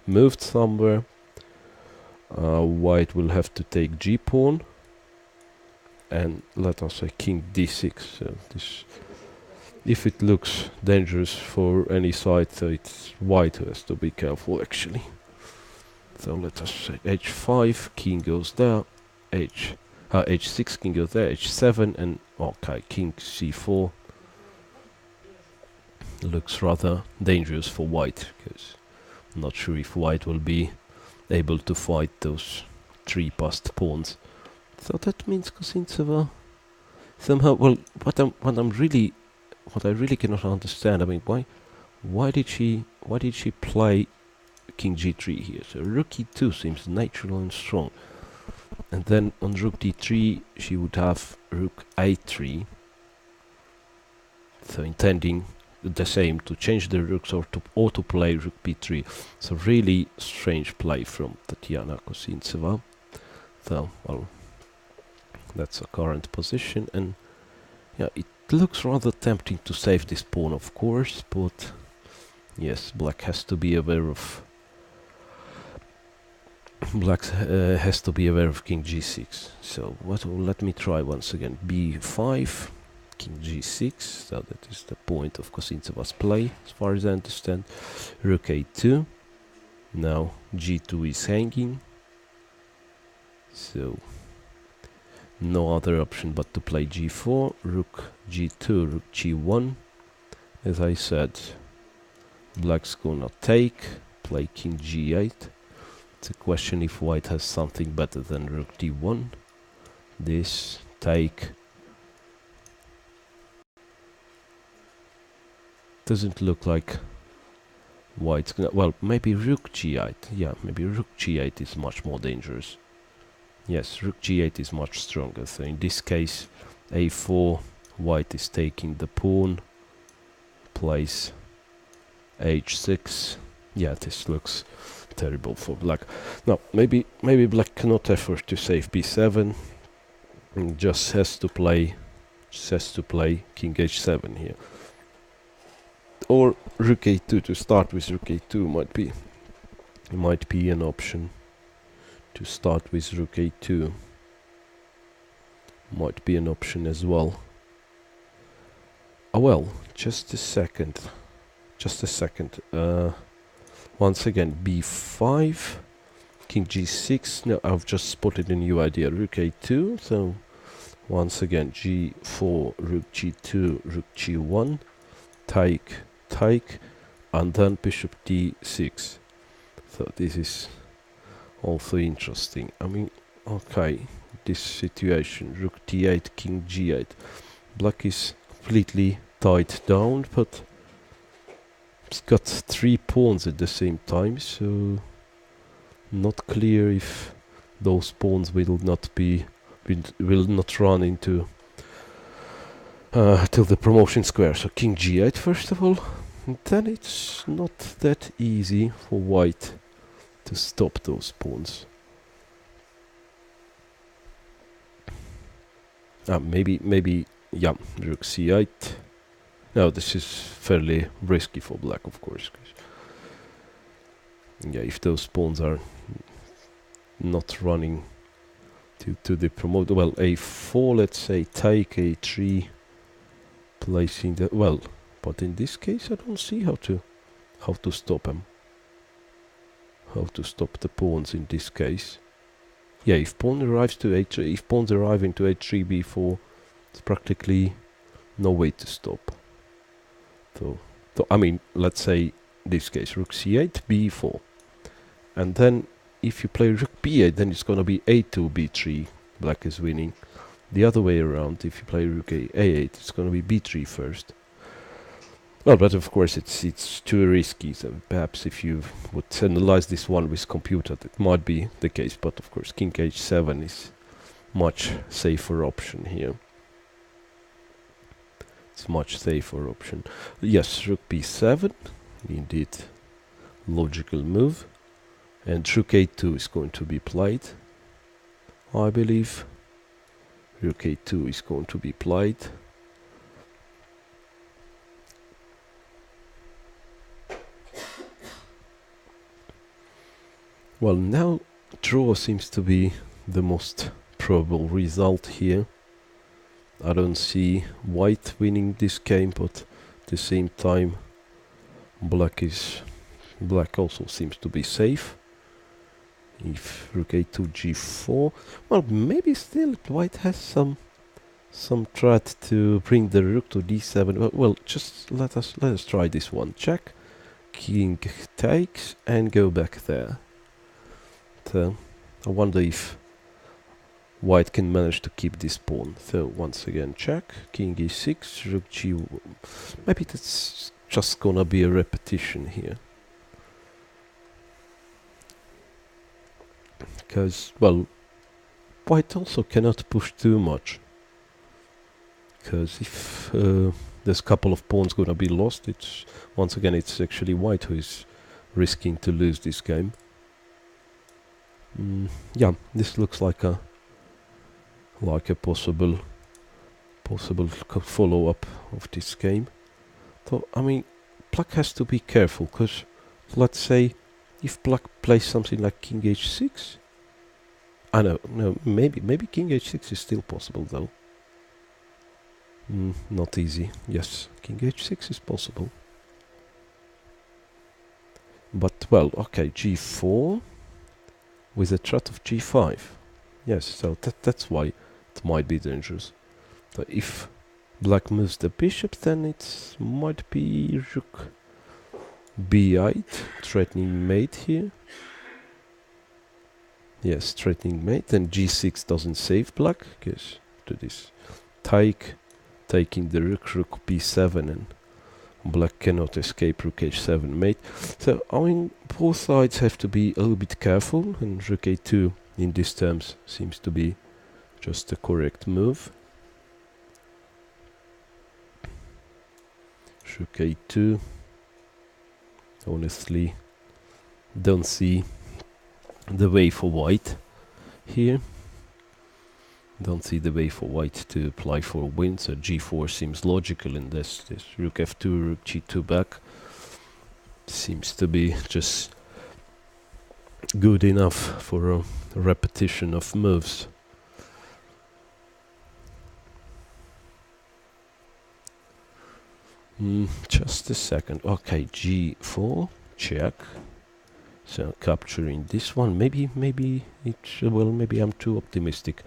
moved somewhere. White will have to take g pawn, and let us say king d6. So this, if it looks dangerous for any side, so it's white who has to be careful actually. So let us say h5, king goes there, h6, king goes there, h7, and okay, king c4 looks rather dangerous for white, because I'm not sure if white will be able to fight those 3 passed pawns. So that means Kosintseva somehow, well, what I really cannot understand, I mean, why did she play king g3 here? So rook e2 seems natural and strong, and then on rook d3 she would have rook a3, so intending the same, to change the rooks or to play rook b3. So really strange play from Tatiana Kosintseva. So well, that's a current position, and yeah, it looks rather tempting to save this pawn, of course, but yes, black has to be aware of has to be aware of king g6. So let me try once again. b5, king g6, so that is the point of Kosintseva's play, as far as I understand. Rook a2, now g2 is hanging, so no other option but to play g4, rook g2, rook g1. As I said, black's gonna take, play king g8. It's a question if white has something better than rook d1. This, take. Doesn't look like white's gonna, well, maybe rook g8. Yeah, maybe rook g8 is much more dangerous. Yes, rook g8 is much stronger, so in this case a4, white is taking the pawn, plays h6. Yeah, this looks terrible for black. Now maybe black cannot afford to save b7 and just has to play king h7 here, or rook a2. To start with rook a2 might be an option. To start with rook a2 might be an option as well. Oh well, just a second. Once again, b5, king g6. No, I've just spotted a new idea. Rook a2. So once again, g4, rook g2, rook g1, take, and then bishop d6. So this is also interesting. I mean, okay, this situation, rook d8, king g8. Black is completely tied down, but it's got 3 pawns at the same time, so not clear if those pawns will not run into till the promotion square. So king g8 first of all, and then it's not that easy for white to stop those pawns. Maybe yeah, rook c8. Now this is fairly risky for black, of course. Yeah, if those pawns are not running to the promote, well, a4, let's say, take a3, placing the, well, but in this case I don't see how to stop him. How to stop the pawns in this case. Yeah, if pawn arrives to h3, if pawns arrive into h3, b4, it's practically no way to stop. So I mean, let's say this case, rook c8, b4, and then if you play rook b8, then it's gonna be a2, b3. Black is winning. The other way around, if you play rook a8, it's gonna be b3 first. Well, but of course it's too risky, so perhaps if you would analyze this one with computer, that might be the case, but of course king h7 is much safer option here. It's much safer option. Yes, rook b7, indeed logical move, and rook a2 is going to be played, I believe. Rook a2 is going to be played. Well, now draw seems to be the most probable result here. I don't see white winning this game, but at the same time black also seems to be safe. If rook a2 g4, well, maybe still white has some threat to bring the rook to d7. Well, just let us try this one. Check, king takes, and go back there. So I wonder if white can manage to keep this pawn. So once again, check, king e6, rook g. Maybe that's just gonna be a repetition here. Because, well, white also cannot push too much. Because if there's a couple of pawns gonna be lost, it's once again it's actually white who is risking to lose this game. Yeah, this looks like a possible follow-up of this game. So I mean, black has to be careful, because let's say if black plays something like king h6. I know, no, maybe king h6 is still possible though. Not easy. Yes, king h6 is possible. But well, okay, g4 with a threat of g5. Yes, so that's why it might be dangerous. So if black moves the bishop, then it might be rook b8, threatening mate here. Yes, threatening mate. Then g6 doesn't save black, because to this taking the rook b7, and black cannot escape rook h7 mate. So I mean, both sides have to be a little bit careful, and rook a2 in these terms seems to be just the correct move. Rook a2. Honestly, don't see the way for white here. Don't see the way for white to apply for a win. So g4 seems logical in this. This rook f2, rook g2 back seems to be just good enough for a repetition of moves. Just a second. Okay, g4, check. So capturing this one. Maybe it's well. Maybe I'm too optimistic.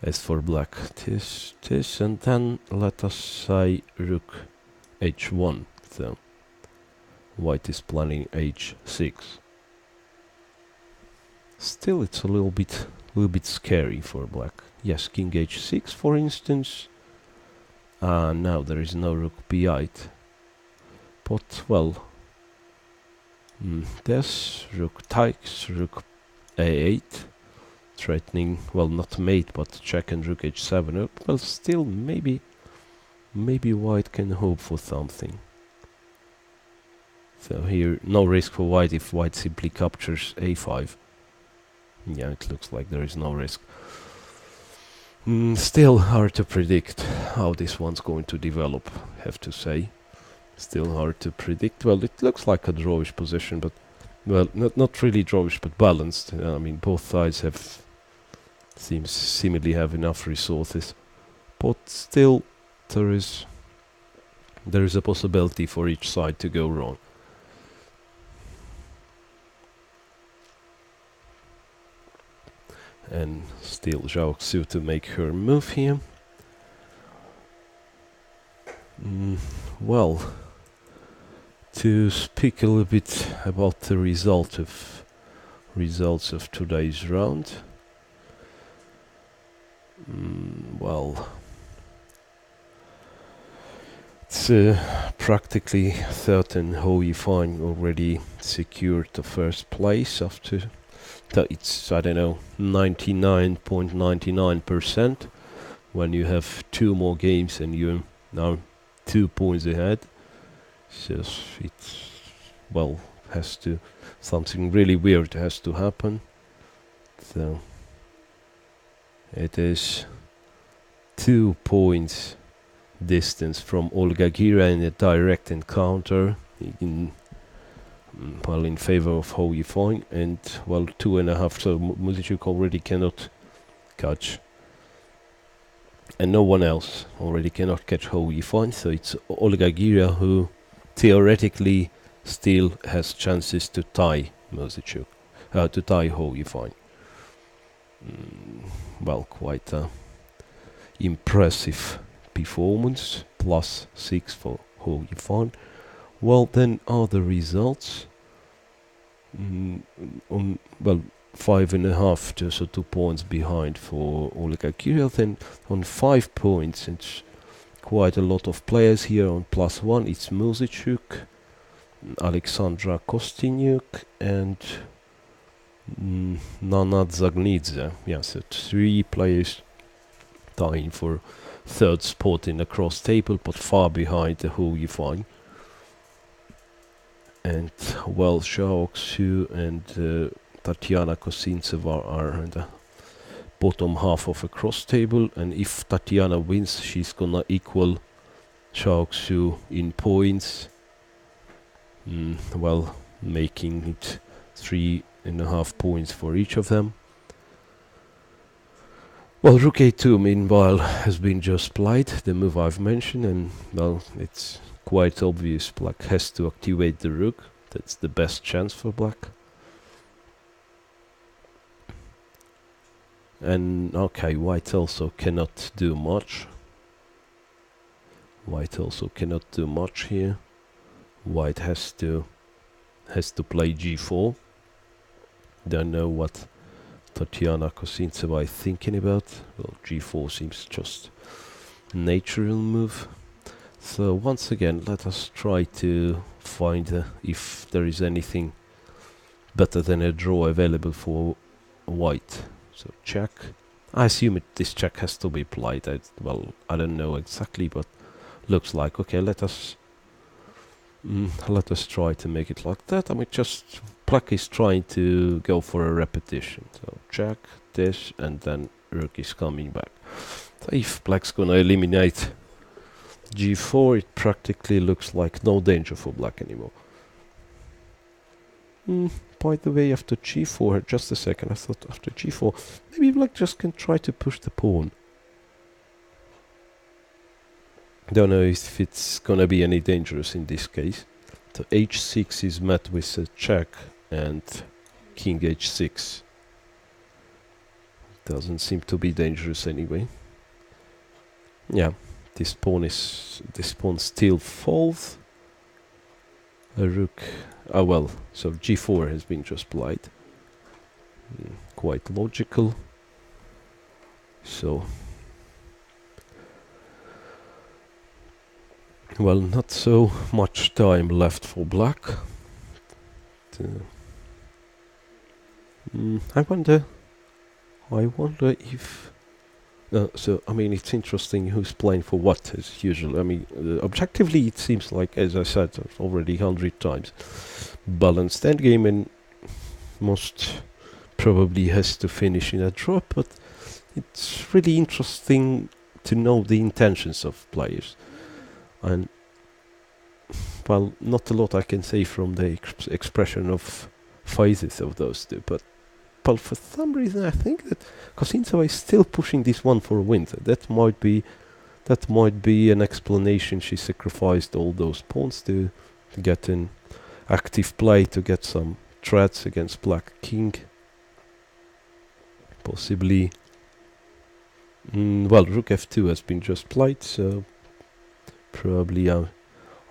As for black, this, and then let us say rook h1. So white is planning h6. Still, it's a little bit scary for black. Yes, king h6, for instance. Now there is no rook b8. But well, there's rook takes, rook a8. Threatening, well, not mate, but check and rook h7. Well, still, maybe white can hope for something. So here, no risk for white if white simply captures a5. Yeah, it looks like there is no risk. Still hard to predict how this one's going to develop, have to say. Still hard to predict. Well, it looks like a drawish position, but well, not really drawish, but balanced. I mean, both sides seemingly have enough resources, but still there is a possibility for each side to go wrong. And still Zhao Xu to make her move here. Well, to speak a little bit about the results of today's round. Well, it's practically certain how Yifan already secured the first place after it's, I don't know, 99.99%. When you have 2 more games and you're now 2 points ahead, so it's, well, something really weird has to happen. So it is 2 points distance from Gaguira in a direct encounter in favor of Ho Yifan, and well, 2.5. So Muzychuk already cannot catch and no one else already cannot catch Ho Yifan, so it's Gaguira who theoretically still has chances to tie Muzychuk, to tie Ho Yifan. Well, quite impressive performance, +6 for Ho Yifan. Well, then are the results. Well, 5.5, so 2 points behind for Gaguira. Then on 5 points, it's quite a lot of players here. On +1, it's Muzychuk, Alexandra Kosteniuk, and Nana Zagnidze. Yeah, so 3 players tying for 3rd spot in the cross table, but far behind the Ho Yifan. And well, Xiaoxu and Tatiana Kosintseva are in the bottom half of a cross table, and if Tatiana wins, she's gonna equal Xiaoxu in points. Well, making it 3.5 points for each of them. Well, Rook A2 meanwhile has been just played, the move I've mentioned, and well, it's quite obvious Black has to activate the Rook. That's the best chance for Black. And okay, White also cannot do much. White also cannot do much here. White has to play G4. Don't know what Tatiana Kosintseva is thinking about. Well, G4 seems just natural move. So once again, let us try to find if there is anything better than a draw available for White. So check. I assume this check has to be played. Well, I don't know exactly, but looks like okay. Let us try to make it like that. I mean, just Black is trying to go for a repetition. So check this, and then Rook is coming back. So if Black's gonna eliminate G4, it practically looks like no danger for Black anymore. By the way, after G4, just a second, I thought after G4, maybe Black just can try to push the pawn. Don't know if it's gonna be any dangerous in this case. So H6 is met with a check and King H6. Doesn't seem to be dangerous anyway. Yeah, this pawn still falls. A rook. Ah well, so G4 has been just played. Quite logical. So well, not so much time left for Black. I wonder if so I mean, it's interesting who's playing for what as usual. I mean, objectively it seems like, as I said already 100 times, balanced endgame, and most probably has to finish in a draw, but it's really interesting to know the intentions of players. And well, not a lot I can say from the expression of faces of those two, but for some reason I think that Kosintseva is still pushing this one for a win. So that might be an explanation. She sacrificed all those pawns to get in active play, to get some threats against Black King. Possibly. Well, Rook F2 has been just played, so probably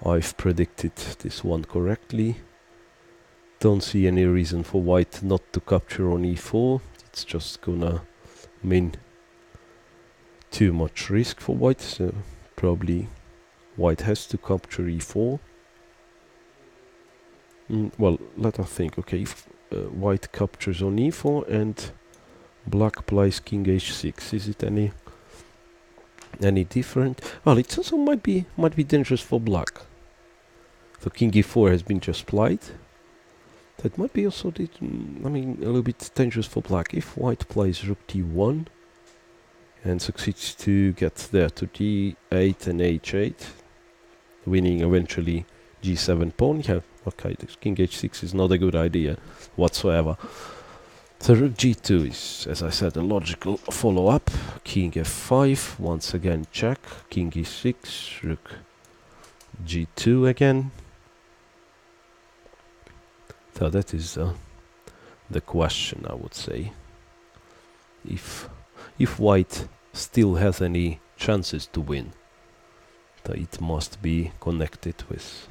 I've predicted this one correctly. Don't see any reason for White not to capture on E4. It's just gonna mean too much risk for White, so probably White has to capture E4. Well, let us think. Okay, if White captures on E4 and Black plays King H6, is it any different? Well, it also might be dangerous for Black. So King E4 has been just played. That might be also a little bit dangerous for Black. If White plays Rook D1 and succeeds to get there to D8 and H8, winning eventually G7 pawn, yeah, okay, this King H6 is not a good idea whatsoever. So rook g2 is, as I said, a logical follow-up. King f5, once again check. King e6, rook g2 again. So that is the question, I would say. If white still has any chances to win, it must be connected with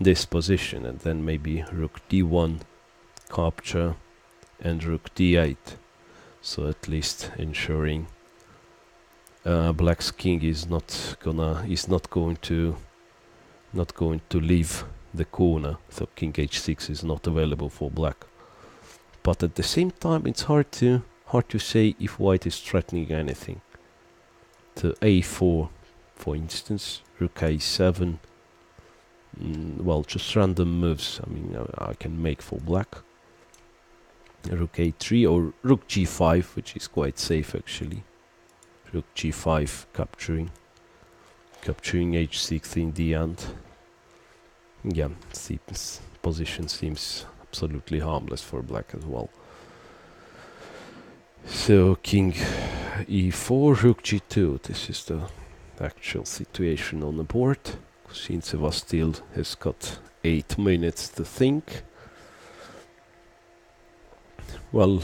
this position, and then maybe rook d1 capture and rook d8, so at least ensuring black's king is not going to leave the corner, so king h6 is not available for black. But at the same time, it's hard to say if white is threatening anything. To a4, for instance, rook a7. Well, just random moves. I mean, I can make for black. Rook a3 or rook g5, which is quite safe actually. Rook g5 capturing h6 in the end. Yeah, position seems absolutely harmless for black as well. So king e4, rook g2. This is the actual situation on the board. Kosintseva still has got 8 minutes to think. Well,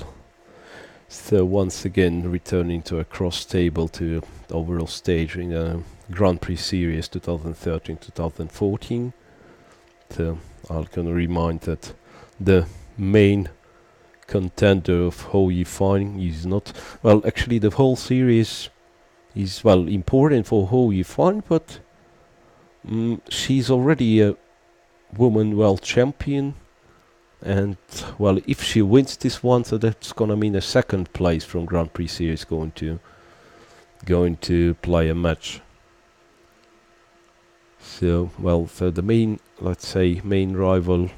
so once again returning to a cross table to the overall stage in a Grand Prix series 2013-2014. So I'll gonna remind that the main contender of Ho Yifan is not, well, actually the whole series is, well, important for Ho Yifan, but she's already a woman world champion, and well, if she wins this one, so that's gonna mean a second place from Grand Prix series going to play a match. So well, so the main, let's say, main rival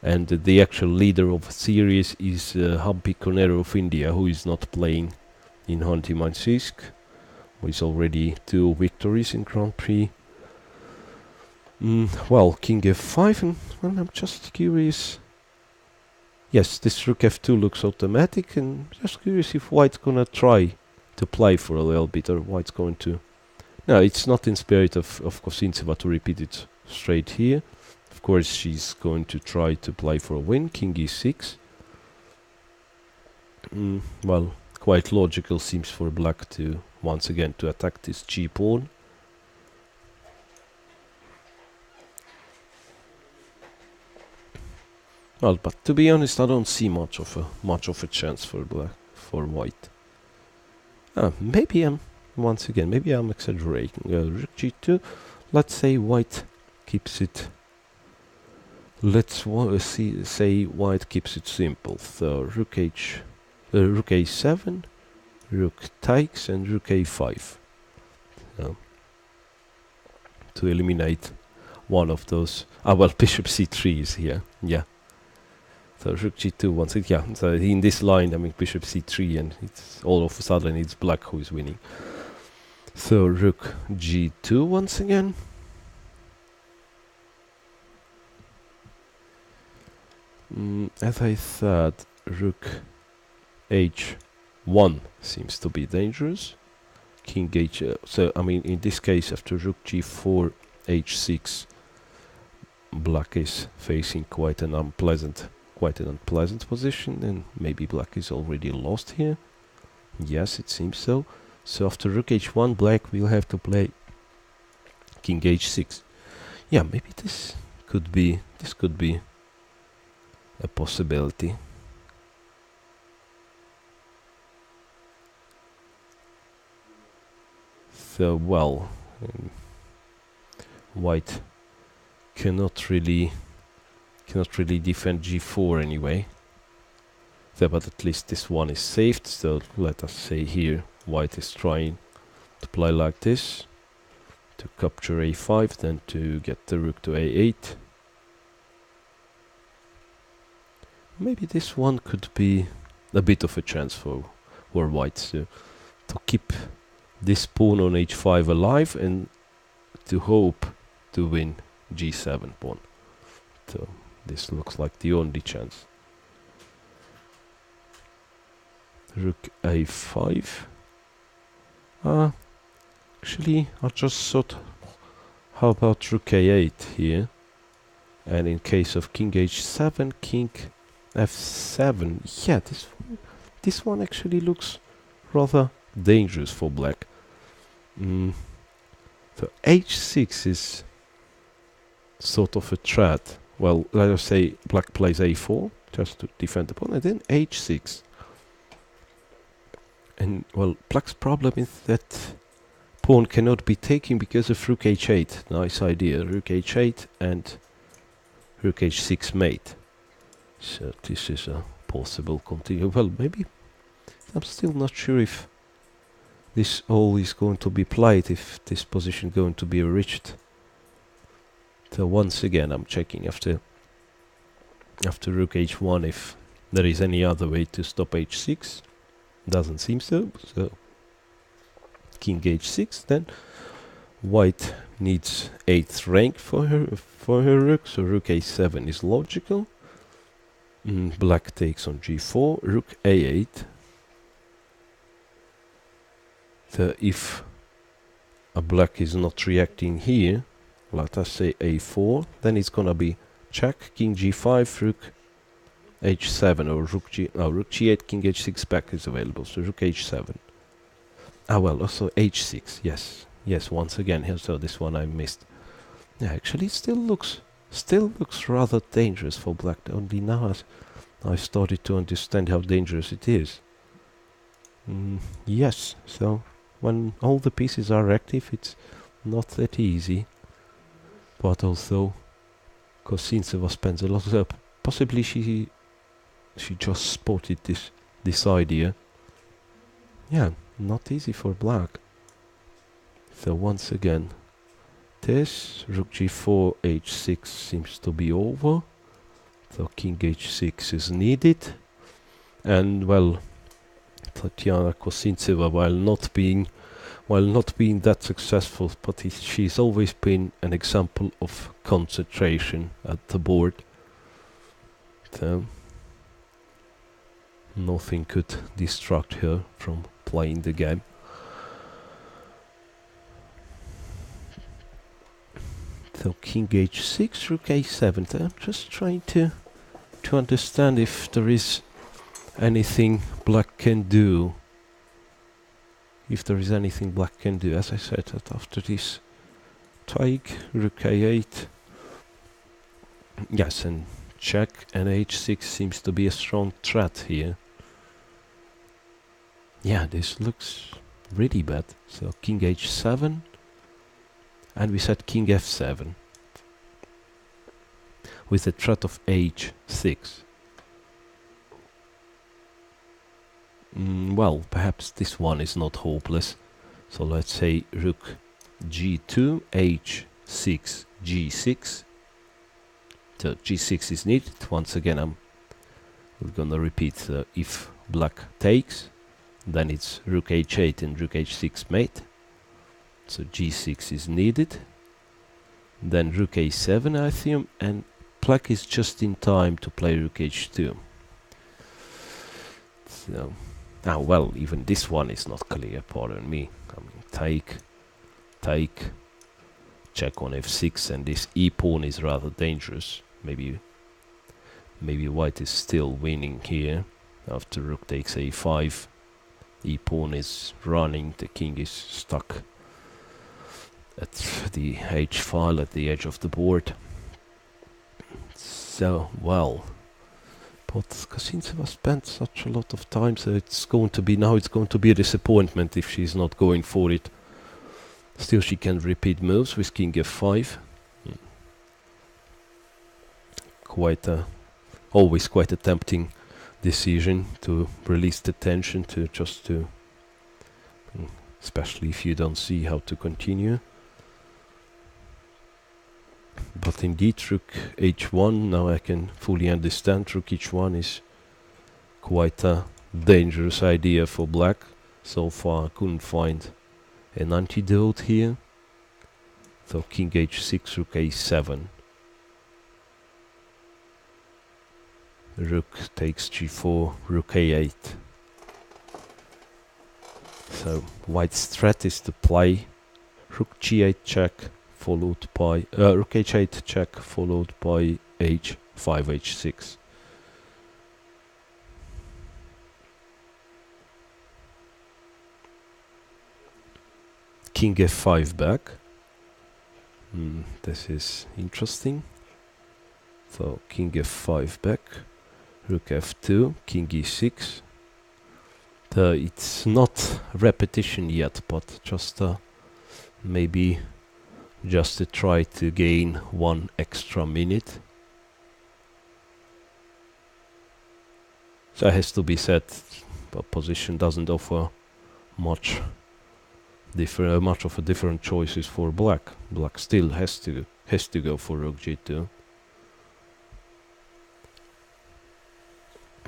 and the actual leader of the series is Hampi Konero of India, who is not playing in Muzychuk, who is already 2 victories in Grand Prix. Well, king f5, and well, I'm just curious. Yes, this rook f2 looks automatic, and just curious if white's gonna try to play for a little bit, or white's going to... No, it's not in spirit of Kosintseva to repeat it straight here. Of course, she's going to try to play for a win. King e6. Well, quite logical seems for black to once again to attack this g pawn. Well, but to be honest, I don't see much of a chance for white. Maybe I'm exaggerating. Rook g2. Let's say white keeps it. Let's say white keeps it simple. So rook a7, rook takes, and rook a5. To eliminate one of those. Well, bishop c3 is here. Yeah. So rook g2 once again. Yeah. So in this line, I mean bishop c3, and it's all of a sudden it's black who is winning. So rook g2 once again. As I said, rook h1 seems to be dangerous. King h. So I mean, in this case, after rook g4, h6, black is facing quite an unpleasant position, and maybe black is already lost here. Yes, it seems so. So after rook h1, black will have to play king h6. Yeah, maybe this could be a possibility. So well, white cannot really defend g4 anyway. So, but at least this one is saved. So let us say here white is trying to play like this to capture a5, then to get the rook to a8. Maybe this one could be a bit of a chance for white to keep this pawn on h5 alive and to hope to win g7 pawn. So this looks like the only chance. Rook a5. Actually, I just thought, how about rook a8 here? And in case of king h7, king f7. Yeah, this one actually looks rather dangerous for black. So h6 is sort of a threat. Well, let us say black plays a4 just to defend the pawn, and then h6. And well, black's problem is that pawn cannot be taken because of rook h8. Nice idea, rook h8 and rook h6 mate. So this is a possible continue. Well, maybe I'm still not sure if this all is going to be played, if this position going to be reached. So once again I'm checking after rook h1 if there is any other way to stop h6. Doesn't seem so. So king h6, then white needs 8th rank for her rook, so rook a7 is logical. Black takes on g4, rook a8. So if a black is not reacting here, let us say a4, then it's gonna be check, king g5, rook h7, or rook g8, king h6 back is available, so rook h7. Well, also h6, yes, once again here, so this one I missed. Yeah, actually it still looks rather dangerous for black, only now I started to understand how dangerous it is. Yes, so when all the pieces are active, it's not that easy. But also, Kosintseva spends a lot of... possibly she just spotted this idea. Yeah, not easy for black. So once again, this rook g4, h6 seems to be over. So king h6 is needed. And well, Tatiana Kosintseva, while not being that successful, but she's always been an example of concentration at the board. So nothing could distract her from playing the game. So king h6, rook a7. So I'm just trying to understand if there is anything black can do. If there is anything black can do, as I said, that after this take, rook a8, yes, and check, and h6 seems to be a strong threat here. Yeah, this looks really bad. So king h7, and we said king f7 with the threat of h6. Well, perhaps this one is not hopeless. So let's say rook g2, h6, g6. So g6 is needed. Once again, we're gonna repeat. If black takes, then it's rook h8 and rook h6 mate. So g6 is needed. Then rook a7, I assume, and black is just in time to play rook h2. So. Well, even this one is not clear, pardon me. I mean, take, check on f6, and this e-pawn is rather dangerous. Maybe white is still winning here. After rook takes a5, e-pawn is running, the king is stuck at the h file at the edge of the board. So, well... But Kosintseva spent such a lot of time, so it's going to be a disappointment if she's not going for it. Still, she can repeat moves with king f5. Always quite a tempting decision to release the tension, especially if you don't see how to continue. But indeed, rook h1, now I can fully understand. Rook h1 is quite a dangerous idea for black. So far I couldn't find an antidote here. So king h6, rook a7. Rook takes g4, rook a8. So white's threat is to play rook g8 check followed by rook h8 check followed by h5 h6. King f5 back. This is interesting. So king f5 back, rook f2, king e6. It's not repetition yet, but just maybe just to try to gain 1 extra minute. So it has to be said, but position doesn't offer much of a different choices for black. Black still has to go for rook g2.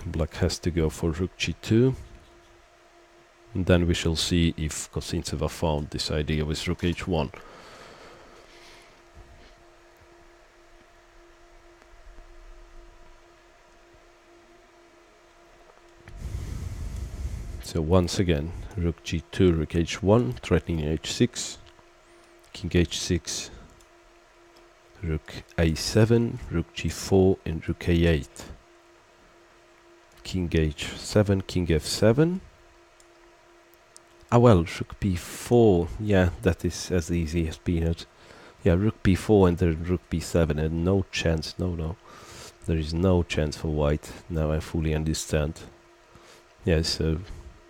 Black has to go for rook g2. And then we shall see if Kosintseva found this idea with rook h1. So once again, rook g2, rook h1, threatening h6, king h6, rook a7, rook g4, and rook a8. King h7, king f7. Ah well, rook b4, yeah, that is as easy as peanuts. Yeah, rook b4 and then rook b7, and no chance, no. There is no chance for white, now I fully understand. Yeah, so,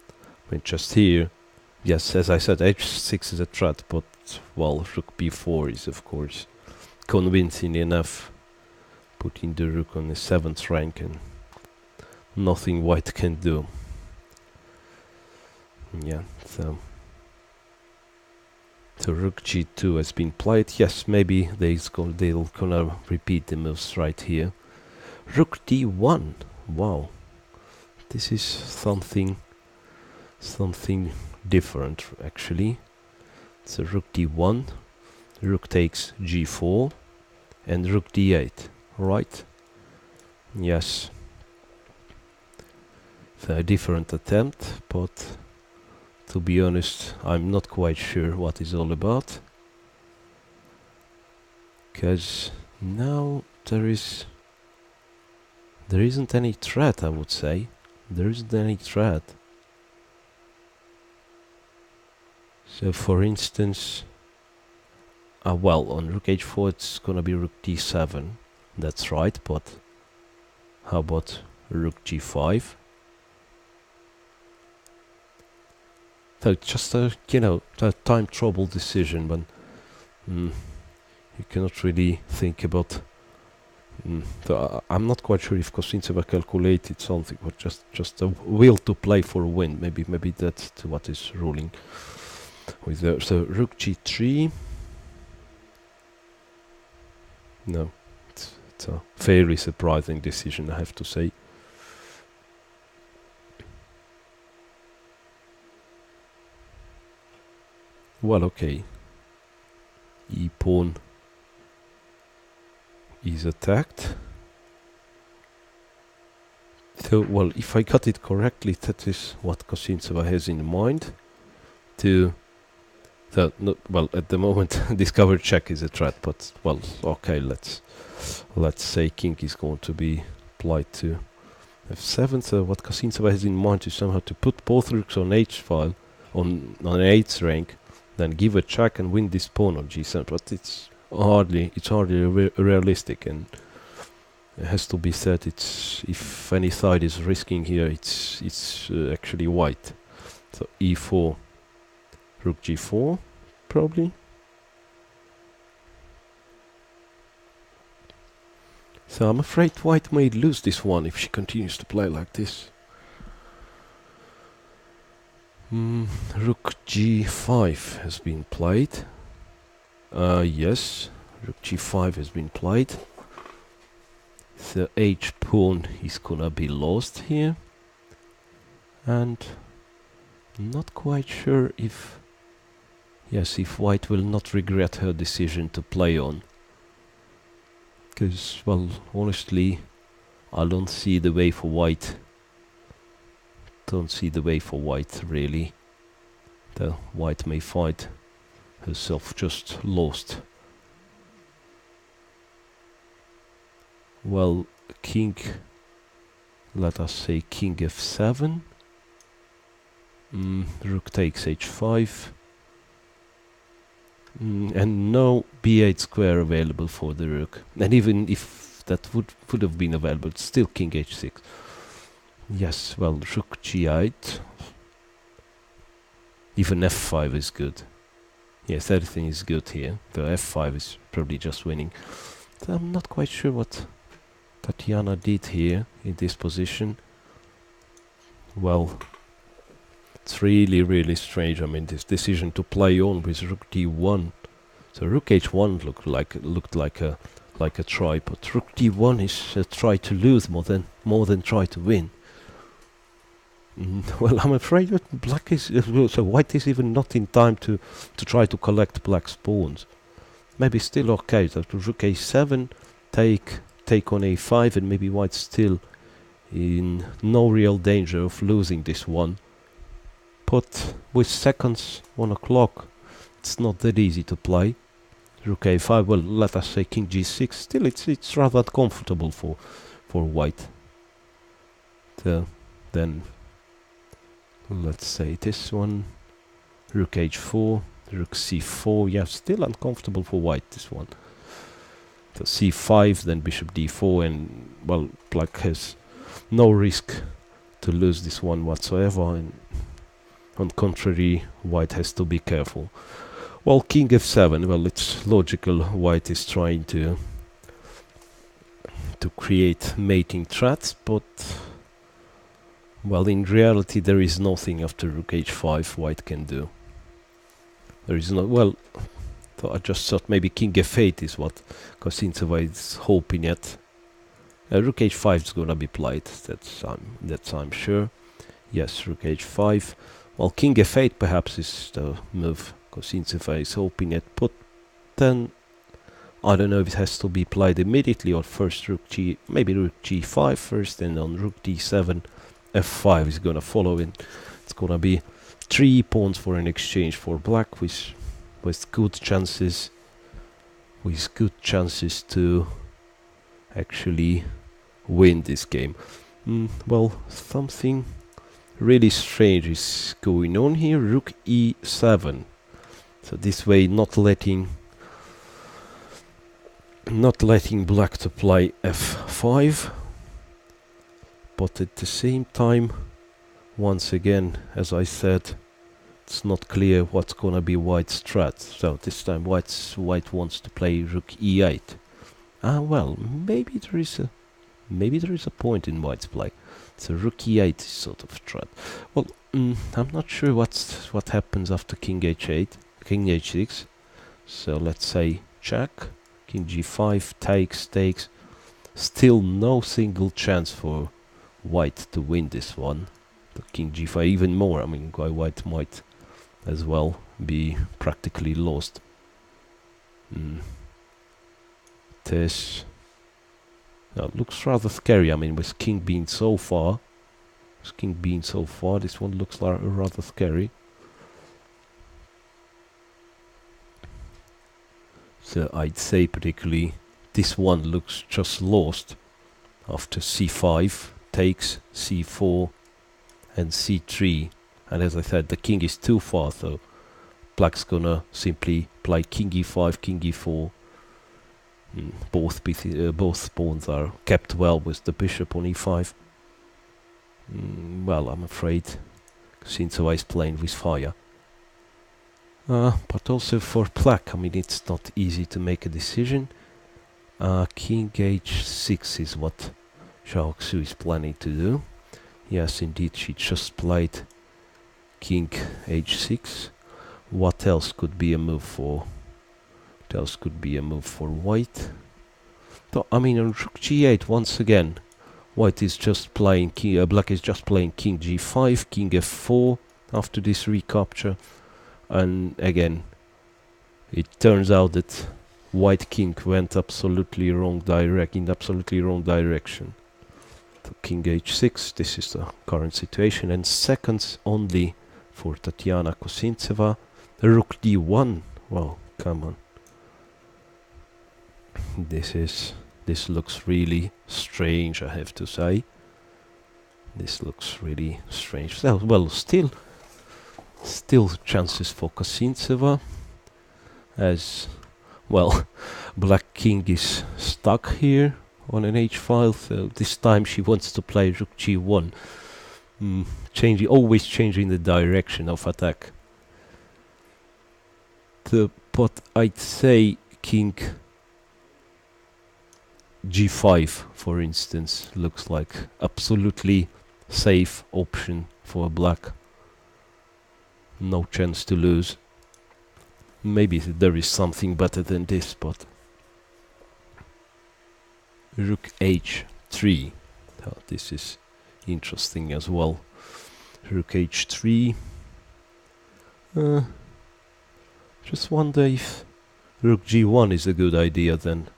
I mean, just here, yes, as I said, h6 is a threat, but, well, rook b4 is, of course, convincing enough, putting the rook on the 7th rank, and nothing white can do. Yeah, so rook g2 has been played. Yes, maybe they'll gonna repeat the moves right here. Rook d1. Wow, this is something different actually. So rook d1, rook takes g4, and rook d8. Right? Yes. So a different attempt, but to be honest, I'm not quite sure what it's all about. Because now there isn't any threat, I would say. There isn't any threat. So for instance, well, on rook h4 it's gonna be rook d7. That's right, but how about rook g5? So it's just a, a time trouble decision, but you cannot really think about. So I'm not quite sure if Kosintseva calculated something, but just a will to play for a win. Maybe that's what is ruling. With so rook g3. No, it's a fairly surprising decision, I have to say. Well, okay. E-pawn is attacked. So, well, if I got it correctly, that is what Kosintseva has in mind. Well, at the moment, discovered check is a threat, but, well, okay, let's say king is going to be applied to f7. So what Kosintseva has in mind is somehow to put both rooks on h file, on 8th rank, then give a check and win this pawn on g7, but it's hardly realistic, and it has to be said, if any side is risking here, it's actually white. So e4, rook g4, probably. So I'm afraid white may lose this one if she continues to play like this. Rook g5 has been played. Yes, rook g5 has been played. The h pawn is gonna be lost here, and not quite sure if white will not regret her decision to play on. Because, well, honestly, I don't see the way for white. Don't see the way for white, really. the white may find herself just lost. Well, king, let us say king f7, rook takes h5, and no b8 square available for the rook, and even if that would have been available, it's still king h6. Yes, well, rook g8, even f5 is good. Yes, everything is good here. The f5 is probably just winning. So I'm not quite sure what Tatiana did here in this position. Well, it's really strange. I mean, this decision to play on with rook d1. So rook h1 looked like a try, but rook d1 is a try to lose more than try to win. Well, I'm afraid that black is so white is even not in time to try to collect black's pawns. Maybe still okay. So rook a7, take on a5, and maybe white's still in no real danger of losing this one. But with seconds on a clock, it's not that easy to play. Rook a5. Well, let us say king g6. Still, it's rather uncomfortable for white. Then let's say this one, rook h4, rook c4. Yeah, still uncomfortable for white, this one. So c5, then bishop d4, and well, black has no risk to lose this one whatsoever, and on contrary, white has to be careful. Well, king f7, well, it's logical. White is trying to create mating threats, but well, in reality, there is nothing after rook h5 white can do. There is no, well, so I just thought maybe king f8 is what Kosintseva is hoping at. Rook h5 is gonna be played, that's I'm sure. Yes, rook h5. Well, king f8 perhaps is the move Kosintseva is hoping at, but then I don't know if it has to be played immediately or first maybe rook g5 first, and on rook d7 f5 is gonna follow, and it's gonna be 3 pawns for an exchange for black with good chances to actually win this game. Well, something really strange is going on here. Rook e7. So this way, not letting black to play f5. But at the same time, once again, as I said, it's not clear what's gonna be white's strat. So this time white wants to play rook e8. Well, maybe there is a point in white's play. So rook e8 is sort of strat. Well, I'm not sure what happens after king h8, king h6. So let's say check, king g5, takes. Still no single chance for white to win this one. The king g5 even more. I mean, white might as well be practically lost. This looks rather scary. I mean, with king being so far, this one looks rather scary. So I'd say particularly this one looks just lost after c5, takes, c4 and c3, and as I said, the king is too far, so black's gonna simply play king e5, king e4. Both pawns are kept well with the bishop on e5. Well, I'm afraid Kosintseva is playing with fire. But also for black, I mean, it's not easy to make a decision. King h6 is what Zhao Xu is planning to do. Yes, indeed, she just played king h6. What else could be a move for? What else could be a move for white? So, I mean, on rook g8 once again, white is just playing black is just playing king g5, king f4 after this recapture, and again, it turns out that white king went absolutely wrong direction. So king h6, this is the current situation, and seconds only for Tatiana Kosintseva. Rook d1. Well, come on. This looks really strange, I have to say. This looks really strange. Well, still chances for Kosintseva, as well. Black king is stuck here on an h file, so this time she wants to play rook g1, always changing the direction of attack. But I'd say king g5, for instance, looks like absolutely safe option for black. No chance to lose. Maybe there is something better than this, but rook h3. This is interesting as well. Rook h3. Just wonder if rook g1 is a good idea then.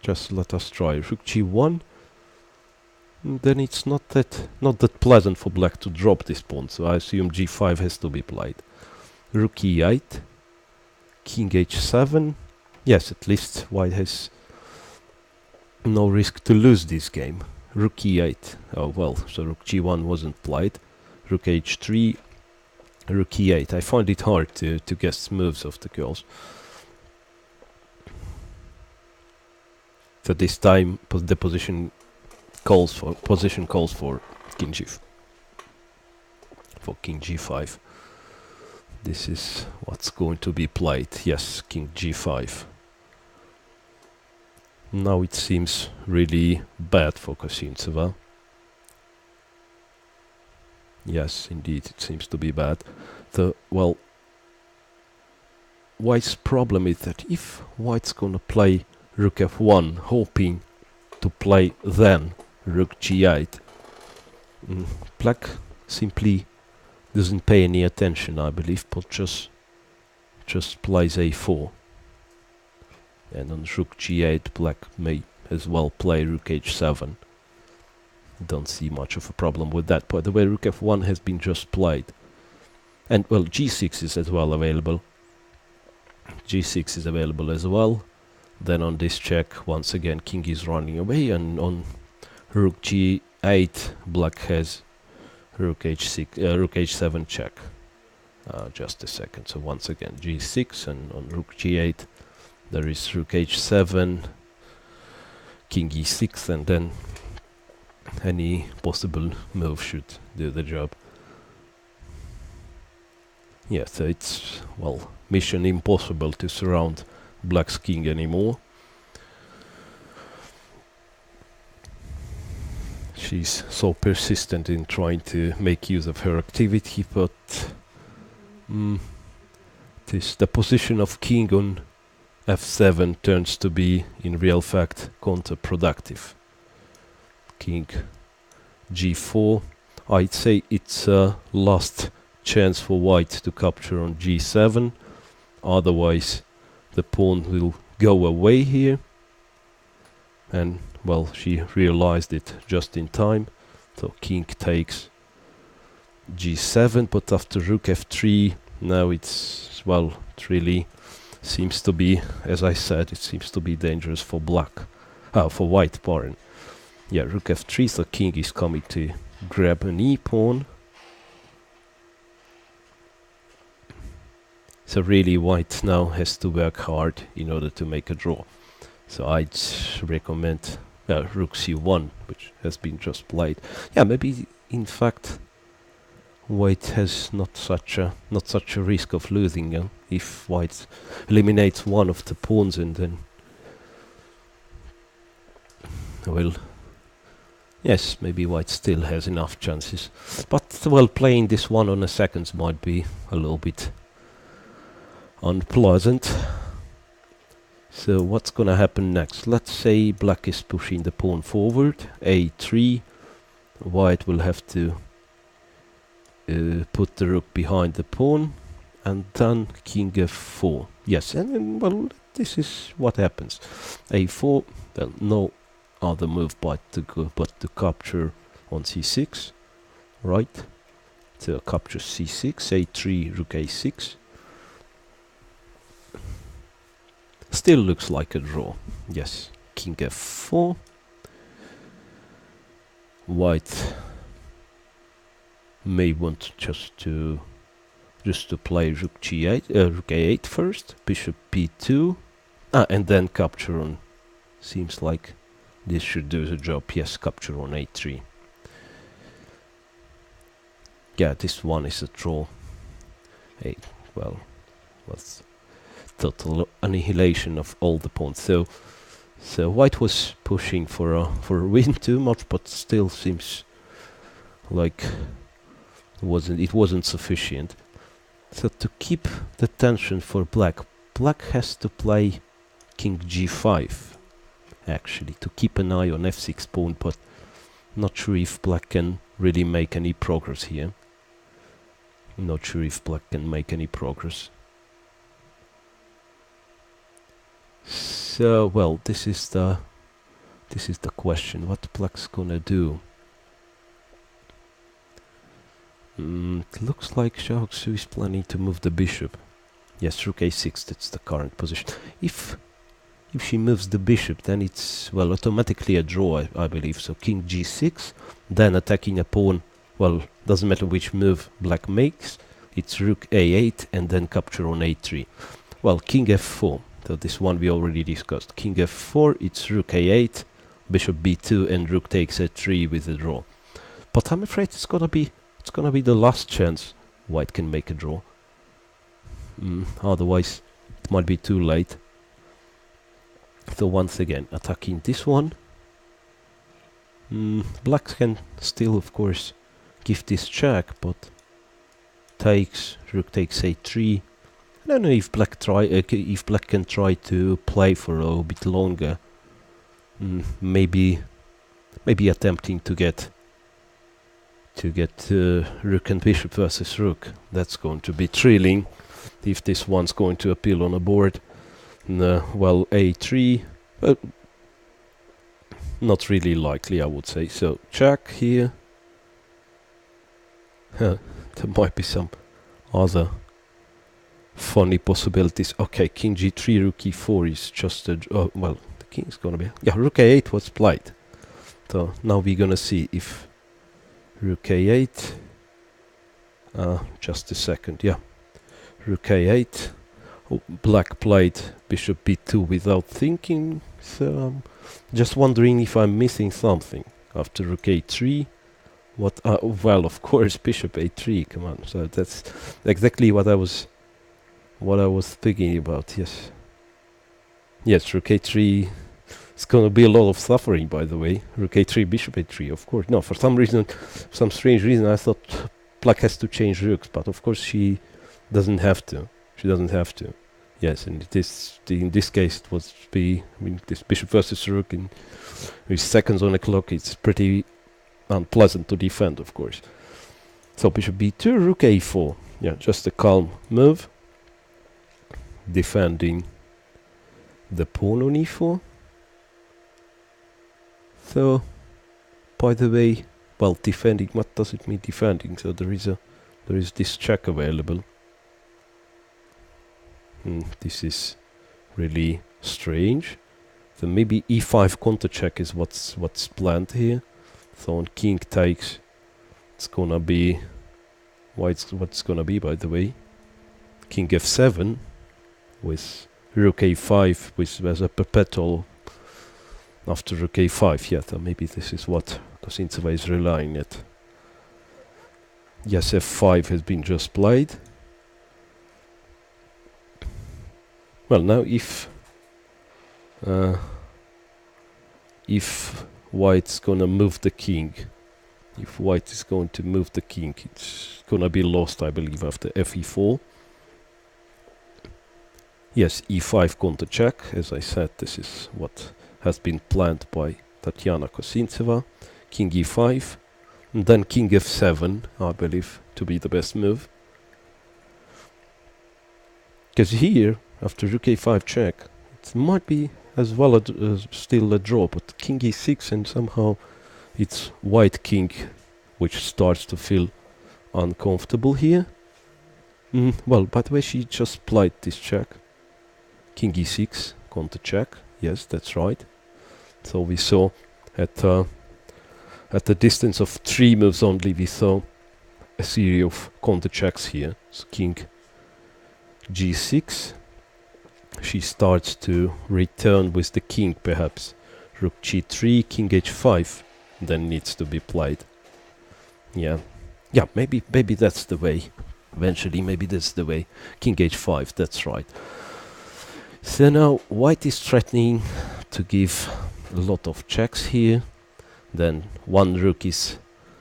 Just let us try rook g1. Then it's not that pleasant for black to drop this pawn, so I assume g5 has to be played. Rook e8, king h7. Yes, at least white has no risk to lose this game. Rook e8. Oh well, so rook g1 wasn't played. Rook h3, rook e8. I find it hard to guess moves of the girls. So this time the position calls for king g5. For king g5. This is what's going to be played. Yes, king g5. Now it seems really bad for Kosintseva. Yes, indeed, it seems to be bad. Well, white's problem is that if white's gonna play rook f1, hoping to play then rook g8, black simply doesn't pay any attention, I believe, but just plays a4. And on rook g8, black may as well play rook h7. Don't see much of a problem with that. By the way, rook f1 has been just played. And well, g6 is as well available. g6 is available as well. Then on this check, once again, king is running away, and on rook g8, black has rook h7 check. Just a second. So once again, g6, and on rook g8, there is rook h7, king e6, and then any possible move should do the job. Yeah, so it's, well, mission impossible to surround black's king anymore. She's so persistent in trying to make use of her activity, but the position of king on f7 turns to be, in real fact, counterproductive. King g4. I'd say it's a last chance for white to capture on g7. Otherwise, the pawn will go away here. And, well, she realized it just in time. So king takes g7, but after rook f3, now it's, well, it really seems to be, as I said, it seems to be dangerous for black. For white, pardon. Yeah, rook f3, so king is coming to grab an e-pawn. So really white now has to work hard in order to make a draw. So I'd recommend rook c1, which has been just played. Yeah, maybe in fact white has not such a risk of losing if white eliminates one of the pawns, and then, well, yes, maybe white still has enough chances. But, well, playing this one on a seconds might be a little bit unpleasant. So what's gonna happen next? Let's say black is pushing the pawn forward, a3. White will have to put the rook behind the pawn, and then king f4. Yes, and well, this is what happens. a4, well, no other move but to capture on c6, right? So capture c6, a3, rook a6. Still looks like a draw. Yes, king f4. White may want just to play rook g8, rook a8 first, bishop b2, and then capture on. Seems like this should do the job. Yes, capture on a3. Yeah, this one is a draw. Hey, well, what's total annihilation of all the pawns. So white was pushing for a win too much, but still seems like it wasn't sufficient. So to keep the tension for black has to play king g5 actually to keep an eye on f6 pawn, but not sure if black can really make any progress here. Not sure if black can make any progress. So well, this is the question. What black's gonna do? It looks like Xiao Xu is planning to move the bishop. Yes, rook a6. That's the current position. If she moves the bishop, then it's well automatically a draw, I believe. So king g6, then attacking a pawn. Well, doesn't matter which move black makes. It's rook a8 and then capture on a3. Well, king f4. So this one we already discussed. King f4, it's rook a8, bishop b2, and rook takes a3 with a draw. But I'm afraid it's gonna be the last chance white can make a draw. Otherwise, it might be too late. So once again, attacking this one. Black can still, of course, give this check, but rook takes a3. I don't know if black can try to play for a bit longer. Maybe attempting to get rook and bishop versus rook. That's going to be thrilling if this one's going to appeal on a board. Well, a3, not really likely, I would say. So check here. There might be some other funny possibilities. Okay, king g3, rook e4 is just a well, the king's gonna be, yeah, rook a8 was played. So now we're gonna see if rook a8, just a second, yeah, rook a8. Black played bishop b2 without thinking, so I'm just wondering if I'm missing something. After rook a3, what? Well, of course, bishop a3. Come on, so that's exactly what I was thinking about. Yes, rook a3. It's gonna be a lot of suffering, by the way. Rook a3, bishop a3. Of course, no. For some reason, some strange reason, I thought black has to change rooks, but of course she doesn't have to. She doesn't have to. Yes, and in this case it was this bishop versus rook in with seconds on the clock. It's pretty unpleasant to defend, of course. So bishop b2, rook a4. Yeah, just a calm move, defending the pawn on e4. So, by the way, well, defending. What does it mean defending? So there is this check available. This is really strange. So maybe e5 counter check is what's planned here. So on king takes, it's gonna be what's gonna be, by the way, king f7 with rook a5 with as a perpetual after rook a5. Yeah, so maybe this is what Kosintseva is relying at. Yes, f5 has been just played. Well, now if white's gonna move the king, if white is going to move the king, it's gonna be lost, I believe, after fe4. Yes, e5 counter check. As I said, this is what has been planned by Tatiana Kosintseva. King e5, and then king f7, I believe, to be the best move. Because here, after rook a5 check, it might be as well still a draw, but king e6, and somehow it's white king which starts to feel uncomfortable here. Well, by the way, she just played this check. King e6, counter check. Yes, that's right. So we saw at the distance of 3 moves only, we saw a series of counter checks here. So king g6. She starts to return with the king, perhaps. Rook g3, king h5, then needs to be played. Yeah, maybe that's the way. Eventually, maybe that's the way. King h5, that's right. So now white is threatening to give a lot of checks here. Then one rook is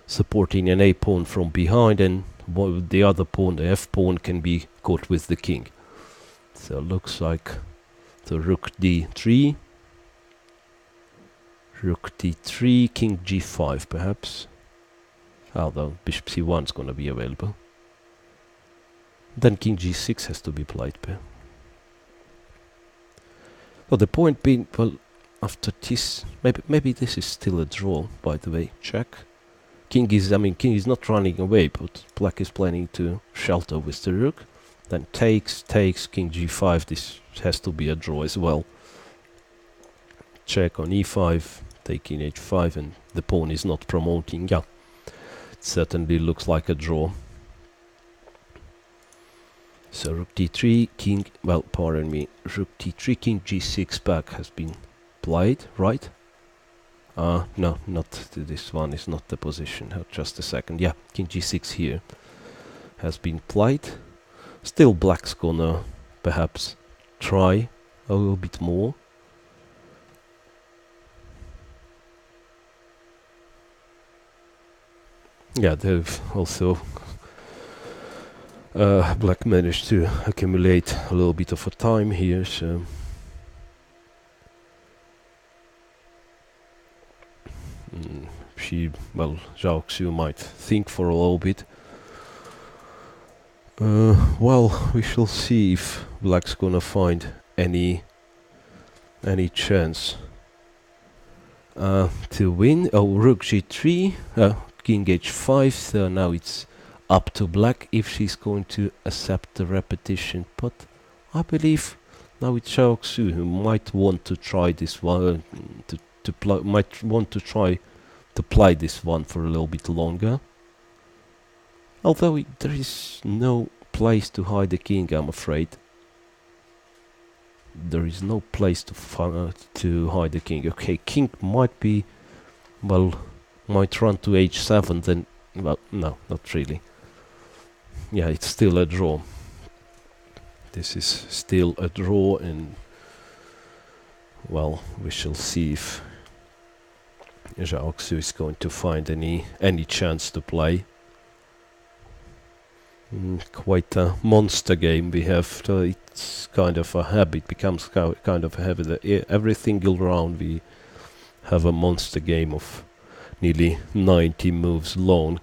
supporting an a pawn from behind, and the other pawn, the f pawn, can be caught with the king. So looks like the rook d3, rook d3, king g5 perhaps. Although bishop c1 is going to be available. Then king g6 has to be played. Well, the point being, well, after this, maybe this is still a draw, by the way. Check. King is not running away, but black is planning to shelter with the rook. Then takes, king g5, this has to be a draw as well. Check on e5, taking h5, and the pawn is not promoting. Yeah, it certainly looks like a draw. So rook d3, king, well, pardon me, rook d3, king g6 back has been played, right? No, not this one is not the position. Just a second. Yeah, king g6 here has been played. Still black's gonna perhaps try a little bit more. Yeah, they've also black managed to accumulate a little bit of a time here, so Zhao Xu might think for a little bit. Well, we shall see if black's gonna find any chance to win. Oh, rook g3, king h5, so now it's up to black if she's going to accept the repetition. But I believe now it's Zhao Xu who might want to try this one, might want to try to play this one for a little bit longer. Although there is no place to hide the king, I'm afraid. There is no place to hide the king. Okay, king might be, well, might run to h7, then, well, no, not really. Yeah, it's still a draw. This is still a draw, and, well, we shall see if Zhao Xu is going to find any chance to play. Quite a monster game we have. It's kind of a habit, becomes kind of a habit that every single round we have a monster game of nearly 90 moves long.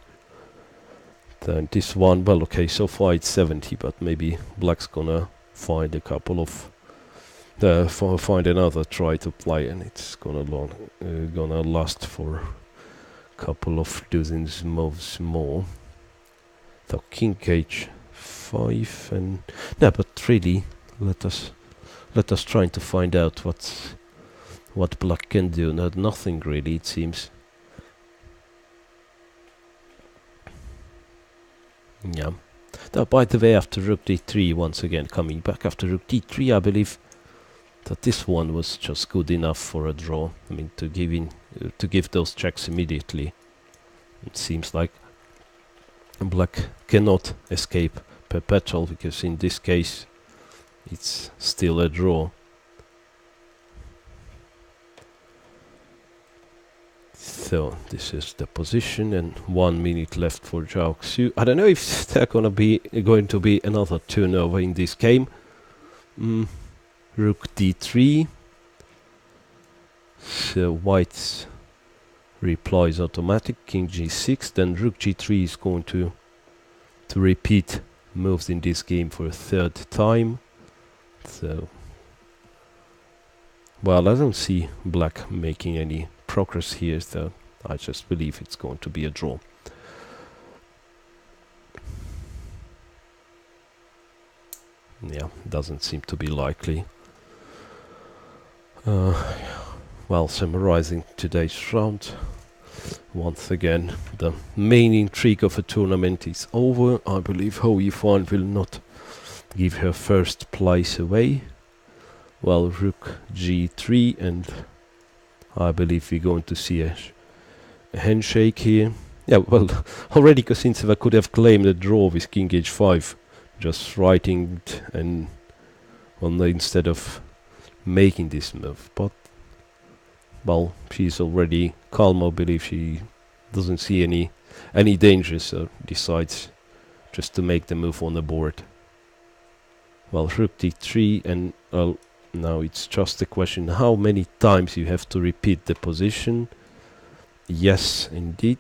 Then this one, well, okay, so far it's 70, but maybe black's gonna find a couple of find another try to play, and it's gonna last for a couple of dozens moves more. So king h5, and no, but really, let us try to find out what black can do. Nothing really, it seems. Yeah. Now, by the way, after rook d3, once again coming back after rook d3, I believe that this one was just good enough for a draw. I mean, to give those checks immediately. It seems like black cannot escape perpetual, because in this case it's still a draw. So this is the position, and 1 minute left for Zhao Xu. I don't know if there's going to be another turnover in this game. Rook d3. So white's reply is automatic. King g6. Then rook g3 is going to repeat moves in this game for a third time. So, well, I don't see black making any progress here, so I just believe it's going to be a draw. yeah, doesn't seem to be likely. Well, summarizing today's round, once again, the main intrigue of the tournament is over. I believe Yifan will not give her first place away. Well, rook g3, and I believe we're going to see a handshake here. Yeah, well, already Kosintseva could have claimed a draw with king h5, just writing it and instead of making this move. But well, she's already calm. I believe she doesn't see any danger, so decides just to make the move on the board. Well, rook d3, and now it's just a question how many times you have to repeat the position. Yes, indeed.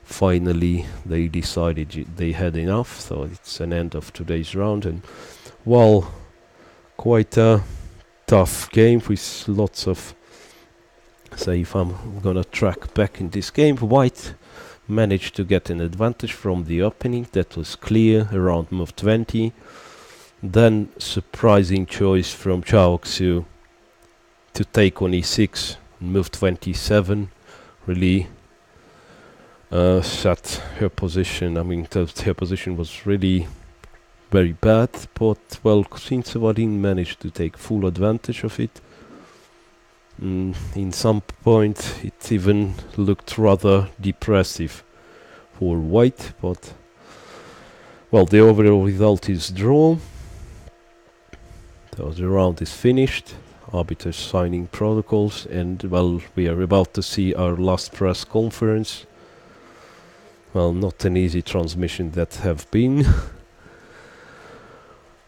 Finally, they decided they had enough, so it's an end of today's round. And well, quite a tough game with lots of, say, if I'm gonna track back in this game, White managed to get an advantage from the opening. That was clear around move 20. Then surprising choice from Chaoxu to take on e6, move 27, really set her position. I mean, her position was really very bad, but well, Kosintseva didn't manage to take full advantage of it. In some point it even looked rather depressive for White, but well, the overall result is draw. So the round is finished, arbiters signing protocols, and well, we are about to see our last press conference. Well, not an easy transmission that have been.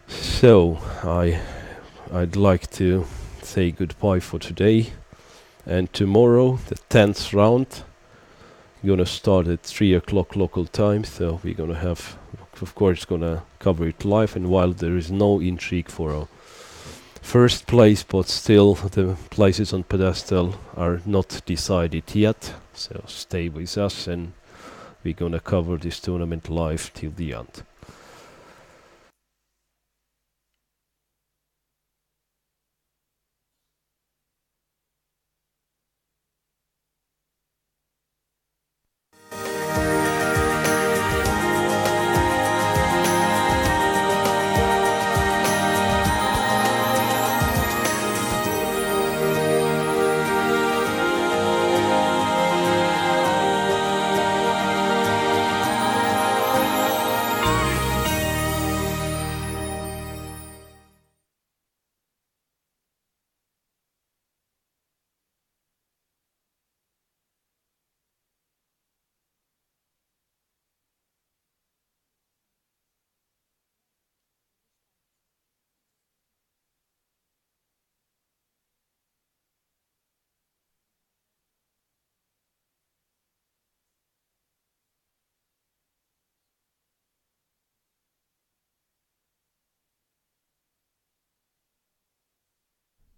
So I'd like to say goodbye for today, and tomorrow the 10th round gonna start at 3 o'clock local time, so we're gonna have, of course, gonna cover it live. And while there is no intrigue for a first place, but still the places on pedestal are not decided yet, so stay with us and we're gonna cover this tournament live till the end.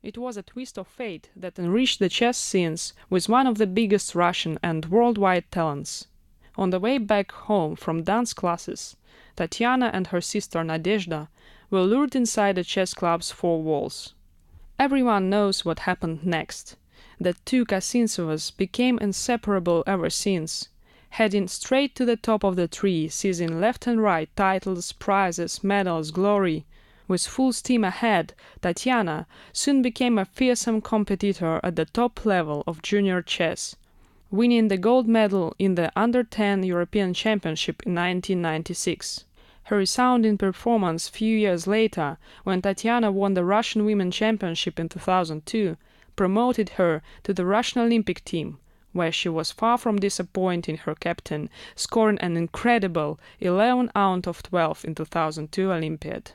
It was a twist of fate that enriched the chess scenes with one of the biggest Russian and worldwide talents. On the way back home from dance classes, Tatiana and her sister Nadezhda were lured inside the chess club's four walls. Everyone knows what happened next. The two Kosintsevas became inseparable ever since, heading straight to the top of the tree, seizing left and right titles, prizes, medals, glory. With full steam ahead, Tatiana soon became a fearsome competitor at the top level of junior chess, winning the gold medal in the Under-10 European Championship in 1996. Her resounding performance few years later, when Tatiana won the Russian Women's Championship in 2002, promoted her to the Russian Olympic team, where she was far from disappointing her captain, scoring an incredible 11 out of 12 in 2002 Olympiad.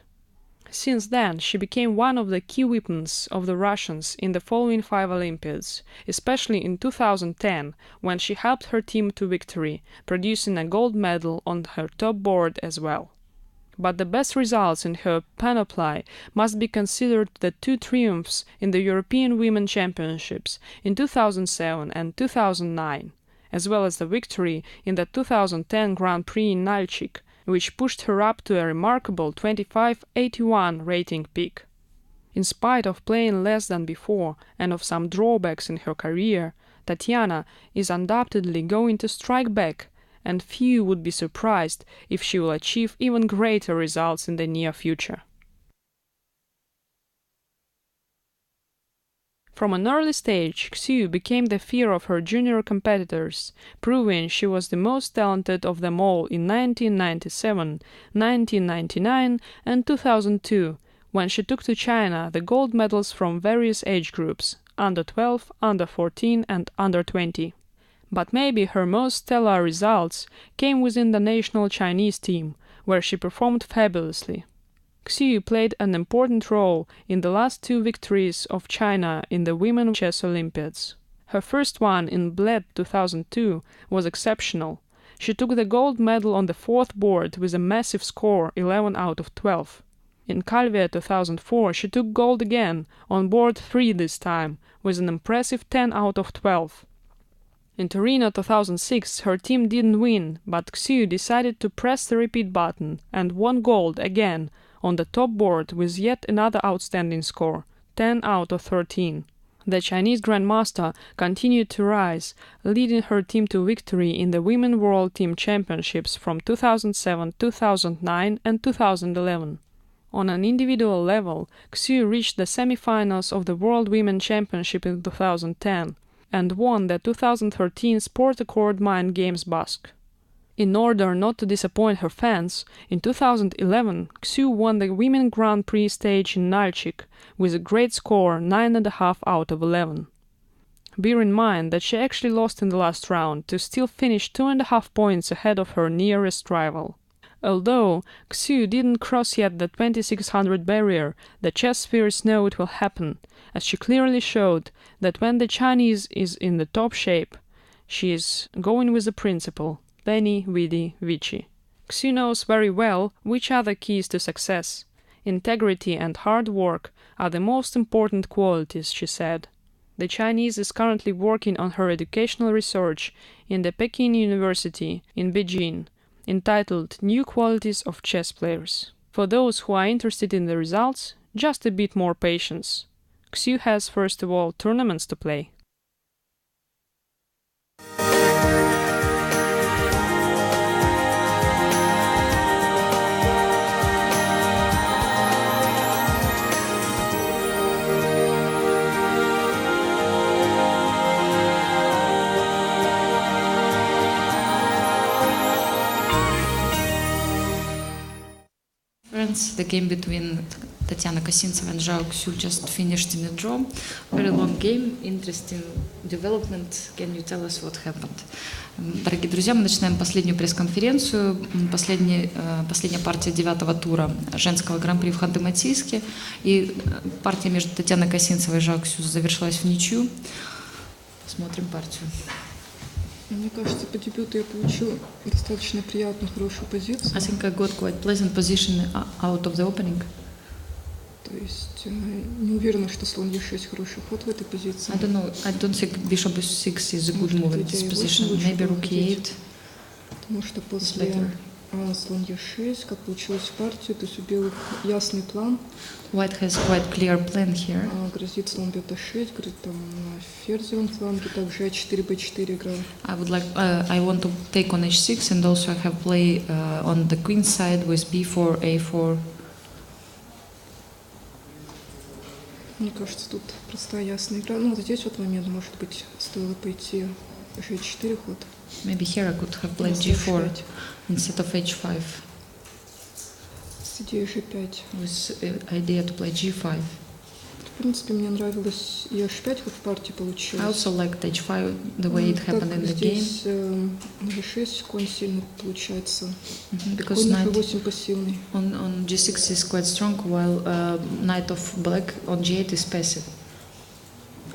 Since then, she became one of the key weapons of the Russians in the following 5 Olympiads, especially in 2010, when she helped her team to victory, producing a gold medal on her top board as well. But the best results in her panoply must be considered the 2 triumphs in the European Women's Championships in 2007 and 2009, as well as the victory in the 2010 Grand Prix in Nalchik, which pushed her up to a remarkable 25.81 rating peak. In spite of playing less than before and of some drawbacks in her career, Tatiana is undoubtedly going to strike back, and few would be surprised if she will achieve even greater results in the near future. From an early stage, Xu became the fear of her junior competitors, proving she was the most talented of them all in 1997, 1999 and 2002, when she took to China the gold medals from various age groups, under 12, under 14 and under 20. But maybe her most stellar results came within the national Chinese team, where she performed fabulously. Xu played an important role in the last two victories of China in the Women Chess Olympiads. Her first one in Bled 2002 was exceptional. She took the gold medal on the fourth board with a massive score 11 out of 12. In Calvia 2004 she took gold again, on board 3 this time, with an impressive 10 out of 12. In Torino 2006 her team didn't win, but Xu decided to press the repeat button and won gold again, on the top board with yet another outstanding score, 10 out of 13. The Chinese Grandmaster continued to rise, leading her team to victory in the Women World Team Championships from 2007, 2009 and 2011. On an individual level, Xu reached the semi-finals of the World Women Championship in 2010 and won the 2013 Sport Accord Mind Games Basque. In order not to disappoint her fans, in 2011 Xu won the Women Grand Prix stage in Nalchik with a great score 9.5 out of 11. Bear in mind that she actually lost in the last round to still finish 2.5 points ahead of her nearest rival. Although Xu didn't cross yet the 2600 barrier, the chess spheres know it will happen, as she clearly showed that when the Chinese is in the top shape, she is going with the principle Veni, Vidi, Vici. Xu knows very well which are the keys to success. Integrity and hard work are the most important qualities, she said. The Chinese is currently working on her educational research in the Peking University in Beijing, entitled New Qualities of Chess Players. For those who are interested in the results, just a bit more patience. Xu has first of all tournaments to play. The game between Tatiana Kosintseva and Zhao Xu just finished in a draw. Very long game, interesting development. Can you tell us what happened? Дорогие друзья, мы начинаем последнюю пресс-конференцию, последняя партия 9-го тура женского гран-при в Ханты-Мансийске. И партия между Татьяной Косинцевой и Zhao Xu завершилась в ничью. Смотрим партию. Мне кажется, по дебюту я получила достаточно приятную, хорошую позицию. I think I got quite pleasant position out of the opening. То есть не уверена, что слон e6 хороший ход в этой позиции. I don't know. I don't think bishop e6 is a good move in this position. Maybe rook e8. Потому что после слон e6, как получилось в партии, то есть у белых ясный план. White has quite clear plan here. Грозит слон бьет e6, говорит там на ферзевом фланге, также a4, b4 играю. I want to take on h6 and also I have play on the queen side with b4, a4. Мне кажется, тут простая ясная игра. Ну, вот здесь вот момент, может быть, стоило пойти g4 ход. Maybe here I could have played g4 instead of h5. С идеей g5. With idea to play g5. В принципе, мне нравилось и h5, как в партии получилось. I also liked h5, the way it happened in the game. Здесь на g6 конь сильно получается. Because конь knight f8 пассивный. On g6 is quite strong, while knight of black on g8 is passive.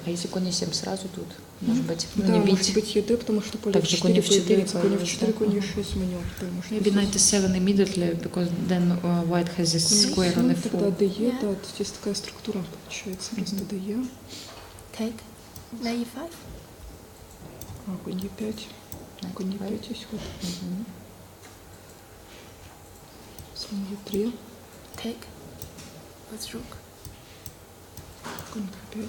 А если конь e7 сразу тут? Может быть, да, не бить. Может быть ед, потому что поле Также конь f4 появляется. Конь f4, конь e6 маневр. Maybe knight e7 immediately, because then white has this square on f4. Тогда de, да, здесь такая структура получается. Просто de. Take на e5. Конь e5. Конь e5 есть ход. Слон Е3. Take. With rook. Конь К5.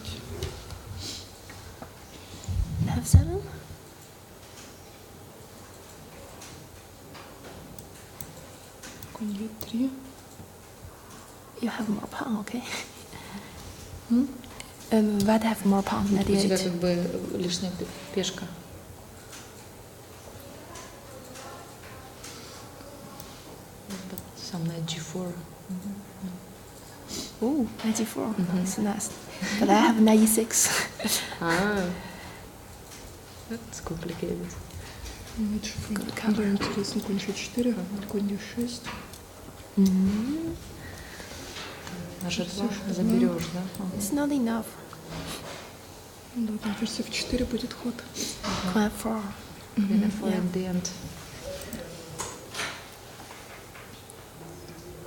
F7. Конь Е3. You have more pawn, okay? White have more pawn, У тебя d8. как бы лишняя пешка. Some knight G4. Ooh, knight d4. It's nice. But I have knight e6. That's complicated. Лучше Good cover. Да, интересно, конь Ш4, конь Е6. На G2 заберешь, да? It's not enough. Да, там ферзь F4 будет ход. Queen 4. Queen F4 Yeah. at the end.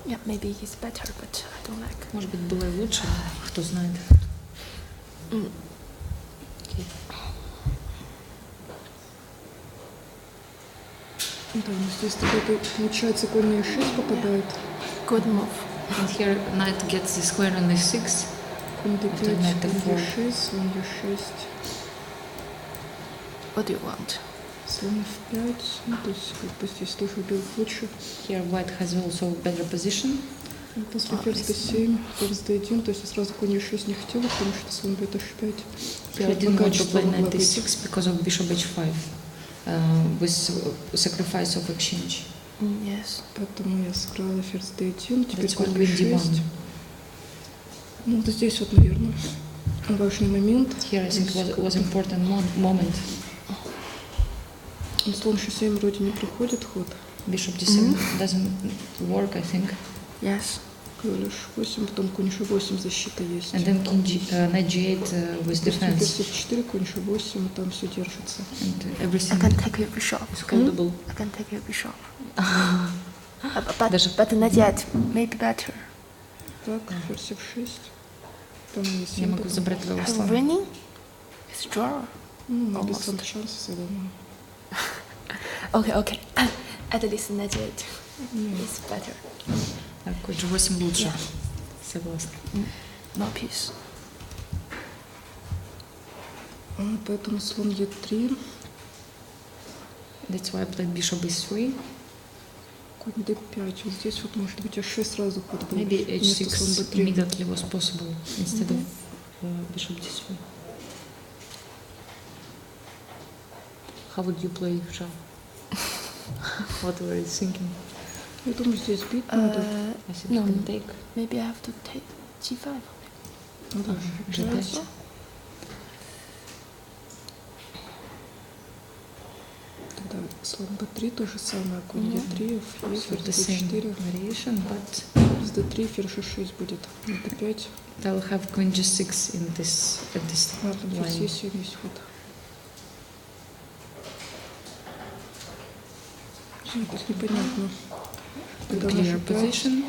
Yeah, maybe he's better, but I don't like. Может быть, было и лучше, кто знает. Окей. Да, но здесь тогда получается конь на Е6 попадает. Good move. And here knight gets the square on the6. Конь D5, Это кnight конь F4. Е6, слон Е6, What do you want? слон F5. Ну, то есть как бы здесь тоже у белых лучше. Here white has also better position. И после ферзь D7, ферзь D1, то есть я сразу конь Е6 не хотела, потому что слон бьет H5. Here I didn't want to play knight D6 because of bishop H5 with sacrifice of exchange. Yes. Поэтому я сыграла ферзь D1, теперь That's why конь queen Е6. D1. Ну, вот здесь вот, наверное, важный момент. Here I think was important moment. Слон H7 вроде не проходит ход. Bishop D7 doesn't work, I think. Yes. Король H8, потом конь H8, защита есть. And then king knight G8 with defense. Ферзь F4, конь H8, там все держится. And I everything can take your bishop. is holdable. I can take your bishop. But not yet. Maybe better. Так, ферзь F6. Там есть Я могу забрать твоего слона. Winning? It's draw. Ну, без Almost. шансов, я думаю. Okay. At least not yet. It's better. Так, конь G8 лучше. Yeah. Согласна. No peace. Поэтому слон Е3, That's why I played bishop B3. конь D5. Вот здесь вот может быть H6 сразу ход был. Maybe Вместо слон H6 B3. immediately was possible instead of bishop D3. How would you play, Zhao? What were you thinking? Я думаю, здесь бить надо. I think No. you can take Maybe I have to take G5. Да, G5. тогда слон B3 то же самое, конь Е3, So ферзь the same D4, variation, but ферзь D3, ферзь H6 будет. D5, they'll have queen G6 in this at this там ферзь line. Е7 есть ход. Тут непонятно. Тогда Clear наша пять. position.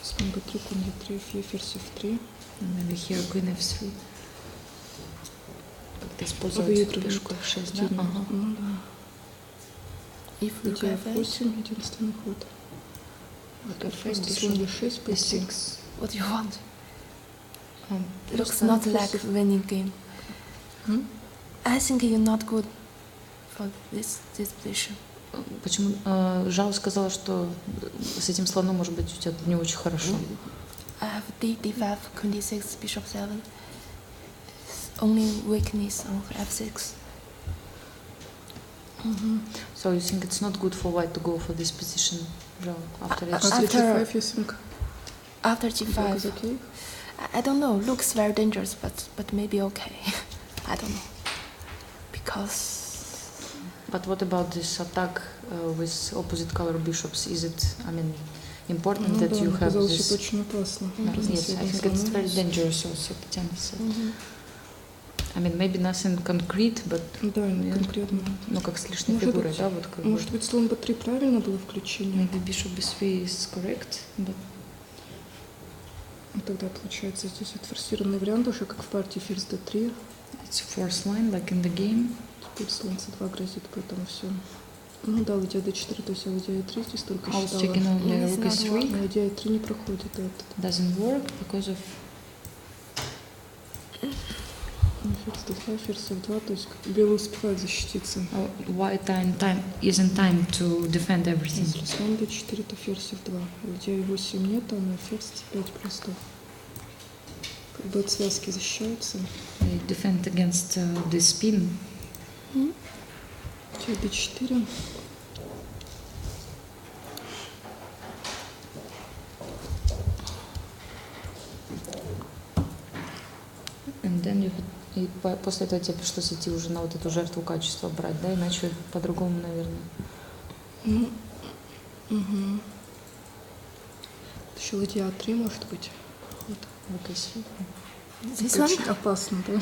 Слон B3, конь Е3, ферзь F3. And maybe here queen F3. Как-то использовать Выигрывает пешку F6, да? активно. Ага. Ну да. If we Где have 8 единственный ход. Вот Просто F8, слон bishop Е6, B6. B6. what do you want? Looks Просто not like winning game. I think you're not good for this position. Почему Жао сказала, что с этим слоном может быть у тебя не очень хорошо? I have D5, Queen D6, Bishop 7. It's only weakness on F6. So you think it's not good for white to go for this position, Жао, after After H6? G5, you think? After Is G5, okay? I don't know. Looks very dangerous, but maybe okay. I don't know because But what about this attack with opposite color bishops? Is it, I mean, important Ну that да, you мне have казалось, this? это очень опасно. Yes, I Разноцветные think it's слоны. very dangerous also, Татьяна said. I mean, maybe nothing concrete, but Да, не Yeah. конкретно. ну как с лишней Может фигурой, быть, да, вот как бы. Может быть, слон B3 правильно было включение? Maybe bishop b3 is correct, but Тогда получается здесь вот форсированный вариант уже как в партии ферзь d3. It's force line, like in the game. Теперь слон c2 грозит, поэтому все. Ну да, ладья d4, то есть я ладья e3 здесь только I was считала. checking only rook s3. Но ладья e3 не проходит, а этот. Doesn't work because of... Ферзь d2, ферзь f2, то есть белый успевает защититься. White is in time to defend everything. Если слон d4, то ферзь f2. Ладья e8 нет, а на ферзь c5 просто. Как бы от связки защищаются. They defend against the spin. Ладья d4. And then и после этого тебе пришлось идти уже на вот эту жертву качества брать, да? Иначе по-другому, наверное. Угу. Еще ладья А3 может быть. Вот. Это очень опасно, да?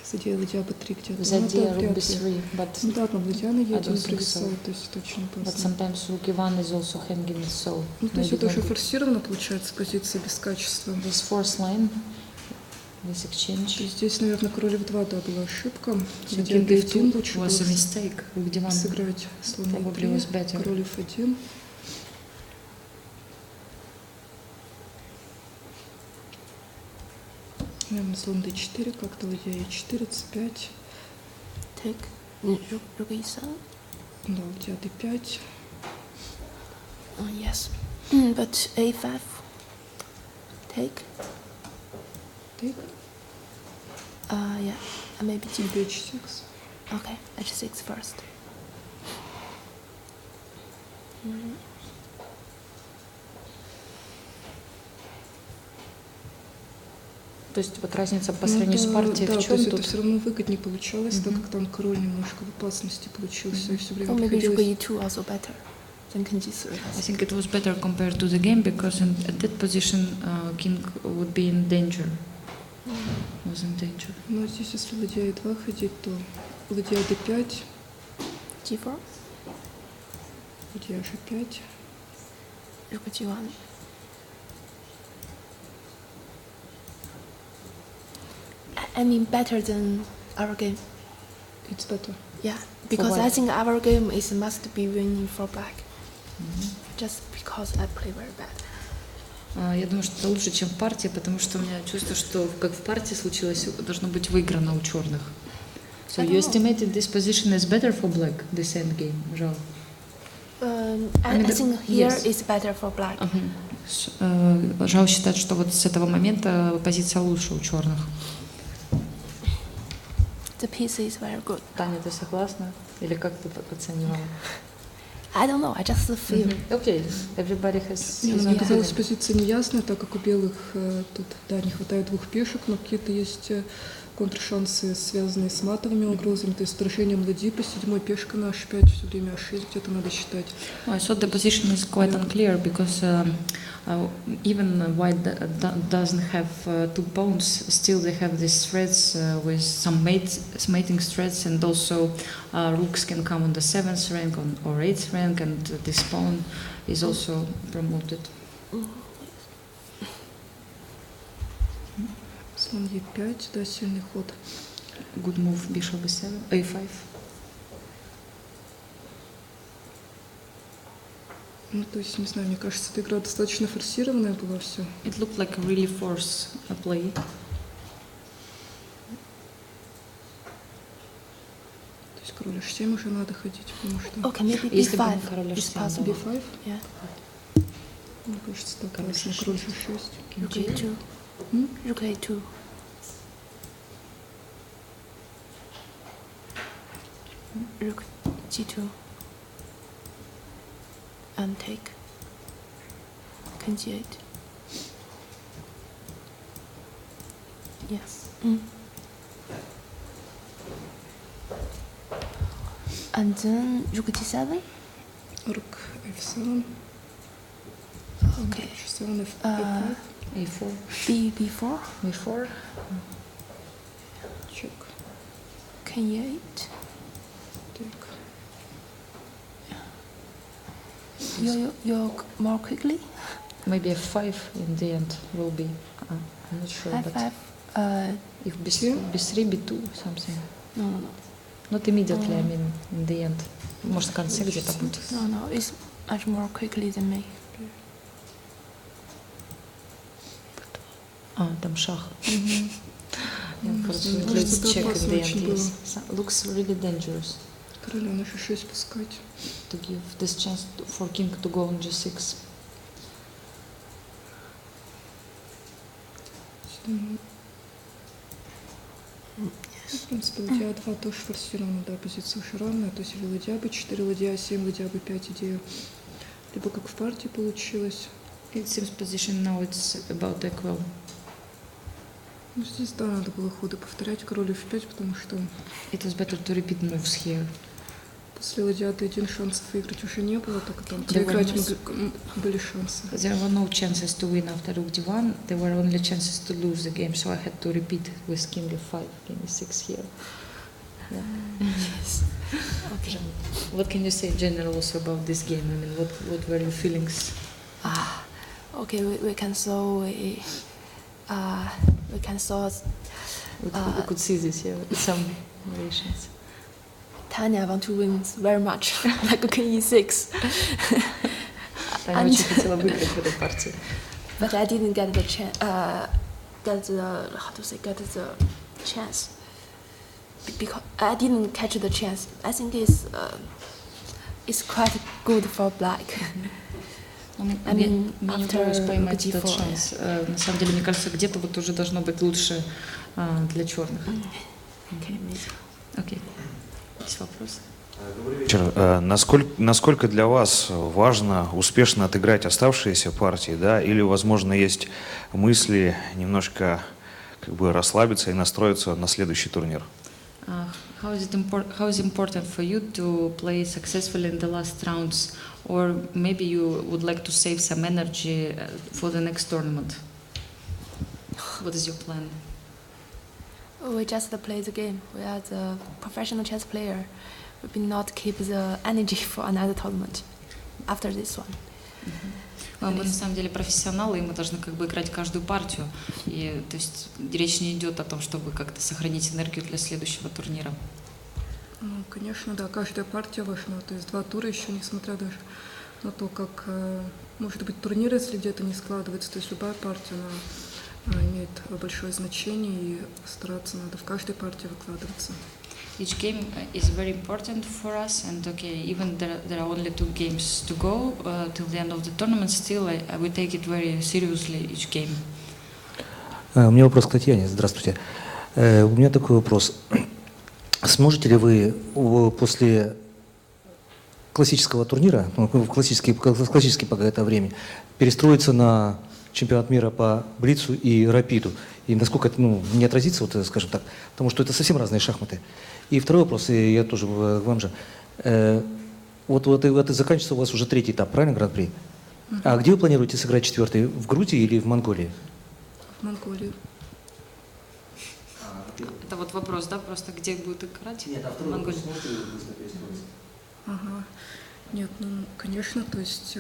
Задея ладья B3 где-то. Задея rook B3, but ну да, там ладья на Е1 провисает, то есть это очень опасно. But sometimes rook E1 is also hanging, so... Ну, то есть это уже форсировано, получается, позиция без качества. This force line, this exchange. Здесь, наверное, король F2, да, была ошибка. Ладья B1 лучше было сыграть слон E3, король F1. Наверное, слон d4, как-то ладья e4, c5. Take. Rook e7. Да, ладья d5. Yes. But a5. Take. Take. Yeah. Maybe h6. Okay, h6 first. То есть вот разница по сравнению с партией в чем то есть тут? это все равно выгоднее получалось, так как там король немножко в опасности получился, и все время maybe приходилось... rook e2 also better than king g3. I think it was better compared to the game because at that position king would be in danger. Was in danger. Ну, здесь если ладья e2 ходить, то ладья d5. g4. Ладья g5. Rook g1. I mean better than our game. It's better. Yeah, because I think our game is must be winning for black. Just because I play very bad. Я думаю, что это лучше, чем в партии, потому что у меня чувство, что как в партии случилось, должно быть выиграно у черных. So you estimated this position is better for black, this end game, Жал? I think here is better for black. Жал считает, что вот с этого момента позиция лучше у черных. The piece is very good. Таня, ты согласна? Или как ты оценивала? I don't know, I just feel. Okay, everybody has... Мне казалось, позиция неясная, так как у белых тут, да, не хватает двух пешек, но какие-то есть контршансы, связанные с матовыми угрозами, то есть вторжением ладьи по седьмой, пешка на h5, все время h6 где-то надо считать. I thought the position is quite unclear because even white doesn't have two pawns, still they have these threads with some mating threads, and also rooks can come on the 7th rank or 8th rank, and this pawn is also promoted. Слон e5, да, сильный ход. Good move, bishop b7, a5. Ну, то есть, не знаю, мне кажется, эта игра достаточно форсированная была все. It looked like a really force play. То есть король h7 уже надо ходить, потому что... Okay, maybe Если бы b5 король is h7, possible. b5? Yeah. Мне кажется, так классно. Король h6. Rook a2. Rook a2. Rook g2. And take. King g8. Yes. And then rook g7. Rook f7. Okay. h7, f5. a4. b4. b4. Check. King e8. Так. You're more quickly? maybe F5 in the end will be. I'm not sure. F5. If B3, B2, something. No. Not immediately, I mean, in the end. Может, в конце где-то будет. No, it's much more quickly than me. Там шах. Let's check at the end, yes. Looks really dangerous. Короля на F6 пускать. To give this chance for king to go on G6. В принципе, ладья А2 тоже форсирована, да, позиция уже равная. То есть или ладья B4, ладья А7, ладья B5 идея. Либо как в партии получилось. It seems position now it's about equal. Ну, здесь, да, надо было ходы повторять, король F5, потому что... It was better to repeat moves here. После ладья D1 шансов выиграть уже не было, так и там проиграть были шансы. There were no chances to win after Rook D1, there were only chances to lose the game, so I had to repeat with King F5, King E6 here. Yeah. Yes. Okay. What can you say in general also about this game? I mean, what were your feelings? Okay, we can saw we could see this here with some variations. Tanya want to win very much, like King E6. Таня очень хотела выиграть в этой партии. But I didn't get the chance. Get the chance. Because I didn't catch the chance. I think it's quite good for black. I mean, мне не удалось поймать этот шанс. На самом деле, мне кажется, где-то вот уже должно быть лучше для черных. Окей. Есть вопросы? Насколько для вас важно успешно отыграть оставшиеся партии, да, или, возможно, есть мысли немножко как бы расслабиться и настроиться на следующий турнир? How is it important for you to play successfully in the last rounds, or maybe you would like to save some energy for the next tournament? What is your plan? We just play the game. We are the professional chess player. We will not keep the energy for another tournament after this one. Мы на самом деле профессионалы, и мы должны как бы играть каждую партию. И то есть речь не идет о том, чтобы как-то сохранить энергию для следующего турнира. Ну, конечно, да, каждая партия важна. То есть 2 тура еще, несмотря даже на то, как может быть турнир, если где-то не складывается. То есть любая партия, она имеет большое значение, и стараться надо в каждой партии выкладываться. Each game is very important for us, and okay, even there are only 2 games to go till the end of the tournament. Still, we take it very seriously each game. У меня вопрос к Татьяне. Здравствуйте. У меня такой вопрос. Сможете ли вы после классического турнира, классический пока это время, перестроиться на чемпионат мира по блицу и рапиду? И насколько это не отразится, вот, скажем так, потому что это совсем разные шахматы. И второй вопрос, и я тоже к вам же. Вот это заканчивается у вас уже 3-й этап, правильно, Гран-при? А где вы планируете сыграть 4-й? В Грузии или в Монголии? В Монголии. Это вот вопрос, да, просто где будет играть? Нет, а второй вопрос, сможете ли вы быстро перестроиться? Ага. Нет, ну, конечно, то есть...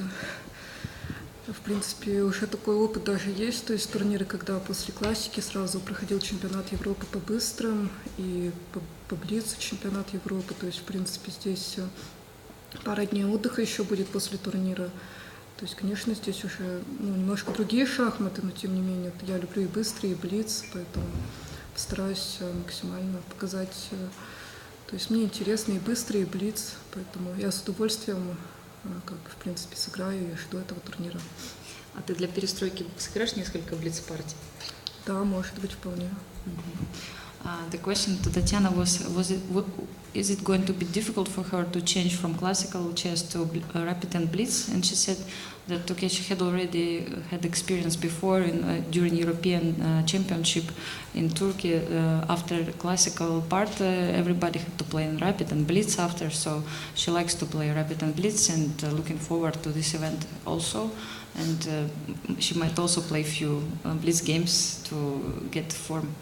В принципе, уже такой опыт даже есть, то есть турниры, когда после классики сразу проходил чемпионат Европы по быстрым и по блицу чемпионат Европы, то есть, в принципе, здесь пара дней отдыха еще будет после турнира. То есть, конечно, здесь уже немножко другие шахматы, но тем не менее, я люблю и быстрый, и блиц, поэтому постараюсь максимально показать. То есть мне интересно и быстрый, и блиц, поэтому я с удовольствием как бы, в принципе, сыграю и жду этого турнира. А ты для перестройки сыграешь несколько блиц-партий? Да, может быть, вполне. The question to Tatiana is it going to be difficult for her to change from classical chess to rapid and blitz? And she said that okay, she had already had experience before during European Championship in Turkey. After classical part, everybody had to play in rapid and blitz after, so she likes to play rapid and blitz, and looking forward to this event also. And she might also play few blitz games to get form.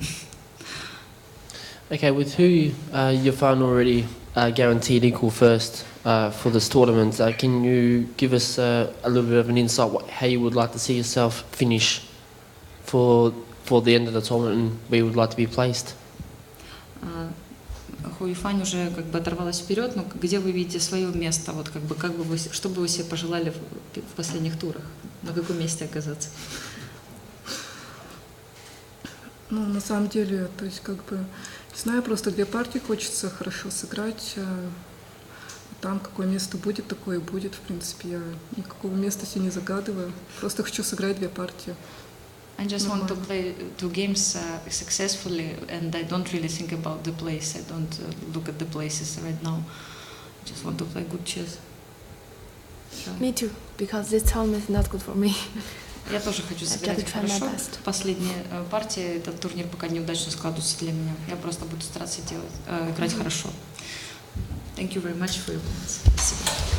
Okay, with who Yifan already guaranteed equal first for this tournament, can you give us a little bit of an insight how you would like to see yourself finish for the end of the tournament and where you would like to be placed? Хуифань уже как бы оторвалась вперед, но где вы видите свое место, вот как бы вы, что бы вы себе пожелали в последних турах, на каком месте оказаться? Ну, на самом деле, то есть как бы, не знаю, просто 2 партии хочется хорошо сыграть, там какое место будет, такое и будет, в принципе, я никакого места себе не загадываю, просто хочу сыграть 2 партии. I just want to play 2 games successfully, and I don't really think about the place. I don't look at the places right now. I just want to play good chess. So. Me too, because this tournament is not good for me. Я тоже хочу сыграть хорошо. Последняя партия, этот турнир пока неудачно складывается для меня. Я просто буду стараться играть хорошо. Thank you very much for your comments. Спасибо.